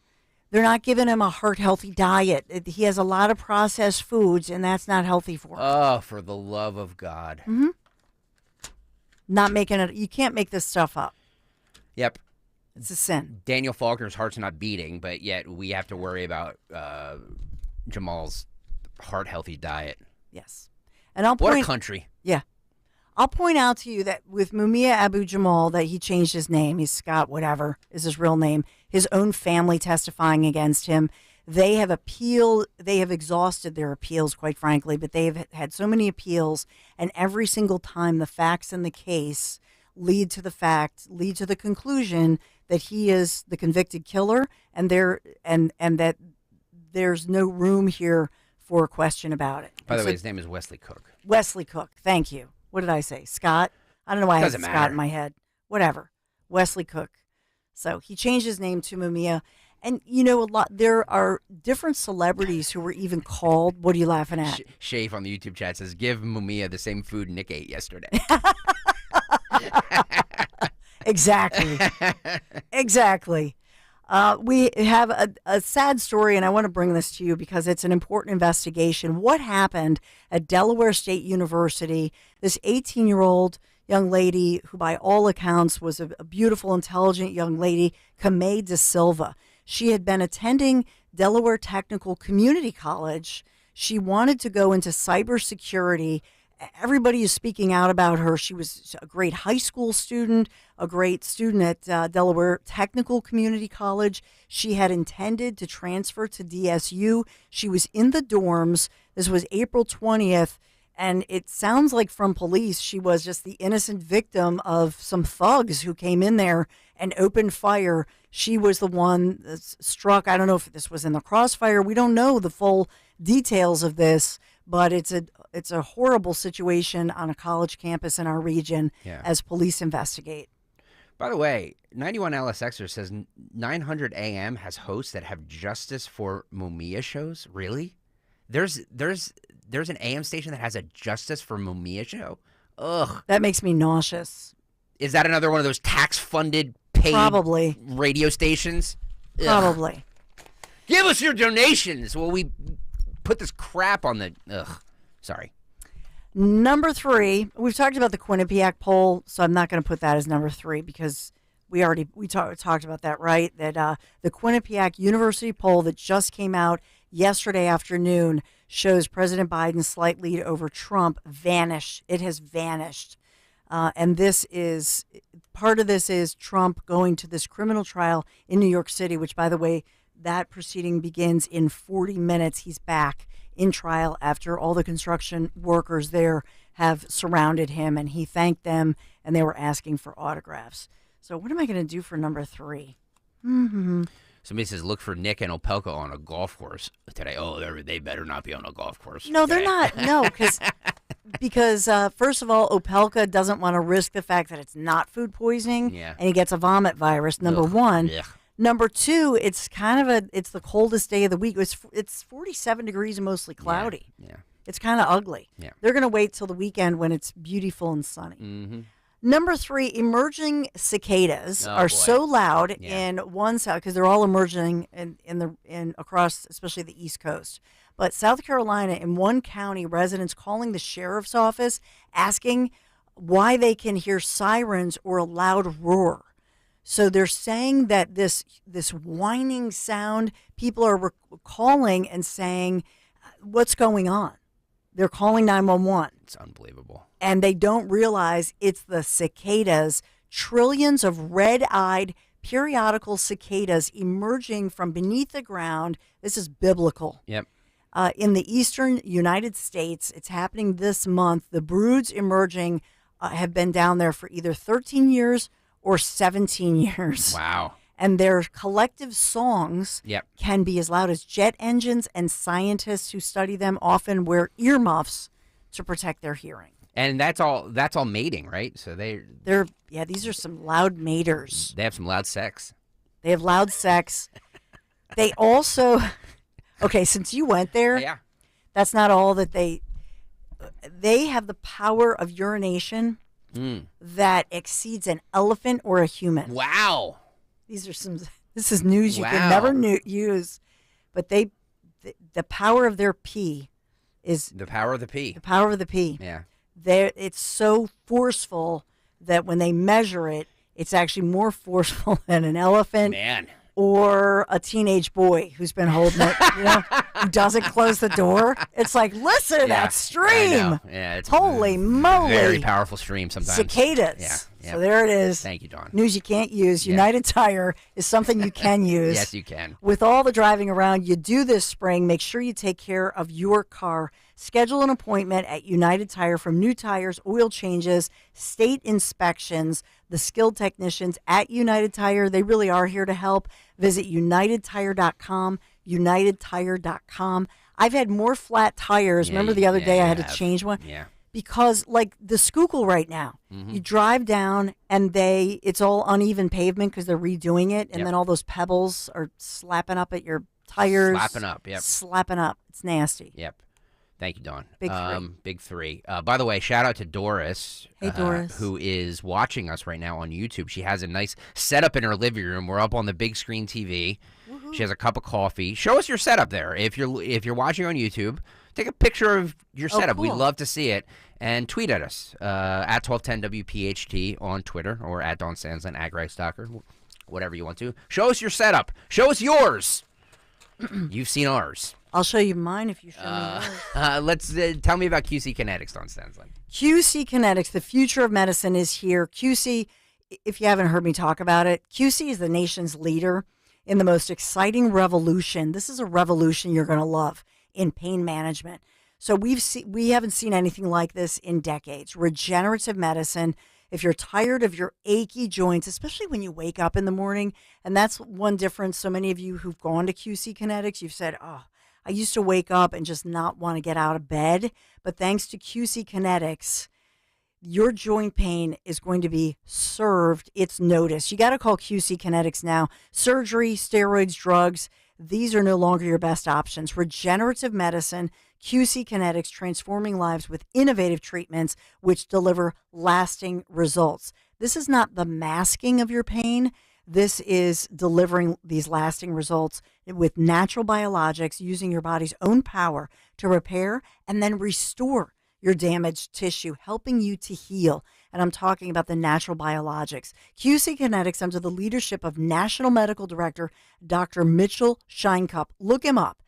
They're not giving him a heart-healthy diet. He has a lot of processed foods, and that's not healthy for him. Oh, for the love of God. Mm-hmm. Not making it. You can't make this stuff up. Yep. It's a sin. Daniel Faulkner's heart's not beating, but yet we have to worry about Jamal's heart-healthy diet. Yes. And What a country. Yeah. I'll point out to you that with Mumia Abu Jamal, that he changed his name. He's Scott, whatever is his real name. His own family testifying against him. They have appealed. They have exhausted their appeals, quite frankly, but they have had so many appeals, and every single time the facts in the case lead to the conclusion that he is the convicted killer, and that there's no room here for a question about it. By the way, his name is Wesley Cook. Wesley Cook. Thank you. What did I say? Scott? I don't know why I had Doesn't Scott matter. in my head. Whatever. Wesley Cook. So he changed his name to Mumia. And, there are different celebrities who were even called. What are you laughing at? Shafe on the YouTube chat says, give Mumia the same food Nick ate yesterday. Exactly. Exactly. We have a sad story, and I want to bring this to you because it's an important investigation. What happened at Delaware State University? This 18-year-old young lady who, by all accounts, was a beautiful, intelligent young lady, Kamei De Silva. She had been attending Delaware Technical Community College. She wanted to go into cybersecurity. Everybody is speaking out about her. She was a great high school student, a great student at Delaware Technical Community College. She had intended to transfer to DSU. She was in the dorms. This was April 20th, and it sounds like from police she was just the innocent victim of some thugs who came in there and opened fire. She was the one that struck. I don't know if this was in the crossfire. We don't know the full details of this, but it's a horrible situation on a college campus in our region as police investigate. By the way, 91 LSXer says 900 AM has hosts that have justice for Mumia shows. Really? There's an AM station that has a justice for Mumia show? Ugh. That makes me nauseous. Is that another one of those tax-funded, paid Probably. radio stations? Ugh. Probably. Give us your donations. Well, we put this crap on the... Ugh. Sorry. Number 3, we've talked about the Quinnipiac poll, so I'm not going to put that as number 3 because we talked about that, right? That the Quinnipiac University poll that just came out yesterday afternoon shows President Biden's slight lead over Trump vanish. It has vanished. And part of this is Trump going to this criminal trial in New York City, which, by the way, that proceeding begins in 40 minutes. He's back in trial after all the construction workers there have surrounded him, and he thanked them, and they were asking for autographs. So what am I going to do for number 3? Mm-hmm. Somebody says, look for Nick and Opelka on a golf course today. Oh, they better not be on a golf course. No, today. they're not. No, because first of all, Opelka doesn't want to risk the fact that it's not food poisoning, and he gets a vomit virus, number 1. Ugh. Number 2, it's it's the coldest day of the week. It's 47 degrees and mostly cloudy. Yeah. It's kind of ugly. Yeah. They're going to wait till the weekend when it's beautiful and sunny. Mm-hmm. Number 3, emerging cicadas are boy. so loud in one side because they're all emerging in across, especially the East Coast. But South Carolina, in one county, residents calling the sheriff's office asking why they can hear sirens or a loud roar. So they're saying that this whining sound, people are calling and saying, what's going on? They're calling 911. It's unbelievable. And they don't realize it's the cicadas, trillions of red-eyed periodical cicadas emerging from beneath the ground. This is biblical. Yep. In the eastern United States, it's happening this month. The broods emerging have been down there for either 13 years or 17 years. Wow. And their collective songs Yep. can be as loud as jet engines, and scientists who study them often wear earmuffs to protect their hearing. And that's all mating, right? So these are some loud maters. They have some loud sex. They have loud sex. They also, okay, since you went there, that's not all that they have the power of urination that exceeds an elephant or a human. Wow. These are some This is news you can never use. But the power of their pee is... The power of the pee. The power of the pee. Yeah. It's so forceful that when they measure it, it's actually more forceful than an elephant. Man. Or a teenage boy who's been holding it, who doesn't close the door. It's like, listen to that stream. I know. Yeah, it's holy moly. Very powerful stream sometimes. Cicadas. Yeah. So there it is. Thank you, Dawn. News you can't use. United Tire is something you can use. Yes, you can. With all the driving around you do this spring, make sure you take care of your car. Schedule an appointment at United Tire for new tires, oil changes, state inspections. The skilled technicians at United Tire, they really are here to help. Visit UnitedTire.com, UnitedTire.com. I've had more flat tires. Remember the other day I had to change one? Yeah. Because like the Schuylkill right now, you drive down and it's all uneven pavement because they're redoing it. And then all those pebbles are slapping up at your tires. Slapping up, yep. Slapping up. It's nasty. Yep. Thank you, Dawn. Big three. Big three. By the way, shout out to Doris. Hey, Doris. Who is watching us right now on YouTube. She has a nice setup in her living room. We're up on the big screen TV. Woo-hoo. She has a cup of coffee. Show us your setup there. If you're watching on YouTube, take a picture of your setup. Cool. We'd love to see it. And tweet at us at 1210 WPHT on Twitter or at Dawn Stensland, AgRightStalker, whatever you want to. Show us your setup. Show us yours. You've seen ours. I'll show you mine if you show me yours. Let's tell me about QC Kinetics, Dawn Stensland. QC Kinetics, the future of medicine is here. QC, if you haven't heard me talk about it, QC is the nation's leader in the most exciting revolution. This is a revolution you're going to love in pain management. So we haven't seen anything like this in decades. Regenerative medicine. If you're tired of your achy joints, especially when you wake up in the morning, and that's one difference. So many of you who've gone to QC Kinetics, you've said, oh, I used to wake up and just not want to get out of bed. But thanks to QC Kinetics, your joint pain is going to be served its notice. You got to call QC Kinetics now. Surgery, steroids, drugs, these are no longer your best options. Regenerative medicine, QC Kinetics, transforming lives with innovative treatments which deliver lasting results. This is not the masking of your pain. This is delivering these lasting results with natural biologics, using your body's own power to repair and then restore your damaged tissue, helping you to heal. And I'm talking about the natural biologics. QC Kinetics, under the leadership of National Medical Director Dr. Mitchell Scheinkup. Look him up.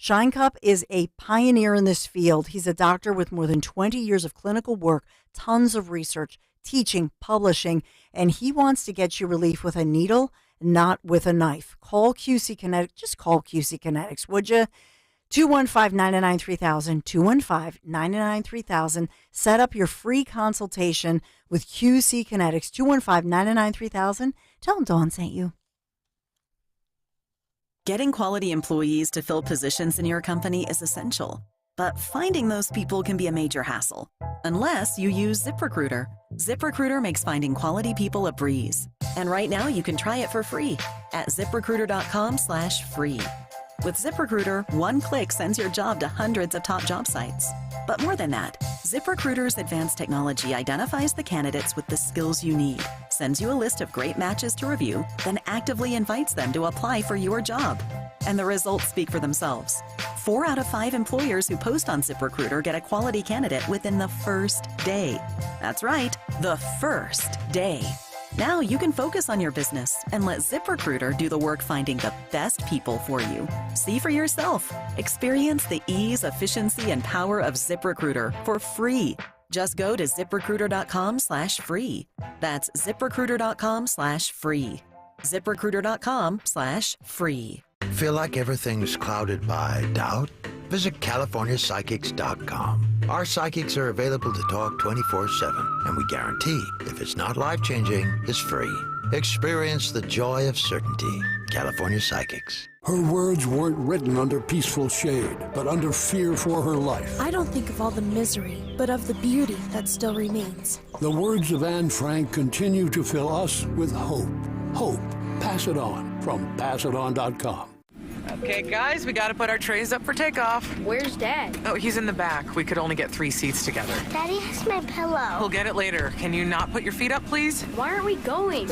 Scheinkup is a pioneer in this field. He's a doctor with more than 20 years of clinical work, tons of research, teaching, publishing, and he wants to get you relief with a needle, not with a knife. Call QC Kinetics. Just call QC Kinetics, would you? 215-999-3000, 215-999-3000. Set up your free consultation with QC Kinetics, 215-999-3000. Tell them Dawn sent you. Getting quality employees to fill positions in your company is essential, but finding those people can be a major hassle, unless you use ZipRecruiter. ZipRecruiter makes finding quality people a breeze. And right now you can try it for free at ZipRecruiter.com/free. With ZipRecruiter, one click sends your job to hundreds of top job sites. But more than that, ZipRecruiter's advanced technology identifies the candidates with the skills you need, sends you a list of great matches to review, then actively invites them to apply for your job. And the results speak for themselves. 4 out of 5 employers who post on ZipRecruiter get a quality candidate within the first day. That's right, the first day. Now you can focus on your business and let ZipRecruiter do the work finding the best people for you. See for yourself. Experience the ease, efficiency, and power of ZipRecruiter for free. Just go to ZipRecruiter.com/free. That's ZipRecruiter.com/free. ZipRecruiter.com/free. Feel like everything's clouded by doubt? Visit CaliforniaPsychics.com. Our psychics are available to talk 24/7, and we guarantee if it's not life-changing, it's free. Experience the joy of certainty. California Psychics. Her words weren't written under peaceful shade, but under fear for her life. I don't think of all the misery, but of the beauty that still remains. The words of Anne Frank continue to fill us with hope. Hope. Pass it on from PassItOn.com. Okay, guys, we got to put our trays up for takeoff. Where's Dad? Oh, he's in the back. We could only get 3 seats together. Daddy has my pillow. We'll get it later. Can you not put your feet up, please? Why aren't we going?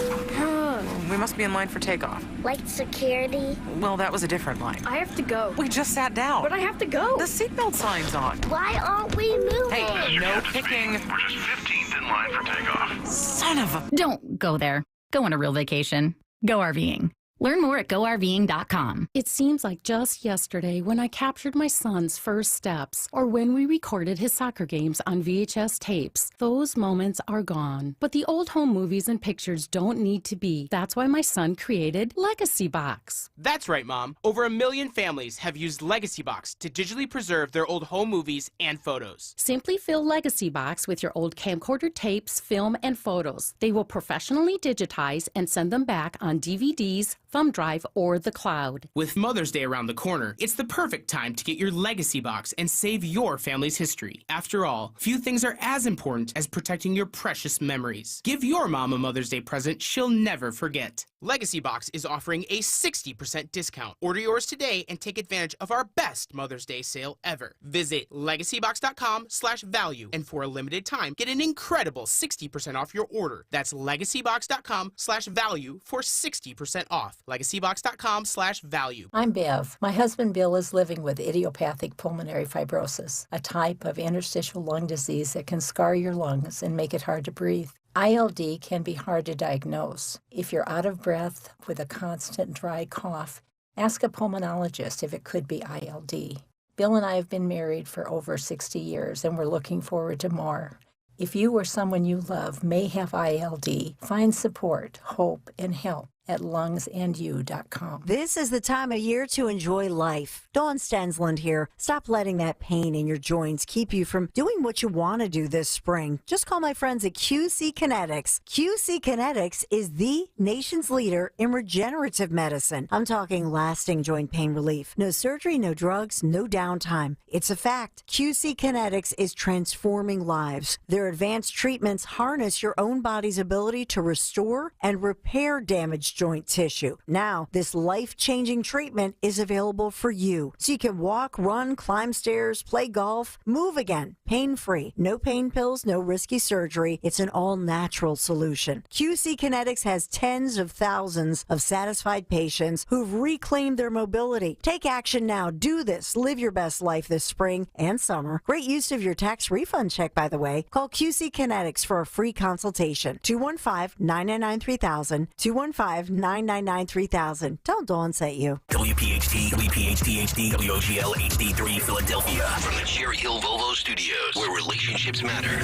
We must be in line for takeoff. Like security? Well, that was a different line. I have to go. We just sat down. But I have to go. The seatbelt sign's on. Why aren't we moving? Hey, no picking. We're just 15th in line for takeoff. Son of a... Don't go there. Go on a real vacation. Go RVing. Learn more at GoRVing.com. It seems like just yesterday when I captured my son's first steps or when we recorded his soccer games on VHS tapes. Those moments are gone. But the old home movies and pictures don't need to be. That's why my son created Legacy Box. That's right, Mom. Over 1 million families have used Legacy Box to digitally preserve their old home movies and photos. Simply fill Legacy Box with your old camcorder tapes, film, and photos. They will professionally digitize and send them back on DVDs, thumb drive, or the cloud. With Mother's Day around the corner, it's the perfect time to get your Legacy Box and save your family's history. After all, few things are as important as protecting your precious memories. Give your mom a Mother's Day present she'll never forget. Legacy Box is offering a 60% discount. Order yours today and take advantage of our best Mother's Day sale ever. Visit legacybox.com/value, and for a limited time, get an incredible 60% off your order. That's legacybox.com/value for 60% off. legacybox.com/value. I'm Bev. My husband Bill is living with idiopathic pulmonary fibrosis, a type of interstitial lung disease that can scar your lungs and make it hard to breathe. ILD can be hard to diagnose. If you're out of breath with a constant dry cough, ask a pulmonologist if it could be ILD. Bill and I have been married for over 60 years, and we're looking forward to more. If you or someone you love may have ILD, find support, hope, and help at lungsandyou.com. This is the time of year to enjoy life. Dawn Stensland here. Stop letting that pain in your joints keep you from doing what you want to do this spring. Just call my friends at QC Kinetics. QC Kinetics is the nation's leader in regenerative medicine. I'm talking lasting joint pain relief. No surgery, no drugs, no downtime. It's a fact. QC Kinetics is transforming lives. Their advanced treatments harness your own body's ability to restore and repair damaged joint tissue. Now, this life-changing treatment is available for you. So you can walk, run, climb stairs, play golf, move again, pain-free. No pain pills, no risky surgery. It's an all-natural solution. QC Kinetics has tens of thousands of satisfied patients who've reclaimed their mobility. Take action now. Do this. Live your best life this spring and summer. Great use of your tax refund check, by the way. Call QC Kinetics for a free consultation. 215-999-3000. 215-999-3000. Tell Dawn sent you. WPHT, WPHT, WOGL HD3 Philadelphia. From the Cherry Hill Volvo Studios, where relationships matter.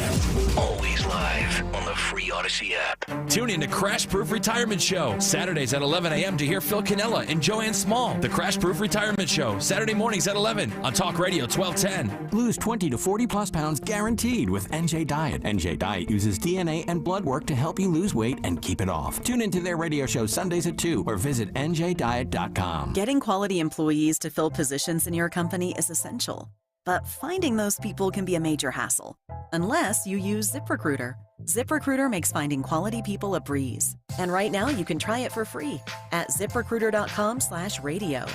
Always live on the free Odyssey app. Tune in to Crash Proof Retirement Show, Saturdays at 11 a.m. to hear Phil Cannella and Joanne Small. The Crash Proof Retirement Show, Saturday mornings at 11 on Talk Radio 1210. Lose 20 to 40 plus pounds guaranteed with NJ Diet. NJ Diet uses DNA and blood work to help you lose weight and keep it off. Tune into their radio show Sundays at 2 or visit njdiet.com. Getting quality employees to fill positions in your company is essential, but finding those people can be a major hassle, unless you use ZipRecruiter. ZipRecruiter makes finding quality people a breeze. And right now you can try it for free at ZipRecruiter.com/radio.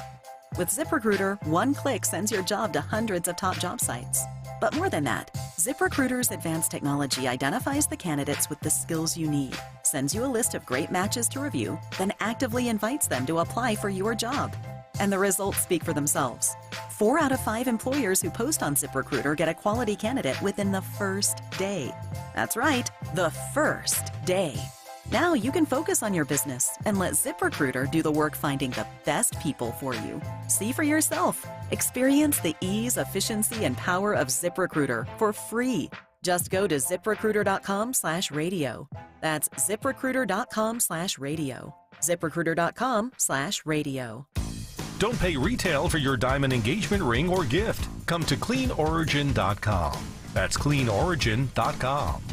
With ZipRecruiter, one click sends your job to hundreds of top job sites. But more than that, ZipRecruiter's advanced technology identifies the candidates with the skills you need, sends you a list of great matches to review, then actively invites them to apply for your job. And the results speak for themselves. 4 out of 5 employers who post on ZipRecruiter get a quality candidate within the first day. That's right, the first day. Now you can focus on your business and let ZipRecruiter do the work finding the best people for you. See for yourself. Experience the ease, efficiency, and power of ZipRecruiter for free. Just go to ZipRecruiter.com/radio. That's ZipRecruiter.com/radio. ZipRecruiter.com/radio. Don't pay retail for your diamond engagement ring or gift. Come to CleanOrigin.com. That's CleanOrigin.com.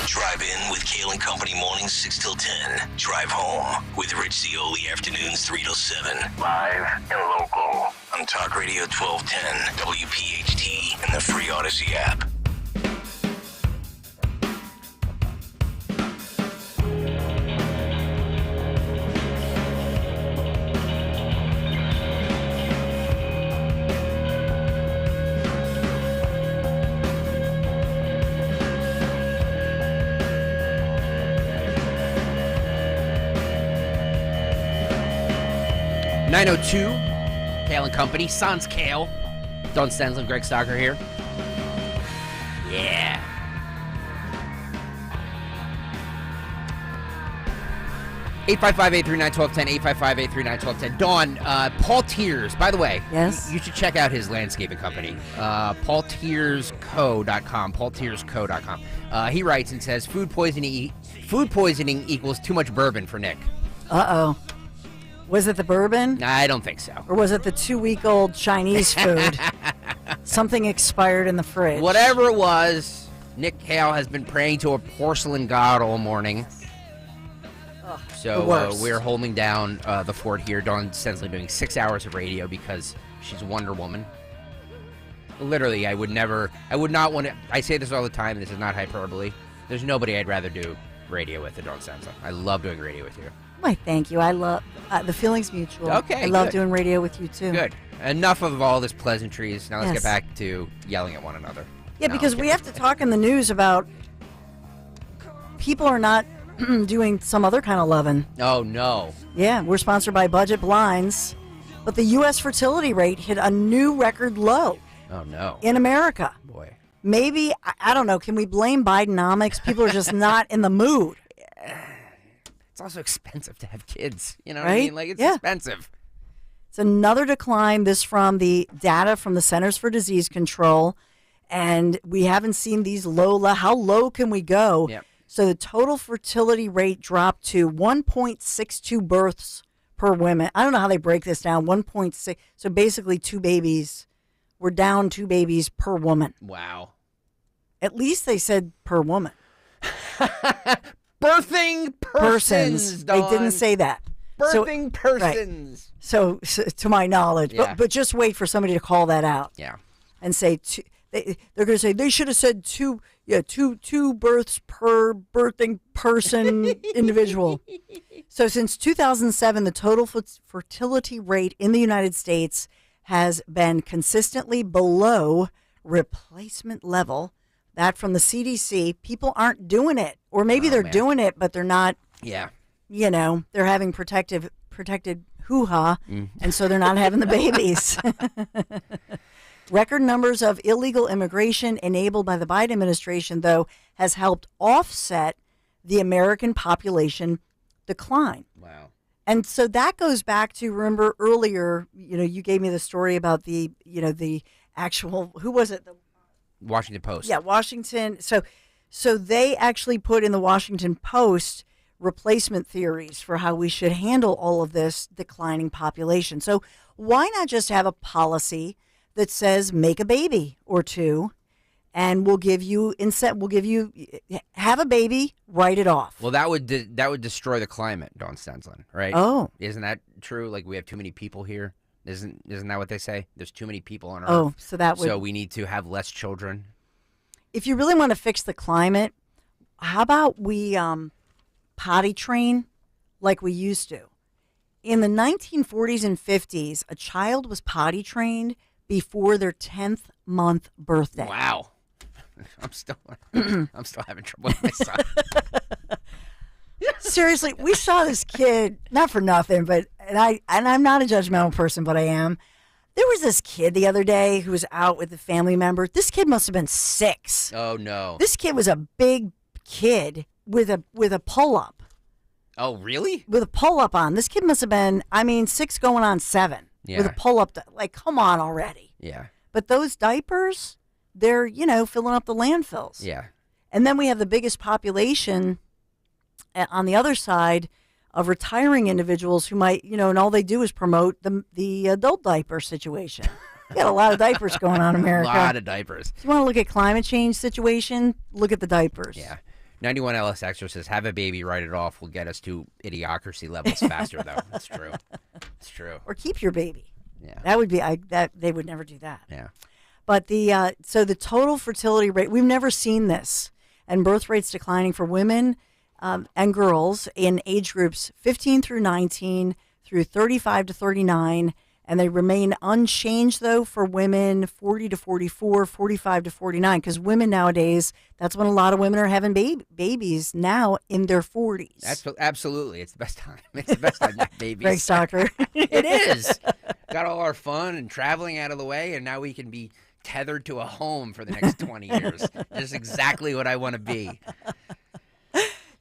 Drive in with Kayal and Company mornings 6 till 10. Drive home with Rich Zioli afternoons 3 till 7. Live and local on Talk Radio 1210, WPHT, and the free Odyssey app. 902, Kayal and Company, Sans Kayal. Don Stensland, Greg Stocker here. Yeah. (855-839-1210), 855-839-1210. Dawn, Paul Tiers, by the way, yes, you should check out his landscaping company, paultiersco.com, paultiersco.com. He writes and says, food poisoning equals too much bourbon for Nick. Uh-oh. Was it the bourbon? I don't think so. Or was it the 2-week-old Chinese food? Something expired in the fridge. Whatever it was, Nick Kayal has been praying to a porcelain god all morning. So we're holding down the fort here. Dawn Stensland doing 6 hours of radio because she's Wonder Woman. Literally, I would not want to. I say this all the time. This is not hyperbole. There's nobody I'd rather do radio with than Dawn Stensland. I love doing radio with you. Why, thank you. I love the feeling's mutual. Okay, I love good. doing radio with you too. Good. Enough of all this pleasantries. Now let's Yes. get back to yelling at one another. Yeah, No, because I'm we kidding. have to talk in the news about people are not doing some other kind of loving. Oh, no. Yeah, we're sponsored by Budget Blinds, but the U.S. fertility rate hit a new record low Oh, no. in America. Boy. Maybe, I don't know, can we blame Bidenomics? People are just not in the mood. It's also expensive to have kids. You know what Right? I mean? Like, it's Yeah. expensive. It's another decline. This from the data from the Centers for Disease Control, and we haven't seen these low. How low can we go? Yep. So the total fertility rate dropped to 1.62 births per woman. I don't know how they break this down. 1.6. So basically, 2 babies. We're down 2 babies per woman. Wow. At least they said per woman. Birthing persons. They didn't Dawn. say that. Birthing Right. persons. So, to my knowledge, Yeah. but just wait for somebody to call that out. Yeah. And say they're going to say they should have said two births per birthing person individual. So since 2007, the total fertility rate in the United States has been consistently below replacement level. That from the CDC. People aren't doing it, or maybe they're doing it, but they're not. Yeah. You know, they're having protected hoo-ha, and so they're not having the babies. Record numbers of illegal immigration enabled by the Biden administration, though, has helped offset the American population decline. Wow. And so that goes back to, remember earlier, you gave me the story about the actual, who was it? Washington Post. Yeah, Washington. So they actually put in the Washington Post replacement theories for how we should handle all of this declining population. So why not just have a policy that says make a baby or two, and we'll give you have a baby, write it off. Well, that would destroy the climate, Dawn Stensland, right? Oh. Isn't that true? Like, we have too many people here. Isn't that what they say? There's too many people on Earth. Oh, so that would. So we need to have less children. If you really want to fix the climate, how about we potty train like we used to? In the 1940s and 50s, a child was potty trained before their 10th month birthday. Wow. I'm still having trouble with my son. Seriously, we saw this kid, not for nothing, but I'm not a judgmental person, but I am. There was this kid the other day who was out with a family member. This kid must have been 6. Oh no. This kid was a big kid with a pull-up. Oh, really? With a pull-up on. This kid must have been, 6 going on 7. Yeah. With a pull-up. Like, come on already. Yeah. But those diapers, they're, filling up the landfills. Yeah. And then we have the biggest population on the other side of retiring individuals who might, and all they do is promote the adult diaper situation. We got a lot of diapers going on in America. A lot of diapers. If you want to look at climate change situation, look at the diapers. Yeah. 91 LSXer says, have a baby, write it off. Will get us to idiocracy levels faster, though. That's true. It's true. Or keep your baby. Yeah. That would be, they would never do that. Yeah. But so the total fertility rate, we've never seen this. And birth rates declining for women and girls in age groups 15 through 19 through 35 to 39 And they remain unchanged, though, for women 40 to 44, 45 to 49, because women nowadays, that's when a lot of women are having babies now in their 40s. Absolutely. It's the best time. It's the best time to have babies. Greg Stalker. It is. Got all our fun and traveling out of the way, and now we can be tethered to a home for the next 20 years. Just exactly what I want to be.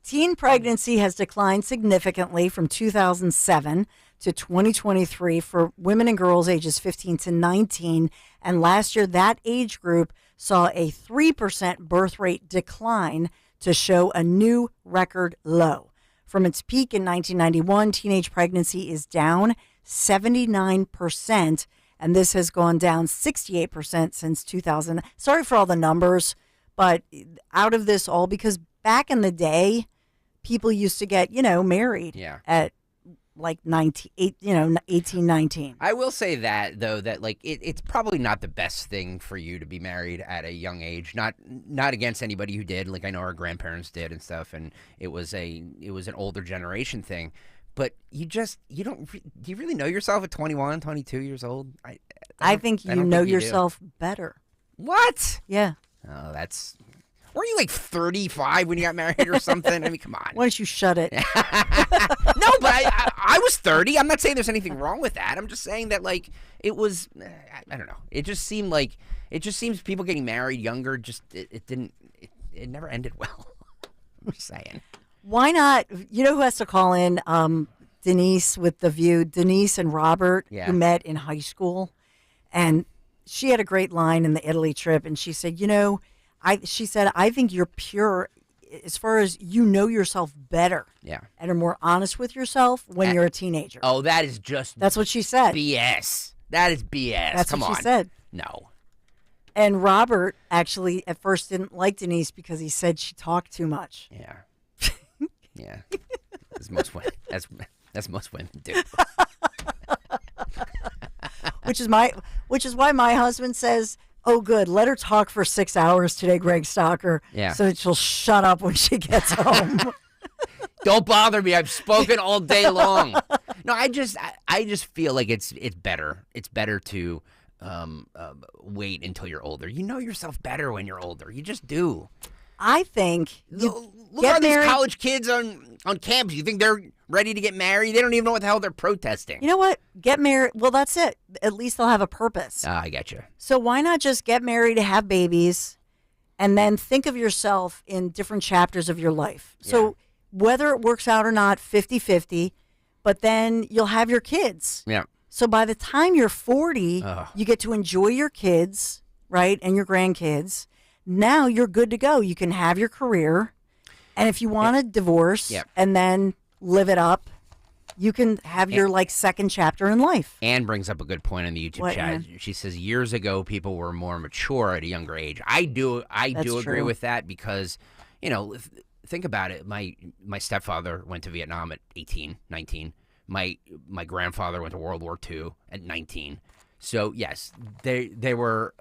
Teen pregnancy has declined significantly from 2007 to 2023 for women and girls ages 15 to 19. And last year, that age group saw a 3% birth rate decline to show a new record low. From its peak in 1991, teenage pregnancy is down 79%, and this has gone down 68% since 2000. Sorry for all the numbers, but out of this all, because back in the day, people used to get, married at like 18, 19. I will say that, though, that like it's probably not the best thing for you to be married at a young age. Not against anybody who did. Like I know our grandparents did and stuff, and it was an older generation thing. But do you really know yourself at 21, 22 years old? I think you know yourself better. What? Yeah. Oh, weren't you like 35 when you got married or something? I mean, come on. Why don't you shut it? No, but I was 30. I'm not saying there's anything wrong with that. I'm just saying that, like, it was, I don't know. It just seems people getting married younger, it never ended well. I'm just saying. Why not? You know who has to call in? Denise with The View. Denise and Robert, who met in high school. And she had a great line in the Italy trip. And she said, she said, I think you're pure as far as you know yourself better. Yeah. And are more honest with yourself when you're a teenager. Oh, that is just That's what she said. BS. That is BS. That's Come what on. she said. No. And Robert actually at first didn't like Denise because he said she talked too much. Yeah. Yeah. As most women, as most women do. Which is why my husband says, "Oh, good, let her talk for 6 hours today, Greg Stalker, so that she'll shut up when she gets home." Don't bother me. I've spoken all day long. No, I just feel like it's better. It's better to wait until you're older. You know yourself better when you're older. You just do. I think look at these college kids on campus. You think they're ready to get married? They don't even know what the hell they're protesting. You know what? Get married. Well, that's it. At least they'll have a purpose. I get you. So why not just get married, have babies, and then think of yourself in different chapters of your life? So whether it works out or not, 50-50, but then you'll have your kids. Yeah. So by the time you're 40, you get to enjoy your kids, right, and your grandkids. Now you're good to go. You can have your career, and if you want to divorce and then live it up, you can have your second chapter in life. Anne brings up a good point in the YouTube chat. Anne? She says years ago people were more mature at a younger age. I do agree with that because, think about it. My stepfather went to Vietnam at 18, 19. My grandfather went to World War II at 19. So yes, they were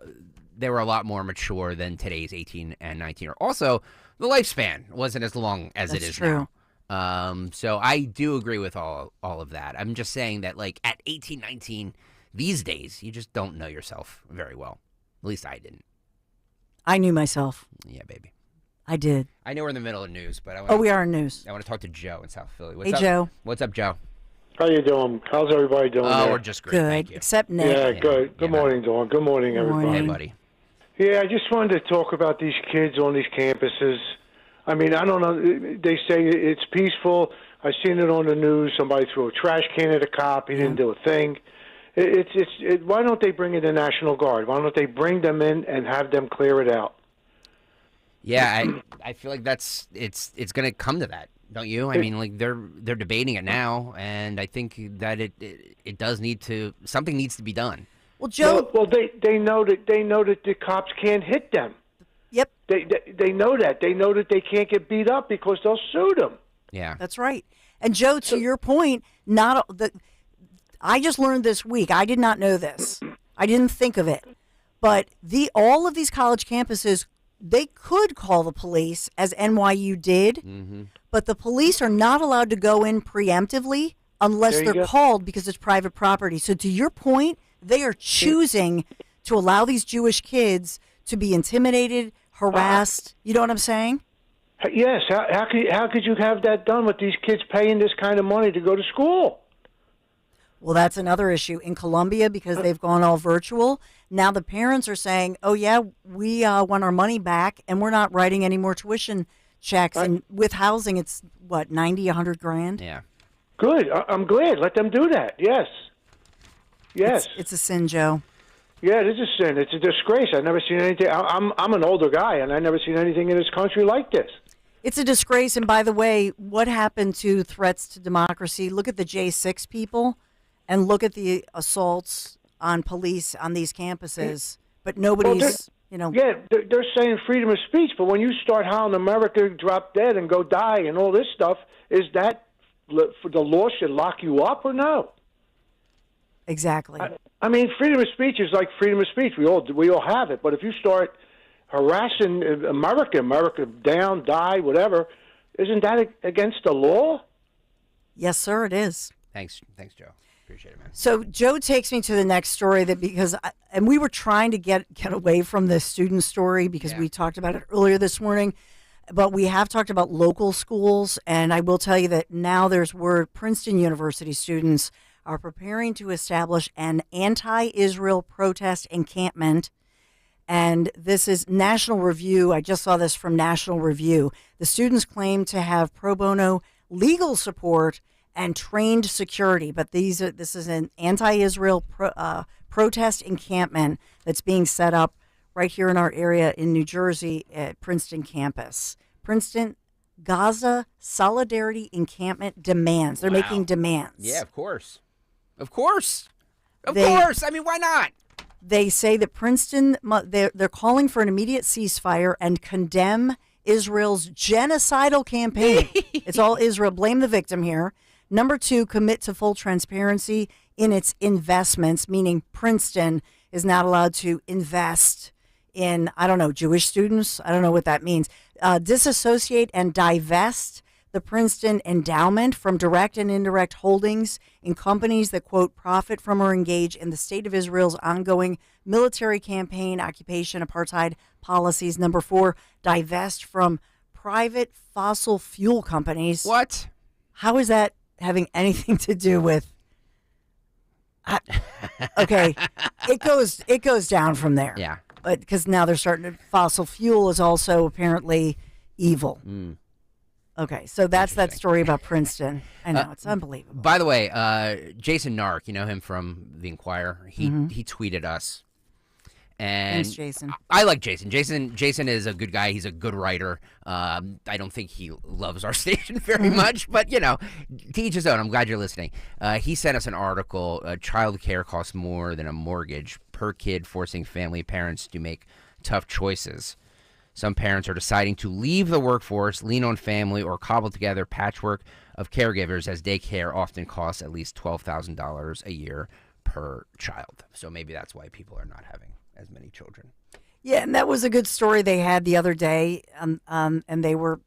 a lot more mature than today's 18 and 19. Also, the lifespan wasn't as long as it is now. So I do agree with all of that. I'm just saying that at 18, 19, these days, you just don't know yourself very well. At least I didn't. I knew myself. Yeah, baby. I did. I know we're in the middle of news, but we are in news. I want to talk to Joe in South Philly. Hey, Joe. What's up, Joe? How you doing? How's everybody doing? Oh, there? we're just great. Good, Thank you. except Nick. Yeah, good. Good morning, Dawn. Good morning, everybody. Hey, buddy. Yeah, I just wanted to talk about these kids on these campuses. I mean, I don't know. They say it's peaceful. I've seen it on the news. Somebody threw a trash can at a cop. He didn't do a thing. Why don't they bring in the National Guard? Why don't they bring them in and have them clear it out? Yeah, I feel like it's going to come to that, don't you? I mean, they're debating it now, and I think that it does something needs to be done. Well, Joe. Well, they know that the cops can't hit them. Yep. They know that. They know that they can't get beat up because they'll sue them. Yeah. That's right. And Joe, to your point, I just learned this week. I did not know this. I didn't think of it. But all of these college campuses, they could call the police, as NYU did, but the police are not allowed to go in preemptively unless There you they're go. called because it's private property. So to your point, they are choosing to allow these Jewish kids to be intimidated, harassed. You know what I'm saying? Yes. How could you have that done with these kids paying this kind of money to go to school? Well, that's another issue. In Colombia, because they've gone all virtual, now the parents are saying, oh, yeah, we want our money back, and we're not writing any more tuition checks. And with housing, it's, what, 90, 100 grand? Yeah. Good. I'm glad. Let them do that. Yes. Yes. It's a sin, Joe. Yeah, it is a sin. It's a disgrace. I've never seen anything. I'm an older guy, and I've never seen anything in this country like this. It's a disgrace. And by the way, what happened to threats to democracy? Look at the J6 people and look at the assaults on police on these campuses. But nobody's, Yeah, they're saying freedom of speech, but when you start hollering America drop dead and go die and all this stuff, is that the law should lock you up or no? Exactly. I mean, freedom of speech is like freedom of speech. We all have it. But if you start harassing America down, die, whatever, isn't that against the law? Yes, sir, it is. Thanks, Joe. Appreciate it, man. So Joe takes me to the next story and we were trying to get away from the student story because we talked about it earlier this morning, but we have talked about local schools, and I will tell you that now there's word Princeton University students are preparing to establish an anti-Israel protest encampment. And this is National Review. I just saw this from National Review. The students claim to have pro bono legal support and trained security, but this is an anti-Israel protest encampment that's being set up right here in our area in New Jersey at Princeton campus. Princeton Gaza Solidarity Encampment demands. They're making demands. Yeah, of course. Of course. Of course. I mean, why not? They say that Princeton, they're calling for an immediate ceasefire and condemn Israel's genocidal campaign. It's all Israel. Blame the victim here. Number 2, commit to full transparency in its investments, meaning Princeton is not allowed to invest in, Jewish students. I don't know what that means. Disassociate and divest the Princeton endowment from direct and indirect holdings in companies that, quote, profit from or engage in the state of Israel's ongoing military campaign, occupation, apartheid policies. Number 4, divest from private fossil fuel companies. What? How is that having anything to do with... okay, it goes down from there. Yeah. But because now they're starting to... Fossil fuel is also apparently evil. Okay, so that's that story about Princeton. I know, it's unbelievable. By the way, Jason Nark, you know him from The Inquirer. He tweeted us. And thanks, Jason. I like Jason. Jason is a good guy. He's a good writer. I don't think he loves our station very much, but, to each his own. I'm glad you're listening. He sent us an article, Child care costs more than a mortgage per kid, forcing parents to make tough choices. Some parents are deciding to leave the workforce, lean on family, or cobble together patchwork of caregivers, as daycare often costs at least $12,000 a year per child. So maybe that's why people are not having as many children. Yeah, and that was a good story they had the other day, and they were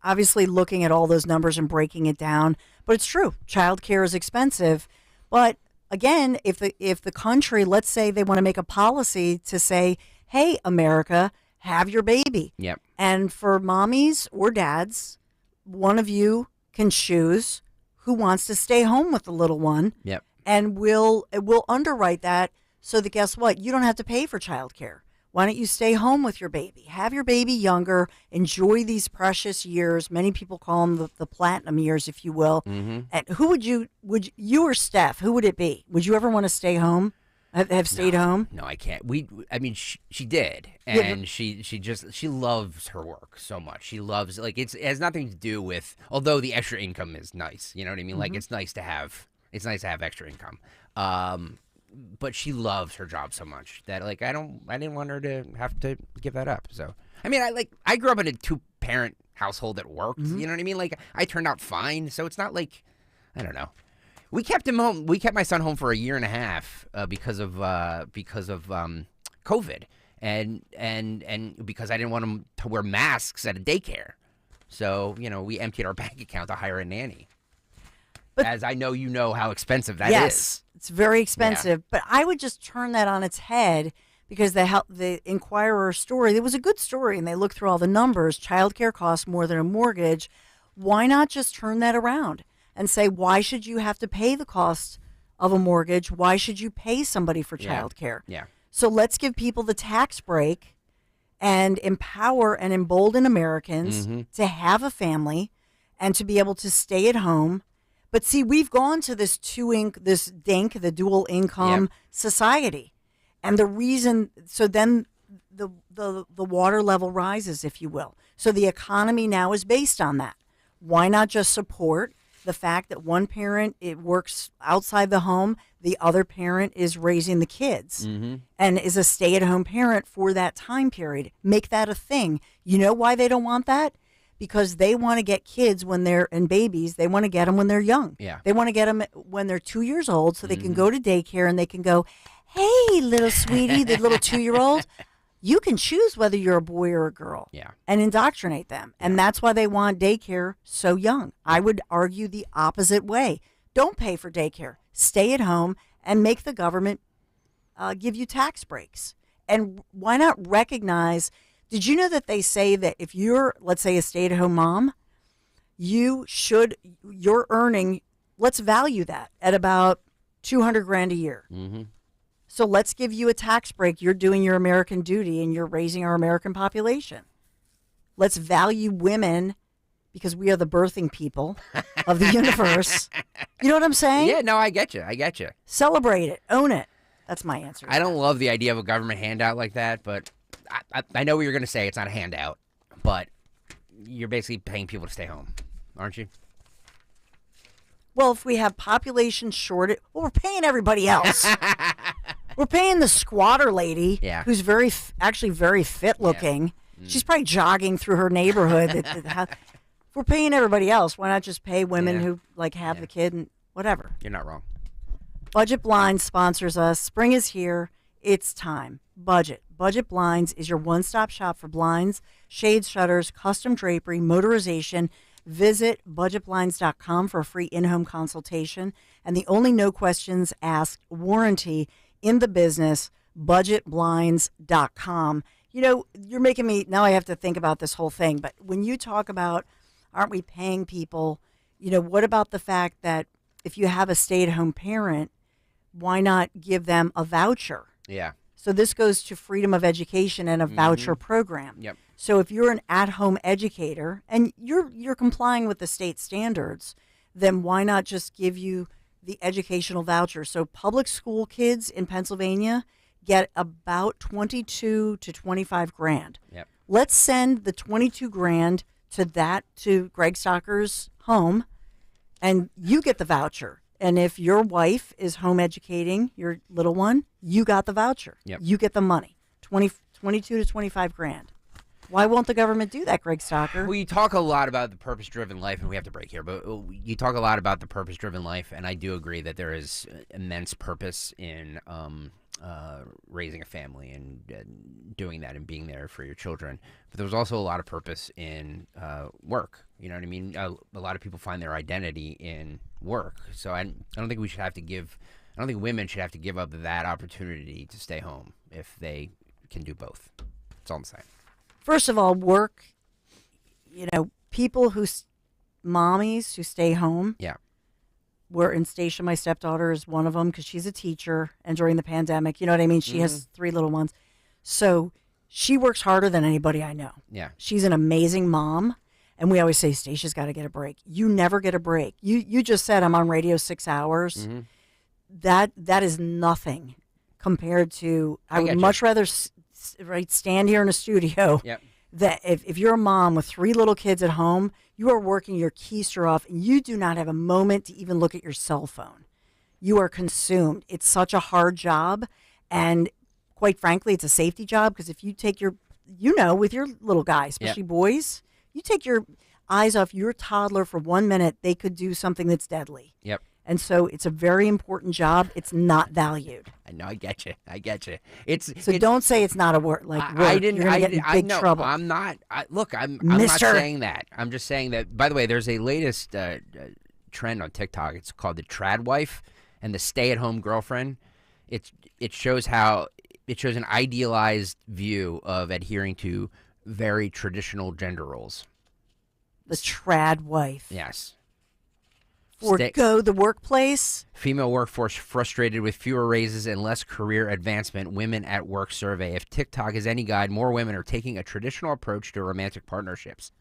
obviously looking at all those numbers and breaking it down. But it's true, childcare is expensive. But again, if the country, let's say they want to make a policy to say, hey, America, have your baby. Yep. And for mommies or dads, one of you can choose who wants to stay home with the little one. Yep. And we'll underwrite that so that, guess what? You don't have to pay for childcare. Why don't you stay home with your baby? Have your baby younger. Enjoy these precious years. Many people call them the platinum years, if you will. Mm-hmm. And who would you or Steph, who would it be? Would you ever want to stay home? Have stayed home? No, I can't. She did, and she loves her work so much. She loves it has nothing to do with. Although the extra income is nice, you know what I mean. Like it's nice to have extra income. But she loves her job so much that I didn't want her to have to give that up. So I grew up in a 2-parent household that worked. You know what I mean. I turned out fine. So it's not like I don't know. We kept him home. We kept my son home for a year and a half because of COVID, and because I didn't want him to wear masks at a daycare. So we emptied our bank account to hire a nanny. as I know you know how expensive that is. Yes, it's very expensive. But I would just turn that on its head because the Inquirer story, it was a good story, and they looked through all the numbers. Childcare costs more than a mortgage. Why not just turn that around and say, why should you have to pay the cost of a mortgage? Why should you pay somebody for childcare? Yeah. So let's give people the tax break and empower and embolden Americans to have a family and to be able to stay at home. But see, we've gone to this the dual income society. And the reason, so then the water level rises, if you will. So the economy now is based on that. Why not just support the fact that one parent, it works outside the home, the other parent is raising the kids and is a stay-at-home parent for that time period? Make that a thing. You know why they don't want that? Because they want to get kids and babies, they want to get them when they're young. Yeah. They want to get them when they're 2 years old so they can go to daycare and they can go, hey, little sweetie, the little 2-year-old, you can choose whether you're a boy or a girl and indoctrinate them. And that's why they want daycare so young. I would argue the opposite way. Don't pay for daycare. Stay at home and make the government give you tax breaks. And why not recognize, did you know that they say that if you're, let's say, a stay-at-home mom, you're earning, let's value that at about $200,000 a year. So let's give you a tax break. You're doing your American duty and you're raising our American population. Let's value women because we are the birthing people of the universe. You know what I'm saying? Yeah, no, I get you. Celebrate it. Own it. That's my answer. I don't love the idea of a government handout like that, but I know what you're going to say. It's not a handout, but you're basically paying people to stay home, aren't you? Well, if we have population shortage, well, we're paying everybody else. We're paying the squatter lady, who's actually very fit looking. She's probably jogging through her neighborhood. We're paying everybody else. Why not just pay women who have the kid and whatever? You're not wrong. Budget Blinds sponsors us. Spring is here. It's time. Budget Blinds is your one-stop shop for blinds, shades, shutters, custom drapery, motorization. Visit budgetblinds.com for a free in-home consultation. And the only no questions asked warranty in the business, budgetblinds.com. You know, you're making me, now I have to think about this whole thing. But when you talk about, aren't we paying people, you know, what about the fact that if you have a stay-at-home parent, why not give them a voucher? Yeah. So this goes to freedom of education and a voucher program. Yep. So if you're an at-home educator and you're complying with the state standards, then why not just give you the educational voucher? So public school kids in Pennsylvania get about 22 to 25 grand. Yep. Let's send the 22 grand to Greg Stocker's home, and you get the voucher. And if your wife is home educating your little one, you got the voucher. Yep. You get the money, 22 to 25 grand. Why won't the government do that, Greg Stocker? Well, you talk a lot about the purpose-driven life, and we have to break here, but you talk a lot about the purpose-driven life, and I do agree that there is immense purpose in raising a family and doing that and being there for your children. But there's also a lot of purpose in work. You know what I mean? A lot of people find their identity in work. So I don't think we should have to I don't think women should have to give up that opportunity to stay home if they can do both. That's all I'm saying. First of all, work, you know, people mommies who stay home. Yeah. We're in Stacia, my stepdaughter, is one of them because she's a teacher. And during the pandemic, you know what I mean? She has 3 little ones. So she works harder than anybody I know. Yeah. She's an amazing mom. And we always say, Stacia's got to get a break. You never get a break. You just said I'm on radio 6 hours. That is nothing compared to, I would much rather stand here in a studio. Yep. That if you're a mom with 3 little kids at home, you are working your keister off and you do not have a moment to even look at your cell phone. You are consumed. It's such a hard job. And quite frankly, it's a safety job because if you take with your little guy, especially boys, you take your eyes off your toddler for 1 minute, they could do something that's deadly. Yep. And so it's a very important job. It's not valued. I know. I get you. Don't say it's not a work. Like work. You're gonna get in big trouble. I'm not. I'm not saying that. I'm just saying that. By the way, there's a latest trend on TikTok. It's called the trad wife and the stay-at-home girlfriend. It shows an idealized view of adhering to very traditional gender roles. The trad wife. Yes. Forgo the workplace. Female workforce frustrated with fewer raises and less career advancement. Women at Work survey. If TikTok is any guide, more women are taking a traditional approach to romantic partnerships.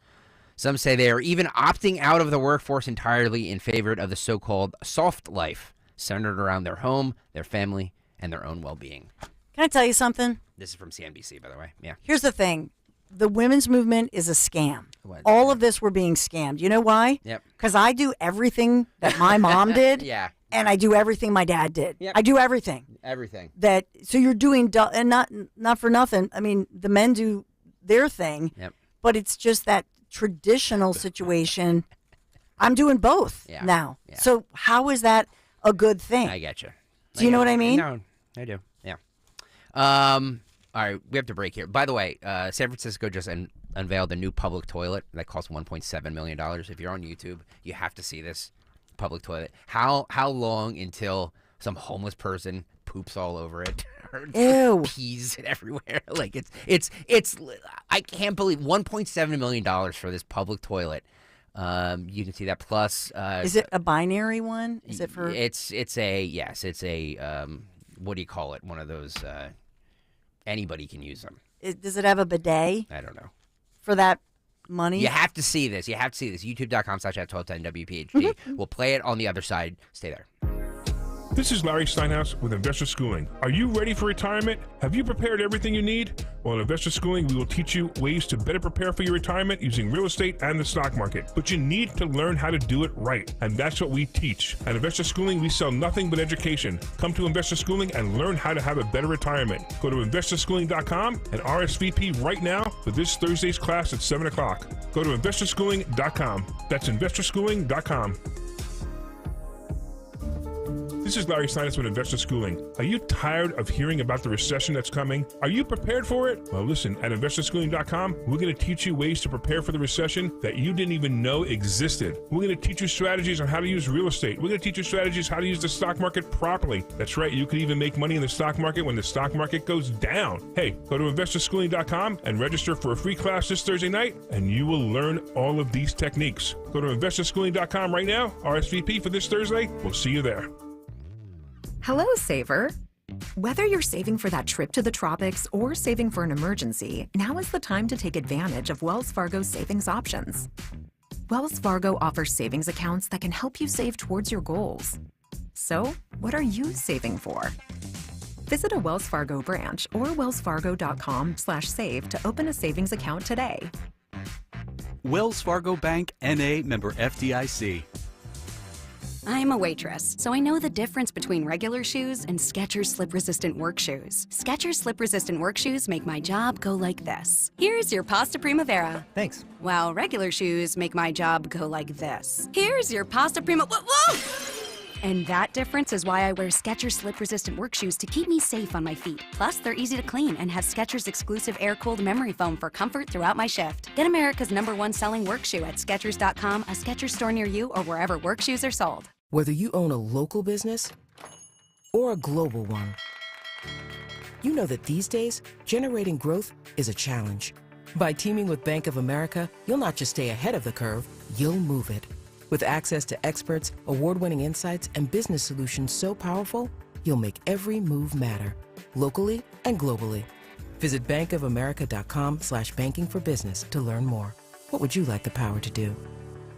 Some say they are even opting out of the workforce entirely in favor of the so-called soft life, centered around their home, their family, and their own well-being. Can I tell you something? This is from CNBC, by the way. Yeah. Here's the thing. The women's movement is a scam. What? All of this, we're being scammed. You know why? Yep. Because I do everything that my mom did. Yeah. And I do everything my dad did. Yep. I do everything. Everything. So you're doing, and not for nothing. I mean, the men do their thing. Yep. But it's just that traditional situation. I'm doing both now. Yeah. So how is that a good thing? I get you. Do you know what I mean? No, I do. Yeah. All right, we have to break here. By the way, San Francisco just unveiled a new public toilet that costs $1.7 million. If you're on YouTube, you have to see this public toilet. How long until some homeless person poops all over it? Or Ew. pees everywhere. Like it's I can't believe $1.7 million for this public toilet. You can see that. Plus, is it a binary one? Is it for? It's a what do you call it? One of those. Anybody can use them. Does it have a bidet? I don't know. For that money? You have to see this. YouTube.com/@1210 WPHT. We'll play it on the other side. Stay there. This is Larry Steinhaus with Investor Schooling. Are you ready for retirement? Have you prepared everything you need? Well, in Investor Schooling, we will teach you ways to better prepare for your retirement using real estate and the stock market. But you need to learn how to do it right, and that's what we teach. At Investor Schooling, we sell nothing but education. Come to Investor Schooling and learn how to have a better retirement. Go to investorschooling.com and RSVP right now for this Thursday's class at 7 o'clock. Go to investorschooling.com. That's investorschooling.com. This is Larry Steinhaus with Investor Schooling. Are you tired of hearing about the recession that's coming? Are you prepared for it? Well, listen, at investorschooling.com, we're going to teach you ways to prepare for the recession that you didn't even know existed. We're going to teach you strategies on how to use real estate. We're going to teach you strategies how to use the stock market properly. That's right, you could even make money in the stock market when the stock market goes down. Hey, go to investorschooling.com and register for a free class this Thursday night, and you will learn all of these techniques. Go to investorschooling.com right now, RSVP for this Thursday. We'll see you there. Hello, saver. Whether you're saving for that trip to the tropics or saving for an emergency, now is the time to take advantage of Wells Fargo's savings options. Wells Fargo offers savings accounts that can help you save towards your goals. So, what are you saving for? Visit a Wells Fargo branch or wellsfargo.com/save to open a savings account today. Wells Fargo Bank, N.A., member FDIC. I'm a waitress, so I know the difference between regular shoes and Skechers slip-resistant work shoes. Skechers slip-resistant work shoes make my job go like this. Here's your pasta primavera. Thanks. While regular shoes make my job go like this. Here's your pasta whoa! And that difference is why I wear Skechers slip-resistant work shoes to keep me safe on my feet. Plus, they're easy to clean and have Skechers exclusive air-cooled memory foam for comfort throughout my shift. Get America's #1 selling work shoe at Skechers.com, a Skechers store near you, or wherever work shoes are sold. Whether you own a local business or a global one, you know that these days, generating growth is a challenge. By teaming with Bank of America, you'll not just stay ahead of the curve, you'll move it. With access to experts, award-winning insights, and business solutions so powerful, you'll make every move matter, locally and globally. Visit bankofamerica.com/banking for business to learn more. What would you like the power to do?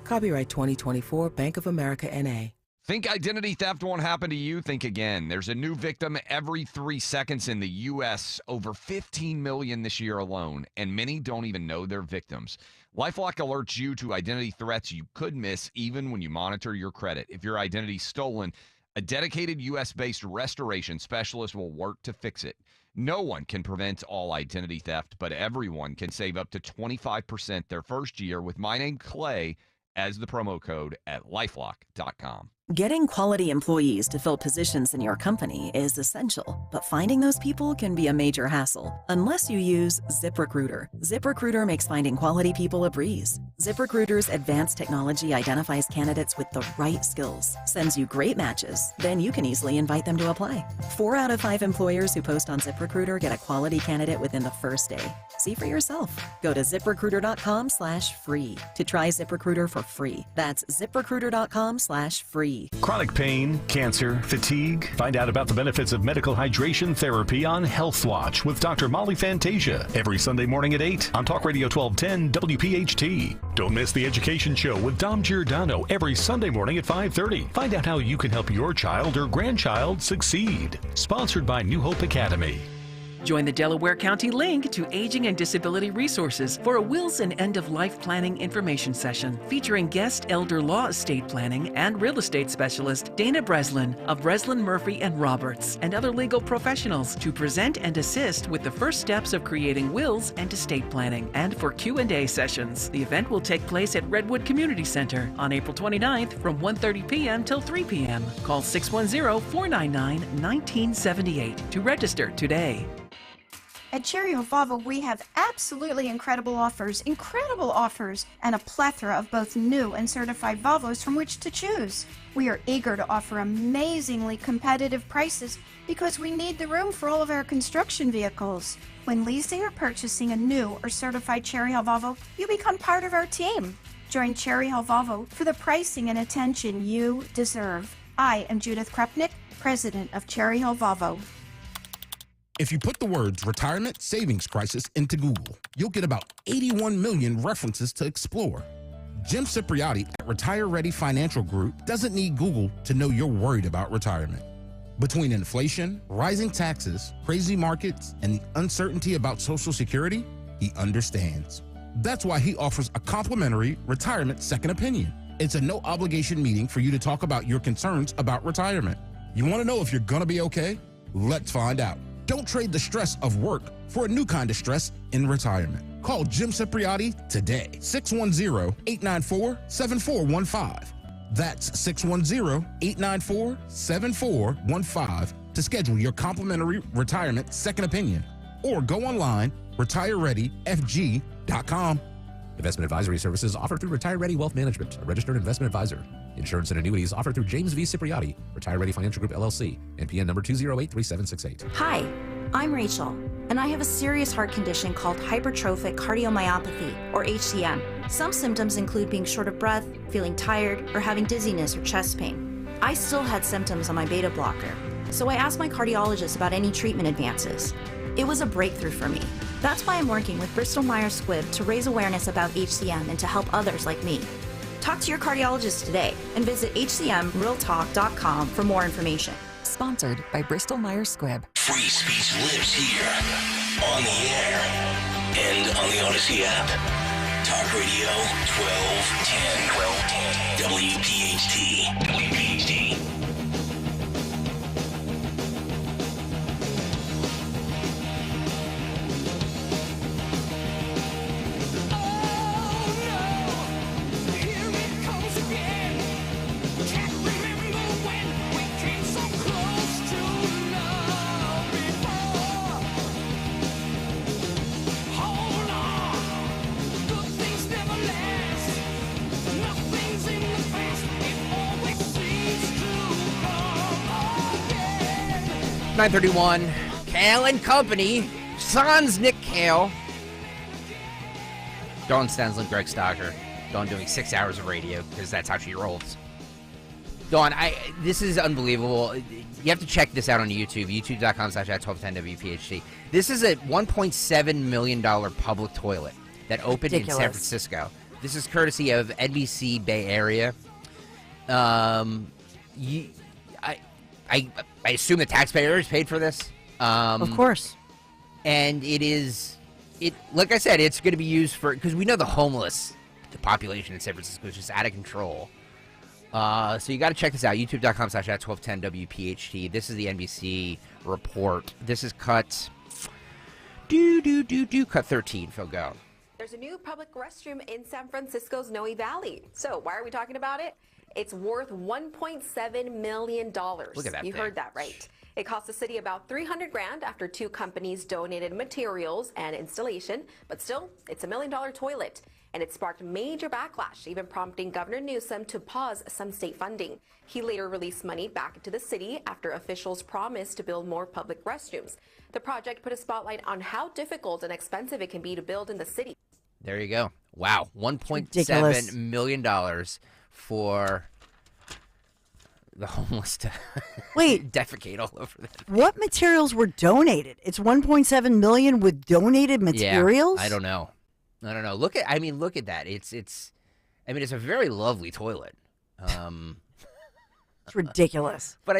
Copyright 2024 Bank of America, N.A. Think identity theft won't happen to you? Think again. There's a new victim every 3 seconds in the U.S., over 15 million this year alone, and many don't even know they're victims. LifeLock alerts you to identity threats you could miss even when you monitor your credit. If your identity's stolen, a dedicated U.S.-based restoration specialist will work to fix it. No one can prevent all identity theft, but everyone can save up to 25% their first year with my name, Clay, as the promo code at LifeLock.com. Getting quality employees to fill positions in your company is essential, but finding those people can be a major hassle unless you use ZipRecruiter. ZipRecruiter makes finding quality people a breeze. ZipRecruiter's advanced technology identifies candidates with the right skills, sends you great matches, then you can easily invite them to apply. 4 out of 5 employers who post on ZipRecruiter get a quality candidate within the first day. See for yourself. Go to ZipRecruiter.com/free to try ZipRecruiter for free. That's ZipRecruiter.com/free. Chronic pain, cancer, fatigue. Find out about the benefits of medical hydration therapy on Health Watch with Dr. Molly Fantasia every Sunday morning at 8 on Talk Radio 1210 WPHT. Don't miss the Education Show with Dom Giordano every Sunday morning at 5:30. Find out how you can help your child or grandchild succeed. Sponsored by New Hope Academy. Join the Delaware County Link to Aging and Disability Resources for a Wills and End-of-Life Planning information session featuring guest elder law estate planning and real estate specialist Dana Breslin of Breslin, Murphy & Roberts and other legal professionals to present and assist with the first steps of creating wills and estate planning and for Q&A sessions. The event will take place at Redwood Community Center on April 29th from 1:30 p.m. till 3 p.m. Call 610-499-1978 to register today. At Cherry Hill Volvo, we have absolutely incredible offers, and a plethora of both new and certified Volvos from which to choose. We are eager to offer amazingly competitive prices because we need the room for all of our construction vehicles. When leasing or purchasing a new or certified Cherry Hill Volvo, you become part of our team. Join Cherry Hill Volvo for the pricing and attention you deserve. I am Judith Krupnick, president of Cherry Hill Volvo. If you put the words retirement savings crisis into Google, you'll get about 81 million references to explore. Jim Cipriotti at Retire Ready Financial Group doesn't need Google to know you're worried about retirement. Between inflation, rising taxes, crazy markets, and the uncertainty about Social Security, he understands. That's why he offers a complimentary retirement second opinion. It's a no-obligation meeting for you to talk about your concerns about retirement. You want to know if you're going to be okay? Let's find out. Don't trade the stress of work for a new kind of stress in retirement. Call Jim Cipriotti today, 610-894-7415. That's 610-894-7415 to schedule your complimentary retirement second opinion. Or go online, retirereadyfg.com. Investment advisory services offered through Retire Ready Wealth Management, a registered investment advisor. Insurance and annuities offered through James V. Cipriotti, Retire Ready Financial Group, LLC, NPN number 2083768. Hi, I'm Rachel, and I have a serious heart condition called hypertrophic cardiomyopathy, or HCM. Some symptoms include being short of breath, feeling tired, or having dizziness or chest pain. I still had symptoms on my beta blocker, so I asked my cardiologist about any treatment advances. It was a breakthrough for me. That's why I'm working with Bristol Myers Squibb to raise awareness about HCM and to help others like me. Talk to your cardiologist today and visit hcmrealtalk.com for more information. Sponsored by Bristol Myers Squibb. Free speech lives here, on the air, and on the Odyssey app. Talk Radio 1210. WPHT. .931, Kayal and Company, Sans Nick Kayal. Dawn Stensland, Greg Stocker. Dawn doing 6 hours of radio because that's how she rolls. Dawn, this is unbelievable. You have to check this out on YouTube, youtube.com/@1210WPHT. This is a $1.7 million public toilet that opened in San Francisco. This is courtesy of NBC Bay Area. I assume the taxpayers paid for this. Of course. And like I said, it's going to be used for, because we know the population in San Francisco is just out of control. So you got to check this out, youtube.com/@1210WPHT. This is the NBC report. This is cut 13. Phil, go. There's a new public restroom in San Francisco's Noe Valley. So why are we talking about it? It's worth $1.7 million. Look at that You thing. heard that right. It cost the city about $300,000 after 2 companies donated materials and installation, but still, it's $1 million toilet. And it sparked major backlash, even prompting Governor Newsom to pause some state funding. He later released money back into the city after officials promised to build more public restrooms. The project put a spotlight on how difficult and expensive it can be to build in the city. There you go. Wow, Ridiculous. $1.7 million for the homeless to Wait. defecate all over them. What materials were donated? It's 1.7 million with donated materials? Yeah, I don't know. Look at that. It's a very lovely toilet. It's ridiculous. But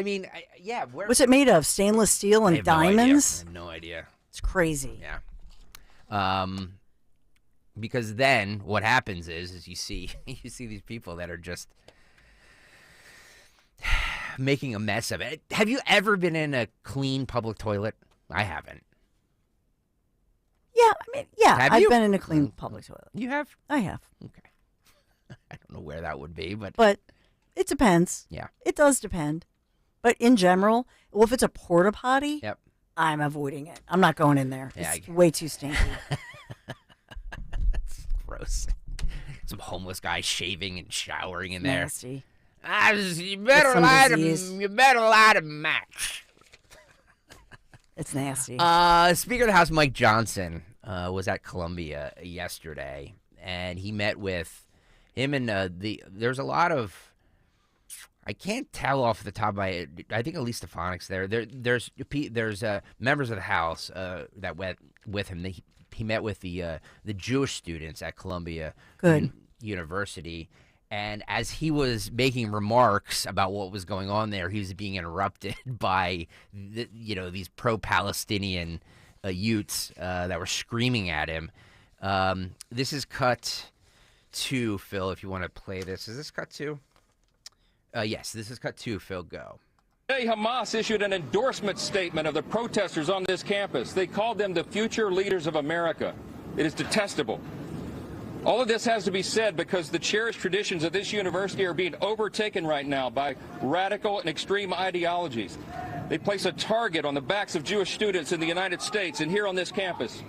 What's it made of? Stainless steel and diamonds? I have no idea. It's crazy. Yeah. Because then what happens is you see these people that are just making a mess of it. Have you ever been in a clean public toilet? I haven't. Yeah, Have I've you? been in a clean public toilet. You have? I have. Okay. I don't know where that would be, but it depends. Yeah. It does depend. But in general, if it's a porta potty, Yep. I'm avoiding it. I'm not going in there. Yeah, It's way too stinky. That's gross. Some homeless guy shaving and showering in there. Nasty. You better lie to Max. It's nasty. Speaker of the House Mike Johnson was at Columbia yesterday, and he met with him and there's a lot of, I can't tell off the top of my head. I think Elise Stefanik's there. There's members of the House that went with him. He met with the Jewish students at Columbia University. And as he was making remarks about what was going on there, he was being interrupted by, these pro-Palestinian Utes that were screaming at him. This is cut 2, Phil, if you want to play this. Is this cut 2? Yes, this is cut 2, Phil, go. Today, Hamas issued an endorsement statement of the protesters on this campus. They called them the future leaders of America. It is detestable. All of this has to be said because the cherished traditions of this university are being overtaken right now by radical and extreme ideologies. They place a target on the backs of Jewish students in the United States and here on this campus.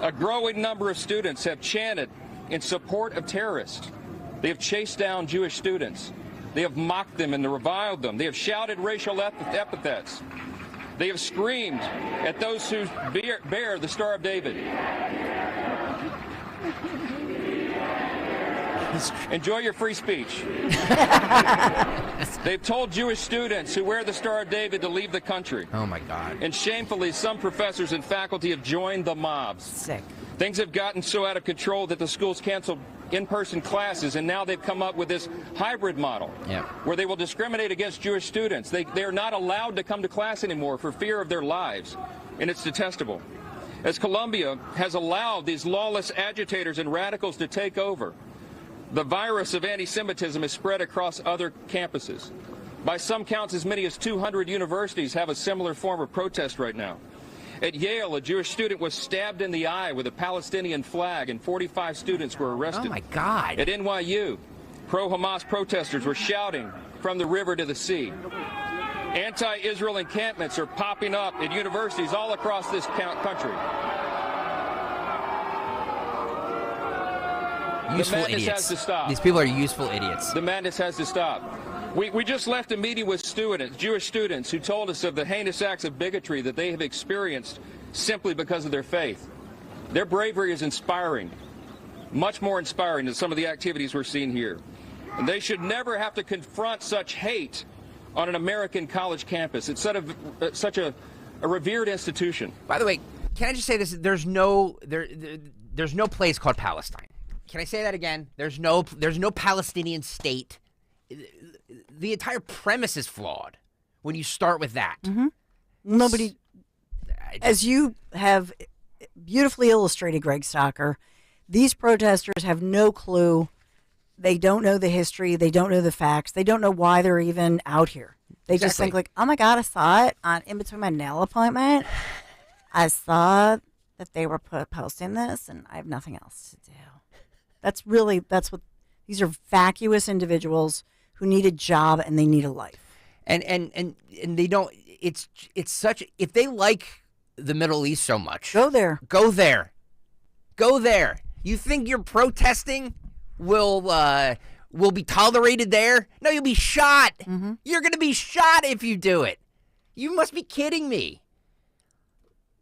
A growing number of students have chanted in support of terrorists. They have chased down Jewish students. They have mocked them and reviled them. They have shouted racial epithets. They have screamed at those who bear the Star of David. Enjoy your free speech. They've told Jewish students who wear the Star of David to leave the country. Oh, my God. And shamefully, some professors and faculty have joined the mobs. Sick. Things have gotten so out of control that the schools canceled in-person classes, and now they've come up with this hybrid model where they will discriminate against Jewish students. They're not allowed to come to class anymore for fear of their lives, and it's detestable. As Columbia has allowed these lawless agitators and radicals to take over, the virus of anti-Semitism is spread across other campuses. By some counts, as many as 200 universities have a similar form of protest right now. At Yale, a Jewish student was stabbed in the eye with a Palestinian flag, and 45 students were arrested. Oh, my God. At NYU, pro-Hamas protesters were shouting from the river to the sea. Anti-Israel encampments are popping up at universities all across this country. Useful the madness idiots. has to stop. These people are useful idiots. The madness has to stop. We just left a meeting with students, Jewish students, who told us of the heinous acts of bigotry that they have experienced simply because of their faith. Their bravery is inspiring, much more inspiring than some of the activities we're seeing here. And they should never have to confront such hate on an American college campus. It's such a revered institution. By the way, can I just say this? There's no place called Palestine. Can I say that again? There's no Palestinian state. The entire premise is flawed when you start with that. Mm-hmm. Nobody, as you have beautifully illustrated, Greg Stocker, these protesters have no clue. They don't know the history. They don't know the facts. They don't know why they're even out here. They just think like, oh my God, I saw it in between my nail appointment. I saw that they were posting this and I have nothing else to do. That's what, these are vacuous individuals who need a job and they need a life. And they don't. It's such. If they like the Middle East so much, go there. Go there. Go there. You think your protesting will be tolerated there? No, you'll be shot. You're going to be shot if you do it. You must be kidding me.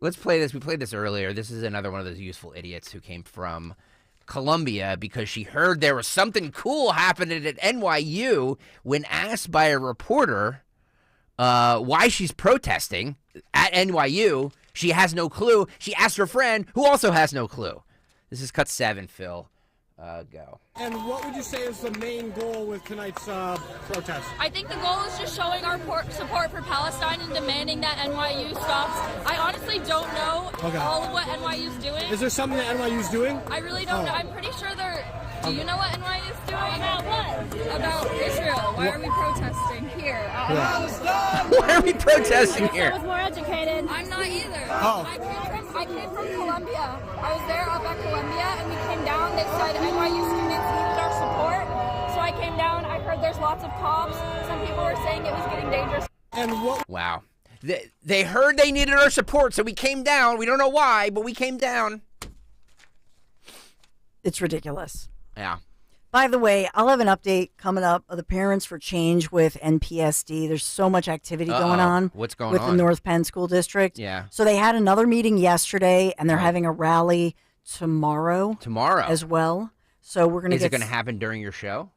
Let's play this. We played this earlier. This is another one of those useful idiots who came from Columbia because she heard there was something cool happening at NYU. When asked by a reporter why she's protesting at NYU, she has no clue. She asked her friend, who also has no clue. This is cut 7, Phil. Go. And what would you say is the main goal with tonight's protest? I think the goal is just showing our support for Palestine and demanding that NYU stops. I honestly don't know all of what NYU's doing. Is there something that NYU's doing? I really don't know. I'm pretty sure they're... Do you know what NYU's doing? About what? About Israel. Why are we protesting here? Why are we protesting here? I was more educated. I'm not either. Oh. I came from Columbia. I was there up at Columbia, and we came down. They said NYU students needed our support. So I came down. I heard there's lots of cops. Some people were saying it was getting dangerous. And what? Wow. They heard they needed our support, so we came down. We don't know why, but we came down. It's ridiculous. Yeah. By the way, I'll have an update coming up of the Parents for Change with NPSD. There's so much activity going on. What's going with on? the North Penn School District. Yeah. So they had another meeting yesterday, and they're having a rally tomorrow. Tomorrow as well. So we're gonna. Is it going to happen during your show?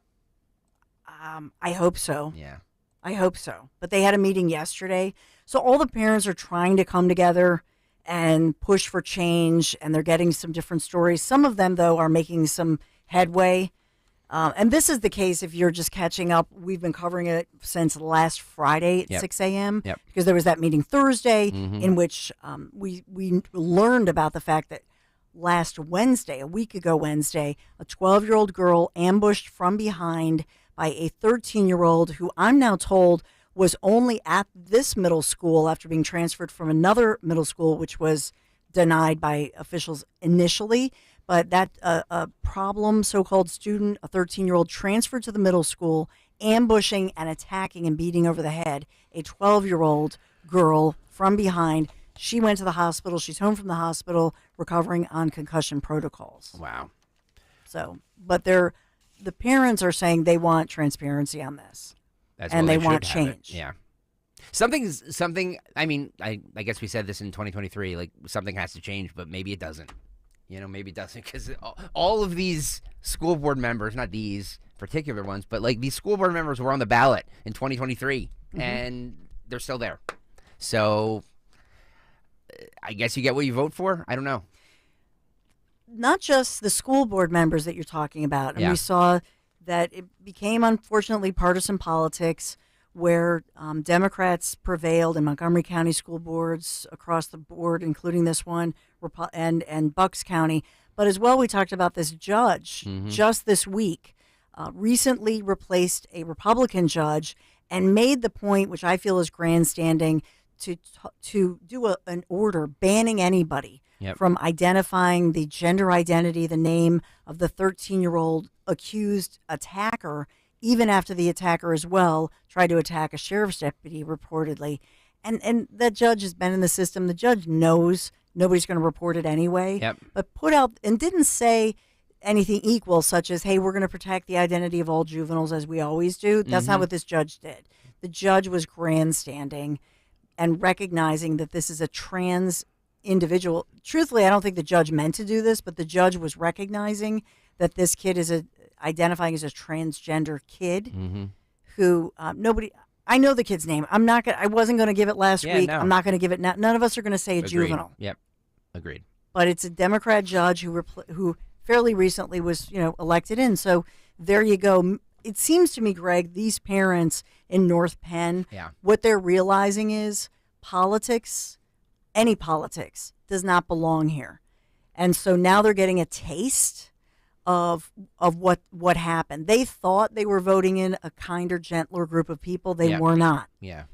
I hope so. Yeah. I hope so. But they had a meeting yesterday, so all the parents are trying to come together and push for change, and they're getting some different stories. Some of them, though, are making some headway. And this is the case if you're just catching up. We've been covering it since last Friday at 6 a.m. Because there was that meeting Thursday in which we learned about the fact that last Wednesday, a week ago Wednesday, a 12-year-old girl ambushed from behind by a 13-year-old who I'm now told was only at this middle school after being transferred from another middle school, which was denied by officials initially. But that a problem so-called student, a 13-year-old, transferred to the middle school, ambushing and attacking and beating over the head a 12-year-old girl from behind. She went to the hospital. She's home from the hospital, recovering on concussion protocols. Wow. So, but the parents are saying they want transparency on this, and they want change. Yeah. Something. I mean, I guess we said this in 2023. Like something has to change, but maybe it doesn't. You know, maybe it doesn't, because all of these school board members, not these particular ones, but like these school board members were on the ballot in 2023, and they're still there. So I guess you get what you vote for. I don't know. Not just the school board members that you're talking about. And we saw that it became, unfortunately, partisan politics where Democrats prevailed in Montgomery County school boards across the board, including this one, and Bucks County. But as well, we talked about this judge just this week, recently replaced a Republican judge and made the point, which I feel is grandstanding, to do an order banning anybody from identifying the gender identity, the name of the 13-year-old accused attacker, even after the attacker as well tried to attack a sheriff's deputy, reportedly. And that judge has been in the system. The judge knows nobody's going to report it anyway, but put out and didn't say anything equal, such as, hey, we're going to protect the identity of all juveniles as we always do. That's not what this judge did. The judge was grandstanding and recognizing that this is a trans individual. Truthfully, I don't think the judge meant to do this, but the judge was recognizing that this kid is identifying as a transgender kid who nobody. I know the kid's name. I wasn't going to give it last week. No. I'm not going to give it now. None of us are going to say a juvenile. Yep. Agreed. But it's a Democrat judge who fairly recently was, elected in. So there you go. It seems to me, Greg, these parents in North Penn, what they're realizing is politics, any politics, does not belong here. And so now they're getting a taste of what happened. They thought they were voting in a kinder, gentler group of people. They were not. Yeah.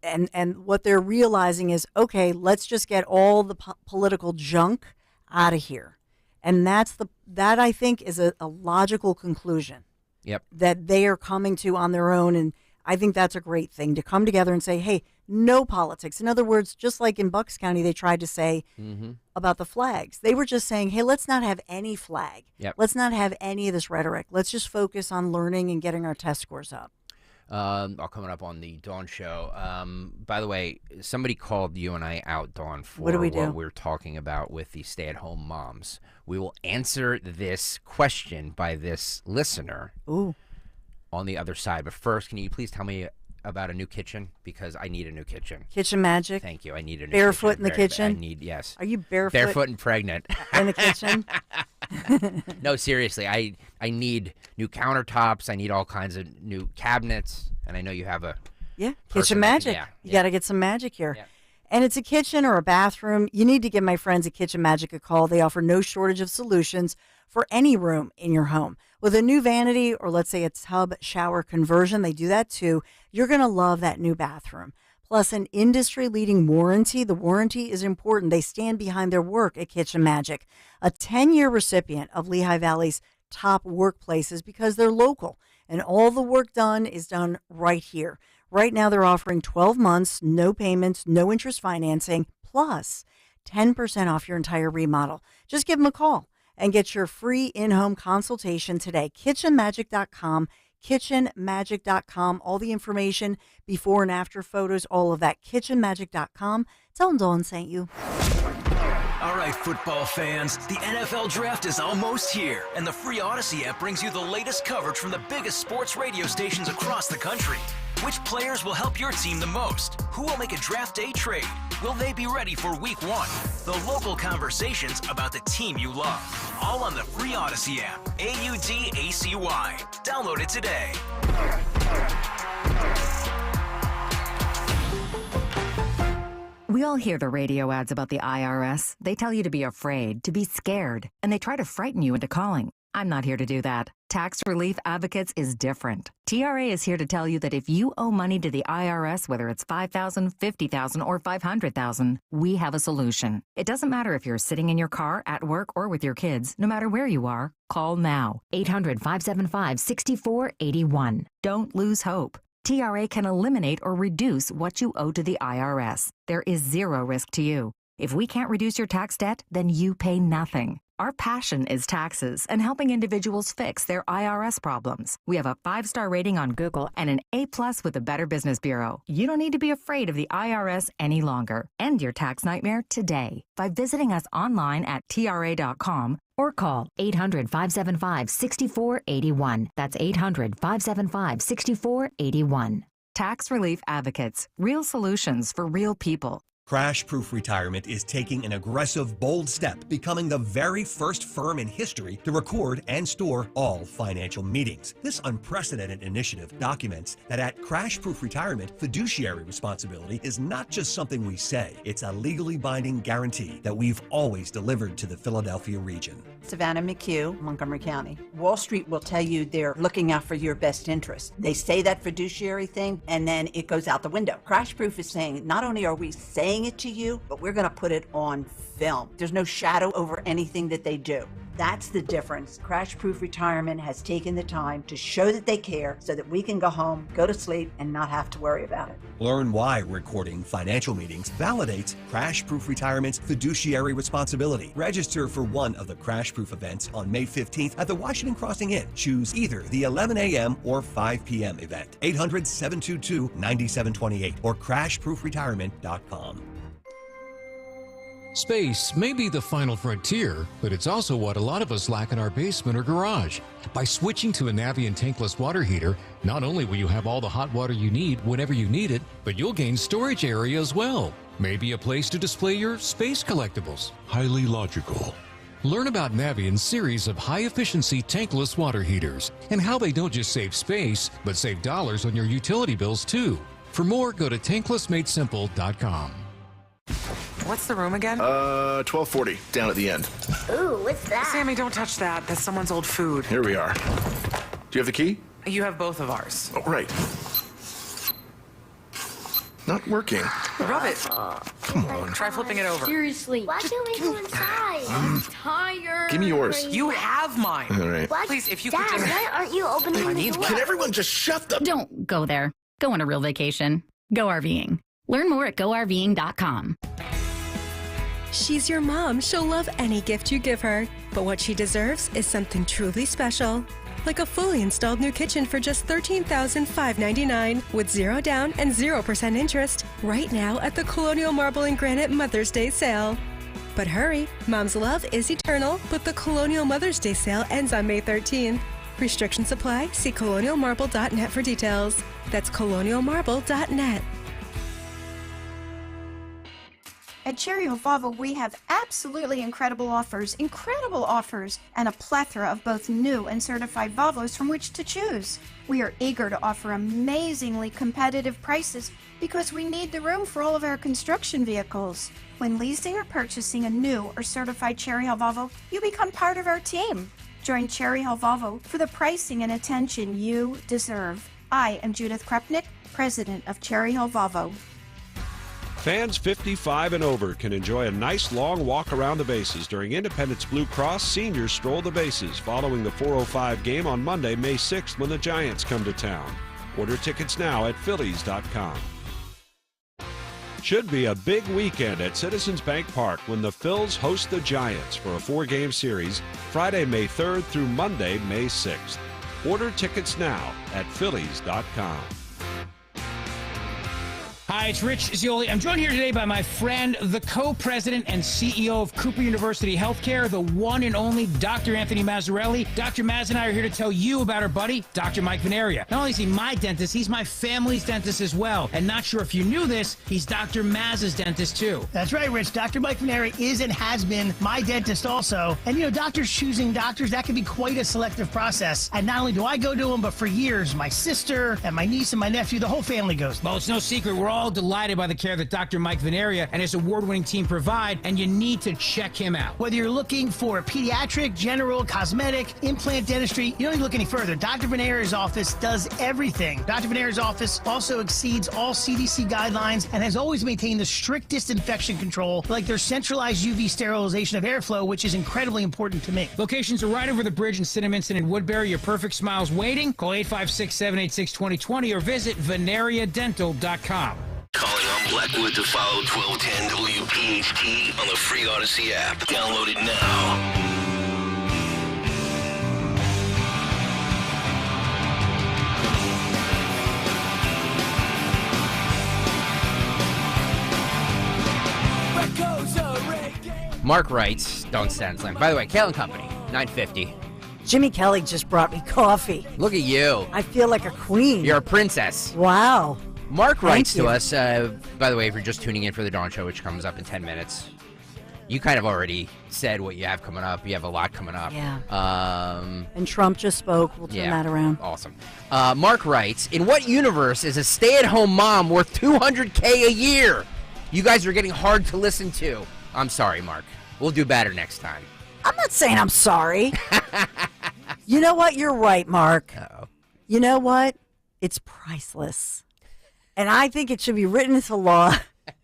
And what they're realizing is, okay, let's just get all the political junk out of here. And that I think is a logical conclusion. that they are coming to on their own. And I think that's a great thing to come together and say, hey, no politics. In other words, just like in Bucks County, they tried to say about the flags. They were just saying, hey, let's not have any flag. Let's not have any of this rhetoric. Let's just focus on learning and getting our test scores up. All coming up on the Dawn Show. By the way, somebody called you and I out, Dawn, for what we're talking about with the stay-at-home moms. We will answer this question by this listener on the other side. But first, can you please tell me about a new kitchen? Because I need a new kitchen. Kitchen magic. Thank you. I need a new barefoot kitchen. in the kitchen. I need, yes. Are you barefoot? Barefoot and pregnant. In the kitchen? No, seriously. I need new countertops. I need all kinds of new cabinets. And I know you have a kitchen magic. You got to get some magic here. And it's a kitchen or a bathroom. You need to give my friends at Kitchen Magic a call. They offer no shortage of solutions for any room in your home. With a new vanity or let's say a tub shower conversion, they do that too. You're going to love that new bathroom. Plus an industry-leading warranty. The warranty is important. They stand behind their work at Kitchen Magic. A 10-year recipient of Lehigh Valley's top workplaces because they're local. And all the work done is done right here. Right now they're offering 12 months, no payments, no interest financing, plus 10% off your entire remodel. Just give them a call and get your free in-home consultation today. KitchenMagic.com, KitchenMagic.com. All the information, before and after photos, all of that. KitchenMagic.com. Tell them Dawn sent you. All right, football fans, the NFL Draft is almost here, and the free Odyssey app brings you the latest coverage from the biggest sports radio stations across the country. Which players will help your team the most? Who will make a draft day trade? Will they be ready for week 1? The local conversations about the team you love. All on the free Odyssey app. AUDACY. Download it today. We all hear the radio ads about the IRS. They tell you to be afraid, to be scared, and they try to frighten you into calling. I'm not here to do that. Tax Relief Advocates is different. TRA is here to tell you that if you owe money to the IRS, whether it's $5,000, $50,000, or $500,000, we have a solution. It doesn't matter if you're sitting in your car, at work, or with your kids. No matter where you are, call now. 800-575-6481. Don't lose hope. TRA can eliminate or reduce what you owe to the IRS. There is zero risk to you. If we can't reduce your tax debt, then you pay nothing. Our passion is taxes and helping individuals fix their IRS problems. We have a 5-star rating on Google and an A+ with the Better Business Bureau. You don't need to be afraid of the IRS any longer. End your tax nightmare today by visiting us online at TRA.com or call 800-575-6481. That's 800-575-6481. Tax Relief Advocates. Real solutions for real people. Crash Proof Retirement is taking an aggressive, bold step, becoming the very first firm in history to record and store all financial meetings. This unprecedented initiative documents that at Crash Proof Retirement, fiduciary responsibility is not just something we say, it's a legally binding guarantee that we've always delivered to the Philadelphia region. Savannah McHugh, Montgomery County. Wall Street will tell you they're looking out for your best interest. They say that fiduciary thing, and then it goes out the window. Crash Proof is saying, not only are we saying it to you, but we're going to put it on film. There's no shadow over anything that they do. That's the difference. Crash Proof Retirement has taken the time to show that they care so that we can go home, go to sleep, and not have to worry about it. Learn why recording financial meetings validates Crash Proof Retirement's fiduciary responsibility. Register for one of the Crash Proof events on May 15th at the Washington Crossing Inn. Choose either the 11 a.m. or 5 p.m. event. 800-722-9728 or crashproofretirement.com. Space may be the final frontier, but it's also what a lot of us lack in our basement or garage. By switching to a Navien tankless water heater, not only will you have all the hot water you need whenever you need it, but you'll gain storage area as well. Maybe a place to display your space collectibles. Highly logical. Learn about Navien's series of high-efficiency tankless water heaters and how they don't just save space, but save dollars on your utility bills too. For more, go to tanklessmadesimple.com. What's the room again? 1240, down at the end. Ooh, what's that? Sammy, don't touch that. That's someone's old food. Here we are. Do you have the key? You have both of ours. Oh, right. not working. Rub it. Come on. Try flipping it over. Seriously. Why can't we go inside? I'm tired. Give me yours. You have mine. All right. What? Please, if you Dad, could just... why aren't you opening the door? Can everyone just shut the... Don't go there. Go on a real vacation. Go RVing. Learn more at GoRVing.com. She's your mom. She'll love any gift you give her. But what she deserves is something truly special. Like a fully installed new kitchen for just $13,599 with 0 down and 0% interest right now at the Colonial Marble and Granite Mother's Day sale. But hurry, mom's love is eternal, but the Colonial Mother's Day sale ends on May 13th. Restrictions apply. See colonialmarble.net for details. That's colonialmarble.net. At Cherry Hill Volvo, we have absolutely incredible offers, and a plethora of both new and certified Volvos from which to choose. We are eager to offer amazingly competitive prices because we need the room for all of our construction vehicles. When leasing or purchasing a new or certified Cherry Hill Volvo, you become part of our team. Join Cherry Hill Volvo for the pricing and attention you deserve. I am Judith Krepnick, president of Cherry Hill Volvo. Fans 55 and over can enjoy a nice long walk around the bases during Independence Blue Cross Seniors Stroll the Bases following the 4:05 game on Monday, May 6th when the Giants come to town. Order tickets now at Phillies.com. Should be a big weekend at Citizens Bank Park when the Phils host the Giants for a 4-game series Friday, May 3rd through Monday, May 6th. Order tickets now at Phillies.com. Hi, it's Rich Zioli. I'm joined here today by my friend, the co-president and CEO of Cooper University Healthcare, the one and only Dr. Anthony Mazzarelli. Dr. Maz and I are here to tell you about our buddy, Dr. Mike Venaria. Not only is he my dentist, he's my family's dentist as well. And not sure if you knew this, he's Dr. Maz's dentist too. That's right, Rich. Dr. Mike Venaria is and has been my dentist also. And you know, doctors choosing doctors, that can be quite a selective process. And not only do I go to him, but for years, my sister and my niece and my nephew, the whole family goes. Well, it's no secret. We're all delighted by the care that Dr. Mike Venaria and his award-winning team provide, and you need to check him out. Whether you're looking for pediatric, general, cosmetic, implant dentistry, you don't need to look any further. Dr. Venaria's office does everything. Dr. Venaria's office also exceeds all CDC guidelines and has always maintained the strictest infection control, like their centralized UV sterilization of airflow, which is incredibly important to me. Locations are right over the bridge in Cinnaminson and Woodbury. Your perfect smile's waiting. Call 856-786-2020 or visit venariadental.com. Calling on Blackwood to follow 1210 WPHT on the free Odyssey app. Download it now. Mark writes, don't Stensland. By the way, Kayal and Company, $9.50. Jimmy Kelly just brought me coffee. Look at you. I feel like a queen. You're a princess. Wow. Mark writes to us, by the way, if you're just tuning in for the Dawn Show, which comes up in 10 minutes, you kind of already said what you have coming up. You have a lot coming up. Yeah. And Trump just spoke. We'll turn that around. Awesome. Mark writes, in what universe is a stay-at-home mom worth $200K a year? You guys are getting hard to listen to. I'm sorry, Mark. We'll do better next time. I'm not saying I'm sorry. You know what? You're right, Mark. Uh-oh. You know what? It's priceless. And I think it should be written into law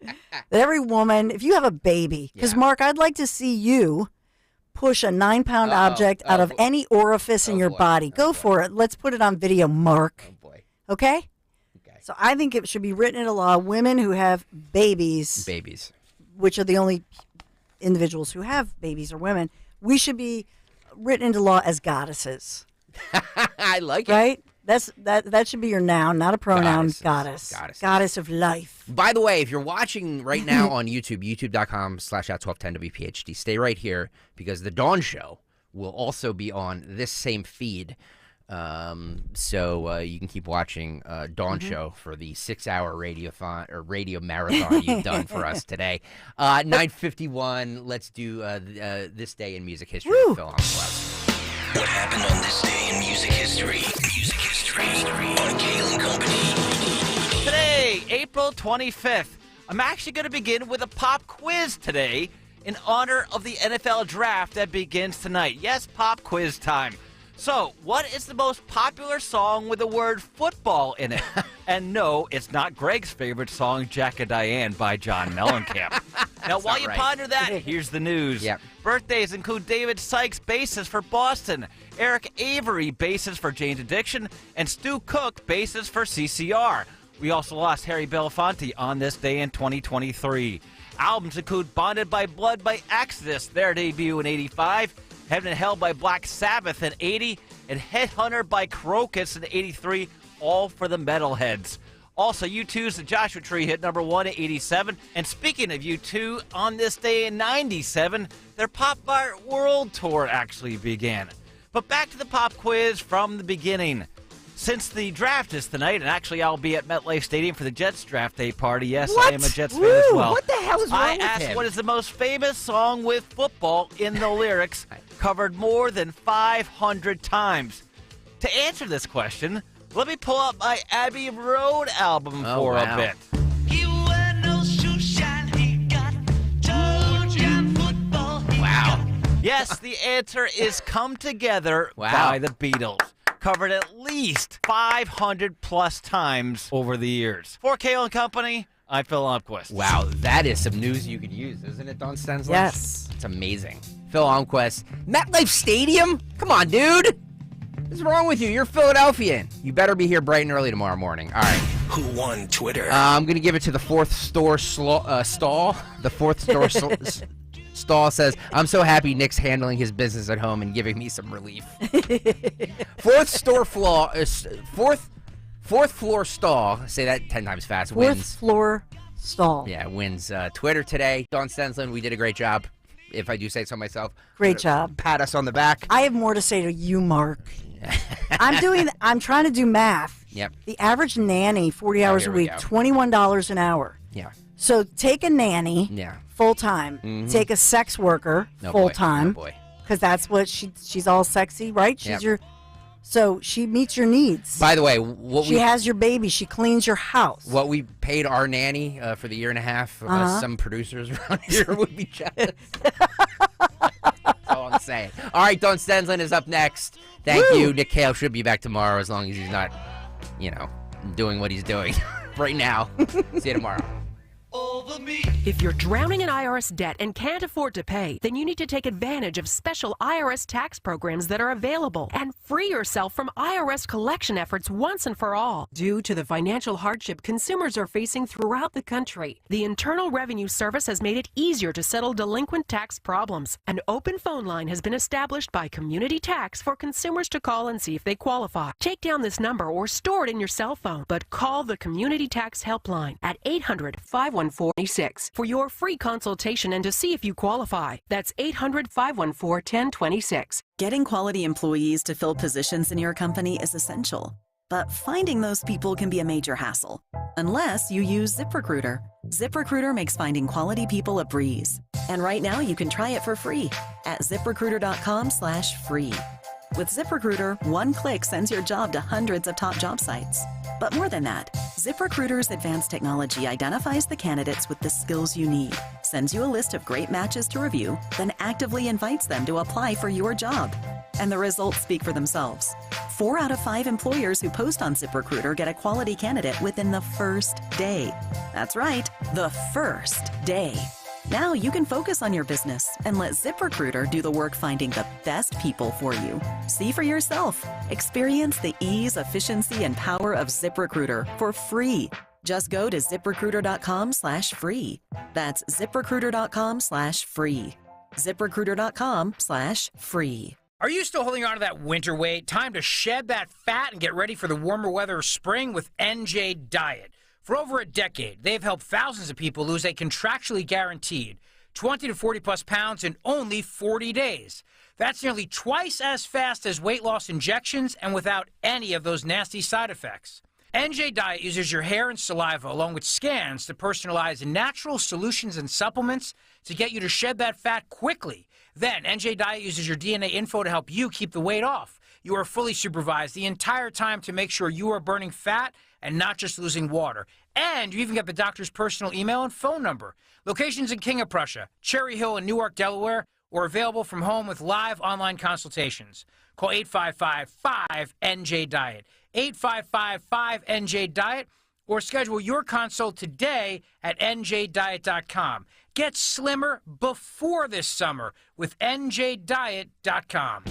that every woman, if you have a baby, because, Mark, I'd like to see you push a 9-pound object out of any orifice in your body. Go for it. Let's put it on video, Mark. Oh, boy. Okay? So I think it should be written into law, women who have babies, which are the only individuals who have babies or women, we should be written into law as goddesses. I like it. Right? That should be your noun, not a pronoun. Goddess. Goddess of life. By the way, if you're watching right now on YouTube, youtube.com/@1210WPHT, stay right here because the Dawn Show will also be on this same feed. So you can keep watching Dawn Show for the 6-hour radio marathon you've done for us today. 9:51. Let's do this day in music history. Phil on the What happened on this day in music history? Music history on Kayal and Company. Today, April 25th, I'm actually going to begin with a pop quiz today in honor of the NFL draft that begins tonight. Yes, pop quiz time. So, what is the most popular song with the word football in it? And no, it's not Greg's favorite song, Jack of Diane by John Mellencamp. Now, while you ponder that, here's the news. Yep. Birthdays include David Sykes, bassist for Boston, Eric Avery, bassist for Jane's Addiction, and Stu Cook, bassist for CCR. We also lost Harry Belafonte on this day in 2023. Albums include Bonded by Blood by Exodus, their debut in 85, Heaven and Hell by Black Sabbath in 80, and Headhunter by Crocus in 83, all for the metalheads. Also, U2's The Joshua Tree hit number 1 in 87. And speaking of U2, on this day in 97, their Pop Art World Tour actually began. But back to the pop quiz from the beginning. Since the draft is tonight, and actually I'll be at MetLife Stadium for the Jets draft day party. Yes, What? I am a Jets fan as well. What the hell is wrong I with asked him? what is the most famous song with football in the lyrics, covered more than 500 times. To answer this question, let me pull up my Abbey Road album for a bit. Wow. Yes, the answer is Come Together by the Beatles. Covered at least 500 plus times over the years. For Kayal and Company, I'm Phil Almquist. Wow, that is some news you could use, isn't it, Don Stensland? Yes. It's amazing. Phil Almquist. MetLife Stadium? Come on, dude. What's wrong with you? You're Philadelphian. You better be here bright and early tomorrow morning. All right. Who won Twitter? I'm going to give it to the fourth store stall. The fourth store stall says, I'm so happy Nick's handling his business at home and giving me some relief. Fourth floor stall, say that 10 times fast, Fourth wins. floor stall. Yeah, wins Twitter today. Don Stensland, we did a great job, if I do say so myself. Great job. Pat us on the back. I have more to say to you, Mark. I'm trying to do math. Yep. The average nanny, 40 hours a here we week, go. $21 an hour. Yeah. So take a nanny full time. Mhm. Take a sex worker Oh, full boy. time. Oh, boy. Because that's what she's all sexy, right? She's Yep. so she meets your needs. By the way, She has your baby. She cleans your house. what we paid our nanny for the year and a half, some producers around here would be jealous. That's all I'm saying. All right, Don Stensland is up next. Thank you. Nick Kayal should be back tomorrow as long as he's not, doing what he's doing right now. See you tomorrow. If you're drowning in IRS debt and can't afford to pay, then you need to take advantage of special IRS tax programs that are available and free yourself from IRS collection efforts once and for all. Due to the financial hardship consumers are facing throughout the country, the Internal Revenue Service has made it easier to settle delinquent tax problems. An open phone line has been established by Community Tax for consumers to call and see if they qualify. Take down this number or store it in your cell phone, but call the Community Tax Helpline at 800-514-26 for your free consultation and to see if you qualify. That's 800-514-1026. Getting quality employees to fill positions in your company is essential, but finding those people can be a major hassle, unless you use ZipRecruiter. ZipRecruiter makes finding quality people a breeze. And right now you can try it for free at ZipRecruiter.com/free. With ZipRecruiter, one click sends your job to hundreds of top job sites. But more than that, ZipRecruiter's advanced technology identifies the candidates with the skills you need, sends you a list of great matches to review, then actively invites them to apply for your job. And the results speak for themselves. 4 out of 5 employers who post on ZipRecruiter get a quality candidate within the first day. That's right, the first day. Now you can focus on your business and let ZipRecruiter do the work finding the best people for you. See for yourself. Experience the ease, efficiency, and power of ZipRecruiter for free. Just go to ZipRecruiter.com/free. That's ZipRecruiter.com/free. ZipRecruiter.com/free. Are you still holding on to that winter weight? Time to shed that fat and get ready for the warmer weather of spring with NJ Diet. For over a decade, they've helped thousands of people lose a contractually guaranteed 20 to 40 plus pounds in only 40 days. That's nearly twice as fast as weight loss injections and without any of those nasty side effects. NJ Diet uses your hair and saliva along with scans to personalize natural solutions and supplements to get you to shed that fat quickly. Then NJ Diet uses your DNA info to help you keep the weight off. You are fully supervised the entire time to make sure you are burning fat and not just losing water. And you even get the doctor's personal email and phone number. Locations in King of Prussia, Cherry Hill, and Newark, Delaware. or available from home with live online consultations. Call 855-5NJ-DIET, 855-5NJ-DIET, or schedule your consult today at njdiet.com. Get slimmer before this summer with njdiet.com.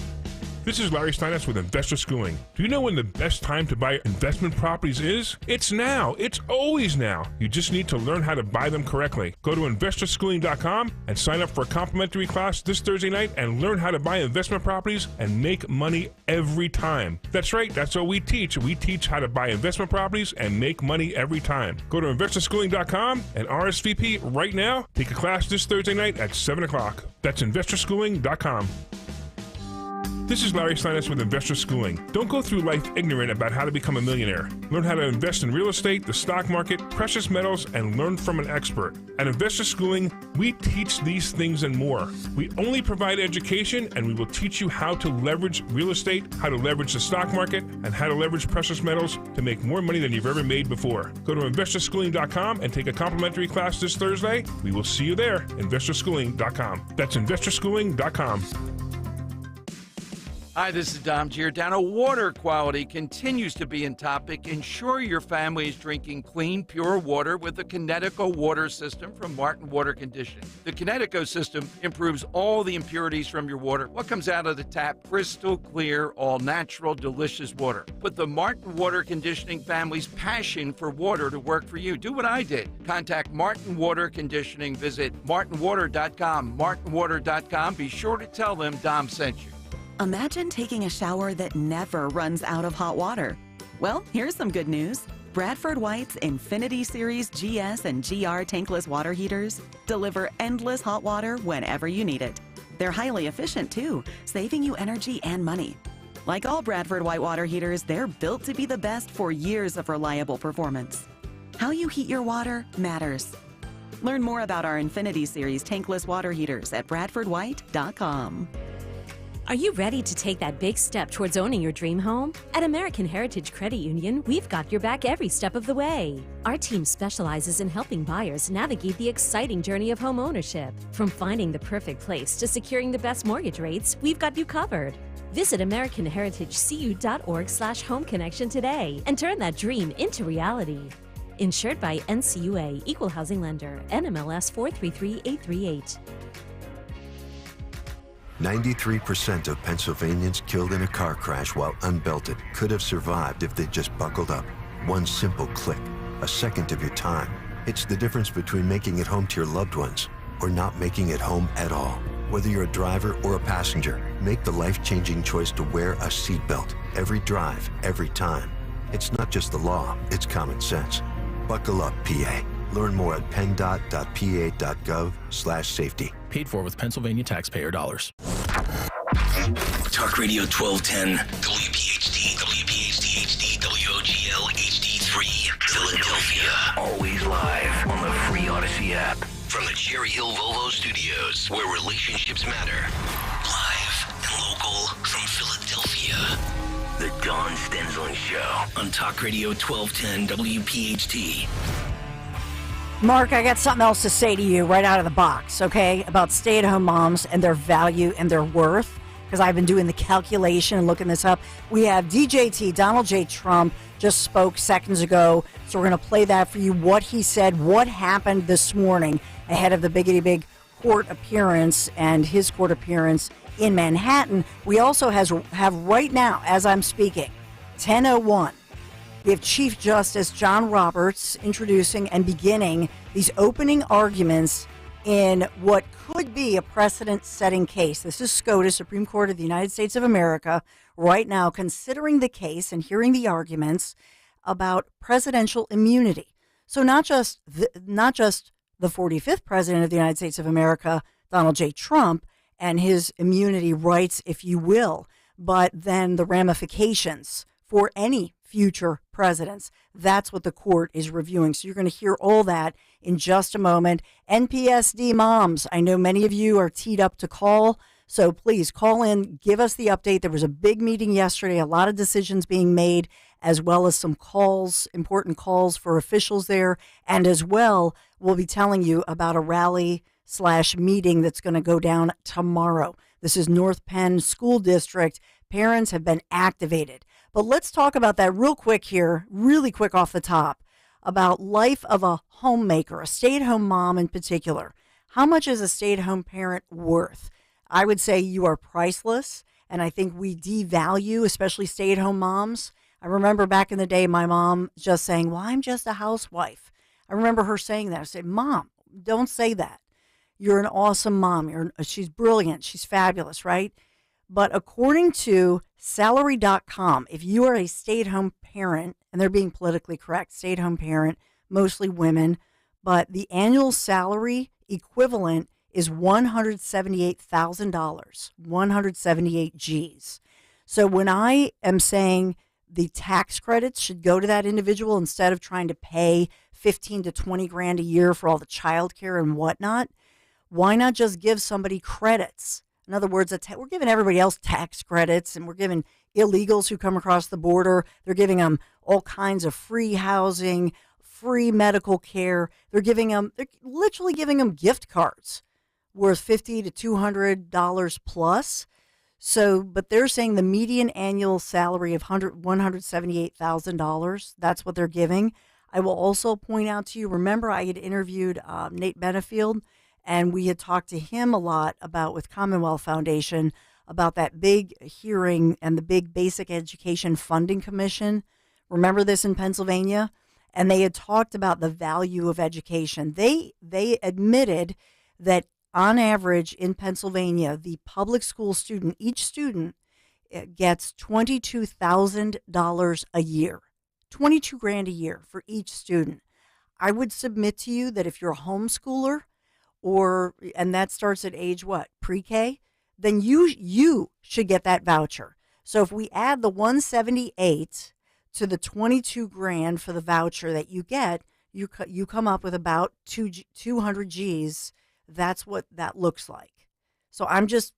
This is Larry Steinitz with Investor Schooling. Do you know when the best time to buy investment properties is? It's now. It's always now. You just need to learn how to buy them correctly. Go to investorschooling.com and sign up for a complimentary class this Thursday night and learn how to buy investment properties and make money every time. That's right. That's what we teach. We teach how to buy investment properties and make money every time. Go to investorschooling.com and RSVP right now. Take a class this Thursday night at 7 o'clock. That's investorschooling.com. This is Larry Steinitz with Investor Schooling. Don't go through life ignorant about how to become a millionaire. Learn how to invest in real estate, the stock market, precious metals, and learn from an expert. At Investor Schooling, we teach these things and more. We only provide education, and we will teach you how to leverage real estate, how to leverage the stock market, and how to leverage precious metals to make more money than you've ever made before. Go to investorschooling.com and take a complimentary class this Thursday. We will see you there. investorschooling.com. That's investorschooling.com. Hi, this is Dom Giordano. Water quality continues to be in topic. Ensure your family is drinking clean, pure water with the Kinetico water system from Martin Water Conditioning. The Kinetico system improves all the impurities from your water. What comes out of the tap? Crystal clear, all natural, delicious water. Put the Martin Water Conditioning family's passion for water to work for you. Do what I did. Contact Martin Water Conditioning. Visit martinwater.com. martinwater.com. Be sure to tell them Dom sent you. Imagine taking a shower that never runs out of hot water. Well, here's some good news. Bradford White's Infinity Series GS and GR tankless water heaters deliver endless hot water whenever you need it. They're highly efficient too, saving you energy and money. Like all Bradford White water heaters, they're built to be the best for years of reliable performance. How you heat your water matters. Learn more about our Infinity Series tankless water heaters at bradfordwhite.com. Are you ready to take that big step towards owning your dream home? At American Heritage Credit Union, we've got your back every step of the way. Our team specializes in helping buyers navigate the exciting journey of home ownership. From finding the perfect place to securing the best mortgage rates, we've got you covered. Visit AmericanHeritageCU.org/homeconnection today and turn that dream into reality. Insured by NCUA, Equal Housing Lender, NMLS 433838. 93% of Pennsylvanians killed in a car crash while unbelted could have survived if they'd just buckled up. One simple click, a second of your time. It's the difference between making it home to your loved ones or not making it home at all. Whether you're a driver or a passenger, make the life-changing choice to wear a seatbelt every drive, every time. It's not just the law, it's common sense. Buckle up, PA. Learn more at penndot.pa.gov/safety. Paid for with Pennsylvania taxpayer dollars. Talk Radio 1210, WPHT, WPHT HD, WOGL HD3, Philadelphia. Always live on the free Odyssey app. From the Cherry Hill Volvo Studios, where relationships matter. Live and local from Philadelphia. The Dawn Stensland Show on Talk Radio 1210, WPHT. Mark, I got something else to say to you right out of the box, okay, about stay-at-home moms and their value and their worth, because I've been doing the calculation and looking this up. We have DJT, Donald J. Trump, just spoke seconds ago, so we're going to play that for you, what he said, what happened this morning ahead of the big court appearance and his court appearance in Manhattan. We also have right now, as I'm speaking, 10:01. We have Chief Justice John Roberts introducing and beginning these opening arguments in what could be a precedent-setting case. This is SCOTUS, Supreme Court of the United States of America, right now considering the case and hearing the arguments about presidential immunity. So not just the 45th president of the United States of America, Donald J. Trump, and his immunity rights, if you will, but then the ramifications for any future presidents. That's what the court is reviewing. So you're going to hear all that in just a moment. NPSD moms, I know many of you are teed up to call, so please call in, give us the update. There was a big meeting yesterday, a lot of decisions being made, as well as some calls, important calls for officials there. And as well, we'll be telling you about a rally meeting that's going to go down tomorrow. This is North Penn School District. Parents have been activated. But let's talk about that real quick here, really quick off the top, about life of a homemaker, a stay-at-home mom in particular. How much is a stay-at-home parent worth? I would say you are priceless, and I think we devalue, especially stay-at-home moms. I remember back in the day, my mom just saying, well, I'm just a housewife. I remember her saying that. I said, Mom, don't say that. You're an awesome mom. She's brilliant. She's fabulous, right? But according to salary.com, if you are a stay-at-home parent, and they're being politically correct, stay-at-home parent, mostly women, but the annual salary equivalent is $178,000, 178 G's. So when I am saying the tax credits should go to that individual instead of trying to pay 15 to 20 grand a year for all the child care and whatnot, why not just give somebody credits? In other words, we're giving everybody else tax credits, and we're giving illegals who come across the border, they're giving them all kinds of free housing, free medical care. They're literally giving them gift cards worth $50 to $200 plus. So, but they're saying the median annual salary of $178,000, that's what they're giving. I will also point out to you, remember I had interviewed Nate Benefield, and we had talked to him a lot about, with Commonwealth Foundation, about that big hearing and the big Basic Education Funding Commission. Remember this in Pennsylvania? And they had talked about the value of education. They admitted that on average in Pennsylvania, the public school student, each student gets $22,000 a year, 22 grand a year for each student. I would submit to you that if you're a homeschooler, and that starts at age what, pre-K, then you should get that voucher. So if we add the 178 to the 22 grand for the voucher that you get, you come up with about 200 G's. That's what that looks like. So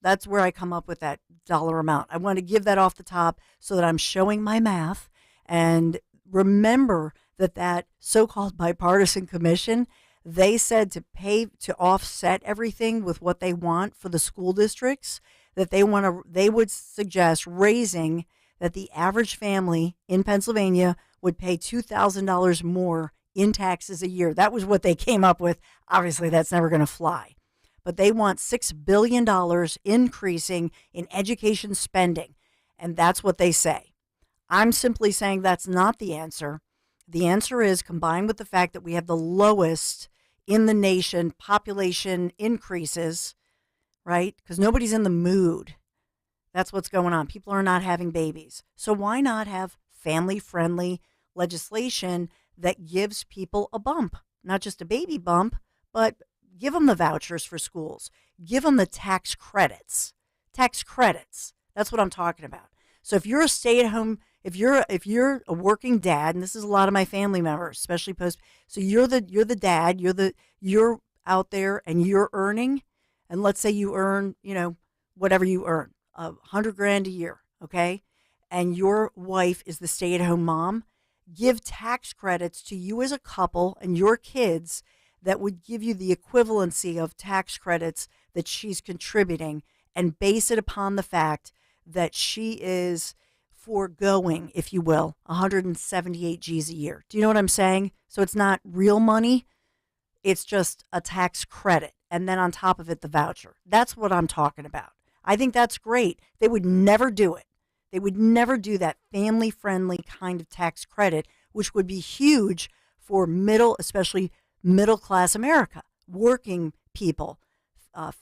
that's where I come up with that dollar amount. I want to give that off the top so that I'm showing my math. And remember that so-called bipartisan commission, they said to offset everything with what they want for the school districts, that they would suggest raising that the average family in Pennsylvania would pay $2,000 more in taxes a year. That was what they came up with. Obviously, that's never going to fly. But they want $6 billion increasing in education spending. And that's what they say. I'm simply saying that's not the answer. The answer is, combined with the fact that we have the lowest in the nation population increases, right? Because nobody's in the mood. That's what's going on. People are not having babies. So why not have family-friendly legislation that gives people a bump? Not just a baby bump, but give them the vouchers for schools. Give them the tax credits. Tax credits. That's what I'm talking about. So if you're a stay-at-home, if you're a working dad, and this is a lot of my family members, especially so you're the dad, you're out there and you're earning, and let's say you earn, whatever you earn, $100 grand a year, okay? And your wife is the stay-at-home mom. Give tax credits to you as a couple and your kids that would give you the equivalency of tax credits that she's contributing, and base it upon the fact that she is foregoing, if you will, 178 G's a year. Do you know what I'm saying? So it's not real money. It's just a tax credit. And then on top of it, the voucher. That's what I'm talking about. I think that's great. They would never do it. They would never do that family-friendly kind of tax credit, which would be huge for especially middle-class America, working people,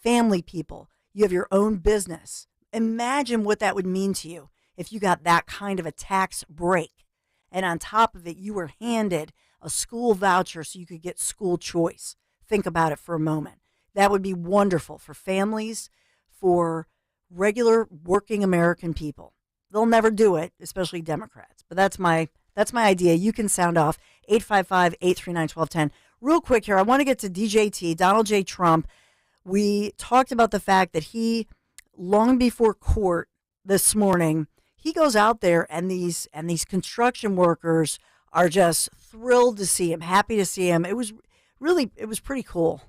family people. You have your own business. Imagine what that would mean to you if you got that kind of a tax break. And on top of it, you were handed a school voucher so you could get school choice. Think about it for a moment. That would be wonderful for families, for regular working American people. They'll never do it, especially Democrats. But that's my idea. You can sound off 855-839-1210. Real quick here, I want to get to DJT, Donald J. Trump. We talked about the fact that he, long before court this morning, he goes out there and these construction workers are just thrilled to see him, happy to see him. It was pretty cool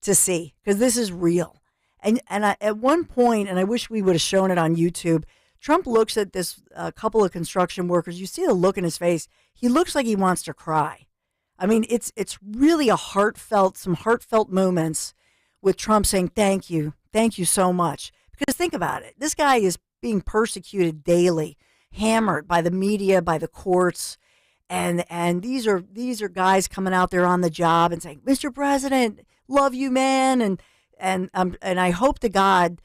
to see, because this is real. And at one point, and I wish we would have shown it on YouTube, Trump looks at this couple of construction workers. You see the look in his face. He looks like he wants to cry. I mean, it's really some heartfelt moments with Trump saying, thank you so much. Because think about it. This guy is being persecuted daily, hammered by the media, by the courts. And these are guys coming out there on the job and saying, Mr. President, love you, man. And I hope to God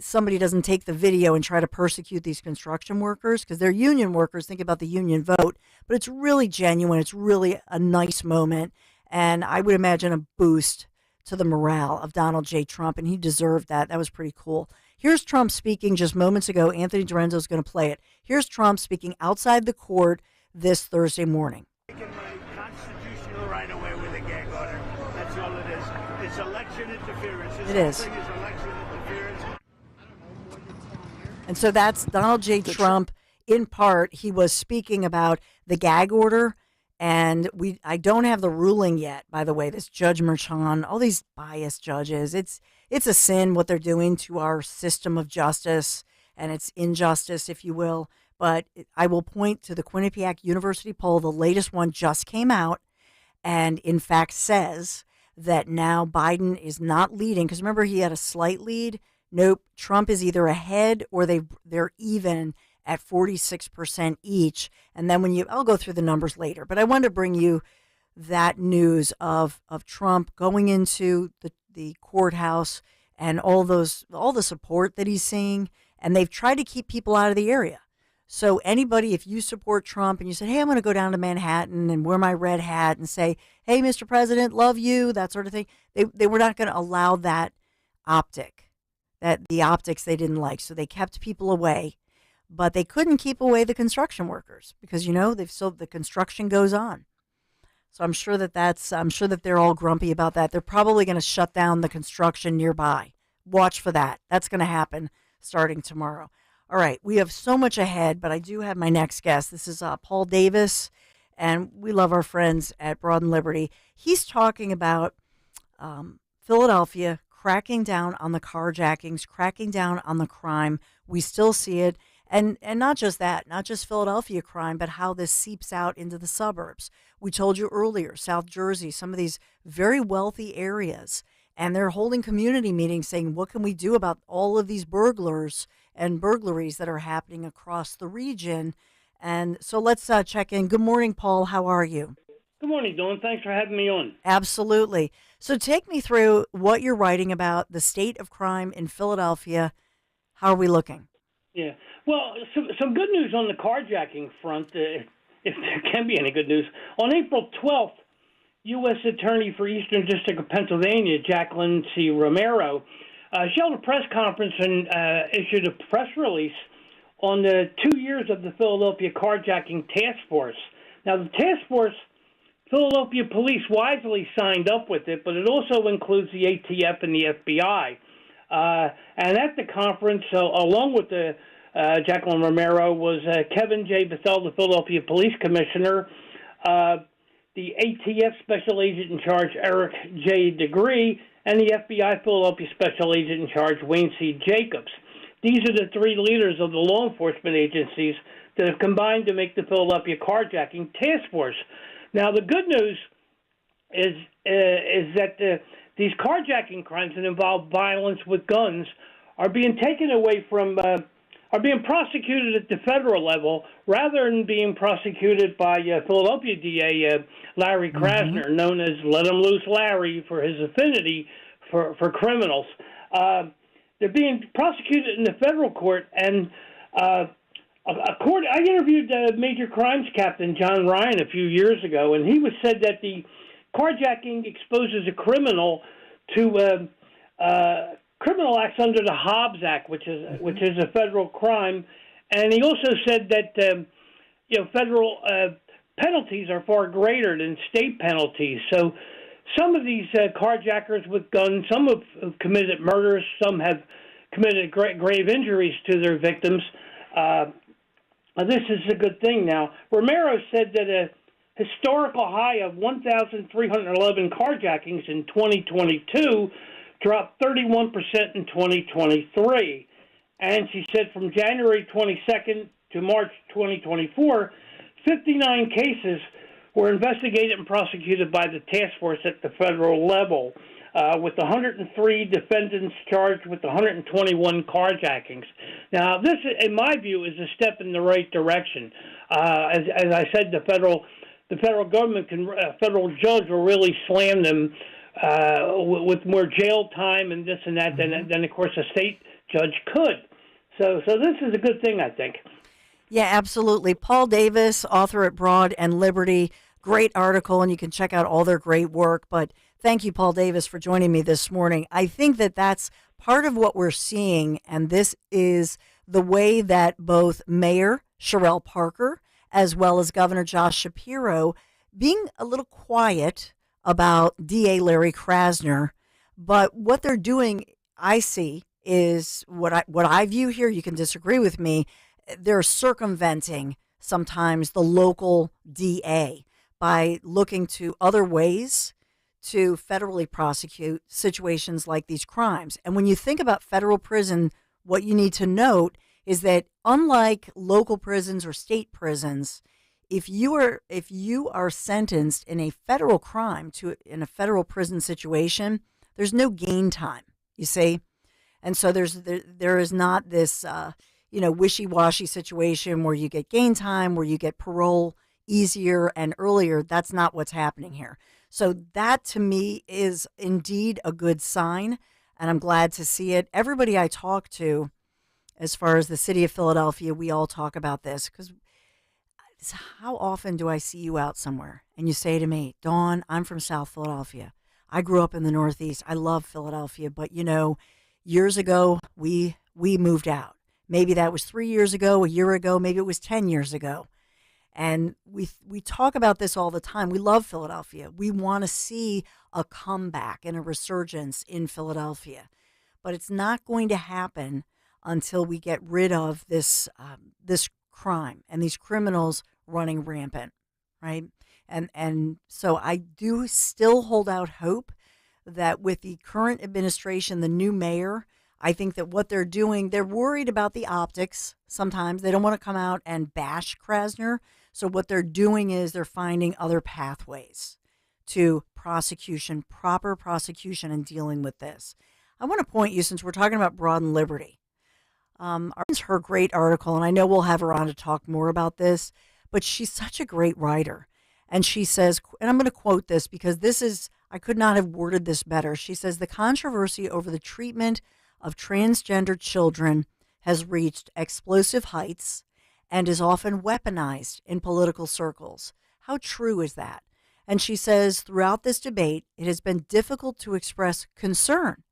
somebody doesn't take the video and try to persecute these construction workers, because they're union workers. Think about the union vote. But it's really genuine. It's really a nice moment. And I would imagine a boost to the morale of Donald J. Trump. And he deserved that. That was pretty cool. Here's Trump speaking just moments ago. Anthony Dorenzo is going to play it. Here's Trump speaking outside the court this Thursday morning. Taking my constitutional right away with a gag order. That's all it is. It's election interference. It is. Thing is election interference. And so that's Donald J. Trump. In part, he was speaking about the gag order. And I don't have the ruling yet, by the way. This Judge Merchan, all these biased judges, it's a sin what they're doing to our system of justice, and it's injustice, if you will. But I will point to the Quinnipiac University poll. The latest one just came out, and in fact says that now Biden is not leading. Because remember, he had a slight lead. Nope, Trump is either ahead or they're even at 46% each. And then I'll go through the numbers later, but I wanted to bring you that news of Trump going into the courthouse and all the support that he's seeing. And they've tried to keep people out of the area. So anybody, if you support Trump and you said, hey, I'm going to go down to Manhattan and wear my red hat and say, hey, Mr. President, love you, that sort of thing, they were not going to allow the optics they didn't like. So they kept people away. But they couldn't keep away the construction workers because, the construction goes on. So I'm sure that they're all grumpy about that. They're probably going to shut down the construction nearby. Watch for that. That's going to happen starting tomorrow. All right. We have so much ahead, but I do have my next guest. This is Paul Davis, and we love our friends at Broad and Liberty. He's talking about Philadelphia cracking down on the carjackings, cracking down on the crime. We still see it. And not just that, not just Philadelphia crime, but how this seeps out into the suburbs. We told you earlier, South Jersey, some of these very wealthy areas, and they're holding community meetings saying, what can we do about all of these burglars and burglaries that are happening across the region? And so let's check in. Good morning, Paul. How are you? Good morning, Dawn. Thanks for having me on. Absolutely. So take me through what you're writing about the state of crime in Philadelphia. How are we looking? Yeah. Well, some good news on the carjacking front, if there can be any good news. On April 12th, U.S. Attorney for Eastern District of Pennsylvania, Jacqueline C. Romero, she held a press conference and issued a press release on the 2 years of the Philadelphia Carjacking Task Force. Now, the task force, Philadelphia Police wisely signed up with it, but it also includes the ATF and the FBI. And at the conference, along with the Jacqueline Romero, was Kevin J. Bethel, the Philadelphia Police Commissioner, the ATF Special Agent in Charge, Eric J. Degree, and the FBI Philadelphia Special Agent in Charge, Wayne C. Jacobs. These are the three leaders of the law enforcement agencies that have combined to make the Philadelphia Carjacking Task Force. Now, the good news is that these carjacking crimes that involve violence with guns are being taken away from, are being prosecuted at the federal level rather than being prosecuted by Philadelphia DA Larry Krasner, known as Let 'em Loose Larry for his affinity for criminals. They're being prosecuted in the federal court, and I interviewed Major Crimes Captain John Ryan a few years ago, and he said that the carjacking exposes a criminal to criminal acts under the Hobbs Act, which is a federal crime, and he also said that federal penalties are far greater than state penalties. So some of these carjackers with guns, some have committed murders, some have committed grave injuries to their victims. This is a good thing. Now, Romero said that historical high of 1,311 carjackings in 2022 dropped 31% in 2023. And she said from January 22nd to March 2024, 59 cases were investigated and prosecuted by the task force at the federal level, with 103 defendants charged with 121 carjackings. Now, this, in my view, is a step in the right direction. As I said, the federal government federal judge will really slam them with more jail time and this and that than of course a state judge could. So this is a good thing, I think. Yeah, absolutely. Paul Davis, author at Broad and Liberty, great article, and you can check out all their great work. But thank you, Paul Davis, for joining me this morning. I think that that's part of what we're seeing, and this is the way that both Mayor Sherrell Parker as well as Governor Josh Shapiro being a little quiet about DA Larry Krasner, but what they're doing, I see, is what I view here. You can disagree with me. They're circumventing sometimes the local DA by looking to other ways to federally prosecute situations like these crimes. And when you think about federal prison, what you need to note is that unlike local prisons or state prisons, if you are sentenced in a federal crime in a federal prison situation, there's no gain time, you see? And so there is not this wishy-washy situation where you get gain time, where you get parole easier and earlier. That's not what's happening here. So that to me is indeed a good sign, and I'm glad to see it. Everybody I talk to, as far as the city of Philadelphia, we all talk about this, because how often do I see you out somewhere and you say to me, Dawn, I'm from South Philadelphia. I grew up in the Northeast. I love Philadelphia, but years ago we moved out. Maybe that was 3 years ago, a year ago, maybe it was 10 years ago. And we talk about this all the time. We love Philadelphia. We want to see a comeback and a resurgence in Philadelphia. But it's not going to happen until we get rid of this crime and these criminals running rampant, right? And so I do still hold out hope that with the current administration, the new mayor, I think that what they're doing, they're worried about the optics sometimes. They don't want to come out and bash Krasner. So what they're doing is they're finding other pathways to prosecution, proper prosecution, and dealing with this. I want to point you, since we're talking about Broad and Liberty, her great article, and I know we'll have her on to talk more about this, but she's such a great writer. And she says, and I'm going to quote this because I could not have worded this better. She says, the controversy over the treatment of transgender children has reached explosive heights and is often weaponized in political circles. How true is that? And she says, throughout this debate, it has been difficult to express concern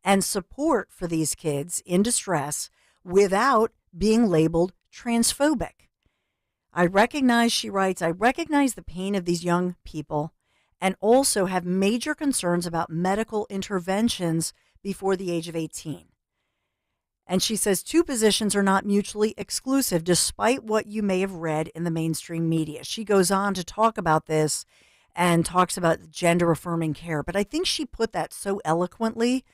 and support for these kids in distress without being labeled transphobic. She writes, I recognize the pain of these young people and also have major concerns about medical interventions before the age of 18. And she says, two positions are not mutually exclusive, despite what you may have read in the mainstream media. She goes on to talk about this and talks about gender-affirming care. But I think she put that so eloquently.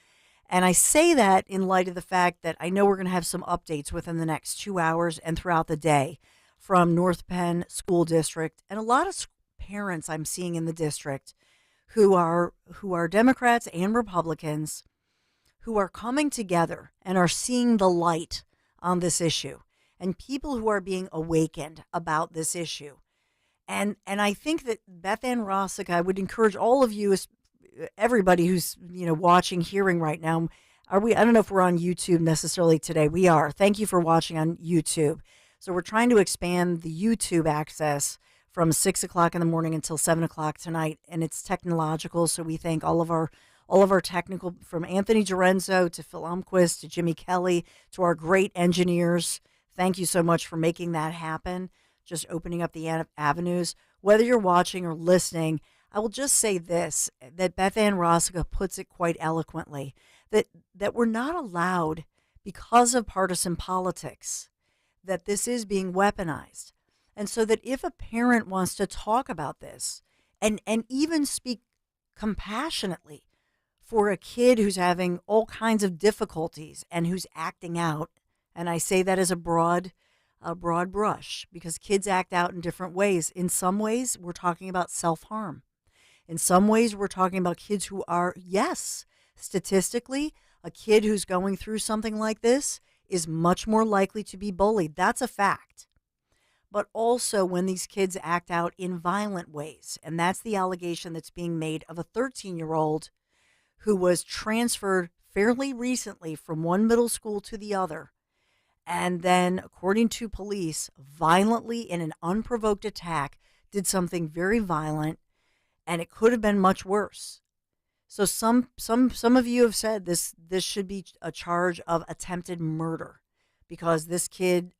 And I say that in light of the fact that I know we're going to have some updates within the next 2 hours and throughout the day from North Penn School District. And a lot of parents I'm seeing in the district who are Democrats and Republicans who are coming together and are seeing the light on this issue, and people who are being awakened about this issue. And I think that Beth Ann Rossick, I would encourage all of you, everybody who's watching, hearing right now. I don't know if we're on YouTube necessarily today. We are. Thank you for watching on YouTube. So we're trying to expand the YouTube access from 6 o'clock in the morning until 7 o'clock tonight, and it's technological. So we thank all of our technical, from Anthony Dorenzo to Phil Umquist to Jimmy Kelly to our great engineers. Thank you so much for making that happen, just opening up the avenues. Whether you're watching or listening, I will just say this, that Beth Ann Rossick puts it quite eloquently, that we're not allowed, because of partisan politics, that this is being weaponized, And so that if a parent wants to talk about this and even speak compassionately for a kid who's having all kinds of difficulties and who's acting out, and I say that as a broad brush because kids act out in different ways. In some ways, we're talking about self-harm. In some ways, we're talking about kids who are, yes, statistically, a kid who's going through something like this is much more likely to be bullied. That's a fact. But also when these kids act out in violent ways, and that's the allegation that's being made of a 13-year-old who was transferred fairly recently from one middle school to the other, and then, according to police, violently in an unprovoked attack, did something very violent, and it could have been much worse. So some of you have said this should be a charge of attempted murder because this kid,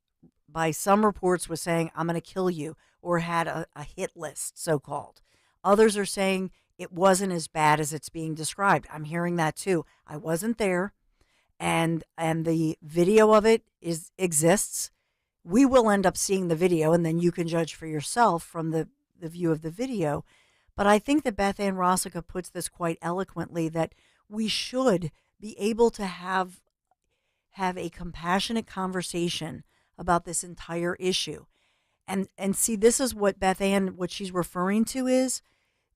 by some reports, was saying, I'm going to kill you, or had a hit list, so-called. Others are saying it wasn't as bad as it's being described. I'm hearing that too. I wasn't there, and the video of it exists. We will end up seeing the video, and then you can judge for yourself from the view of the video. But I think that Beth Ann Rossica puts this quite eloquently, that we should be able to have a compassionate conversation about this entire issue. And see, this is what Beth Ann, what she's referring to is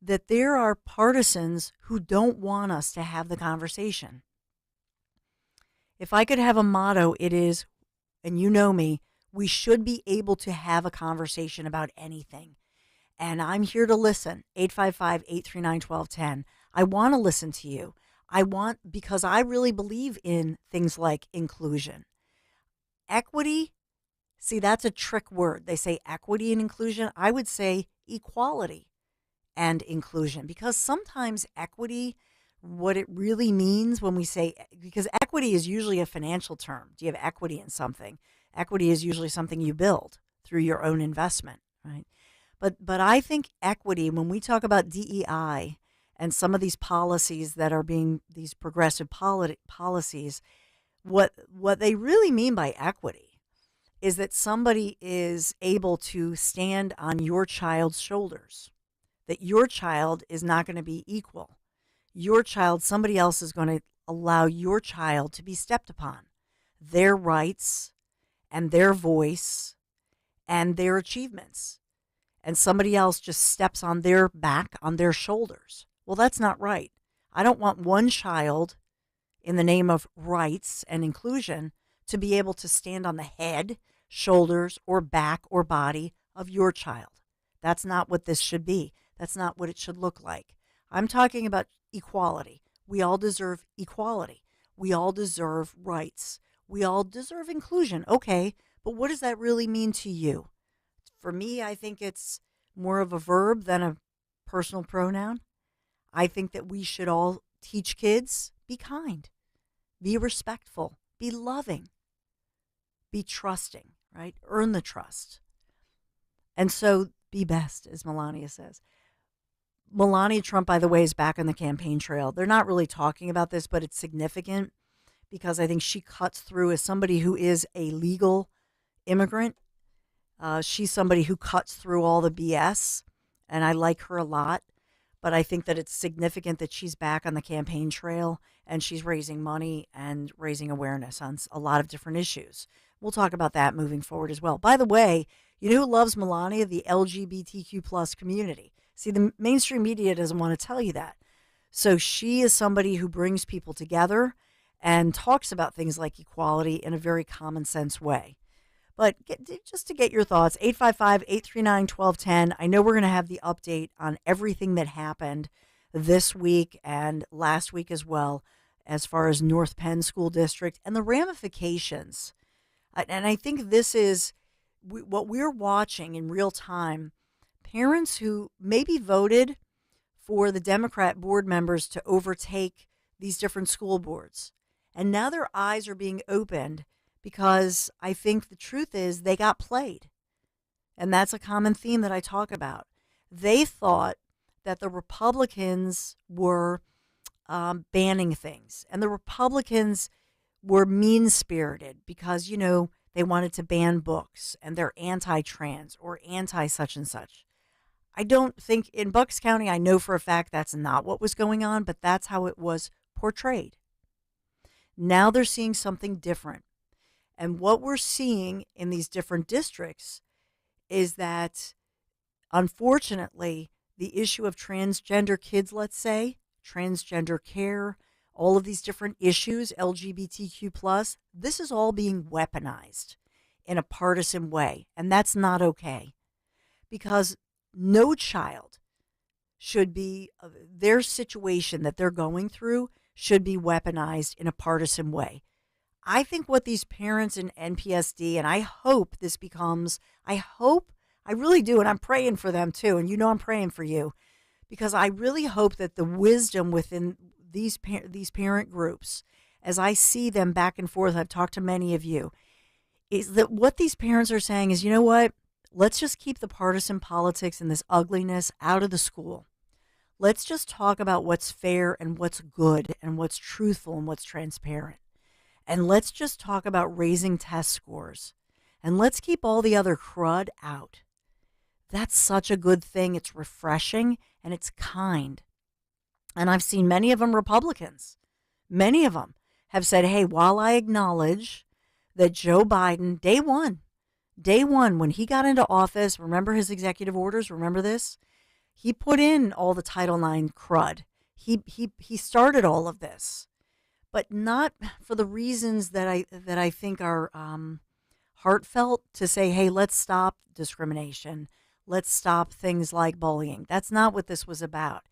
that there are partisans who don't want us to have the conversation. If I could have a motto, it is, and you know me, we should be able to have a conversation about anything. And I'm here to listen. 855-839-1210. I want to listen to you. Because I really believe in things like inclusion. Equity, see, that's a trick word. They say equity and inclusion. I would say equality and inclusion, because sometimes equity, what it really means when we say, because equity is usually a financial term. Do you have equity in something? Equity is usually something you build through your own investment, right? But I think equity, when we talk about DEI and some of these policies that are being, these progressive policies, what they really mean by equity is that somebody is able to stand on your child's shoulders, that your child is not going to be equal. Your child, somebody else is going to allow your child to be stepped upon, their rights and their voice and their achievements. And somebody else just steps on their back, on their shoulders. Well, that's not right. I don't want one child, in the name of rights and inclusion, to be able to stand on the head, shoulders, or back or body of your child. That's not what this should be. That's not what it should look like. I'm talking about equality. We all deserve equality. We all deserve rights. We all deserve inclusion. Okay, but what does that really mean to you? For me, I think it's more of a verb than a personal pronoun. I think that we should all teach kids, be kind, be respectful, be loving, be trusting, right? Earn the trust. And so be best, as Melania says. Melania Trump, by the way, is back on the campaign trail. They're not really talking about this, but it's significant because I think she cuts through as somebody who is a legal immigrant. She's somebody who cuts through all the BS, and I like her a lot. But I think that it's significant that she's back on the campaign trail and she's raising money and raising awareness on a lot of different issues. We'll talk about that moving forward as well. By the way, you know who loves Melania? The LGBTQ plus community. See, the mainstream media doesn't want to tell you that. So she is somebody who brings people together and talks about things like equality in a very common sense way. But just to get your thoughts, 855-839-1210. I know we're going to have the update on everything that happened this week and last week as well, as far as North Penn School District and the ramifications. And I think this is what we're watching in real time. Parents who maybe voted for the Democrat board members to overtake these different school boards. And now their eyes are being opened because I think the truth is they got played. And that's a common theme that I talk about. They thought that the Republicans were banning things. And the Republicans were mean-spirited because, you know, they wanted to ban books and they're anti-trans or anti-such and such. I don't think in Bucks County, I know for a fact that's not what was going on, but that's how it was portrayed. Now they're seeing something different. And what we're seeing in these different districts is that, unfortunately, the issue of transgender kids, let's say, transgender care, all of these different issues, LGBTQ+, this is all being weaponized in a partisan way. And that's not okay. Because no child should be, their situation that they're going through should be weaponized in a partisan way. I think what these parents in NPSD, and I hope this becomes, I really do, and I'm praying for them too, and you know I'm praying for you, because I really hope that the wisdom within these parent groups, as I see them back and forth, I've talked to many of you, is that what these parents are saying is, you know what, let's just keep the partisan politics and this ugliness out of the school. Let's just talk about what's fair and what's good and what's truthful and what's transparent. And let's just talk about raising test scores. And let's keep all the other crud out. That's such a good thing. It's refreshing and it's kind. And I've seen many of them Republicans. Many of them have said, hey, while I acknowledge that Joe Biden, day one, when he got into office, remember his executive orders, remember this? He put in all the Title IX crud. He started all of this, but not for the reasons that I think are heartfelt, to say, hey, let's stop discrimination. Let's stop things like bullying. That's not what this was about.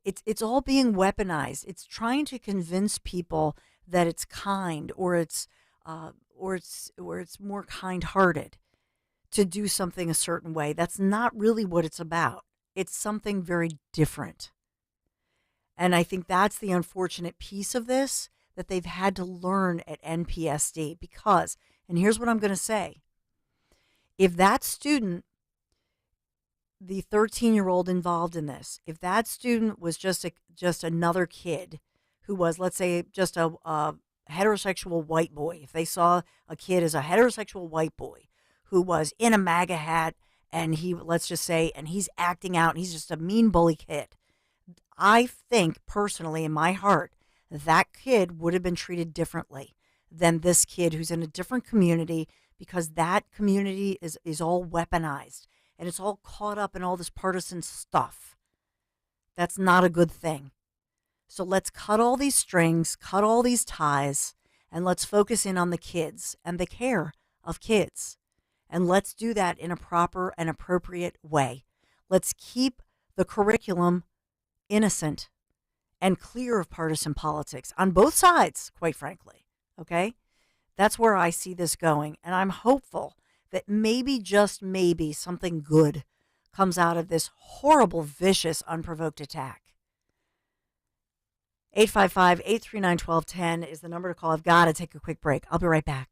It's all being weaponized. It's trying to convince people that it's kind or it's more kind-hearted to do something a certain way. That's not really what it's about. It's something very different. And I think that's the unfortunate piece of this that they've had to learn at NPSD, because, and here's what I'm going to say, if that student, the 13-year-old involved in this, if that student was just another kid who was, let's say, just a heterosexual white boy, if they saw a kid as a heterosexual white boy who was in a MAGA hat and let's just say, and he's acting out and he's just a mean bully kid, I think personally in my heart that kid would have been treated differently than this kid who's in a different community, because that community is all weaponized and it's all caught up in all this partisan stuff. That's not a good thing. So let's cut all these strings, cut all these ties, and let's focus in on the kids and the care of kids. And let's do that in a proper and appropriate way. Let's keep the curriculum innocent and clear of partisan politics on both sides, quite frankly. Okay? That's where I see this going. And I'm hopeful that maybe, just maybe, something good comes out of this horrible, vicious, unprovoked attack. 855-839-1210 is the number to call. I've got to take a quick break. I'll be right back.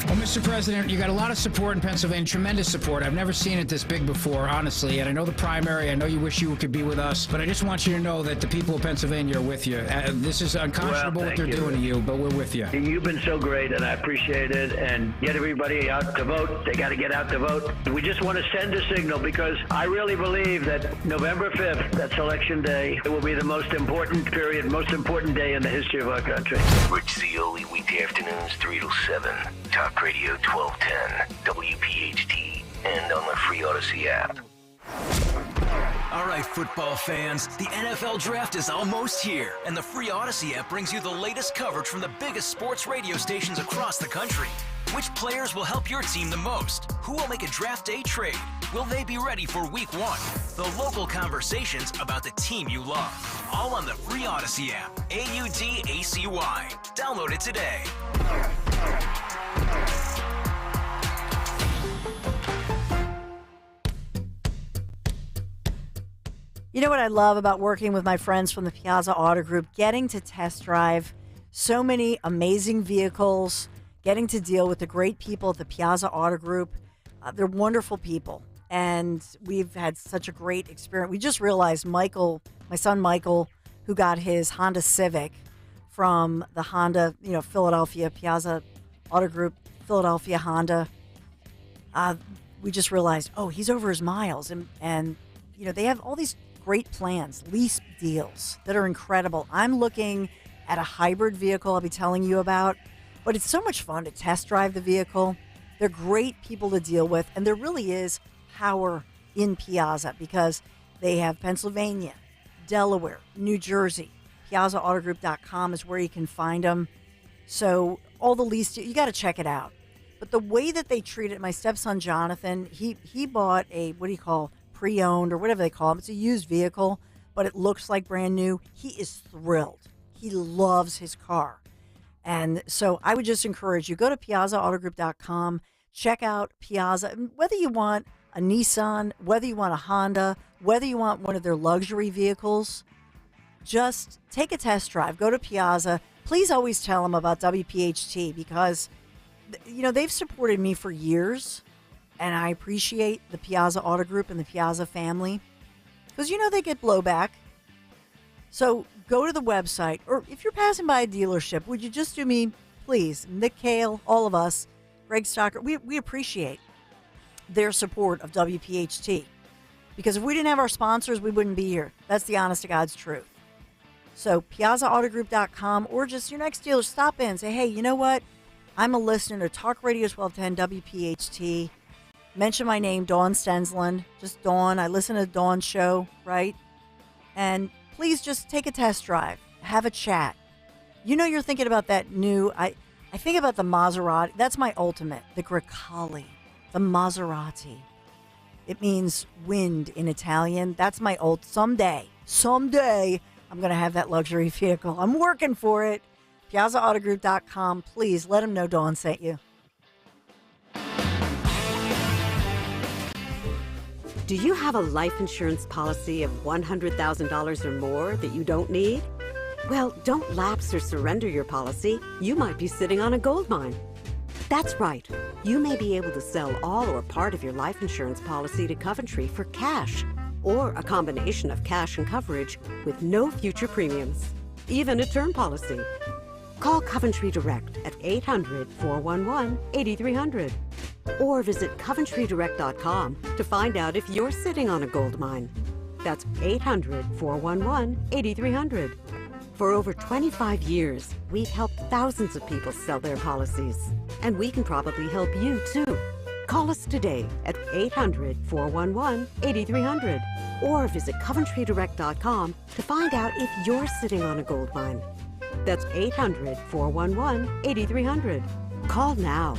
Well, Mr. President, you got a lot of support in Pennsylvania, tremendous support. I've never seen it this big before, honestly. And I know the primary, I know you wish you could be with us, but I just want you to know that the people of Pennsylvania are with you. This is unconscionable what they're doing to you, but we're with you. You've been so great, and I appreciate it. And get everybody out to vote. They got to get out to vote. We just want to send a signal, because I really believe that November 5th, that's Election Day, it will be the most important period, most important day in the history of our country. Rich Zioli, weekday afternoons 3 to 7. Talk Radio 1210, WPHT, and on the free Odyssey app. All right, football fans, the NFL Draft is almost here, and the free Odyssey app brings you the latest coverage from the biggest sports radio stations across the country. Which players will help your team the most? Who will make a draft day trade? Will they be ready for week one? The local conversations about the team you love. All on the free Odyssey app. AUDACY. Download it today. You know what I love about working with my friends from the Piazza Auto Group? Getting to test drive so many amazing vehicles, getting to deal with the great people at the Piazza Auto Group. They're wonderful people, and we've had such a great experience. We just realized Michael, my son Michael, who got his Honda Civic from the Honda, Philadelphia, Piazza Auto Group, Philadelphia Honda. We just realized, he's over his miles. And they have all these great plans, lease deals that are incredible. I'm looking at a hybrid vehicle I'll be telling you about, but it's so much fun to test drive the vehicle. They're great people to deal with, and there really is power in Piazza because they have Pennsylvania, Delaware, New Jersey. PiazzaAutogroup.com is where you can find them. So all the lease, you got to check it out. But the way that they treat it, my stepson Jonathan, he bought a, pre-owned or whatever they call them. It's a used vehicle, but it looks like brand new. He is thrilled. He loves his car. And so I would just encourage you, go to PiazzaAutogroup.com, check out Piazza. Whether you want a Nissan, whether you want a Honda, whether you want one of their luxury vehicles, just take a test drive. Go to Piazza. Please always tell them about WPHT because, they've supported me for years, and I appreciate the Piazza Auto Group and the Piazza family because, they get blowback. So go to the website, or if you're passing by a dealership, would you just do me, please, Nick Kayal, all of us, Greg Stocker, we appreciate their support of WPHT. Because if we didn't have our sponsors, we wouldn't be here. That's the honest to God's truth. So PiazzaAutogroup.com, or just your next dealer, stop in and say, hey, you know what? I'm a listener to Talk Radio 1210 WPHT. Mention my name, Dawn Stensland. Just Dawn. I listen to the Dawn show, right? And please just take a test drive. Have a chat. You're thinking about that new, I think about the Maserati. That's my ultimate, the Grecale, the Maserati. It means wind in Italian. That's my someday, I'm going to have that luxury vehicle. I'm working for it. PiazzaAutogroup.com. Please let them know Dawn sent you. Do you have a life insurance policy of $100,000 or more that you don't need? Well, don't lapse or surrender your policy. You might be sitting on a gold mine. That's right. You may be able to sell all or part of your life insurance policy to Coventry for cash, or a combination of cash and coverage with no future premiums, even a term policy. Call Coventry Direct at 800-411-8300 or visit CoventryDirect.com to find out if you're sitting on a gold mine. That's 800-411-8300. For over 25 years, we've helped thousands of people sell their policies, and we can probably help you too. Call us today at 800-411-8300 or visit CoventryDirect.com to find out if you're sitting on a gold mine. That's 800-411-8300. Call now.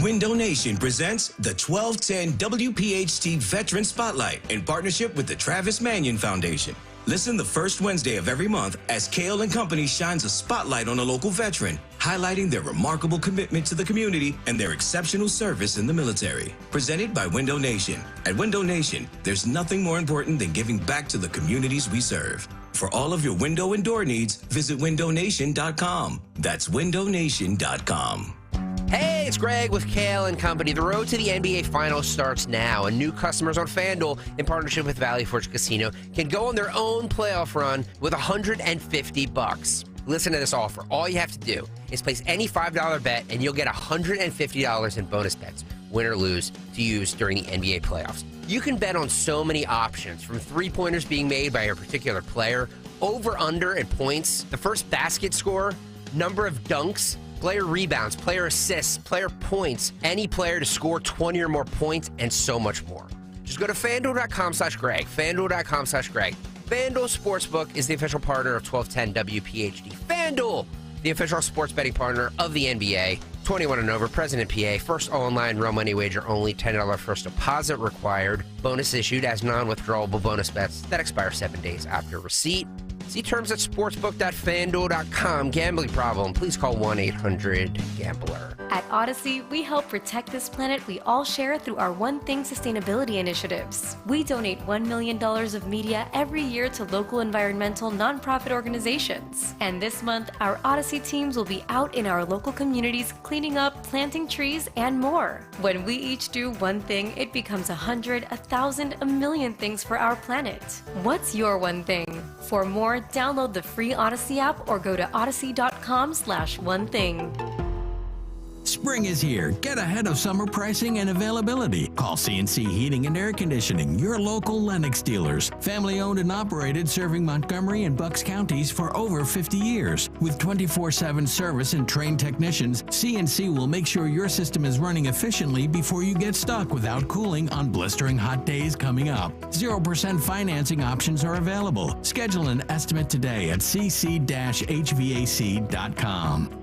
Window Nation presents the 1210 WPHT Veteran Spotlight in partnership with the Travis Manion Foundation. Listen the first Wednesday of every month as Kayal and Company shines a spotlight on a local veteran, highlighting their remarkable commitment to the community and their exceptional service in the military. Presented by Window Nation. At Window Nation, there's nothing more important than giving back to the communities we serve. For all of your window and door needs, visit windownation.com. That's windownation.com. Hey, it's Greg with Kayal and Company. The road to the NBA Finals starts now, and new customers on FanDuel, in partnership with Valley Forge Casino, can go on their own playoff run with $150. Listen to this offer. All you have to do is place any $5 bet, and you'll get $150 in bonus bets, win or lose, to use during the NBA playoffs. You can bet on so many options, from three-pointers being made by a particular player, over-under and points, the first basket score, number of dunks, player rebounds, player assists, player points, any player to score 20 or more points, and so much more. Just go to FanDuel.com/Greg, FanDuel.com/Greg. FanDuel Sportsbook is the official partner of 1210 WPHT. FanDuel, the official sports betting partner of the NBA. 21 and over, present in PA. First online real money wager only. $10 first deposit required. Bonus issued as non-withdrawable bonus bets that expire 7 days after receipt. See terms at sportsbook.fanduel.com. Gambling problem? Please call 1-800-GAMBLER. At Odyssey, we help protect this planet we all share through our One Thing sustainability initiatives. We donate $1 million of media every year to local environmental nonprofit organizations. And this month, our Odyssey teams will be out in our local communities cleaning up, planting trees, and more. When we each do one thing, it becomes 100, 1,000, a million things for our planet. What's your one thing? For more, download the free Odyssey app or go to odyssey.com/onething. Spring is here. Get ahead of summer pricing and availability. Call CNC Heating and Air Conditioning, your local Lennox dealers. Family owned and operated, serving Montgomery and Bucks counties for over 50 years. With 24/7 service and trained technicians, CNC will make sure your system is running efficiently before you get stuck without cooling on blistering hot days coming up. 0% financing options are available. Schedule an estimate today at cc-hvac.com.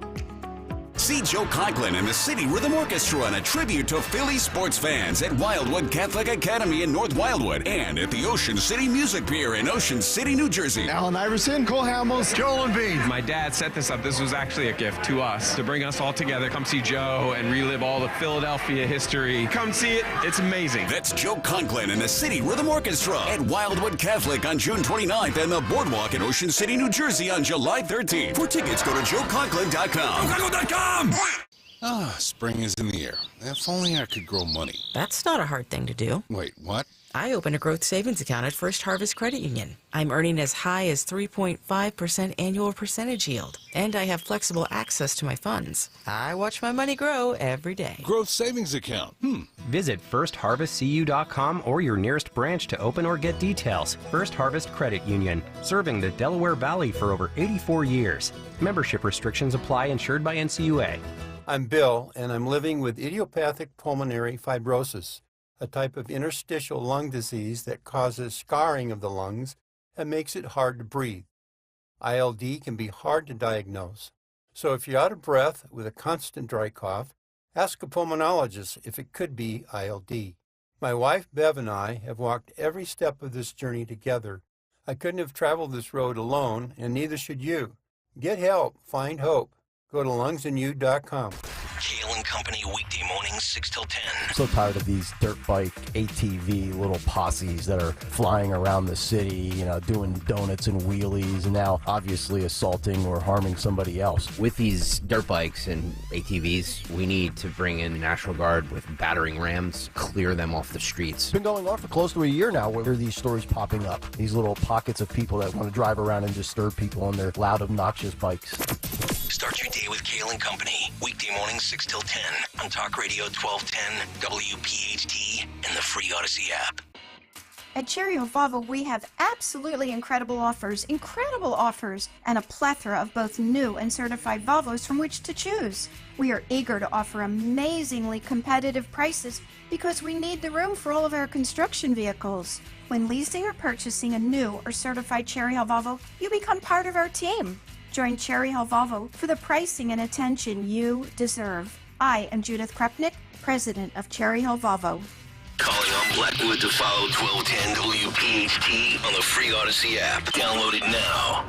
See Joe Conklin and the City Rhythm Orchestra in a tribute to Philly sports fans at Wildwood Catholic Academy in North Wildwood and at the Ocean City Music Pier in Ocean City, New Jersey. Alan Iverson, Cole Hamels, Joel Embiid. My dad set this up. This was actually a gift to us to bring us all together. Come see Joe and relive all the Philadelphia history. Come see it. It's amazing. That's Joe Conklin and the City Rhythm Orchestra at Wildwood Catholic on June 29th and the Boardwalk in Ocean City, New Jersey on July 13th. For tickets, go to joeconklin.com. JoeConklin.com! Spring is in the air. If only I could grow money. That's not a hard thing to do. Wait, what? I opened a growth savings account at First Harvest Credit Union. I'm earning as high as 3.5% annual percentage yield, and I have flexible access to my funds. I watch my money grow every day. Growth savings account. Visit firstharvestcu.com or your nearest branch to open or get details. First Harvest Credit Union, serving the Delaware Valley for over 84 years. Membership restrictions apply, insured by NCUA. I'm Bill, and I'm living with idiopathic pulmonary fibrosis, a type of interstitial lung disease that causes scarring of the lungs and makes it hard to breathe. ILD can be hard to diagnose, so if you're out of breath with a constant dry cough, ask a pulmonologist if it could be ILD. My wife Bev and I have walked every step of this journey together. I couldn't have traveled this road alone, and neither should you. Get help. Find hope. Go to lungsandyou.com. Kayal and Company, weekday mornings 6 till 10. I'm so tired of these dirt bike, ATV, little posses that are flying around the city, doing donuts and wheelies, and now obviously assaulting or harming somebody else. With these dirt bikes and ATVs, we need to bring in the National Guard with battering rams, clear them off the streets. It's been going on for close to a year now where there are these stories popping up. These little pockets of people that want to drive around and disturb people on their loud, obnoxious bikes. Start your day with Kayal and Company, weekday mornings 6 till 10 on Talk Radio 1210, WPHT, and the free Odyssey app. At Cherry Hill Volvo, we have absolutely incredible offers, and a plethora of both new and certified Volvos from which to choose. We are eager to offer amazingly competitive prices because we need the room for all of our construction vehicles. When leasing or purchasing a new or certified Cherry Hill Volvo, you become part of our team. Join Cherry Hill Volvo for the pricing and attention you deserve. I am Judith Krepnick, president of Cherry Hill Volvo. Calling on Blackwood to follow 1210 WPHT on the free Odyssey app. Download it now.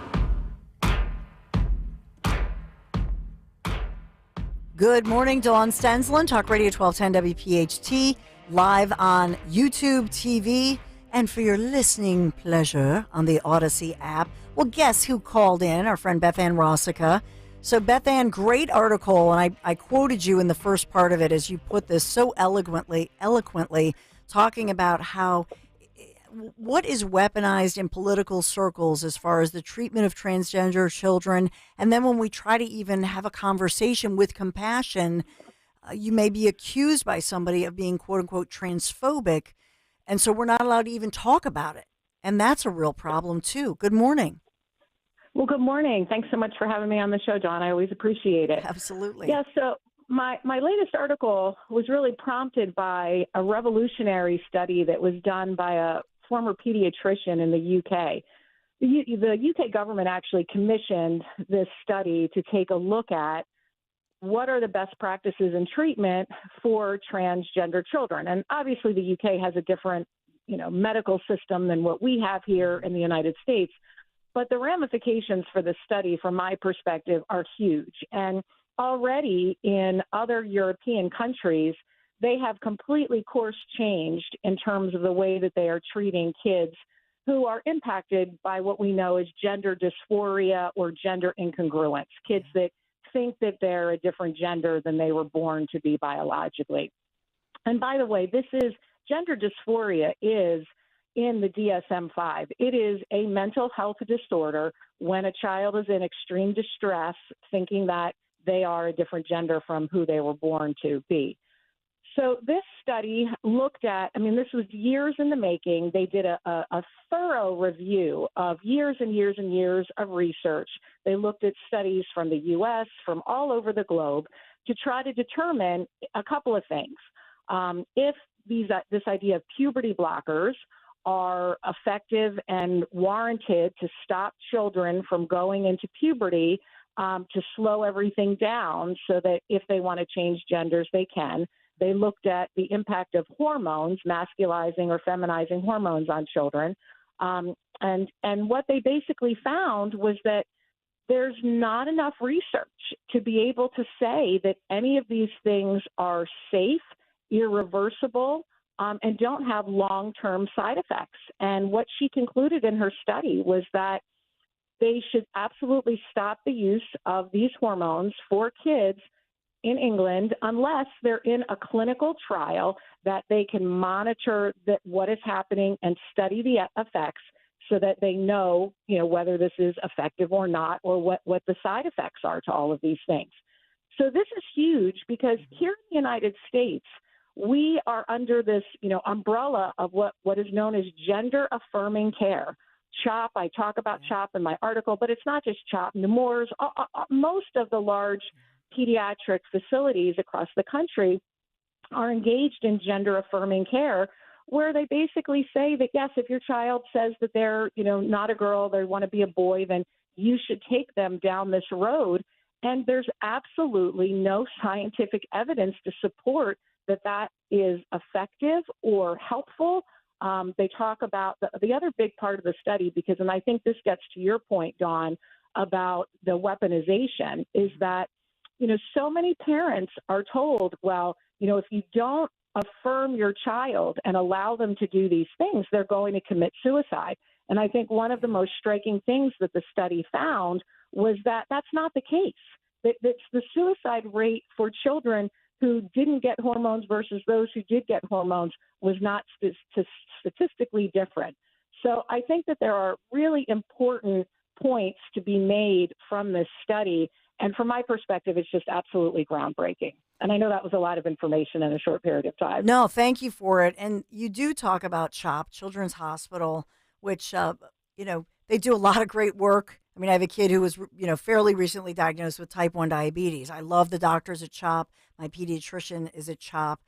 Good morning, Dawn Stensland, Talk Radio 1210 WPHT, live on YouTube TV, and for your listening pleasure on the Odyssey app. Well, guess who called in? Our friend Beth Ann Rossica. So, Beth Ann, great article, and I quoted you in the first part of it as you put this so eloquently, talking about how what is weaponized in political circles as far as the treatment of transgender children, and then when we try to even have a conversation with compassion, you may be accused by somebody of being quote-unquote transphobic, and so we're not allowed to even talk about it. And that's a real problem, too. Good morning. Well, good morning. Thanks so much for having me on the show, Dawn. I always appreciate it. Absolutely. Yeah, so my latest article was really prompted by a revolutionary study that was done by a former pediatrician in the UK. The UK government actually commissioned this study to take a look at what are the best practices in treatment for transgender children. And obviously the UK has a different medical system than what we have here in the United States. But the ramifications for the study, from my perspective, are huge. And already in other European countries, they have completely course changed in terms of the way that they are treating kids who are impacted by what we know as gender dysphoria or gender incongruence, kids that think that they're a different gender than they were born to be biologically. And by the way, gender dysphoria is in the DSM-5. It is a mental health disorder when a child is in extreme distress, thinking that they are a different gender from who they were born to be. So this study looked at, this was years in the making. They did a thorough review of years and years and years of research. They looked at studies from the U.S., from all over the globe, to try to determine a couple of things. If this idea of puberty blockers are effective and warranted to stop children from going into puberty, to slow everything down so that if they want to change genders, they can. They looked at the impact of hormones, masculizing or feminizing hormones on children. And what they basically found was that there's not enough research to be able to say that any of these things are safe, irreversible, and don't have long-term side effects. And what she concluded in her study was that they should absolutely stop the use of these hormones for kids in England unless they're in a clinical trial that they can monitor what is happening and study the effects so that they know, whether this is effective or not, or what the side effects are to all of these things. So this is huge because here in the United States, we are under this, umbrella of what is known as gender affirming care. CHOP, I talk about CHOP in my article, but it's not just CHOP. Nemours, most of the large pediatric facilities across the country are engaged in gender affirming care, where they basically say that, yes, if your child says that they're, not a girl, they want to be a boy, then you should take them down this road. And there's absolutely no scientific evidence to support that is effective or helpful. They talk about the other big part of the study, and I think this gets to your point, Dawn, about the weaponization, is that so many parents are told, well, if you don't affirm your child and allow them to do these things, they're going to commit suicide. And I think one of the most striking things that the study found was that that's not the case. That's the suicide rate for children who didn't get hormones versus those who did get hormones was not statistically different. So I think that there are really important points to be made from this study. And from my perspective, it's just absolutely groundbreaking. And I know that was a lot of information in a short period of time. No, thank you for it. And you do talk about CHOP, Children's Hospital, which, they do a lot of great work. I have a kid who was, fairly recently diagnosed with type 1 diabetes. I love the doctors at CHOP. My pediatrician is at CHOP.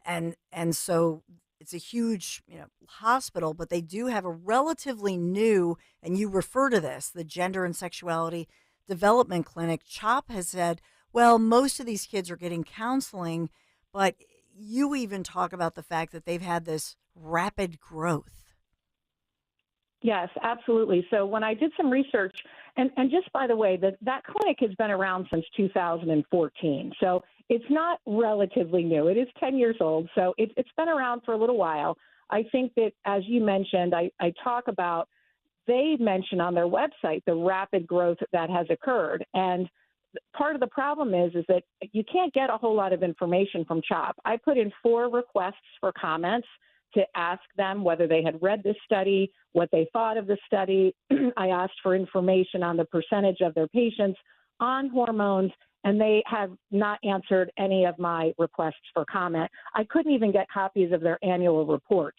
And so it's a huge, hospital, but they do have a relatively new, and you refer to this, the Gender and Sexuality Development Clinic. CHOP has said, well, most of these kids are getting counseling, but you even talk about the fact that they've had this rapid growth. Yes, absolutely. So when I did some research, and just by the way, that clinic has been around since 2014. So it's not relatively new. It is 10 years old. So it's been around for a little while. I think that, as you mentioned, I talk about, they mention on their website the rapid growth that has occurred. And part of the problem is that you can't get a whole lot of information from CHOP. I put in 4 requests for comments to ask them whether they had read this study, what they thought of the study. I asked for information on the percentage of their patients on hormones, and they have not answered any of my requests for comment. I couldn't even get copies of their annual reports.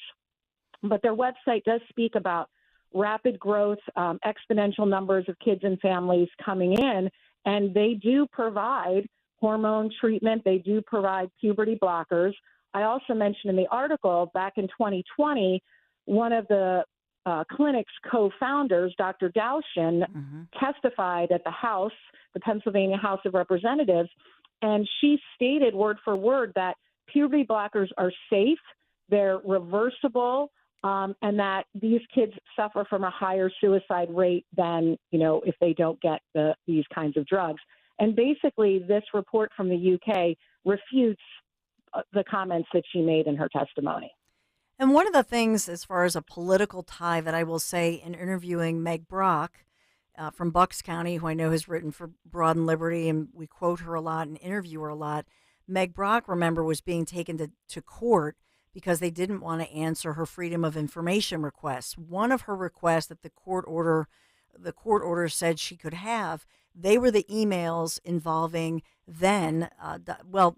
But their website does speak about rapid growth, exponential numbers of kids and families coming in, and they do provide hormone treatment. They do provide puberty blockers. I also mentioned in the article back in 2020, one of the clinic's co-founders, Dr. Daushin, testified at the Pennsylvania House of Representatives, and she stated word for word that puberty blockers are safe, they're reversible, and that these kids suffer from a higher suicide rate than, if they don't get these kinds of drugs. And basically, this report from the UK refutes the comments that she made in her testimony. And one of the things, as far as a political tie, that I will say in interviewing Meg Brock from Bucks County, who I know has written for Broad and Liberty, and we quote her a lot and interview her a lot. Meg Brock, remember, was being taken to court because they didn't want to answer her Freedom of Information requests. One of her requests that the court order said she could have, they were the emails involving then,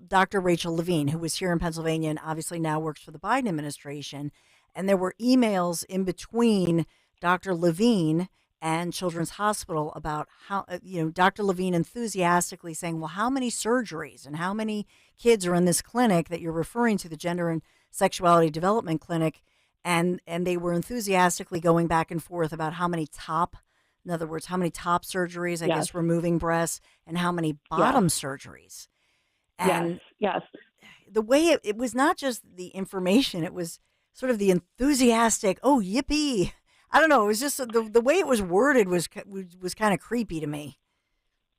Dr. Rachel Levine, who was here in Pennsylvania and obviously now works for the Biden administration. And there were emails in between Dr. Levine and Children's Hospital about how, Dr. Levine enthusiastically saying, well, how many surgeries and how many kids are in this clinic that you're referring to, the Gender and Sexuality Development Clinic? And they were enthusiastically going back and forth about how many top surgeries, I guess, removing breasts, and how many bottom surgeries. And yes. The way it was not just the information, it was sort of the enthusiastic, oh, yippee. I don't know. It was just the way it was worded was kind of creepy to me.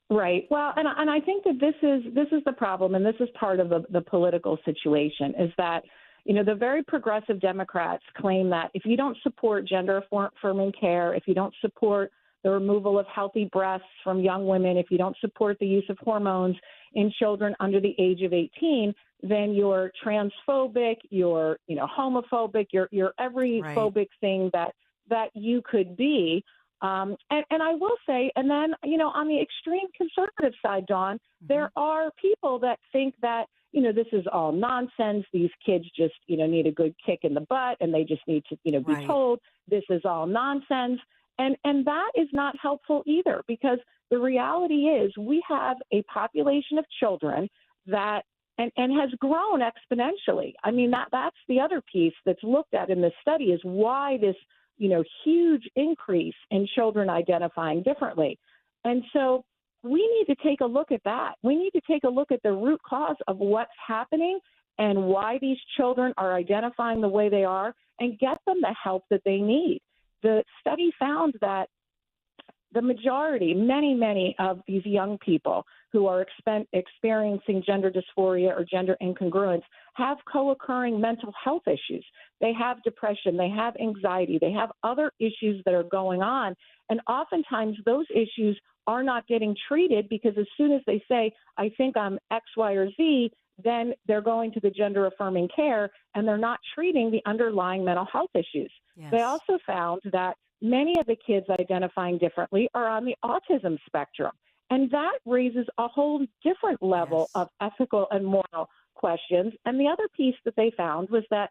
Right. Well, and I think that this is the problem, and this is part of the political situation, is that, the very progressive Democrats claim that if you don't support gender affirming care, if you don't support the removal of healthy breasts from young women, if you don't support the use of hormones in children under the age of 18, then you're transphobic, you're homophobic, you're every phobic thing that you could be. And I will say, and then, on the extreme conservative side, Dawn, there are people that think that, this is all nonsense. These kids just, need a good kick in the butt, and they just need to, be told this is all nonsense. And that is not helpful either, because the reality is we have a population of children that and has grown exponentially. I mean, that's the other piece that's looked at in this study, is why this huge increase in children identifying differently. And so we need to take a look at that. We need to take a look at the root cause of what's happening and why these children are identifying the way they are, and get them the help that they need. The study found that the majority, many of these young people who are experiencing gender dysphoria or gender incongruence have co-occurring mental health issues. They have depression, they have anxiety, they have other issues that are going on. And oftentimes those issues are not getting treated, because as soon as they say, I think I'm X, Y, or Z, then they're going to the gender affirming care, and they're not treating the underlying mental health issues. Yes. They also found that many of the kids identifying differently are on the autism spectrum. And that raises a whole different level of ethical and moral questions. And the other piece that they found was that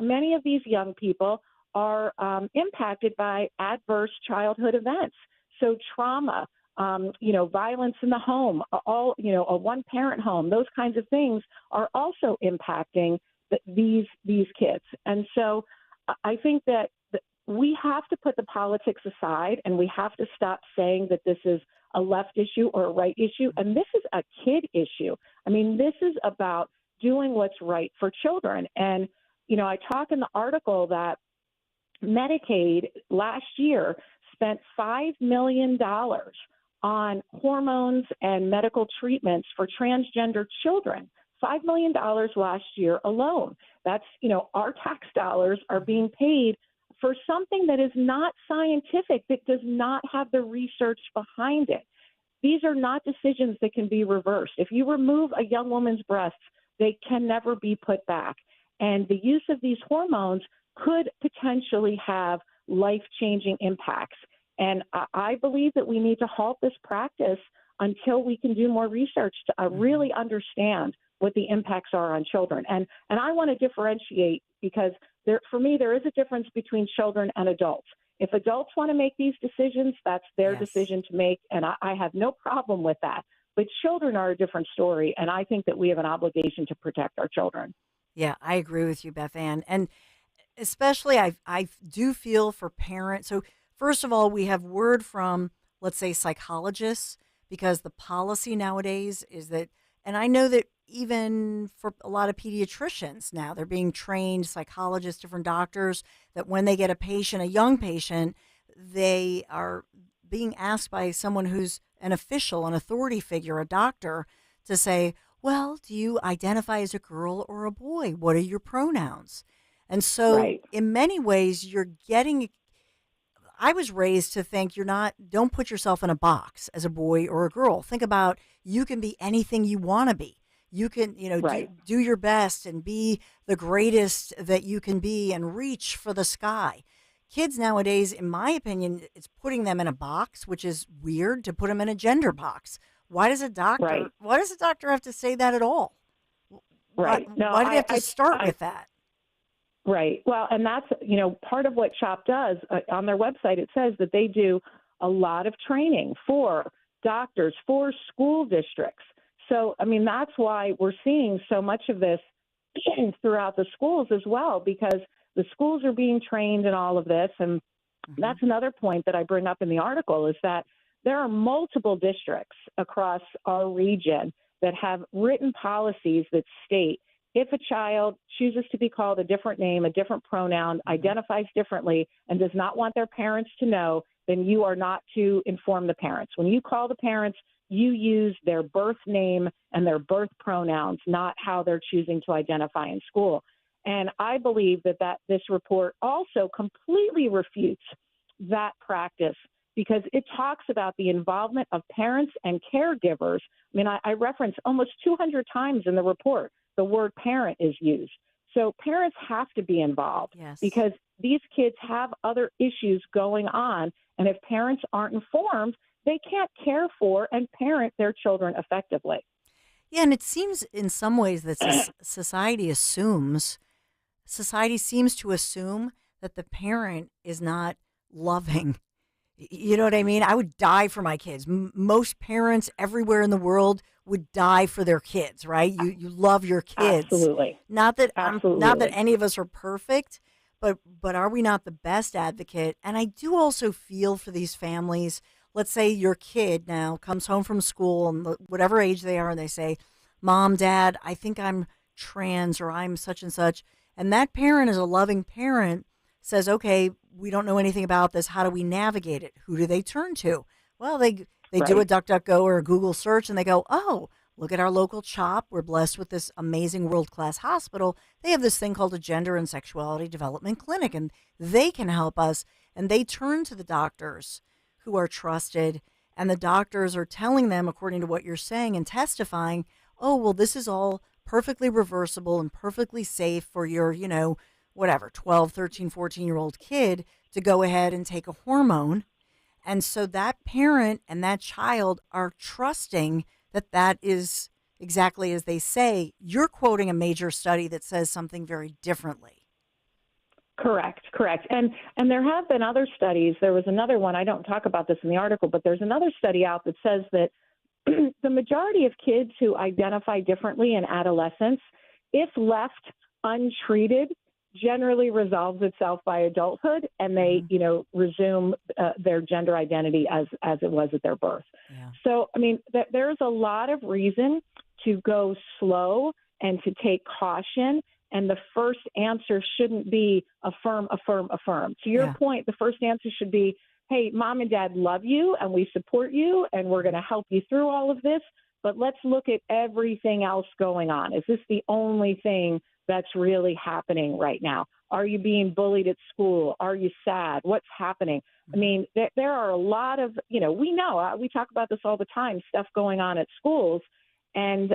many of these young people are impacted by adverse childhood events. So trauma, violence in the home, a one-parent home, those kinds of things are also impacting these kids. And so I think that we have to put the politics aside, and we have to stop saying that this is a left issue or a right issue. And this is a kid issue. I mean, this is about doing what's right for children. And, I talk in the article that Medicaid last year spent $5 million on hormones and medical treatments for transgender children. $5 million last year alone. That's, our tax dollars are being paid for something that is not scientific, that does not have the research behind it. These are not decisions that can be reversed. If you remove a young woman's breasts, they can never be put back. And the use of these hormones could potentially have life-changing impacts. And I believe that we need to halt this practice until we can do more research to really understand what the impacts are on children. And I want to differentiate, because for me, there is a difference between children and adults. If adults want to make these decisions, that's their decision to make, and I have no problem with that. But children are a different story, and I think that we have an obligation to protect our children. Yeah, I agree with you, Beth Ann. And especially I do feel for parents. So first of all, we have word from, let's say, psychologists, because the policy nowadays is that, and I know that even for a lot of pediatricians now, they're being trained, psychologists, different doctors, that when they get a young patient, they are being asked by someone who's an official, an authority figure, a doctor, to say, well, do you identify as a girl or a boy? What are your pronouns? And so in many ways, you're getting, I was raised to think don't put yourself in a box as a boy or a girl. Think about, you can be anything you want to be. You can, do your best and be the greatest that you can be and reach for the sky. Kids nowadays, in my opinion, it's putting them in a box, which is weird to put them in a gender box. Why does a doctor have to say that at all? Right. Why do they have to start with that? Right. Well, and that's, part of what CHOP does on their website. It says that they do a lot of training for doctors, for school districts. So, that's why we're seeing so much of this throughout the schools as well, because the schools are being trained in all of this. And that's another point that I bring up in the article, is that there are multiple districts across our region that have written policies that state if a child chooses to be called a different name, a different pronoun, identifies differently, and does not want their parents to know, then you are not to inform the parents. When you call the parents, you use their birth name and their birth pronouns, not how they're choosing to identify in school. And I believe that this report also completely refutes that practice, because it talks about the involvement of parents and caregivers. I reference almost 200 times in the report the word parent is used. So parents have to be involved, because these kids have other issues going on. And if parents aren't informed, they can't care for and parent their children effectively. Yeah, and it seems in some ways that society seems to assume that the parent is not loving. You know what I mean? I would die for my kids. Most parents everywhere in the world would die for their kids, right? You love your kids. Absolutely. Not that any of us are perfect, but are we not the best advocate? And I do also feel for these families. Let's say your kid now comes home from school, and whatever age they are, and they say, Mom, Dad, I think I'm trans, or I'm such and such. And that parent, is a loving parent, says, okay, we don't know anything about this. How do we navigate it? Who do they turn to? Well, they do a DuckDuckGo or a Google search, and they go, oh, look at our local CHOP. We're blessed with this amazing world-class hospital. They have this thing called a Gender and Sexuality Development Clinic, and they can help us. And they turn to the doctors who are trusted, and the doctors are telling them, according to what you're saying and testifying, oh, well, this is all perfectly reversible and perfectly safe for your, 12, 13, 14-year-old kid to go ahead and take a hormone. And so that parent and that child are trusting that is exactly as they say. You're quoting a major study that says something very differently. Correct. And there have been other studies. There was another one, I don't talk about this in the article, but there's another study out that says that the majority of kids who identify differently in adolescence, if left untreated, generally resolves itself by adulthood, and they, resume their gender identity as it was at their birth. Yeah. So, there's a lot of reason to go slow and to take caution. And the first answer shouldn't be affirm. To your point, the first answer should be, hey, Mom and Dad love you and we support you and we're going to help you through all of this. But let's look at everything else going on. Is this the only thing that's really happening right now? Are you being bullied at school? Are you sad? What's happening? There are a lot of, we know, we talk about this all the time, stuff going on at schools. And,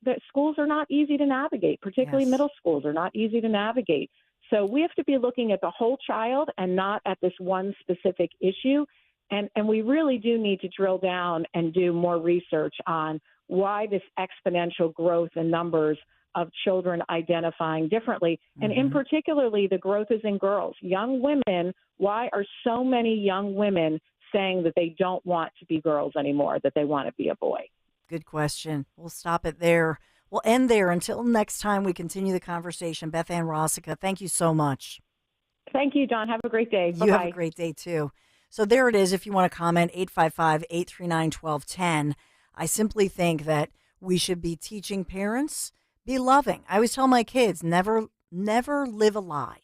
the schools are not easy to navigate, particularly middle schools are not easy to navigate. So we have to be looking at the whole child and not at this one specific issue. And we really do need to drill down and do more research on why this exponential growth in numbers of children identifying differently. And in particularly, the growth is in girls. Young women, why are so many young women saying that they don't want to be girls anymore, that they want to be a boy? Good question. We'll stop it there. We'll end there. Until next time, we continue the conversation. Beth Ann Rossica, thank you so much. Thank you, Dawn. Have a great day. Bye-bye. You have a great day, too. So there it is. If you want to comment, 855-839-1210. I simply think that we should be teaching parents, be loving. I always tell my kids, never live a lie,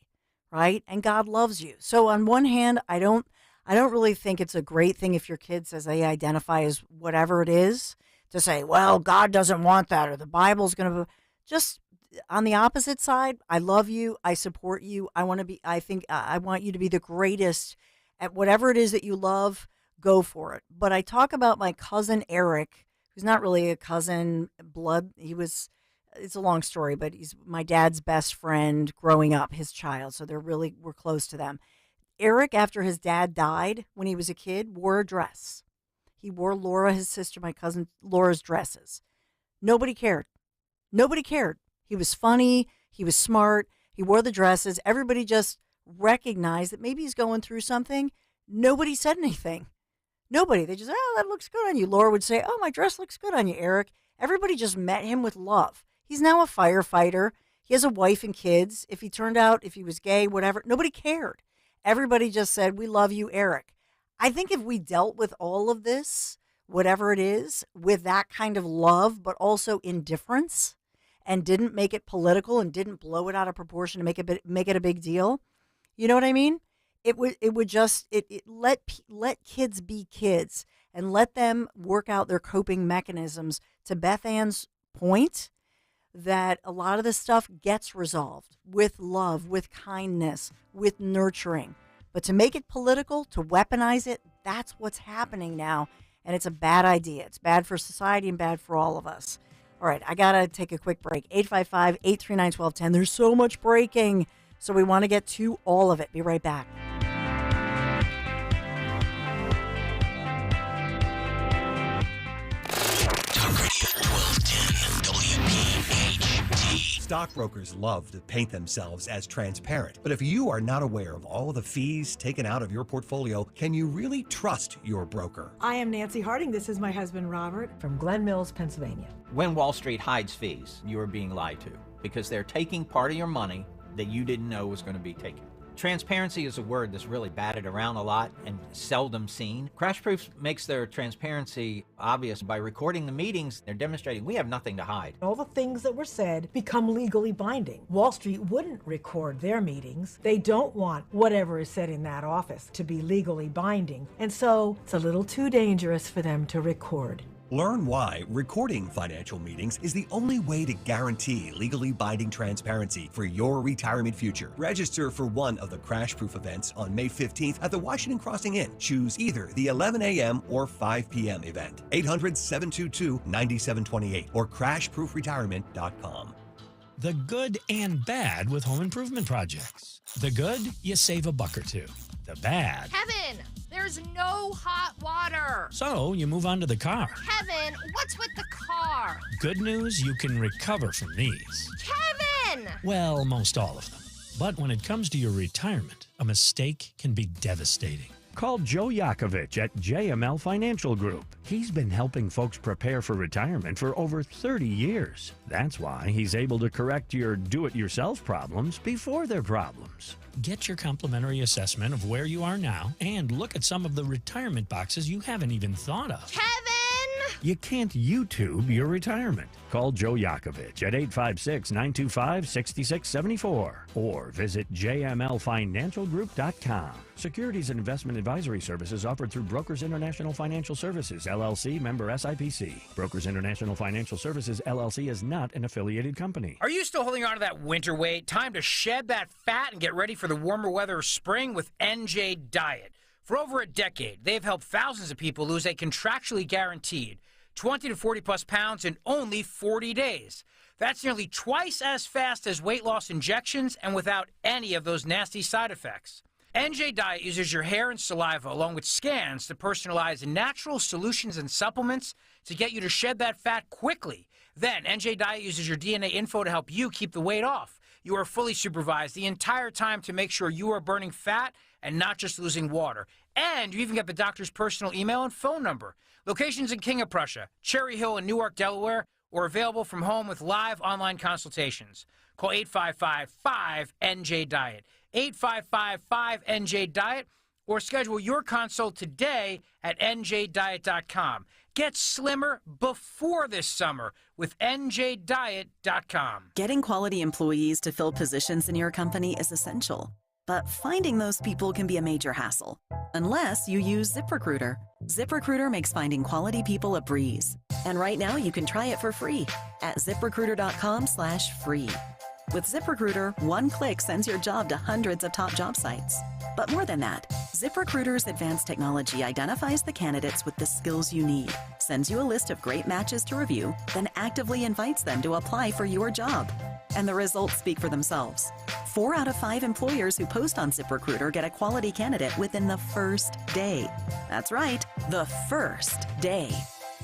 right? And God loves you. So on one hand, I don't I don't really think it's a great thing if your kid says they identify as whatever it is to say, well, God doesn't want that or the Bible's going to just on the opposite side. I love you. I support you. I want you to be the greatest at whatever it is that you love. Go for it. But I talk about my cousin Eric, who's not really a cousin blood. It's a long story, but he's my dad's best friend growing up, his child. So we're close to them. Eric, after his dad died when he was a kid, wore a dress. He wore Laura, his sister, my cousin Laura's dresses. Nobody cared. Nobody cared. He was funny. He was smart. He wore the dresses. Everybody just recognized that maybe he's going through something. Nobody said anything. Nobody. They just, oh, that looks good on you. Laura would say, oh, my dress looks good on you, Eric. Everybody just met him with love. He's now a firefighter. He has a wife and kids. If he was gay, whatever, nobody cared. Everybody just said, we love you, Eric. I think if we dealt with all of this, whatever it is, with that kind of love, but also indifference, and didn't make it political and didn't blow it out of proportion to make it a big deal, you know what I mean? It would just let kids be kids and let them work out their coping mechanisms. To Beth Ann's point, that a lot of this stuff gets resolved with love, with kindness, with nurturing. But to make it political, to weaponize it, that's what's happening now. And it's a bad idea. It's bad for society and bad for all of us. All right, I got to take a quick break. 855-839-1210. There's so much breaking, so we want to get to all of it. Be right back. Stockbrokers love to paint themselves as transparent, but if you are not aware of all the fees taken out of your portfolio, can you really trust your broker? I am Nancy Harding. This is my husband, Robert, from Glen Mills, Pennsylvania. When Wall Street hides fees, you are being lied to because they're taking part of your money that you didn't know was going to be taken. Transparency is a word that's really batted around a lot and seldom seen. Crashproof makes their transparency obvious by recording the meetings. They're demonstrating we have nothing to hide. All the things that were said become legally binding. Wall Street wouldn't record their meetings. They don't want whatever is said in that office to be legally binding. And so it's a little too dangerous for them to record. Learn why recording financial meetings is the only way to guarantee legally binding transparency for your retirement future. Register for one of the Crashproof events on May 15th at the Washington Crossing Inn. Choose either the 11 a.m. or 5 p.m. event. 800-722-9728 or crashproofretirement.com. The good and bad with home improvement projects. The good, you save a buck or two. The bad. Kevin, there's no hot water. So you move on to the car. Kevin, what's with the car? Good news, you can recover from these. Kevin! Well, most all of them. But when it comes to your retirement, a mistake can be devastating. Call Joe Yakovich at JML Financial Group. He's been helping folks prepare for retirement for over 30 years. That's why he's able to correct your do-it-yourself problems before they're problems. Get your complimentary assessment of where you are now and look at some of the retirement boxes you haven't even thought of. Kevin! You can't YouTube your retirement. Call Joe Yakovich at 856-925-6674 or visit jmlfinancialgroup.com. Securities and investment advisory services offered through Brokers International Financial Services, LLC, member SIPC. Brokers International Financial Services, LLC is not an affiliated company. Are you still holding on to that winter weight? Time to shed that fat and get ready for the warmer weather of spring with NJ Diet. For over a decade, they've helped thousands of people lose a contractually guaranteed 20 to 40 plus pounds in only 40 days. That's nearly twice as fast as weight loss injections and without any of those nasty side effects. NJ Diet uses your hair and saliva along with scans to personalize natural solutions and supplements to get you to shed that fat quickly. Then NJ Diet uses your DNA info to help you keep the weight off. You are fully supervised the entire time to make sure you are burning fat and not just losing water. And you even get the doctor's personal email and phone number. Locations in King of Prussia, Cherry Hill, and Newark, Delaware, or available from home with live online consultations. Call 855-5NJ-DIET, 855-5NJ-DIET, or schedule your consult today at njdiet.com. Get slimmer before this summer with njdiet.com. Getting quality employees to fill positions in your company is essential. But finding those people can be a major hassle, unless you use ZipRecruiter. ZipRecruiter makes finding quality people a breeze. And right now you can try it for free at ZipRecruiter.com/free. With ZipRecruiter, one click sends your job to hundreds of top job sites. But more than that, ZipRecruiter's advanced technology identifies the candidates with the skills you need, sends you a list of great matches to review, then actively invites them to apply for your job. And the results speak for themselves. 4 out of 5 employers who post on ZipRecruiter get a quality candidate within the first day. That's right, the first day.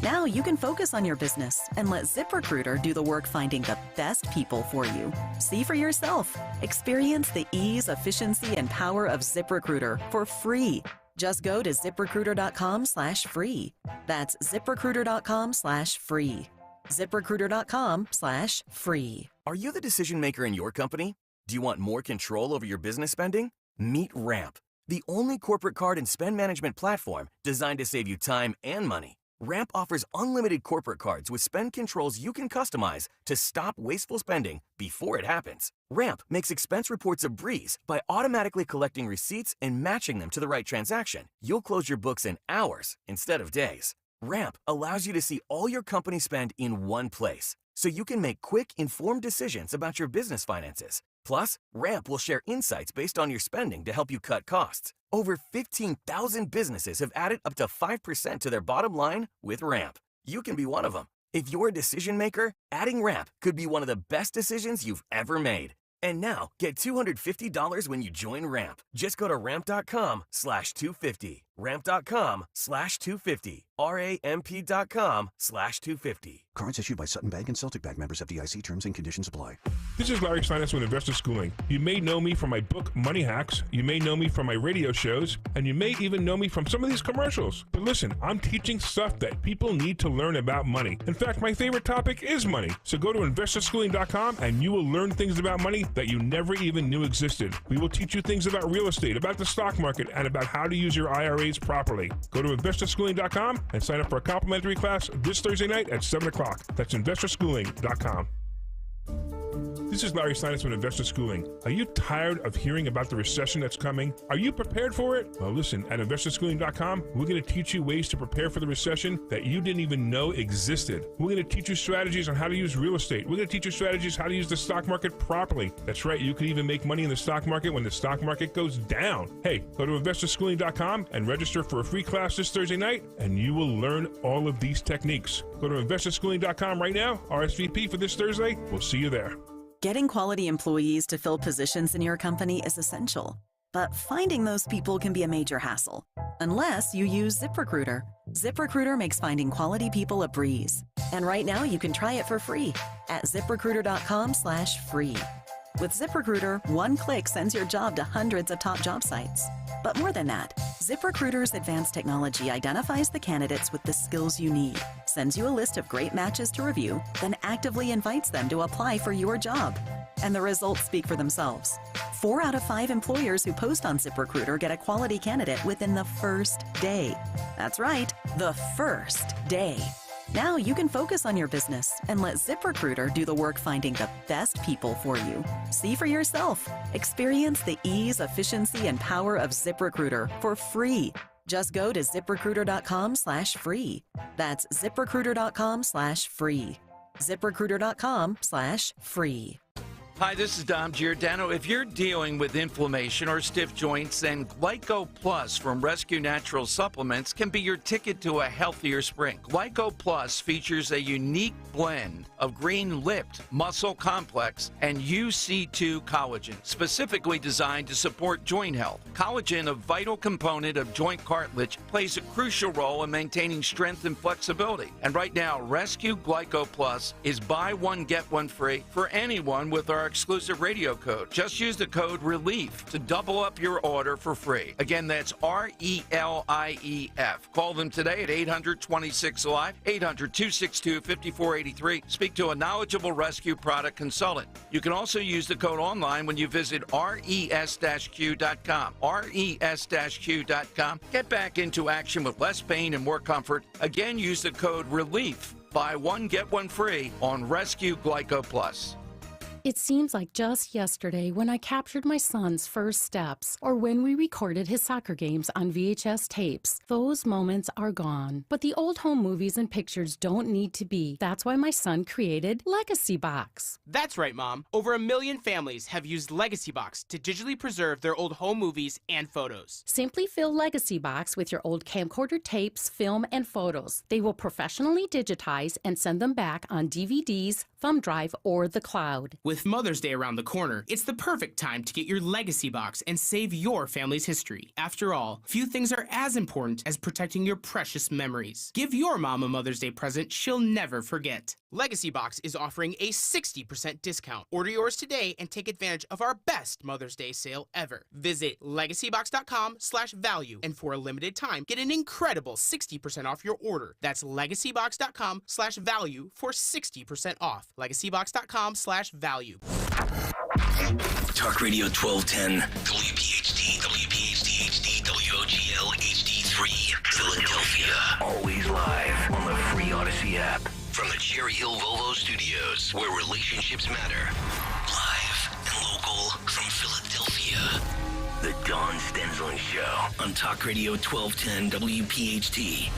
Now you can focus on your business and let ZipRecruiter do the work finding the best people for you. See for yourself. Experience the ease, efficiency, and power of ZipRecruiter for free. Just go to ZipRecruiter.com/free. That's ZipRecruiter.com/free. ZipRecruiter.com/free. Are you the decision maker in your company? Do you want more control over your business spending? Meet Ramp, the only corporate card and spend management platform designed to save you time and money. Ramp offers unlimited corporate cards with spend controls you can customize to stop wasteful spending before it happens. Ramp makes expense reports a breeze by automatically collecting receipts and matching them to the right transaction. You'll close your books in hours instead of days. Ramp allows you to see all your company spend in one place, so you can make quick, informed decisions about your business finances. Plus, Ramp will share insights based on your spending to help you cut costs. Over 15,000 businesses have added up to 5% to their bottom line with Ramp. You can be one of them. If you're a decision maker, adding Ramp could be one of the best decisions you've ever made. And now, get $250 when you join Ramp. Just go to ramp.com/250. Ramp.com/250. RAMP.com/250. Cards issued by Sutton Bank and Celtic Bank, members of FDIC. Terms and conditions apply. This is Larry Steinitz with Investor Schooling. You may know me from my book, Money Hacks. You may know me from my radio shows. And you may even know me from some of these commercials. But listen, I'm teaching stuff that people need to learn about money. In fact, my favorite topic is money. So go to investorschooling.com and you will learn things about money that you never even knew existed. We will teach you things about real estate, about the stock market, and about how to use your IRAs properly. Go to investorschooling.com and sign up for a complimentary class this Thursday night at 7 o'clock. That's investorschooling.com. This is Larry Steinitz with Investor Schooling. Are you tired of hearing about the recession that's coming? Are you prepared for it? Well, listen, at investorschooling.com, we're going to teach you ways to prepare for the recession that you didn't even know existed. We're going to teach you strategies on how to use real estate. We're going to teach you strategies how to use the stock market properly. That's right, you can even make money in the stock market when the stock market goes down. Hey, go to investorschooling.com and register for a free class this Thursday night, and you will learn all of these techniques. Go to investorschooling.com right now, RSVP for this Thursday. We'll see you there. Getting quality employees to fill positions in your company is essential, but finding those people can be a major hassle, unless you use ZipRecruiter. ZipRecruiter makes finding quality people a breeze. And right now you can try it for free at ZipRecruiter.com/free. With ZipRecruiter, one click sends your job to hundreds of top job sites. But more than that, ZipRecruiter's advanced technology identifies the candidates with the skills you need, sends you a list of great matches to review, then actively invites them to apply for your job. And the results speak for themselves. 4 out of 5 employers who post on ZipRecruiter get a quality candidate within the first day. That's right, the first day. Now you can focus on your business and let ZipRecruiter do the work finding the best people for you. See for yourself. Experience the ease, efficiency, and power of ZipRecruiter for free. Just go to ZipRecruiter.com/free. That's ZipRecruiter.com/free. ZipRecruiter.com/free. Hi, this is Dom Giordano. If you're dealing with inflammation or stiff joints, then Glyco Plus from Rescue Natural Supplements can be your ticket to a healthier spring. Glyco Plus features a unique blend of green-lipped muscle complex and UC2 collagen, specifically designed to support joint health. Collagen, a vital component of joint cartilage, plays a crucial role in maintaining strength and flexibility. And right now, Rescue Glyco Plus is buy one, get one free for anyone with our exclusive radio code. Just use the code RELIEF to double up your order for free. Again, that's RELIEF. Call them today at 800-26-ALIVE, 800-262-5483. Speak to a knowledgeable rescue product consultant. You can also use the code online when you visit res-q.com. res-q.com. Get back into action with less pain and more comfort. Again, use the code RELIEF. Buy one, get one free on Rescue Glyco Plus. It seems like just yesterday when I captured my son's first steps or when we recorded his soccer games on VHS tapes. Those moments are gone. But the old home movies and pictures don't need to be. That's why my son created Legacy Box. That's right, Mom. Over 1 million families have used Legacy Box to digitally preserve their old home movies and photos. Simply fill Legacy Box with your old camcorder tapes, film, and photos. They will professionally digitize and send them back on DVDs, thumb drive, or the cloud. With Mother's Day around the corner, it's the perfect time to get your Legacy Box and save your family's history. After all, few things are as important as protecting your precious memories. Give your mom a Mother's Day present she'll never forget. Legacy Box is offering a 60% discount. Order yours today and take advantage of our best Mother's Day sale ever. Visit legacybox.com/value and for a limited time, get an incredible 60% off your order. That's legacybox.com/value for 60% off. legacybox.com/value. Talk Radio 1210, WPHT, WPHT HD, WOGL HD3, Philadelphia. Always live on the free Odyssey app. From the Cherry Hill Volvo Studios, where relationships matter. Live and local from Philadelphia. The Dawn Stensland Show on Talk Radio 1210, WPHT.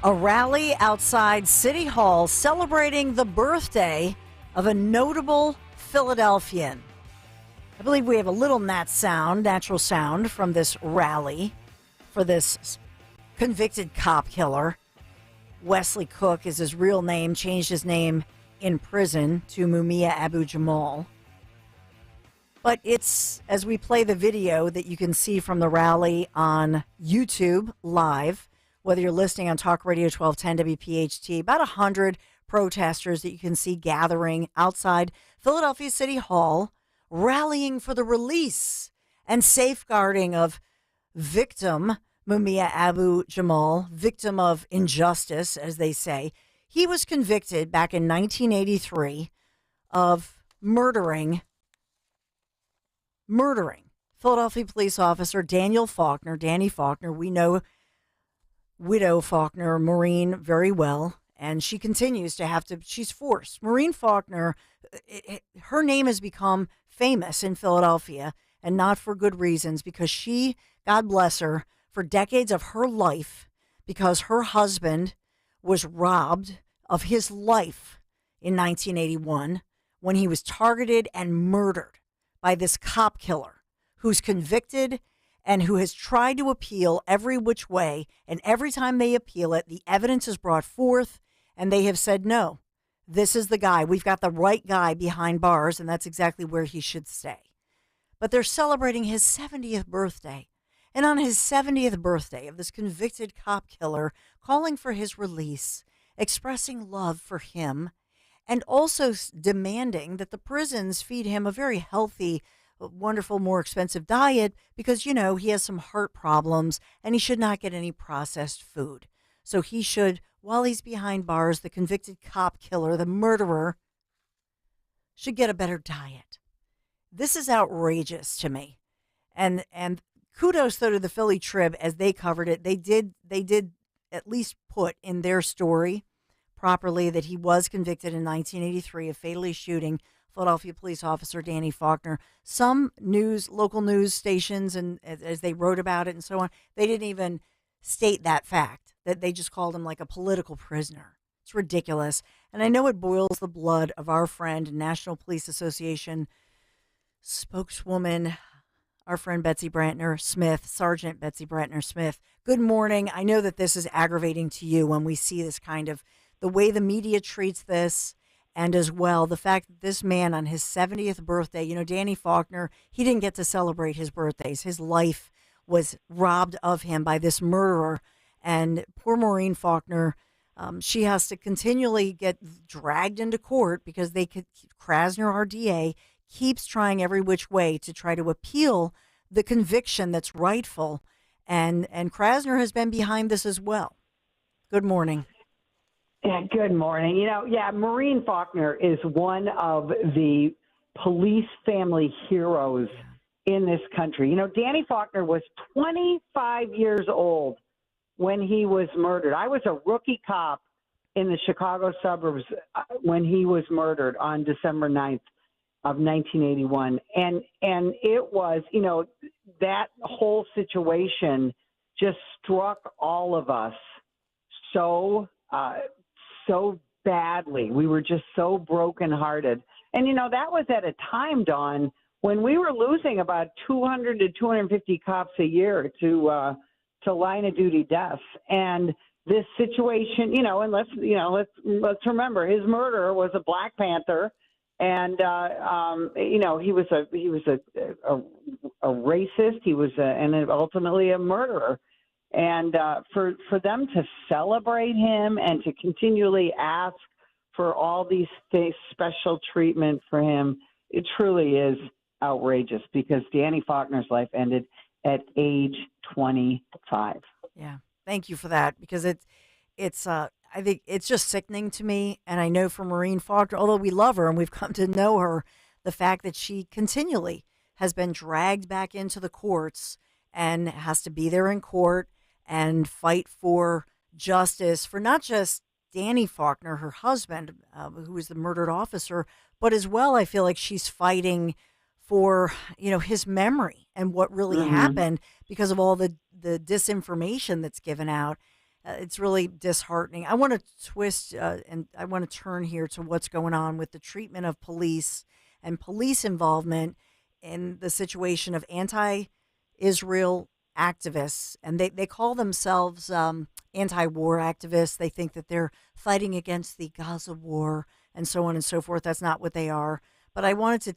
A rally outside City Hall celebrating the birthday of a notable Philadelphian. I believe we have a little natural sound from this rally for this convicted cop killer. Wesley Cook is his real name, changed his name in prison to Mumia Abu-Jamal. But it's, as we play the video that you can see from the rally on YouTube live, whether you're listening on Talk Radio 1210 WPHT, about 100 protesters that you can see gathering outside Philadelphia City Hall, rallying for the release and safeguarding of victim Mumia Abu-Jamal, victim of injustice, as they say. He was convicted back in 1983 of murdering Philadelphia police officer Danny Faulkner. We know Widow Faulkner, Maureen, very well, and she continues to have to, she's forced. Maureen Faulkner, her name has become famous in Philadelphia, and not for good reasons, because she, God bless her, for decades of her life, because her husband was robbed of his life in 1981 when he was targeted and murdered by this cop killer who's convicted and who has tried to appeal every which way. And every time they appeal it, the evidence is brought forth and they have said, no, this is the guy. We've got the right guy behind bars, and that's exactly where he should stay. But they're celebrating his 70th birthday. And on his 70th birthday of this convicted cop killer, calling for his release, expressing love for him, and also demanding that the prisons feed him a very healthy, wonderful, more expensive diet because, you know, he has some heart problems and he should not get any processed food. So he should, while he's behind bars, the convicted cop killer, the murderer, should get a better diet. This is outrageous to me. And kudos, though, to the Philly Trib as they covered it. They did at least put in their story properly that he was convicted in 1983 of fatally shooting Philadelphia police officer Danny Faulkner. Some local news stations, and as they wrote about it and so on, they didn't even state that fact, that they just called him like a political prisoner. It's ridiculous. And I know it boils the blood of our friend, National Police Association spokeswoman, our friend Betsy Brantner Smith, Sergeant Betsy Brantner Smith. Good morning. I know that this is aggravating to you when we see this kind of, the way the media treats this, and as well the fact that this man on his 70th birthday, you know, Danny Faulkner, he didn't get to celebrate his birthdays. His life was robbed of him by this murderer. And poor Maureen Faulkner, she has to continually get dragged into court because Krasner, our DA, keeps trying every which way to try to appeal the conviction that's rightful. And Krasner has been behind this as well. Good morning. Yeah, good morning. Maureen Faulkner is one of the police family heroes in this country. You know, Danny Faulkner was 25 years old when he was murdered. I was a rookie cop in the Chicago suburbs when he was murdered on December 9th of 1981. And it was, that whole situation just struck all of us so badly. We were just so brokenhearted. And, that was at a time, Dawn, when we were losing about 200 to 250 cops a year to line of duty deaths. And this situation, and let's remember, his murderer was a Black Panther, and he was a racist. He was and ultimately a murderer. And for them to celebrate him and to continually ask for all these special treatment for him, it truly is outrageous, because Danny Faulkner's life ended at age 25. Yeah, thank you for that, because it's I think it's just sickening to me. And I know for Maureen Faulkner, although we love her and we've come to know her, the fact that she continually has been dragged back into the courts and has to be there in court and fight for justice for not just Danny Faulkner, her husband, who was the murdered officer, but as well, I feel like she's fighting for, his memory and what really happened because of all the disinformation that's given out. It's really disheartening. I want to twist and I want to turn here to what's going on with the treatment of police and police involvement in the situation of anti-Israel activists. And they call themselves anti-war activists. They think that they're fighting against the Gaza war and so on and so forth. That's not what they are. But I wanted to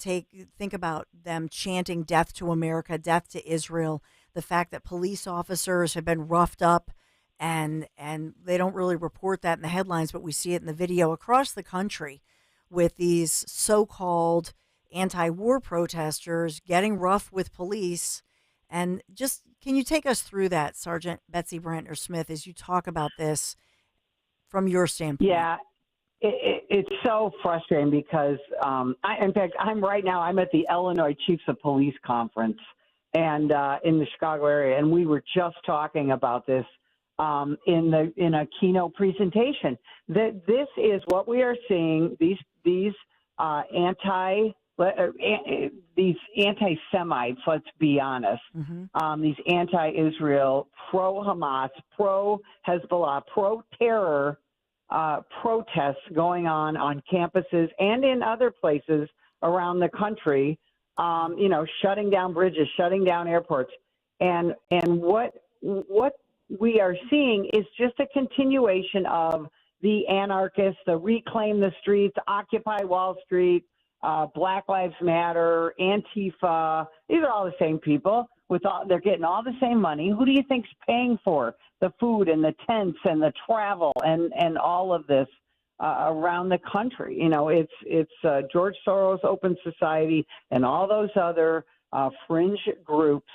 think about them chanting death to America, death to Israel, the fact that police officers have been roughed up, and they don't really report that in the headlines, but we see it in the video across the country with these so-called anti-war protesters getting rough with police. And just, can you take us through that, Sergeant Betsy Brantner Smith, as you talk about this from your standpoint? Yeah. It's so frustrating because, I'm at the Illinois Chiefs of Police Conference and in the Chicago area, and we were just talking about this in a keynote presentation. That this is what we are seeing. These anti-Semites, let's be honest, these anti-Israel, pro-Hamas, pro-Hezbollah, pro-terror protests going on campuses and in other places around the country, shutting down bridges, shutting down airports. And what we are seeing is just a continuation of the anarchists, the Reclaim the Streets, Occupy Wall Street, Black Lives Matter, Antifa. These are all the same people. They're getting all the same money. Who do you think's paying for the food and the tents and the travel and all of this around the country? It's George Soros Open Society and all those other fringe groups,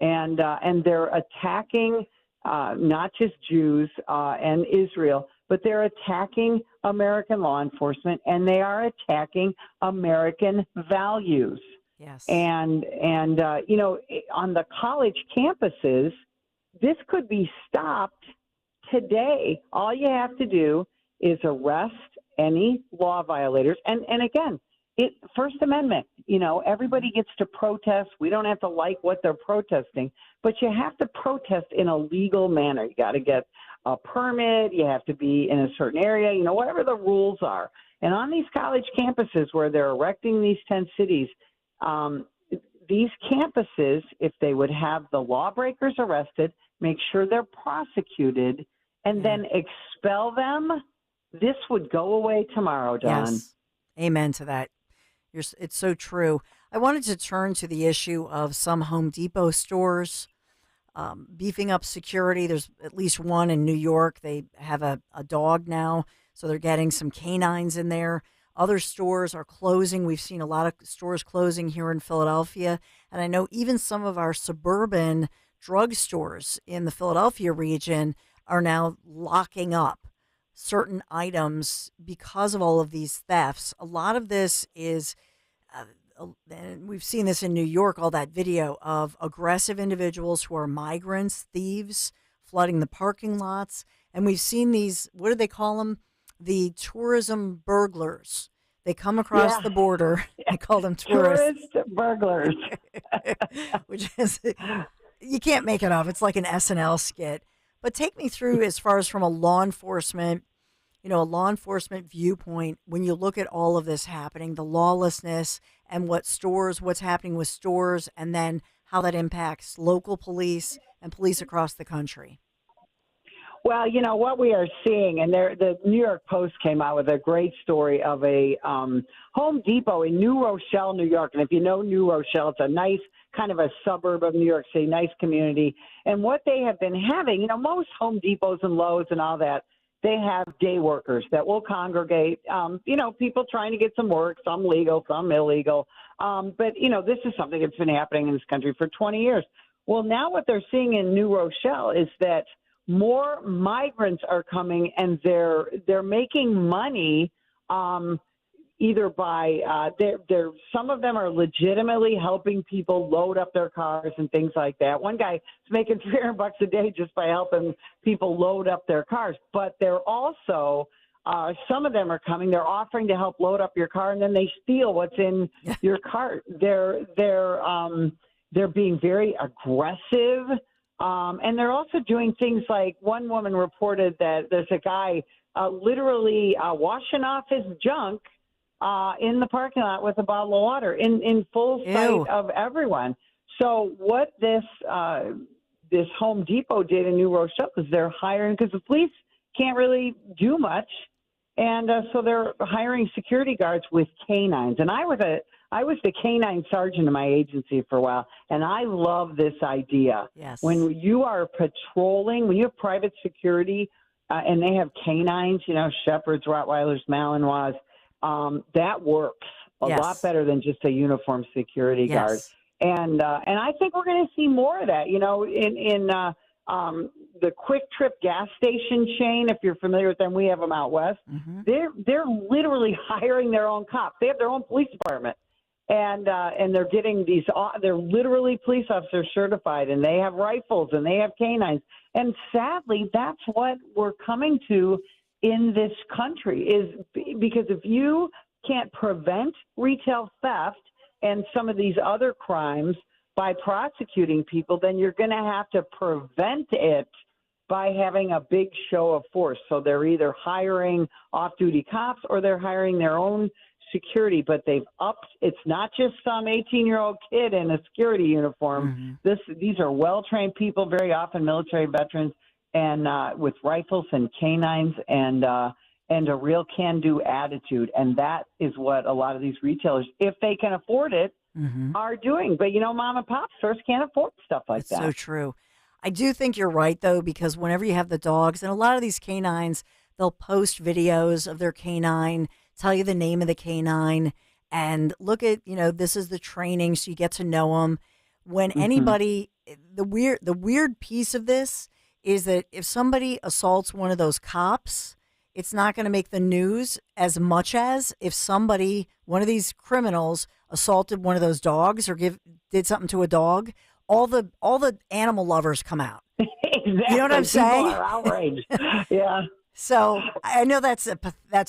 and they're attacking not just Jews and Israel, but they're attacking American law enforcement, and they are attacking American values. Yes. And on the college campuses, this could be stopped today. All you have to do is arrest any law violators. And again, First Amendment, everybody gets to protest. We don't have to like what they're protesting, but you have to protest in a legal manner. You got to get a permit. You have to be in a certain area, whatever the rules are. And on these college campuses where they're erecting these tent cities, these campuses, if they would have the lawbreakers arrested, make sure they're prosecuted, and then expel them, this would go away tomorrow, Don. Yes. Amen to that. It's so true. I wanted to turn to the issue of some Home Depot stores beefing up security. There's at least one in New York. They have a dog now, so they're getting some canines in there. Other stores are closing. We've seen a lot of stores closing here in Philadelphia. And I know even some of our suburban drugstores in the Philadelphia region are now locking up certain items because of all of these thefts. A lot of this is, and we've seen this in New York, all that video of aggressive individuals who are migrants, thieves, flooding the parking lots. And we've seen these, what do they call them? the tourism burglars. They come across the border. I call them tourists. Tourist burglars. Which is, you can't make it up. It's like an SNL skit. But take me through as far as from a law enforcement viewpoint, when you look at all of this happening, the lawlessness and what's happening with stores, and then how that impacts local police and police across the country. Well, what we are seeing, and the New York Post came out with a great story of a Home Depot in New Rochelle, New York. And if you know New Rochelle, it's a nice kind of a suburb of New York City, nice community. And what they have been having, most Home Depots and Lowe's and all that, they have day workers that will congregate, people trying to get some work, some legal, some illegal. But, this is something that's been happening in this country for 20 years. Well, now what they're seeing in New Rochelle is that more migrants are coming, and they're making money either by they're some of them are legitimately helping people load up their cars and things like that. One guy is making $300 a day just by helping people load up their cars. But they're also some of them are coming. They're offering to help load up your car, and then they steal what's in your cart. They're being very aggressive. And they're also doing things like, one woman reported that there's a guy literally washing off his junk in the parking lot with a bottle of water in full sight of everyone. So what this Home Depot did in New Rochelle is they're hiring, because the police can't really do much, and so they're hiring security guards with canines. And I was the canine sergeant in my agency for a while, and I love this idea. Yes. When you are patrolling, when you have private security, and they have canines, shepherds, Rottweilers, Malinois, that works a lot better than just a uniformed security guard. And I think we're going to see more of that. In the Quick Trip gas station chain, if you're familiar with them, we have them out west. Mm-hmm. They're literally hiring their own cops. They have their own police department. And they're getting they're literally police officer certified, and they have rifles and they have canines. And sadly, that's what we're coming to in this country, is because if you can't prevent retail theft and some of these other crimes by prosecuting people, then you're going to have to prevent it by having a big show of force. So they're either hiring off-duty cops or they're hiring their own security, but they've upped. It's not just some 18-year-old kid in a security uniform. Mm-hmm. These are well-trained people, very often military veterans, and with rifles and canines and a real can-do attitude. And that is what a lot of these retailers, if they can afford it, are doing. But mom and pop stores can't afford stuff like that. So true. I do think you're right, though, because whenever you have the dogs, and a lot of these canines, they'll post videos of their canine, tell you the name of the canine, and look at, this is the training, so you get to know them. When anybody, the weird piece of this is that if somebody assaults one of those cops, it's not going to make the news as much as if one of these criminals assaulted one of those dogs or did something to a dog. All the animal lovers come out. Exactly. You know what I'm saying? People are outraged. Yeah. So I know that's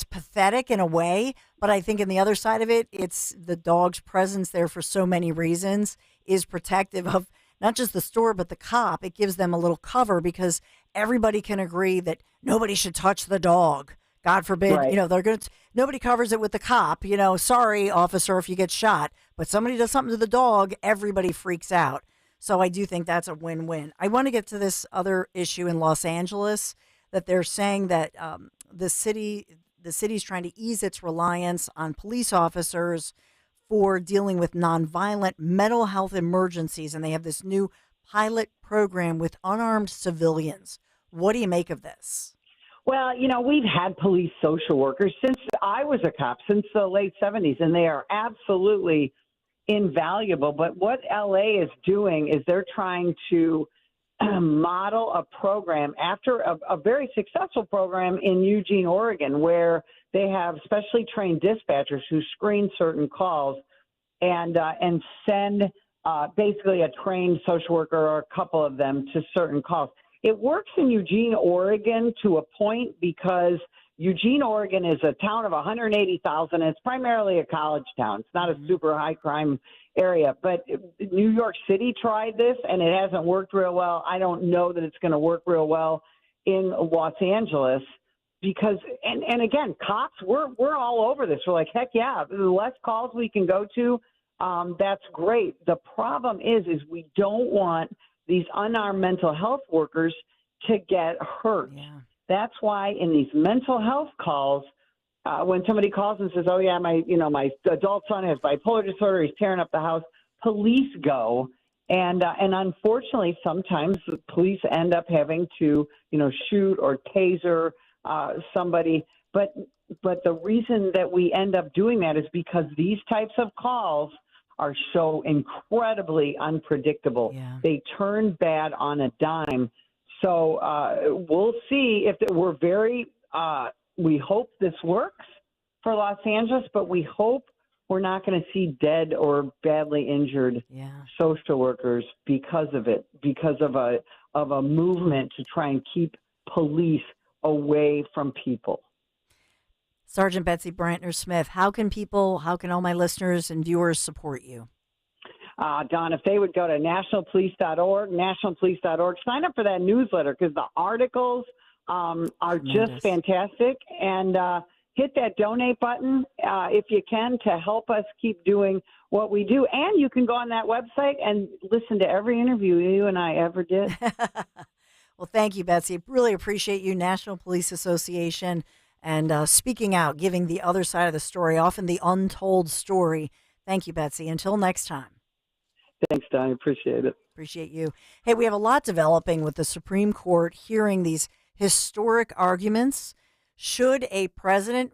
pathetic in a way, but I think in the other side of it, it's the dog's presence there for so many reasons is protective of not just the store, but the cop. It gives them a little cover because everybody can agree that nobody should touch the dog. God forbid, right. Nobody covers it with the cop. Sorry, officer, if you get shot, but somebody does something to the dog, everybody freaks out. So I do think that's a win-win. I want to get to this other issue in Los Angeles that they're saying that the city's trying to ease its reliance on police officers for dealing with nonviolent mental health emergencies, and they have this new pilot program with unarmed civilians. What do you make of this? Well, we've had police social workers since I was a cop, since the late 70s, and they are absolutely invaluable. But what LA is doing is they're trying to model a program after a very successful program in Eugene, Oregon, where they have specially trained dispatchers who screen certain calls and send basically a trained social worker or a couple of them to certain calls. It works in Eugene, Oregon to a point because Eugene, Oregon is a town of 180,000. It's primarily a college town. It's not a super high crime area. But New York City tried this, and it hasn't worked real well. I don't know that it's going to work real well in Los Angeles because, and again, cops, we're all over this. We're like, heck yeah, the less calls we can go to, that's great. The problem is we don't want these unarmed mental health workers to get hurt. Yeah. That's why in these mental health calls, when somebody calls and says, "Oh yeah, my adult son has bipolar disorder, he's tearing up the house," police go, and unfortunately, sometimes the police end up having to shoot or taser somebody. But the reason that we end up doing that is because these types of calls are so incredibly unpredictable. Yeah. They turn bad on a dime. So we'll see if we're we hope this works for Los Angeles, but we hope we're not going to see dead or badly injured social workers because of it, because of a movement to try and keep police away from people. Sergeant Betsy Brantner-Smith, how can all my listeners and viewers support you? Don, if they would go to nationalpolice.org, sign up for that newsletter because the articles are just fantastic. And hit that donate button if you can to help us keep doing what we do. And you can go on that website and listen to every interview you and I ever did. Well, thank you, Betsy. Really appreciate you, National Police Association, and speaking out, giving the other side of the story, often the untold story. Thank you, Betsy. Until next time. Thanks, Don. I appreciate it. Appreciate you. Hey, we have a lot developing with the Supreme Court hearing these historic arguments. Should a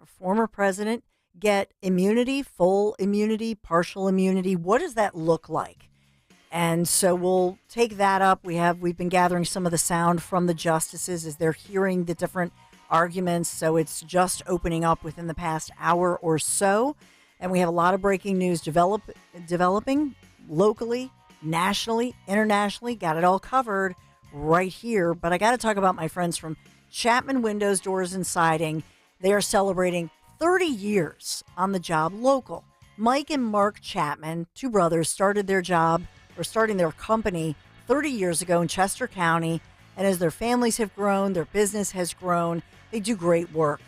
former president, get immunity, full immunity, partial immunity? What does that look like? And so we'll take that up. We've been gathering some of the sound from the justices as they're hearing the different arguments. So it's just opening up within the past hour or so. And we have a lot of breaking news developing locally, nationally, internationally. Got it all covered right here. But I got to talk about my friends from Chapman Windows, Doors, and Siding. They are celebrating 30 years on the job local. Mike and Mark Chapman, two brothers, starting their company 30 years ago in Chester County. And as their families have grown, their business has grown, they do great work.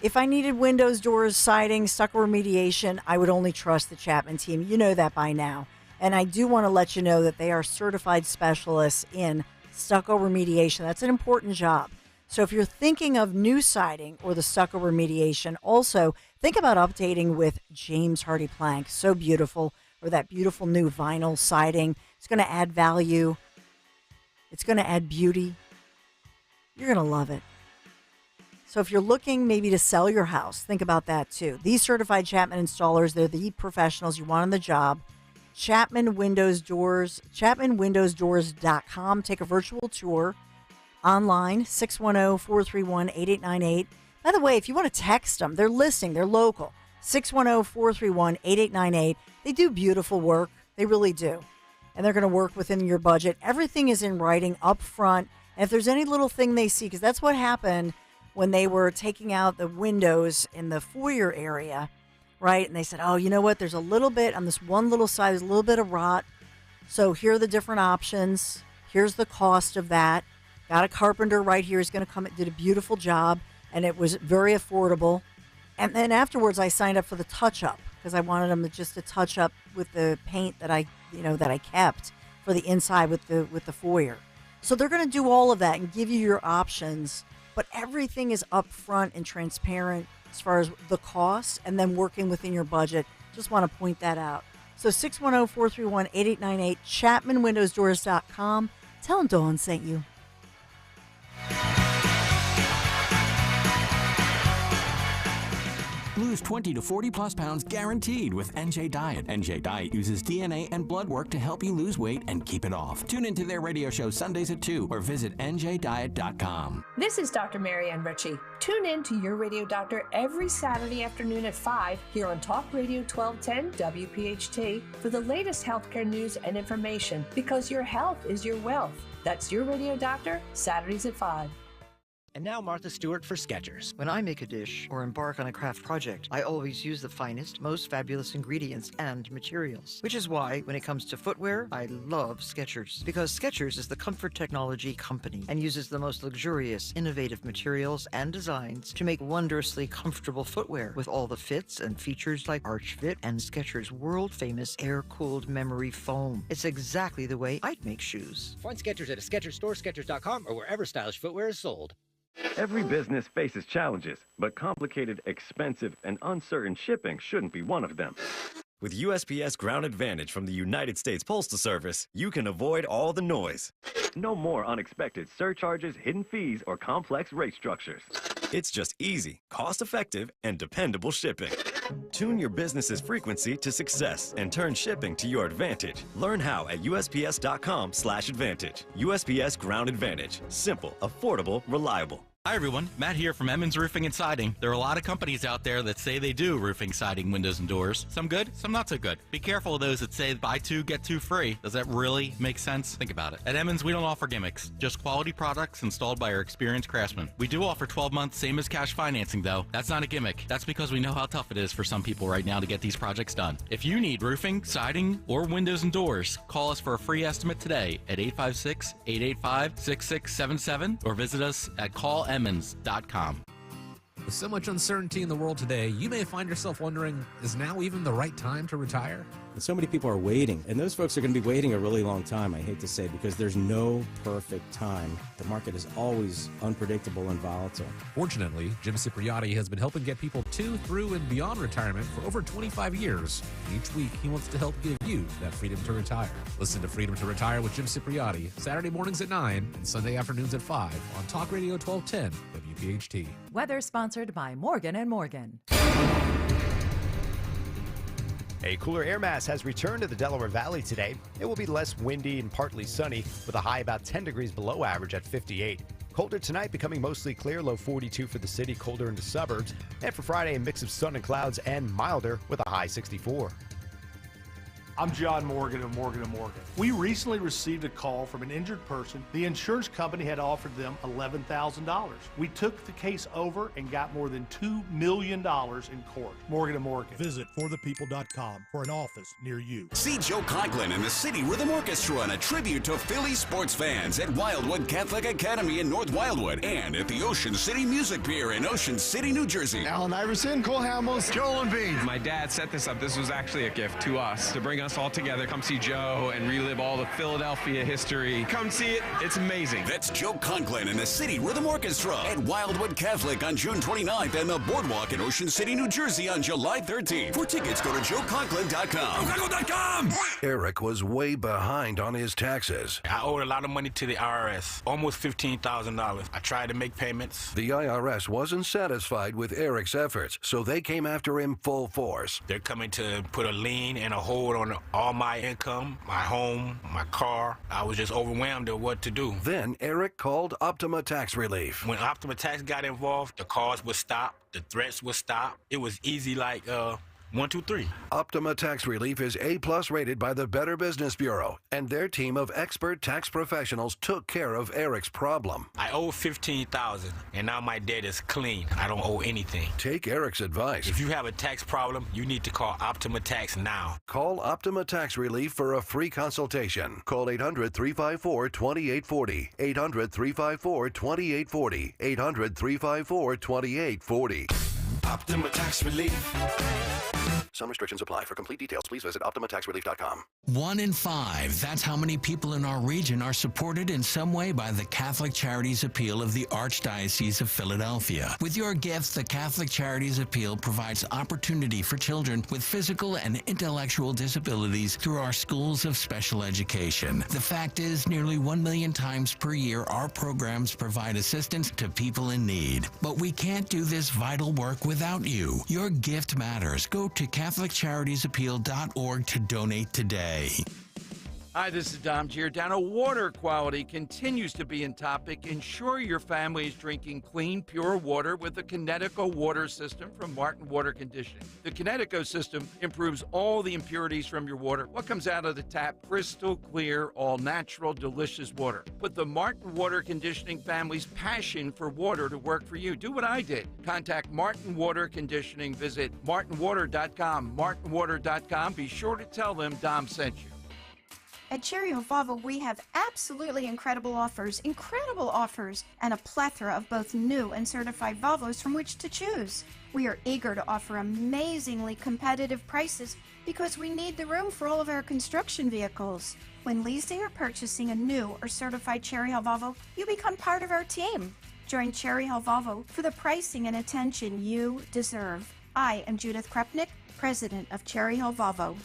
If I needed windows, doors, siding, stucco remediation, I would only trust the Chapman team. You know that by now. And I do want to let you know that they are certified specialists in stucco remediation. That's an important job. So if you're thinking of new siding or the stucco remediation, also think about updating with James Hardy Plank. So beautiful. Or that beautiful new vinyl siding. It's going to add value. It's going to add beauty. You're going to love it. So if you're looking maybe to sell your house, think about that too. These certified Chapman installers, they're the professionals you want on the job. Chapman Windows Doors, chapmanwindowsdoors.com. Take a virtual tour online, 610-431-8898. By the way, if you want to text them, they're listening, they're local, 610-431-8898. They do beautiful work. They really do. And they're going to work within your budget. Everything is in writing up front. And if there's any little thing they see, because that's what happened when they were taking out the windows in the foyer area, right? And they said, oh, you know what? There's a little bit on this one little side, there's a little bit of rot. So here are the different options. Here's the cost of that. Got a carpenter right here. He's going to come and did a beautiful job. And it was very affordable. And then afterwards, I signed up for the touch-up because I wanted them to touch up with the paint that I kept for the inside with the foyer. So they're going to do all of that and give you your options. But everything is upfront and transparent as far as the cost and then working within your budget. Just want to point that out. So 610-431-8898, chapmanwindowsdoors.com. Tell them Dawn sent you. Lose 20 to 40 plus pounds guaranteed with NJ Diet. NJ Diet uses DNA and blood work to help you lose weight and keep it off. Tune into their radio show Sundays at 2 or visit njdiet.com. This is Dr. Marianne Ritchie. Tune in to Your Radio Doctor every Saturday afternoon at 5 here on Talk Radio 1210 WPHT for the latest healthcare news and information, because your health is your wealth. That's Your Radio Doctor, Saturdays at 5. And now Martha Stewart for Skechers. When I make a dish or embark on a craft project, I always use the finest, most fabulous ingredients and materials. Which is why, when it comes to footwear, I love Skechers. Because Skechers is the comfort technology company and uses the most luxurious, innovative materials and designs to make wondrously comfortable footwear with all the fits and features like Arch Fit and Skechers' world-famous air-cooled memory foam. It's exactly the way I'd make shoes. Find Skechers at a Skechers store, Skechers.com, or wherever stylish footwear is sold. Every business faces challenges, but complicated, expensive, and uncertain shipping shouldn't be one of them. With USPS Ground Advantage from the United States Postal Service, you can avoid all the noise. No more unexpected surcharges, hidden fees, or complex rate structures. It's just easy, cost-effective, and dependable shipping. Tune your business's frequency to success and turn shipping to your advantage. Learn how at USPS.com/advantage. USPS Ground Advantage. Simple, affordable, reliable. Hi everyone, Matt here from Emmons Roofing and Siding. There are a lot of companies out there that say they do roofing, siding, windows, and doors. Some good, some not so good. Be careful of those that say buy two, get two free. Does that really make sense? Think about it. At Emmons, we don't offer gimmicks, just quality products installed by our experienced craftsmen. We do offer 12 months, same as cash financing though. That's not a gimmick. That's because we know how tough it is for some people right now to get these projects done. If you need roofing, siding, or windows and doors, call us for a free estimate today at 856-885-6677 or visit us at callemmons.com. With so much uncertainty in the world today, you may find yourself wondering, is now even the right time to retire? And so many people are waiting, and those folks are going to be waiting a really long time, I hate to say, because there's no perfect time. The market is always unpredictable and volatile. Fortunately, Jim Cipriotti has been helping get people to, through, and beyond retirement for over 25 years. Each week, he wants to help give you that freedom to retire. Listen to Freedom to Retire with Jim Cipriotti, Saturday mornings at 9 and Sunday afternoons at 5 on Talk Radio 1210 WPHT. Weather sponsored by Morgan & Morgan. A cooler air mass has returned to the Delaware Valley today. It will be less windy and partly sunny, with a high about 10 degrees below average at 58. Colder tonight, becoming mostly clear, low 42 for the city, colder in the suburbs. And for Friday, a mix of sun and clouds and milder with a high 64. I'm John Morgan of Morgan & Morgan. We recently received a call from an injured person. The insurance company had offered them $11,000. We took the case over and got more than $2 million in court. Morgan & Morgan. Visit forthepeople.com for an office near you. See Joe Conklin and the City Rhythm Orchestra in a tribute to Philly sports fans at Wildwood Catholic Academy in North Wildwood and at the Ocean City Music Pier in Ocean City, New Jersey. Alan Iverson, Cole Hamels, Joel Embiid. My dad set this up. This was actually a gift to us to bring us all together. Come see Joe and relive all the Philadelphia history. Come see it. It's amazing. That's Joe Conklin and the City Rhythm Orchestra at Wildwood Catholic on June 29th and the Boardwalk in Ocean City, New Jersey on July 13th. For tickets, go to joeconklin.com. JoeConklin.com! Eric was way behind on his taxes. I owed a lot of money to the IRS, almost $15,000. I tried to make payments. The IRS wasn't satisfied with Eric's efforts, so they came after him full force. They're coming to put a lien and a hold on all my income, my home, my car. I was just overwhelmed at what to do. Then Eric called Optima Tax Relief. When Optima Tax got involved, the calls would stop, the threats would stop. It was easy like 1, 2, 3. Optima Tax Relief is A+ rated by the Better Business Bureau, and their team of expert tax professionals took care of Eric's problem. I owe $15,000, and now my debt is clean. I don't owe anything. Take Eric's advice. If you have a tax problem, you need to call Optima Tax now. Call Optima Tax Relief for a free consultation. Call 800-354-2840. 800-354-2840. 800-354-2840. Optima Tax Relief. Some restrictions apply. For complete details, please visit OptimaTaxRelief.com. 1 in 5. That's how many people in our region are supported in some way by the Catholic Charities Appeal of the Archdiocese of Philadelphia. With your gift, the Catholic Charities Appeal provides opportunity for children with physical and intellectual disabilities through our schools of special education. The fact is, nearly 1 million times per year, our programs provide assistance to people in need. But we can't do this vital work without without you. Your gift matters. Go to CatholicCharitiesAppeal.org to donate today. Hi, this is Dom Giordano. Water quality continues to be in topic. Ensure your family is drinking clean, pure water with the Kinetico water system from Martin Water Conditioning. The Kinetico system improves all the impurities from your water. What comes out of the tap? Crystal clear, all natural, delicious water. Put the Martin Water Conditioning family's passion for water to work for you. Do what I did. Contact Martin Water Conditioning. Visit martinwater.com. martinwater.com. Be sure to tell them Dom sent you. At Cherry Hill Volvo, we have absolutely incredible offers, and a plethora of both new and certified Volvos from which to choose. We are eager to offer amazingly competitive prices because we need the room for all of our construction vehicles. When leasing or purchasing a new or certified Cherry Hill Volvo, you become part of our team. Join Cherry Hill Volvo for the pricing and attention you deserve. I am Judith Krepnick, president of Cherry Hill Volvo.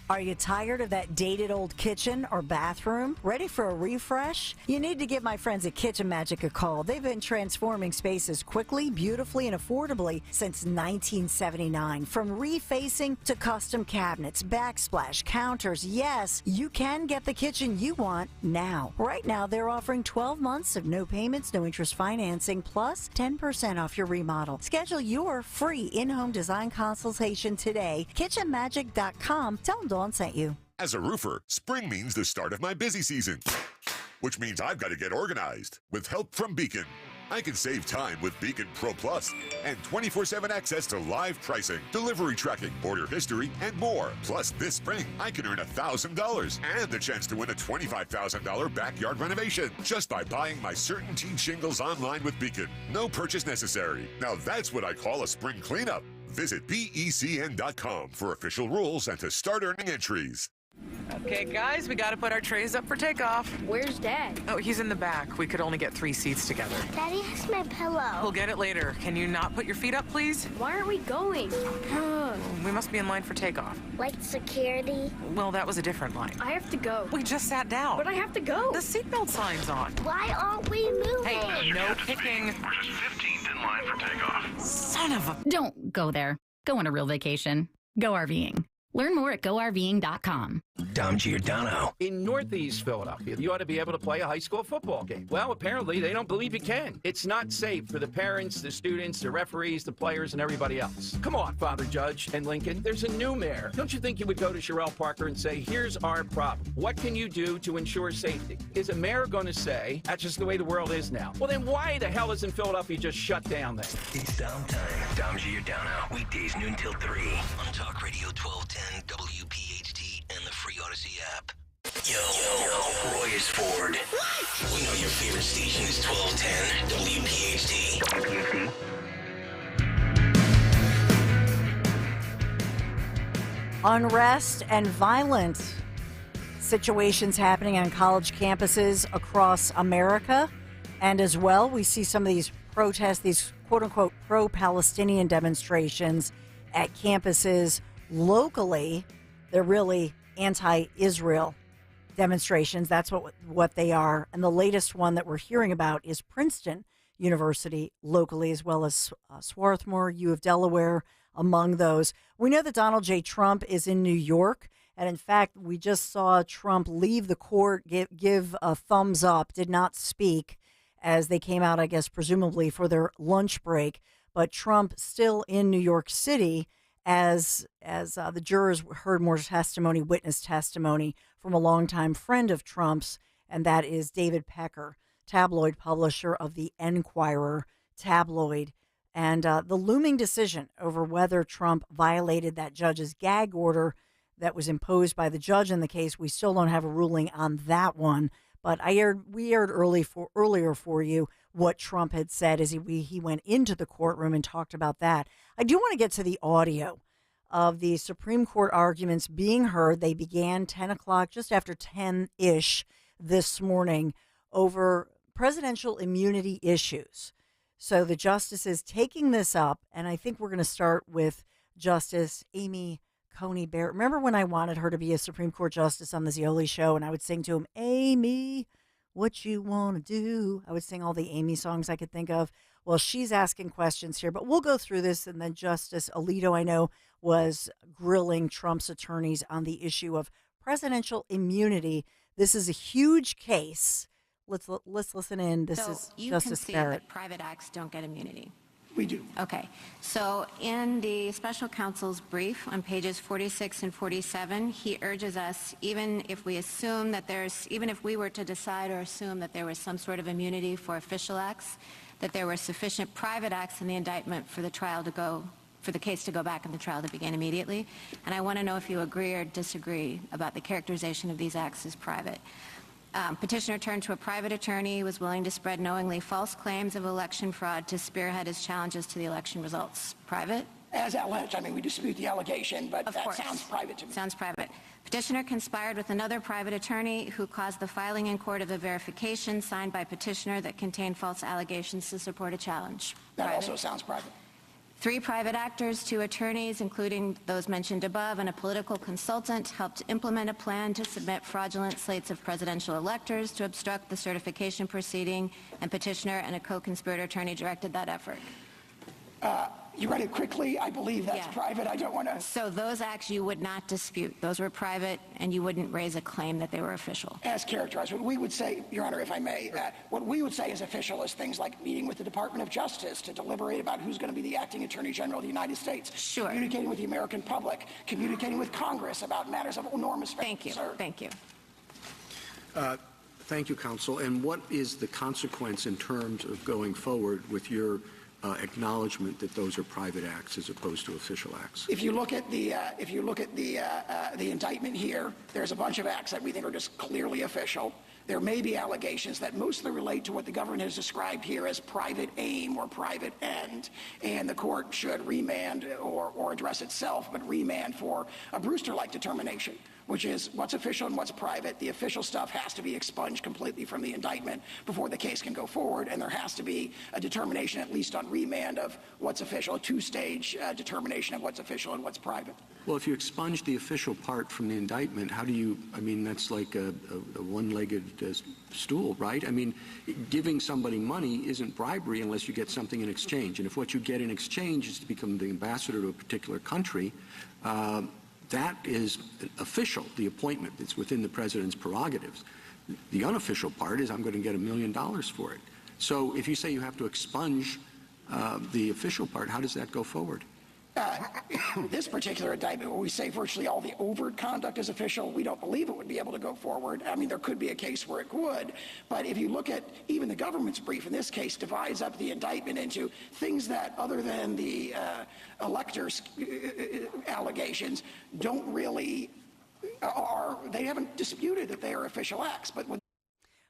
Are you tired of that dated old kitchen or bathroom? Ready for a refresh? You need to give my friends at Kitchen Magic a call. They've been transforming spaces quickly, beautifully, and affordably since 1979. From refacing to custom cabinets, backsplash, counters. Yes, you can get the kitchen you want now. Right now, they're offering 12 months of no payments, no interest financing, plus 10% off your remodel. Schedule your free in-home design consultation today. KitchenMagic.com. Tell them Dawn sent you. As a roofer, spring means the start of my busy season, which means I've got to get organized. With help from Beacon, I can save time with Beacon Pro Plus and 24/7 access to live pricing, delivery tracking, order history, and more. Plus, this spring, I can earn $1,000 and the chance to win a $25,000 backyard renovation just by buying my CertainTeed shingles online with Beacon. No purchase necessary. Now that's what I call a spring cleanup. Visit BECN.com for official rules and to start earning entries. Okay, guys, we got to put our trays up for takeoff. Where's Dad? Oh, he's in the back. We could only get 3 seats together. Daddy has my pillow. We'll get it later. Can you not put your feet up, please? Why aren't we going? We must be in line for takeoff. Like security? Well, that was a different line. I have to go. We just sat down. But I have to go. The seatbelt sign's on. Why aren't we moving? Hey, no kicking. We're just 15th in line for takeoff. Son of a... Don't go there. Go on a real vacation. Go RVing. Learn more at GoRVing.com. Dom Giordano. In Northeast Philadelphia, you ought to be able to play a high school football game. Well, apparently they don't believe you can. It's not safe for the parents, the students, the referees, the players, and everybody else. Come on, Father Judge and Lincoln. There's a new mayor. Don't you think you would go to Sherelle Parker and say, here's our problem. What can you do to ensure safety? Is a mayor going to say, that's just the way the world is now? Well, then why the hell isn't Philadelphia just shut down then? It's Dom time. Dom Giordano. Weekdays noon till 3 on Talk Radio 1210. WPHT and the free Odyssey app. Yo, Roy is Ford. What? We know your favorite station is 1210 WPHT. Unrest and violent situations happening on college campuses across America. And as well, we see some of these protests, these quote-unquote pro-Palestinian demonstrations at campuses locally. They're really anti-Israel demonstrations. That's what they are. And the latest one that we're hearing about is Princeton University locally, as well as Swarthmore, U of Delaware, among those. We know that Donald J. Trump is in New York. And in fact, we just saw Trump leave the court, give a thumbs up, did not speak as they came out, I guess, presumably for their lunch break. But Trump still in New York City as the jurors heard more testimony, witness testimony from a longtime friend of Trump's, and that is David Pecker, tabloid publisher of the Enquirer tabloid. And the looming decision over whether Trump violated that judge's gag order that was imposed by the judge in the case, we still don't have a ruling on that one. But we aired earlier for you what Trump had said as he went into the courtroom and talked about that. I do want to get to the audio of the Supreme Court arguments being heard. They began 10 o'clock, just after 10-ish this morning, over presidential immunity issues. So the justices taking this up, and I think we're going to start with Justice Amy Coney Barrett. Remember when I wanted her to be a Supreme Court justice on the Zioli show, and I would sing to him, Amy, what you want to do? I would sing all the Amy songs I could think of. Well, she's asking questions here, but we'll go through this. And then Justice Alito, I know, was grilling Trump's attorneys on the issue of presidential immunity. This is a huge case. Let's listen in. This is you Justice concede Barrett. that private acts don't get immunity. We do. Okay. So in the special counsel's brief on pages 46 and 47, he urges us, even if we were to decide or assume that there was some sort of immunity for official acts, that there were sufficient private acts in the indictment for the case to go back and the trial to begin immediately. And I want to know if you agree or disagree about the characterization of these acts as private. Petitioner turned to a private attorney, was willing to spread knowingly false claims of election fraud to spearhead his challenges to the election results. Private? As alleged. I mean, we dispute the allegation, but Of that course. sounds private to me. Sounds private. Petitioner conspired with another private attorney who caused the filing in court of a verification signed by petitioner that contained false allegations to support a challenge. That Private. also sounds private. 3 private actors, 2 attorneys, including those mentioned above, and a political consultant helped implement a plan to submit fraudulent slates of presidential electors to obstruct the certification proceeding, and petitioner and a co-conspirator attorney directed that effort. You read it quickly. I believe that's private. I don't want to... So those acts you would not dispute. Those were private, and you wouldn't raise a claim that they were official. As characterized. What we would say, Your Honor, if I may, what we would say is official is things like meeting with the Department of Justice to deliberate about who's going to be the acting Attorney General of the United States. Sure. Communicating with the American public. Communicating with Congress about matters of enormous... Thank you. Thank you. Thank you, counsel. And what is the consequence in terms of going forward with your acknowledgement that those are private acts as opposed to official acts? If you look at the indictment here, there's a bunch of acts that we think are just clearly official. There may be allegations that mostly relate to what the government has described here as private aim or private end, and the court should remand or address itself, but remand for a Brewster-like determination, which is what's official and what's private. The official stuff has to be expunged completely from the indictment before the case can go forward, and there has to be a determination, at least on remand, of what's official, a 2-stage determination of what's official and what's private. Well, if you expunge the official part from the indictment, how do you, I mean, that's like a one-legged stool, right? I mean, giving somebody money isn't bribery unless you get something in exchange. And if what you get in exchange is to become the ambassador to a particular country, that is official, the appointment. It's within the president's prerogatives. The unofficial part is I'm going to get $1 million for it. So if you say you have to expunge the official part, how does that go forward? This particular indictment, where we say virtually all the overt conduct is official, we don't believe it would be able to go forward. I mean, there could be a case where it would, but if you look at even the government's brief in this case divides up the indictment into things that, other than the electors' allegations, don't really they haven't disputed that they are official acts, but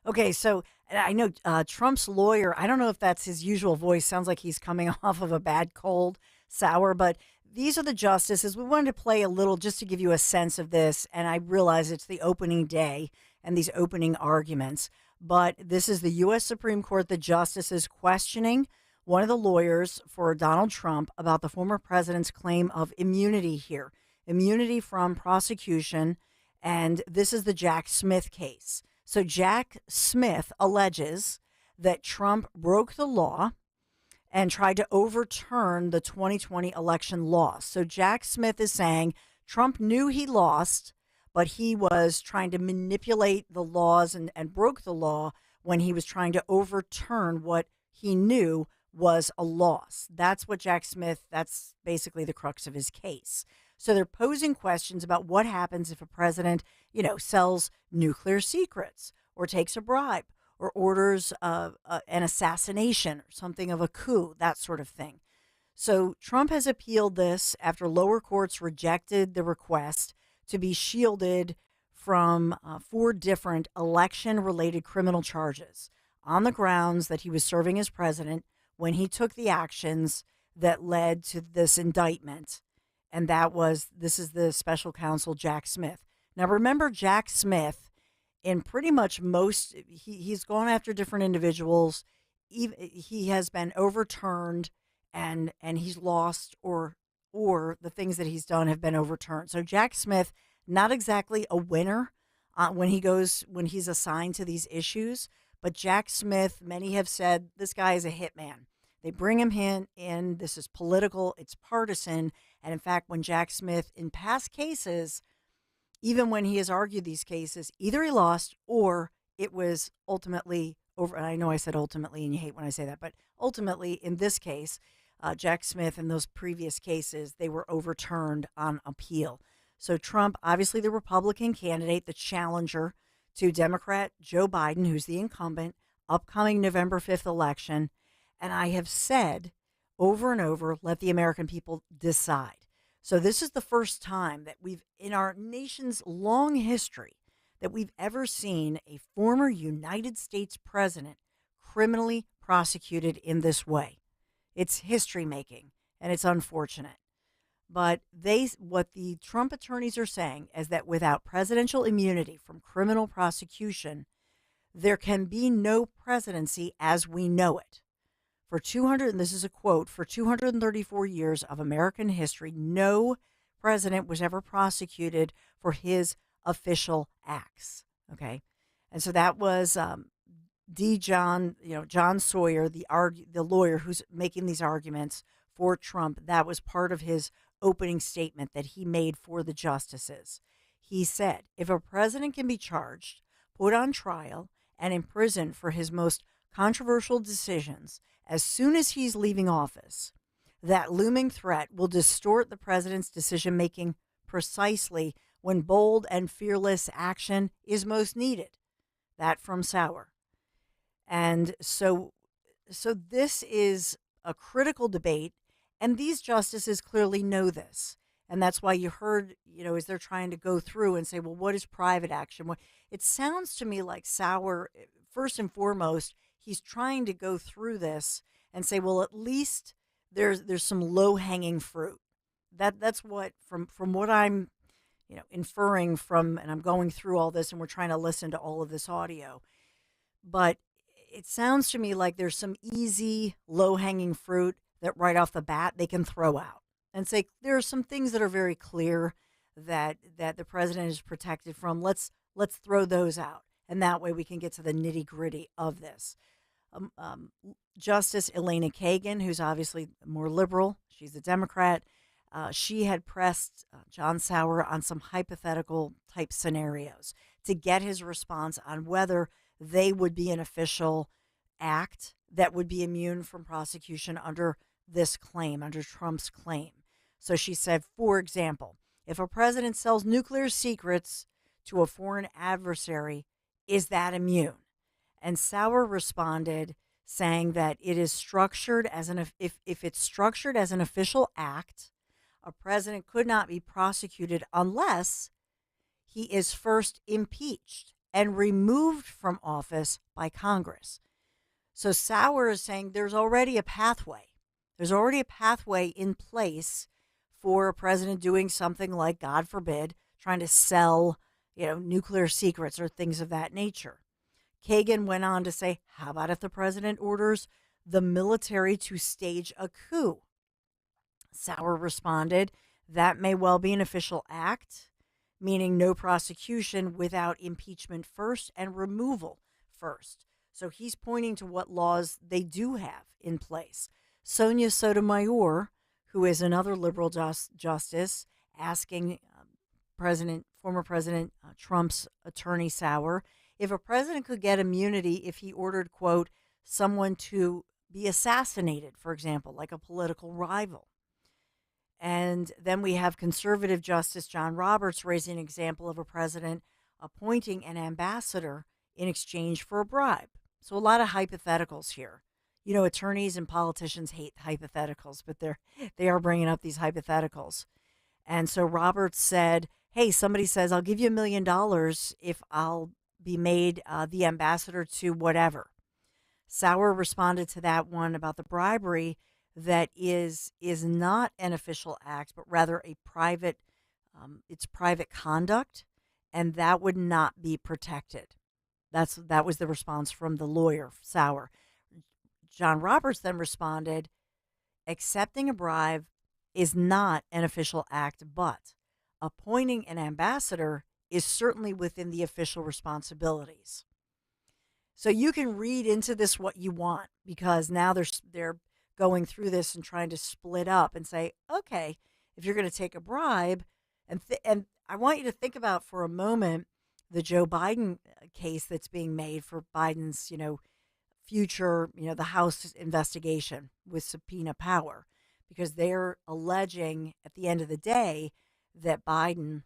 Okay, so I know Trump's lawyer, I don't know if that's his usual voice. Sounds like he's coming off of a bad cold, sour, but these are the justices. We wanted to play a little just to give you a sense of this, and I realize it's the opening day and these opening arguments, but this is the U.S. Supreme Court, the justices questioning one of the lawyers for Donald Trump about the former president's claim of immunity here, immunity from prosecution, and this is the Jack Smith case. So Jack Smith alleges that Trump broke the law and tried to overturn the 2020 election loss. So Jack Smith is saying Trump knew he lost, but he was trying to manipulate the laws and broke the law when he was trying to overturn what he knew was a loss. That's what Jack Smith, that's basically the crux of his case. So they're posing questions about what happens if a president, sells nuclear secrets or takes a bribe or orders an assassination or something of a coup, that sort of thing. So Trump has appealed this after lower courts rejected the request to be shielded from 4 different election-related criminal charges on the grounds that he was serving as president when he took the actions that led to this indictment. And this is the special counsel, Jack Smith. Now, remember, Jack Smith, in pretty much he's gone after different individuals. He has been overturned and he's lost or the things that he's done have been overturned. So Jack Smith, not exactly a winner when he's assigned to these issues, but Jack Smith, many have said this guy is a hitman. They bring him in. This is political. It's partisan. And in fact, when Jack Smith, in past cases, even when he has argued these cases, either he lost or it was ultimately over. And I know I said ultimately, and you hate when I say that, but ultimately in this case, Jack Smith and those previous cases, they were overturned on appeal. So Trump, obviously the Republican candidate, the challenger to Democrat Joe Biden, who's the incumbent, upcoming November 5th election. And I have said over and over, let the American people decide. So this is the first time that we've, in our nation's long history, that we've ever seen a former United States president criminally prosecuted in this way. It's history making, and it's unfortunate. But what the Trump attorneys are saying is that without presidential immunity from criminal prosecution, there can be no presidency as we know it. For 200, and this is a quote, for 234 years of American history, no president was ever prosecuted for his official acts. Okay. And so that was John Sawyer, the lawyer who's making these arguments for Trump. That was part of his opening statement that he made for the justices. He said, if a president can be charged, put on trial, and imprisoned for his most controversial decisions as soon as he's leaving office, that looming threat will distort the president's decision-making precisely when bold and fearless action is most needed. That from Sauer. And so this is a critical debate, and these justices clearly know this. And that's why you heard, as they're trying to go through and say, well, what is private action? It sounds to me like Sauer, first and foremost, he's trying to go through this and say, well, at least there's some low-hanging fruit. That's what, from what I'm, inferring from, and I'm going through all this, and we're trying to listen to all of this audio. But it sounds to me like there's some easy, low-hanging fruit that right off the bat they can throw out and say there are some things that are very clear that the president is protected from. Let's throw those out, and that way we can get to the nitty-gritty of this. Justice Elena Kagan, who's obviously more liberal, she's a Democrat. She had pressed John Sauer on some hypothetical type scenarios to get his response on whether they would be an official act that would be immune from prosecution under this claim, under Trump's claim. So she said, for example, if a president sells nuclear secrets to a foreign adversary, is that immune? And Sauer responded saying that it is structured as if it's structured as an official act, a president could not be prosecuted unless he is first impeached and removed from office by Congress. So Sauer is saying there's already a pathway. There's already a pathway in place for a president doing something like, God forbid, trying to sell, nuclear secrets or things of that nature. Kagan went on to say, how about if the president orders the military to stage a coup? Sauer responded, that may well be an official act, meaning no prosecution without impeachment first and removal first. So he's pointing to what laws they do have in place. Sonia Sotomayor, who is another liberal justice, asking former President Trump's attorney Sauer, if a president could get immunity if he ordered, quote, someone to be assassinated, for example, like a political rival. And then we have conservative Justice John Roberts raising an example of a president appointing an ambassador in exchange for a bribe. So a lot of hypotheticals here. Attorneys and politicians hate hypotheticals, but they are bringing up these hypotheticals. And so Roberts said, hey, somebody says, I'll give you $1 million if I'll be made the ambassador to whatever. Sauer responded to that one about the bribery that is not an official act, but rather a private, it's private conduct, and that would not be protected. That was the response from the lawyer, Sauer. John Roberts then responded, accepting a bribe is not an official act, but appointing an ambassador is certainly within the official responsibilities. So you can read into this what you want, because now they're going through this and trying to split up and say, okay, if you're going to take a bribe, and I want you to think about for a moment the Joe Biden case that's being made for Biden's, future, the House investigation with subpoena power, because they're alleging at the end of the day that Biden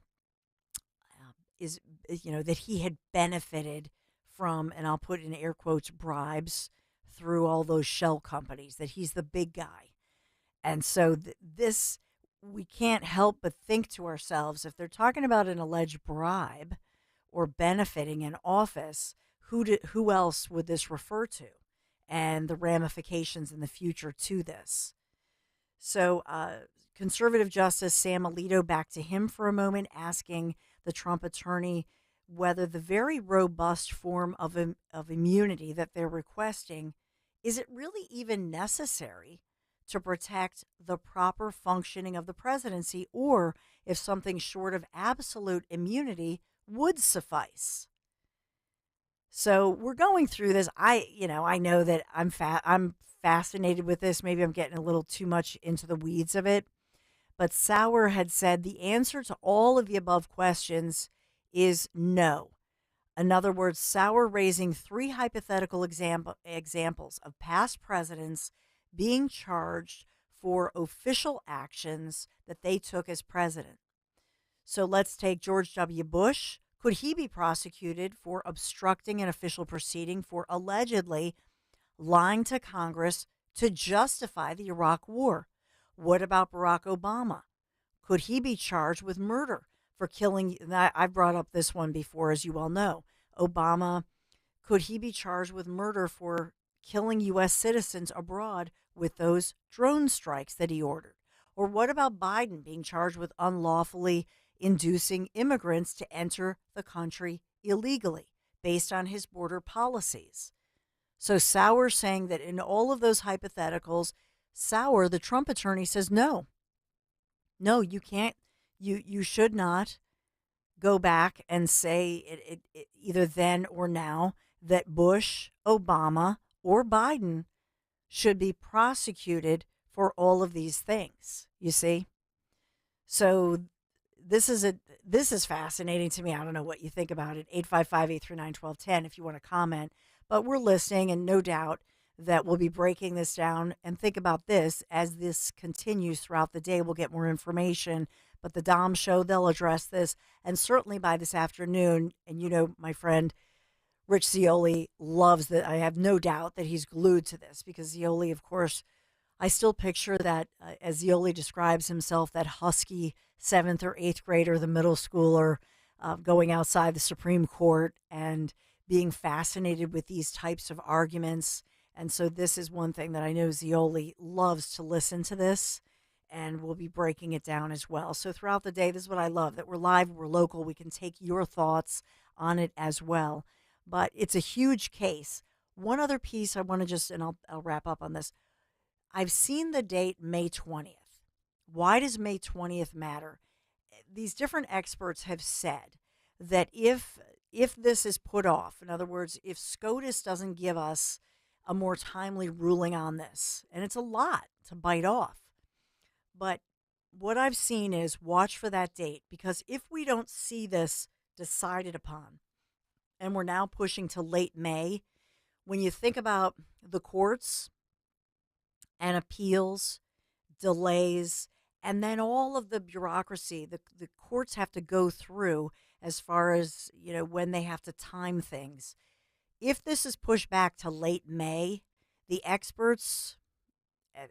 is, that he had benefited from, and I'll put in air quotes, bribes through all those shell companies, that he's the big guy. And so this, we can't help but think to ourselves, if they're talking about an alleged bribe or benefiting in office, who else would this refer to, and the ramifications in the future to this. So conservative Justice Sam Alito, back to him for a moment, asking the Trump attorney whether the very robust form of immunity that they're requesting, is it really even necessary to protect the proper functioning of the presidency, or if something short of absolute immunity would suffice. So we're going through this. I know that I'm fascinated with this. Maybe I'm getting a little too much into the weeds of it. But Sauer had said the answer to all of the above questions is no. In other words, Sauer raising three hypothetical examples of past presidents being charged for official actions that they took as president. So let's take George W. Bush. Could he be prosecuted for obstructing an official proceeding for allegedly lying to Congress to justify the Iraq War? What about Barack Obama? Could he be charged with murder for killing? I've brought up this one before, as you well know. Obama, could he be charged with murder for killing U.S. citizens abroad with those drone strikes that he ordered? Or what about Biden being charged with unlawfully inducing immigrants to enter the country illegally based on his border policies? So Sauer saying that in all of those hypotheticals, Sauer, the Trump attorney, says no, you can't, you should not go back and say it either then or now that Bush, Obama, or Biden should be prosecuted for all of these things, you see? So this is fascinating to me. I don't know what you think about it. 855-839-1210 if you want to comment. But we're listening, and no doubt that we'll be breaking this down. And think about this, as this continues throughout the day, we'll get more information. But the Dom Show, they'll address this. And certainly by this afternoon, and my friend Rich Zeoli loves that. I have no doubt that he's glued to this, because Zeoli, of course, I still picture that, as Zeoli describes himself, that husky 7th or 8th grader, the middle schooler, going outside the Supreme Court and being fascinated with these types of arguments. And so this is one thing that I know Zeoli loves to listen to this, and we'll be breaking it down as well. So throughout the day, this is what I love, that we're live, we're local, we can take your thoughts on it as well. But it's a huge case. One other piece I want to just, and I'll wrap up on this. I've seen the date May 20th. Why does May 20th matter? These different experts have said that if this is put off, in other words, if SCOTUS doesn't give us a more timely ruling on this, and it's a lot to bite off, but what I've seen is watch for that date, because if we don't see this decided upon, and we're now pushing to late May, when you think about the courts and appeals, delays, and then all of the bureaucracy the courts have to go through as far as, when they have to time things. If this is pushed back to late May, the experts,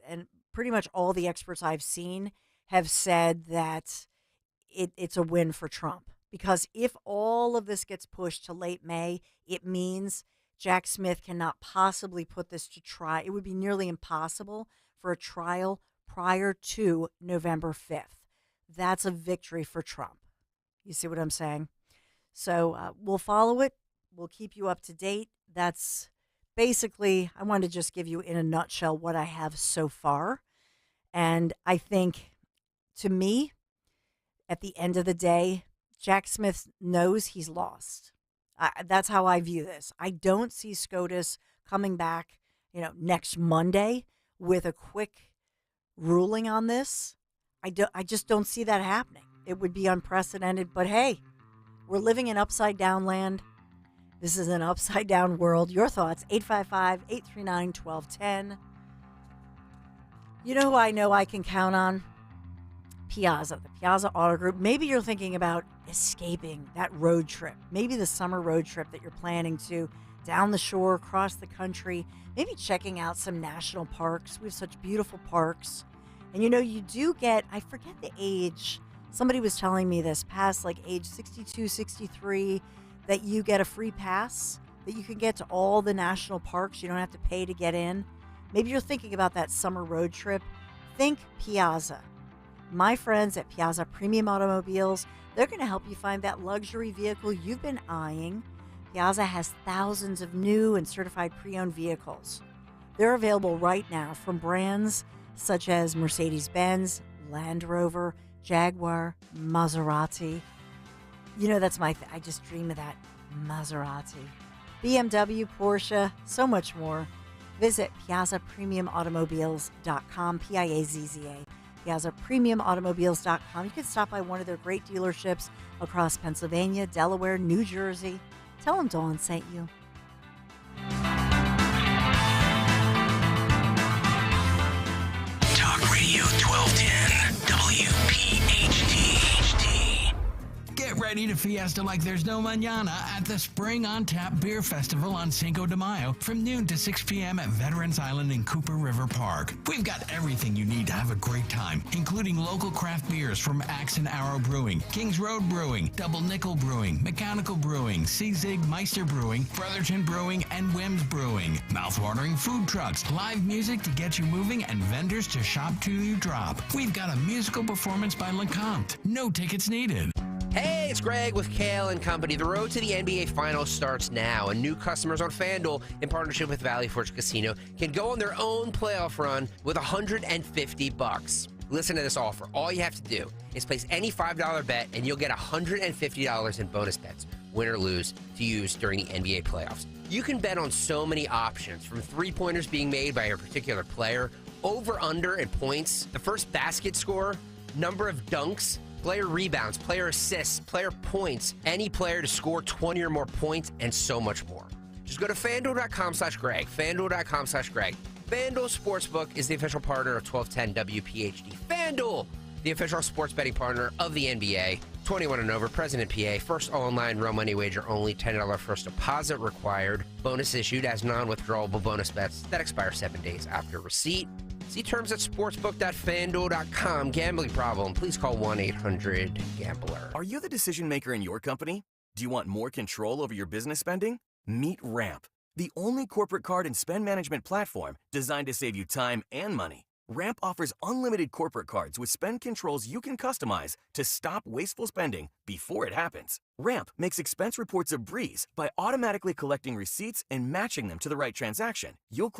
and pretty much all the experts I've seen, have said that it's a win for Trump. Because if all of this gets pushed to late May, it means Jack Smith cannot possibly put this to trial. It would be nearly impossible for a trial prior to November 5th. That's a victory for Trump. You see what I'm saying? So we'll follow it. We'll keep you up to date. That's basically, I wanted to just give you in a nutshell what I have so far. And I think, to me, at the end of the day, Jack Smith knows he's lost. That's how I view this. I don't see SCOTUS coming back, next Monday with a quick ruling on this. I just don't see that happening. It would be unprecedented, but hey, we're living in upside down land. This is an upside down world. Your thoughts, 855-839-1210. You know who I know I can count on? Piazza, the Piazza Auto Group. Maybe you're thinking about escaping that road trip. Maybe the summer road trip that you're planning to down the shore, across the country. Maybe checking out some national parks. We have such beautiful parks. And you know, you do get, I forget the age. Somebody was telling me this, past like age 62, 63, that you get a free pass, that you can get to all the national parks. You don't have to pay to get in. Maybe you're thinking about that summer road trip. Think Piazza. My friends at Piazza Premium Automobiles, they're going to help you find that luxury vehicle you've been eyeing. Piazza has thousands of new and certified pre-owned vehicles. They're available right now from brands such as Mercedes-Benz, Land Rover, Jaguar, Maserati. You know, that's I just dream of that Maserati. BMW, Porsche, so much more. Visit PiazzaPremiumAutomobiles.com, Piazza. PiazzaPremiumAutomobiles.com. You can stop by one of their great dealerships across Pennsylvania, Delaware, New Jersey. Tell them Dawn sent you. Talk Radio 1210, WPHT. Get ready to fiesta like there's no mañana at the Spring on Tap Beer Festival on Cinco de Mayo from noon to 6 p.m. at Veterans Island in Cooper River Park. We've got everything you need to have a great time, including local craft beers from Axe and Arrow Brewing, Kings Road Brewing, Double Nickel Brewing, Mechanical Brewing, Zig Meister Brewing, Brotherton Brewing, and Wims Brewing. Mouthwatering food trucks, live music to get you moving, and vendors to shop till you drop. We've got a musical performance by LeCompte. No tickets needed. Hey, it's Greg with Kayal and Company. The road to the NBA Finals starts now, and new customers on FanDuel, in partnership with Valley Forge Casino, can go on their own playoff run with $150. Listen to this offer. All you have to do is place any $5 bet, and you'll get $150 in bonus bets, win or lose, to use during the NBA playoffs. You can bet on so many options, from three-pointers being made by a particular player, over-under in points, the first basket score, number of dunks, player rebounds, player assists, player points, any player to score 20 or more points, and so much more. Just go to FanDuel.com/Greg, FanDuel.com/Greg. FanDuel Sportsbook is the official partner of 1210 WPHT. FanDuel, the official sports betting partner of the NBA. 21 and over, present in PA. First online real money wager only. $10 first deposit required. Bonus issued as non-withdrawable bonus bets that expire 7 days after receipt. See terms at sportsbook.fanduel.com. Gambling problem? Please call 1-800-GAMBLER. Are you the decision maker in your company? Do you want more control over your business spending? Meet Ramp, the only corporate card and spend management platform designed to save you time and money. Ramp offers unlimited corporate cards with spend controls you can customize to stop wasteful spending before it happens. Ramp makes expense reports a breeze by automatically collecting receipts and matching them to the right transaction. You'll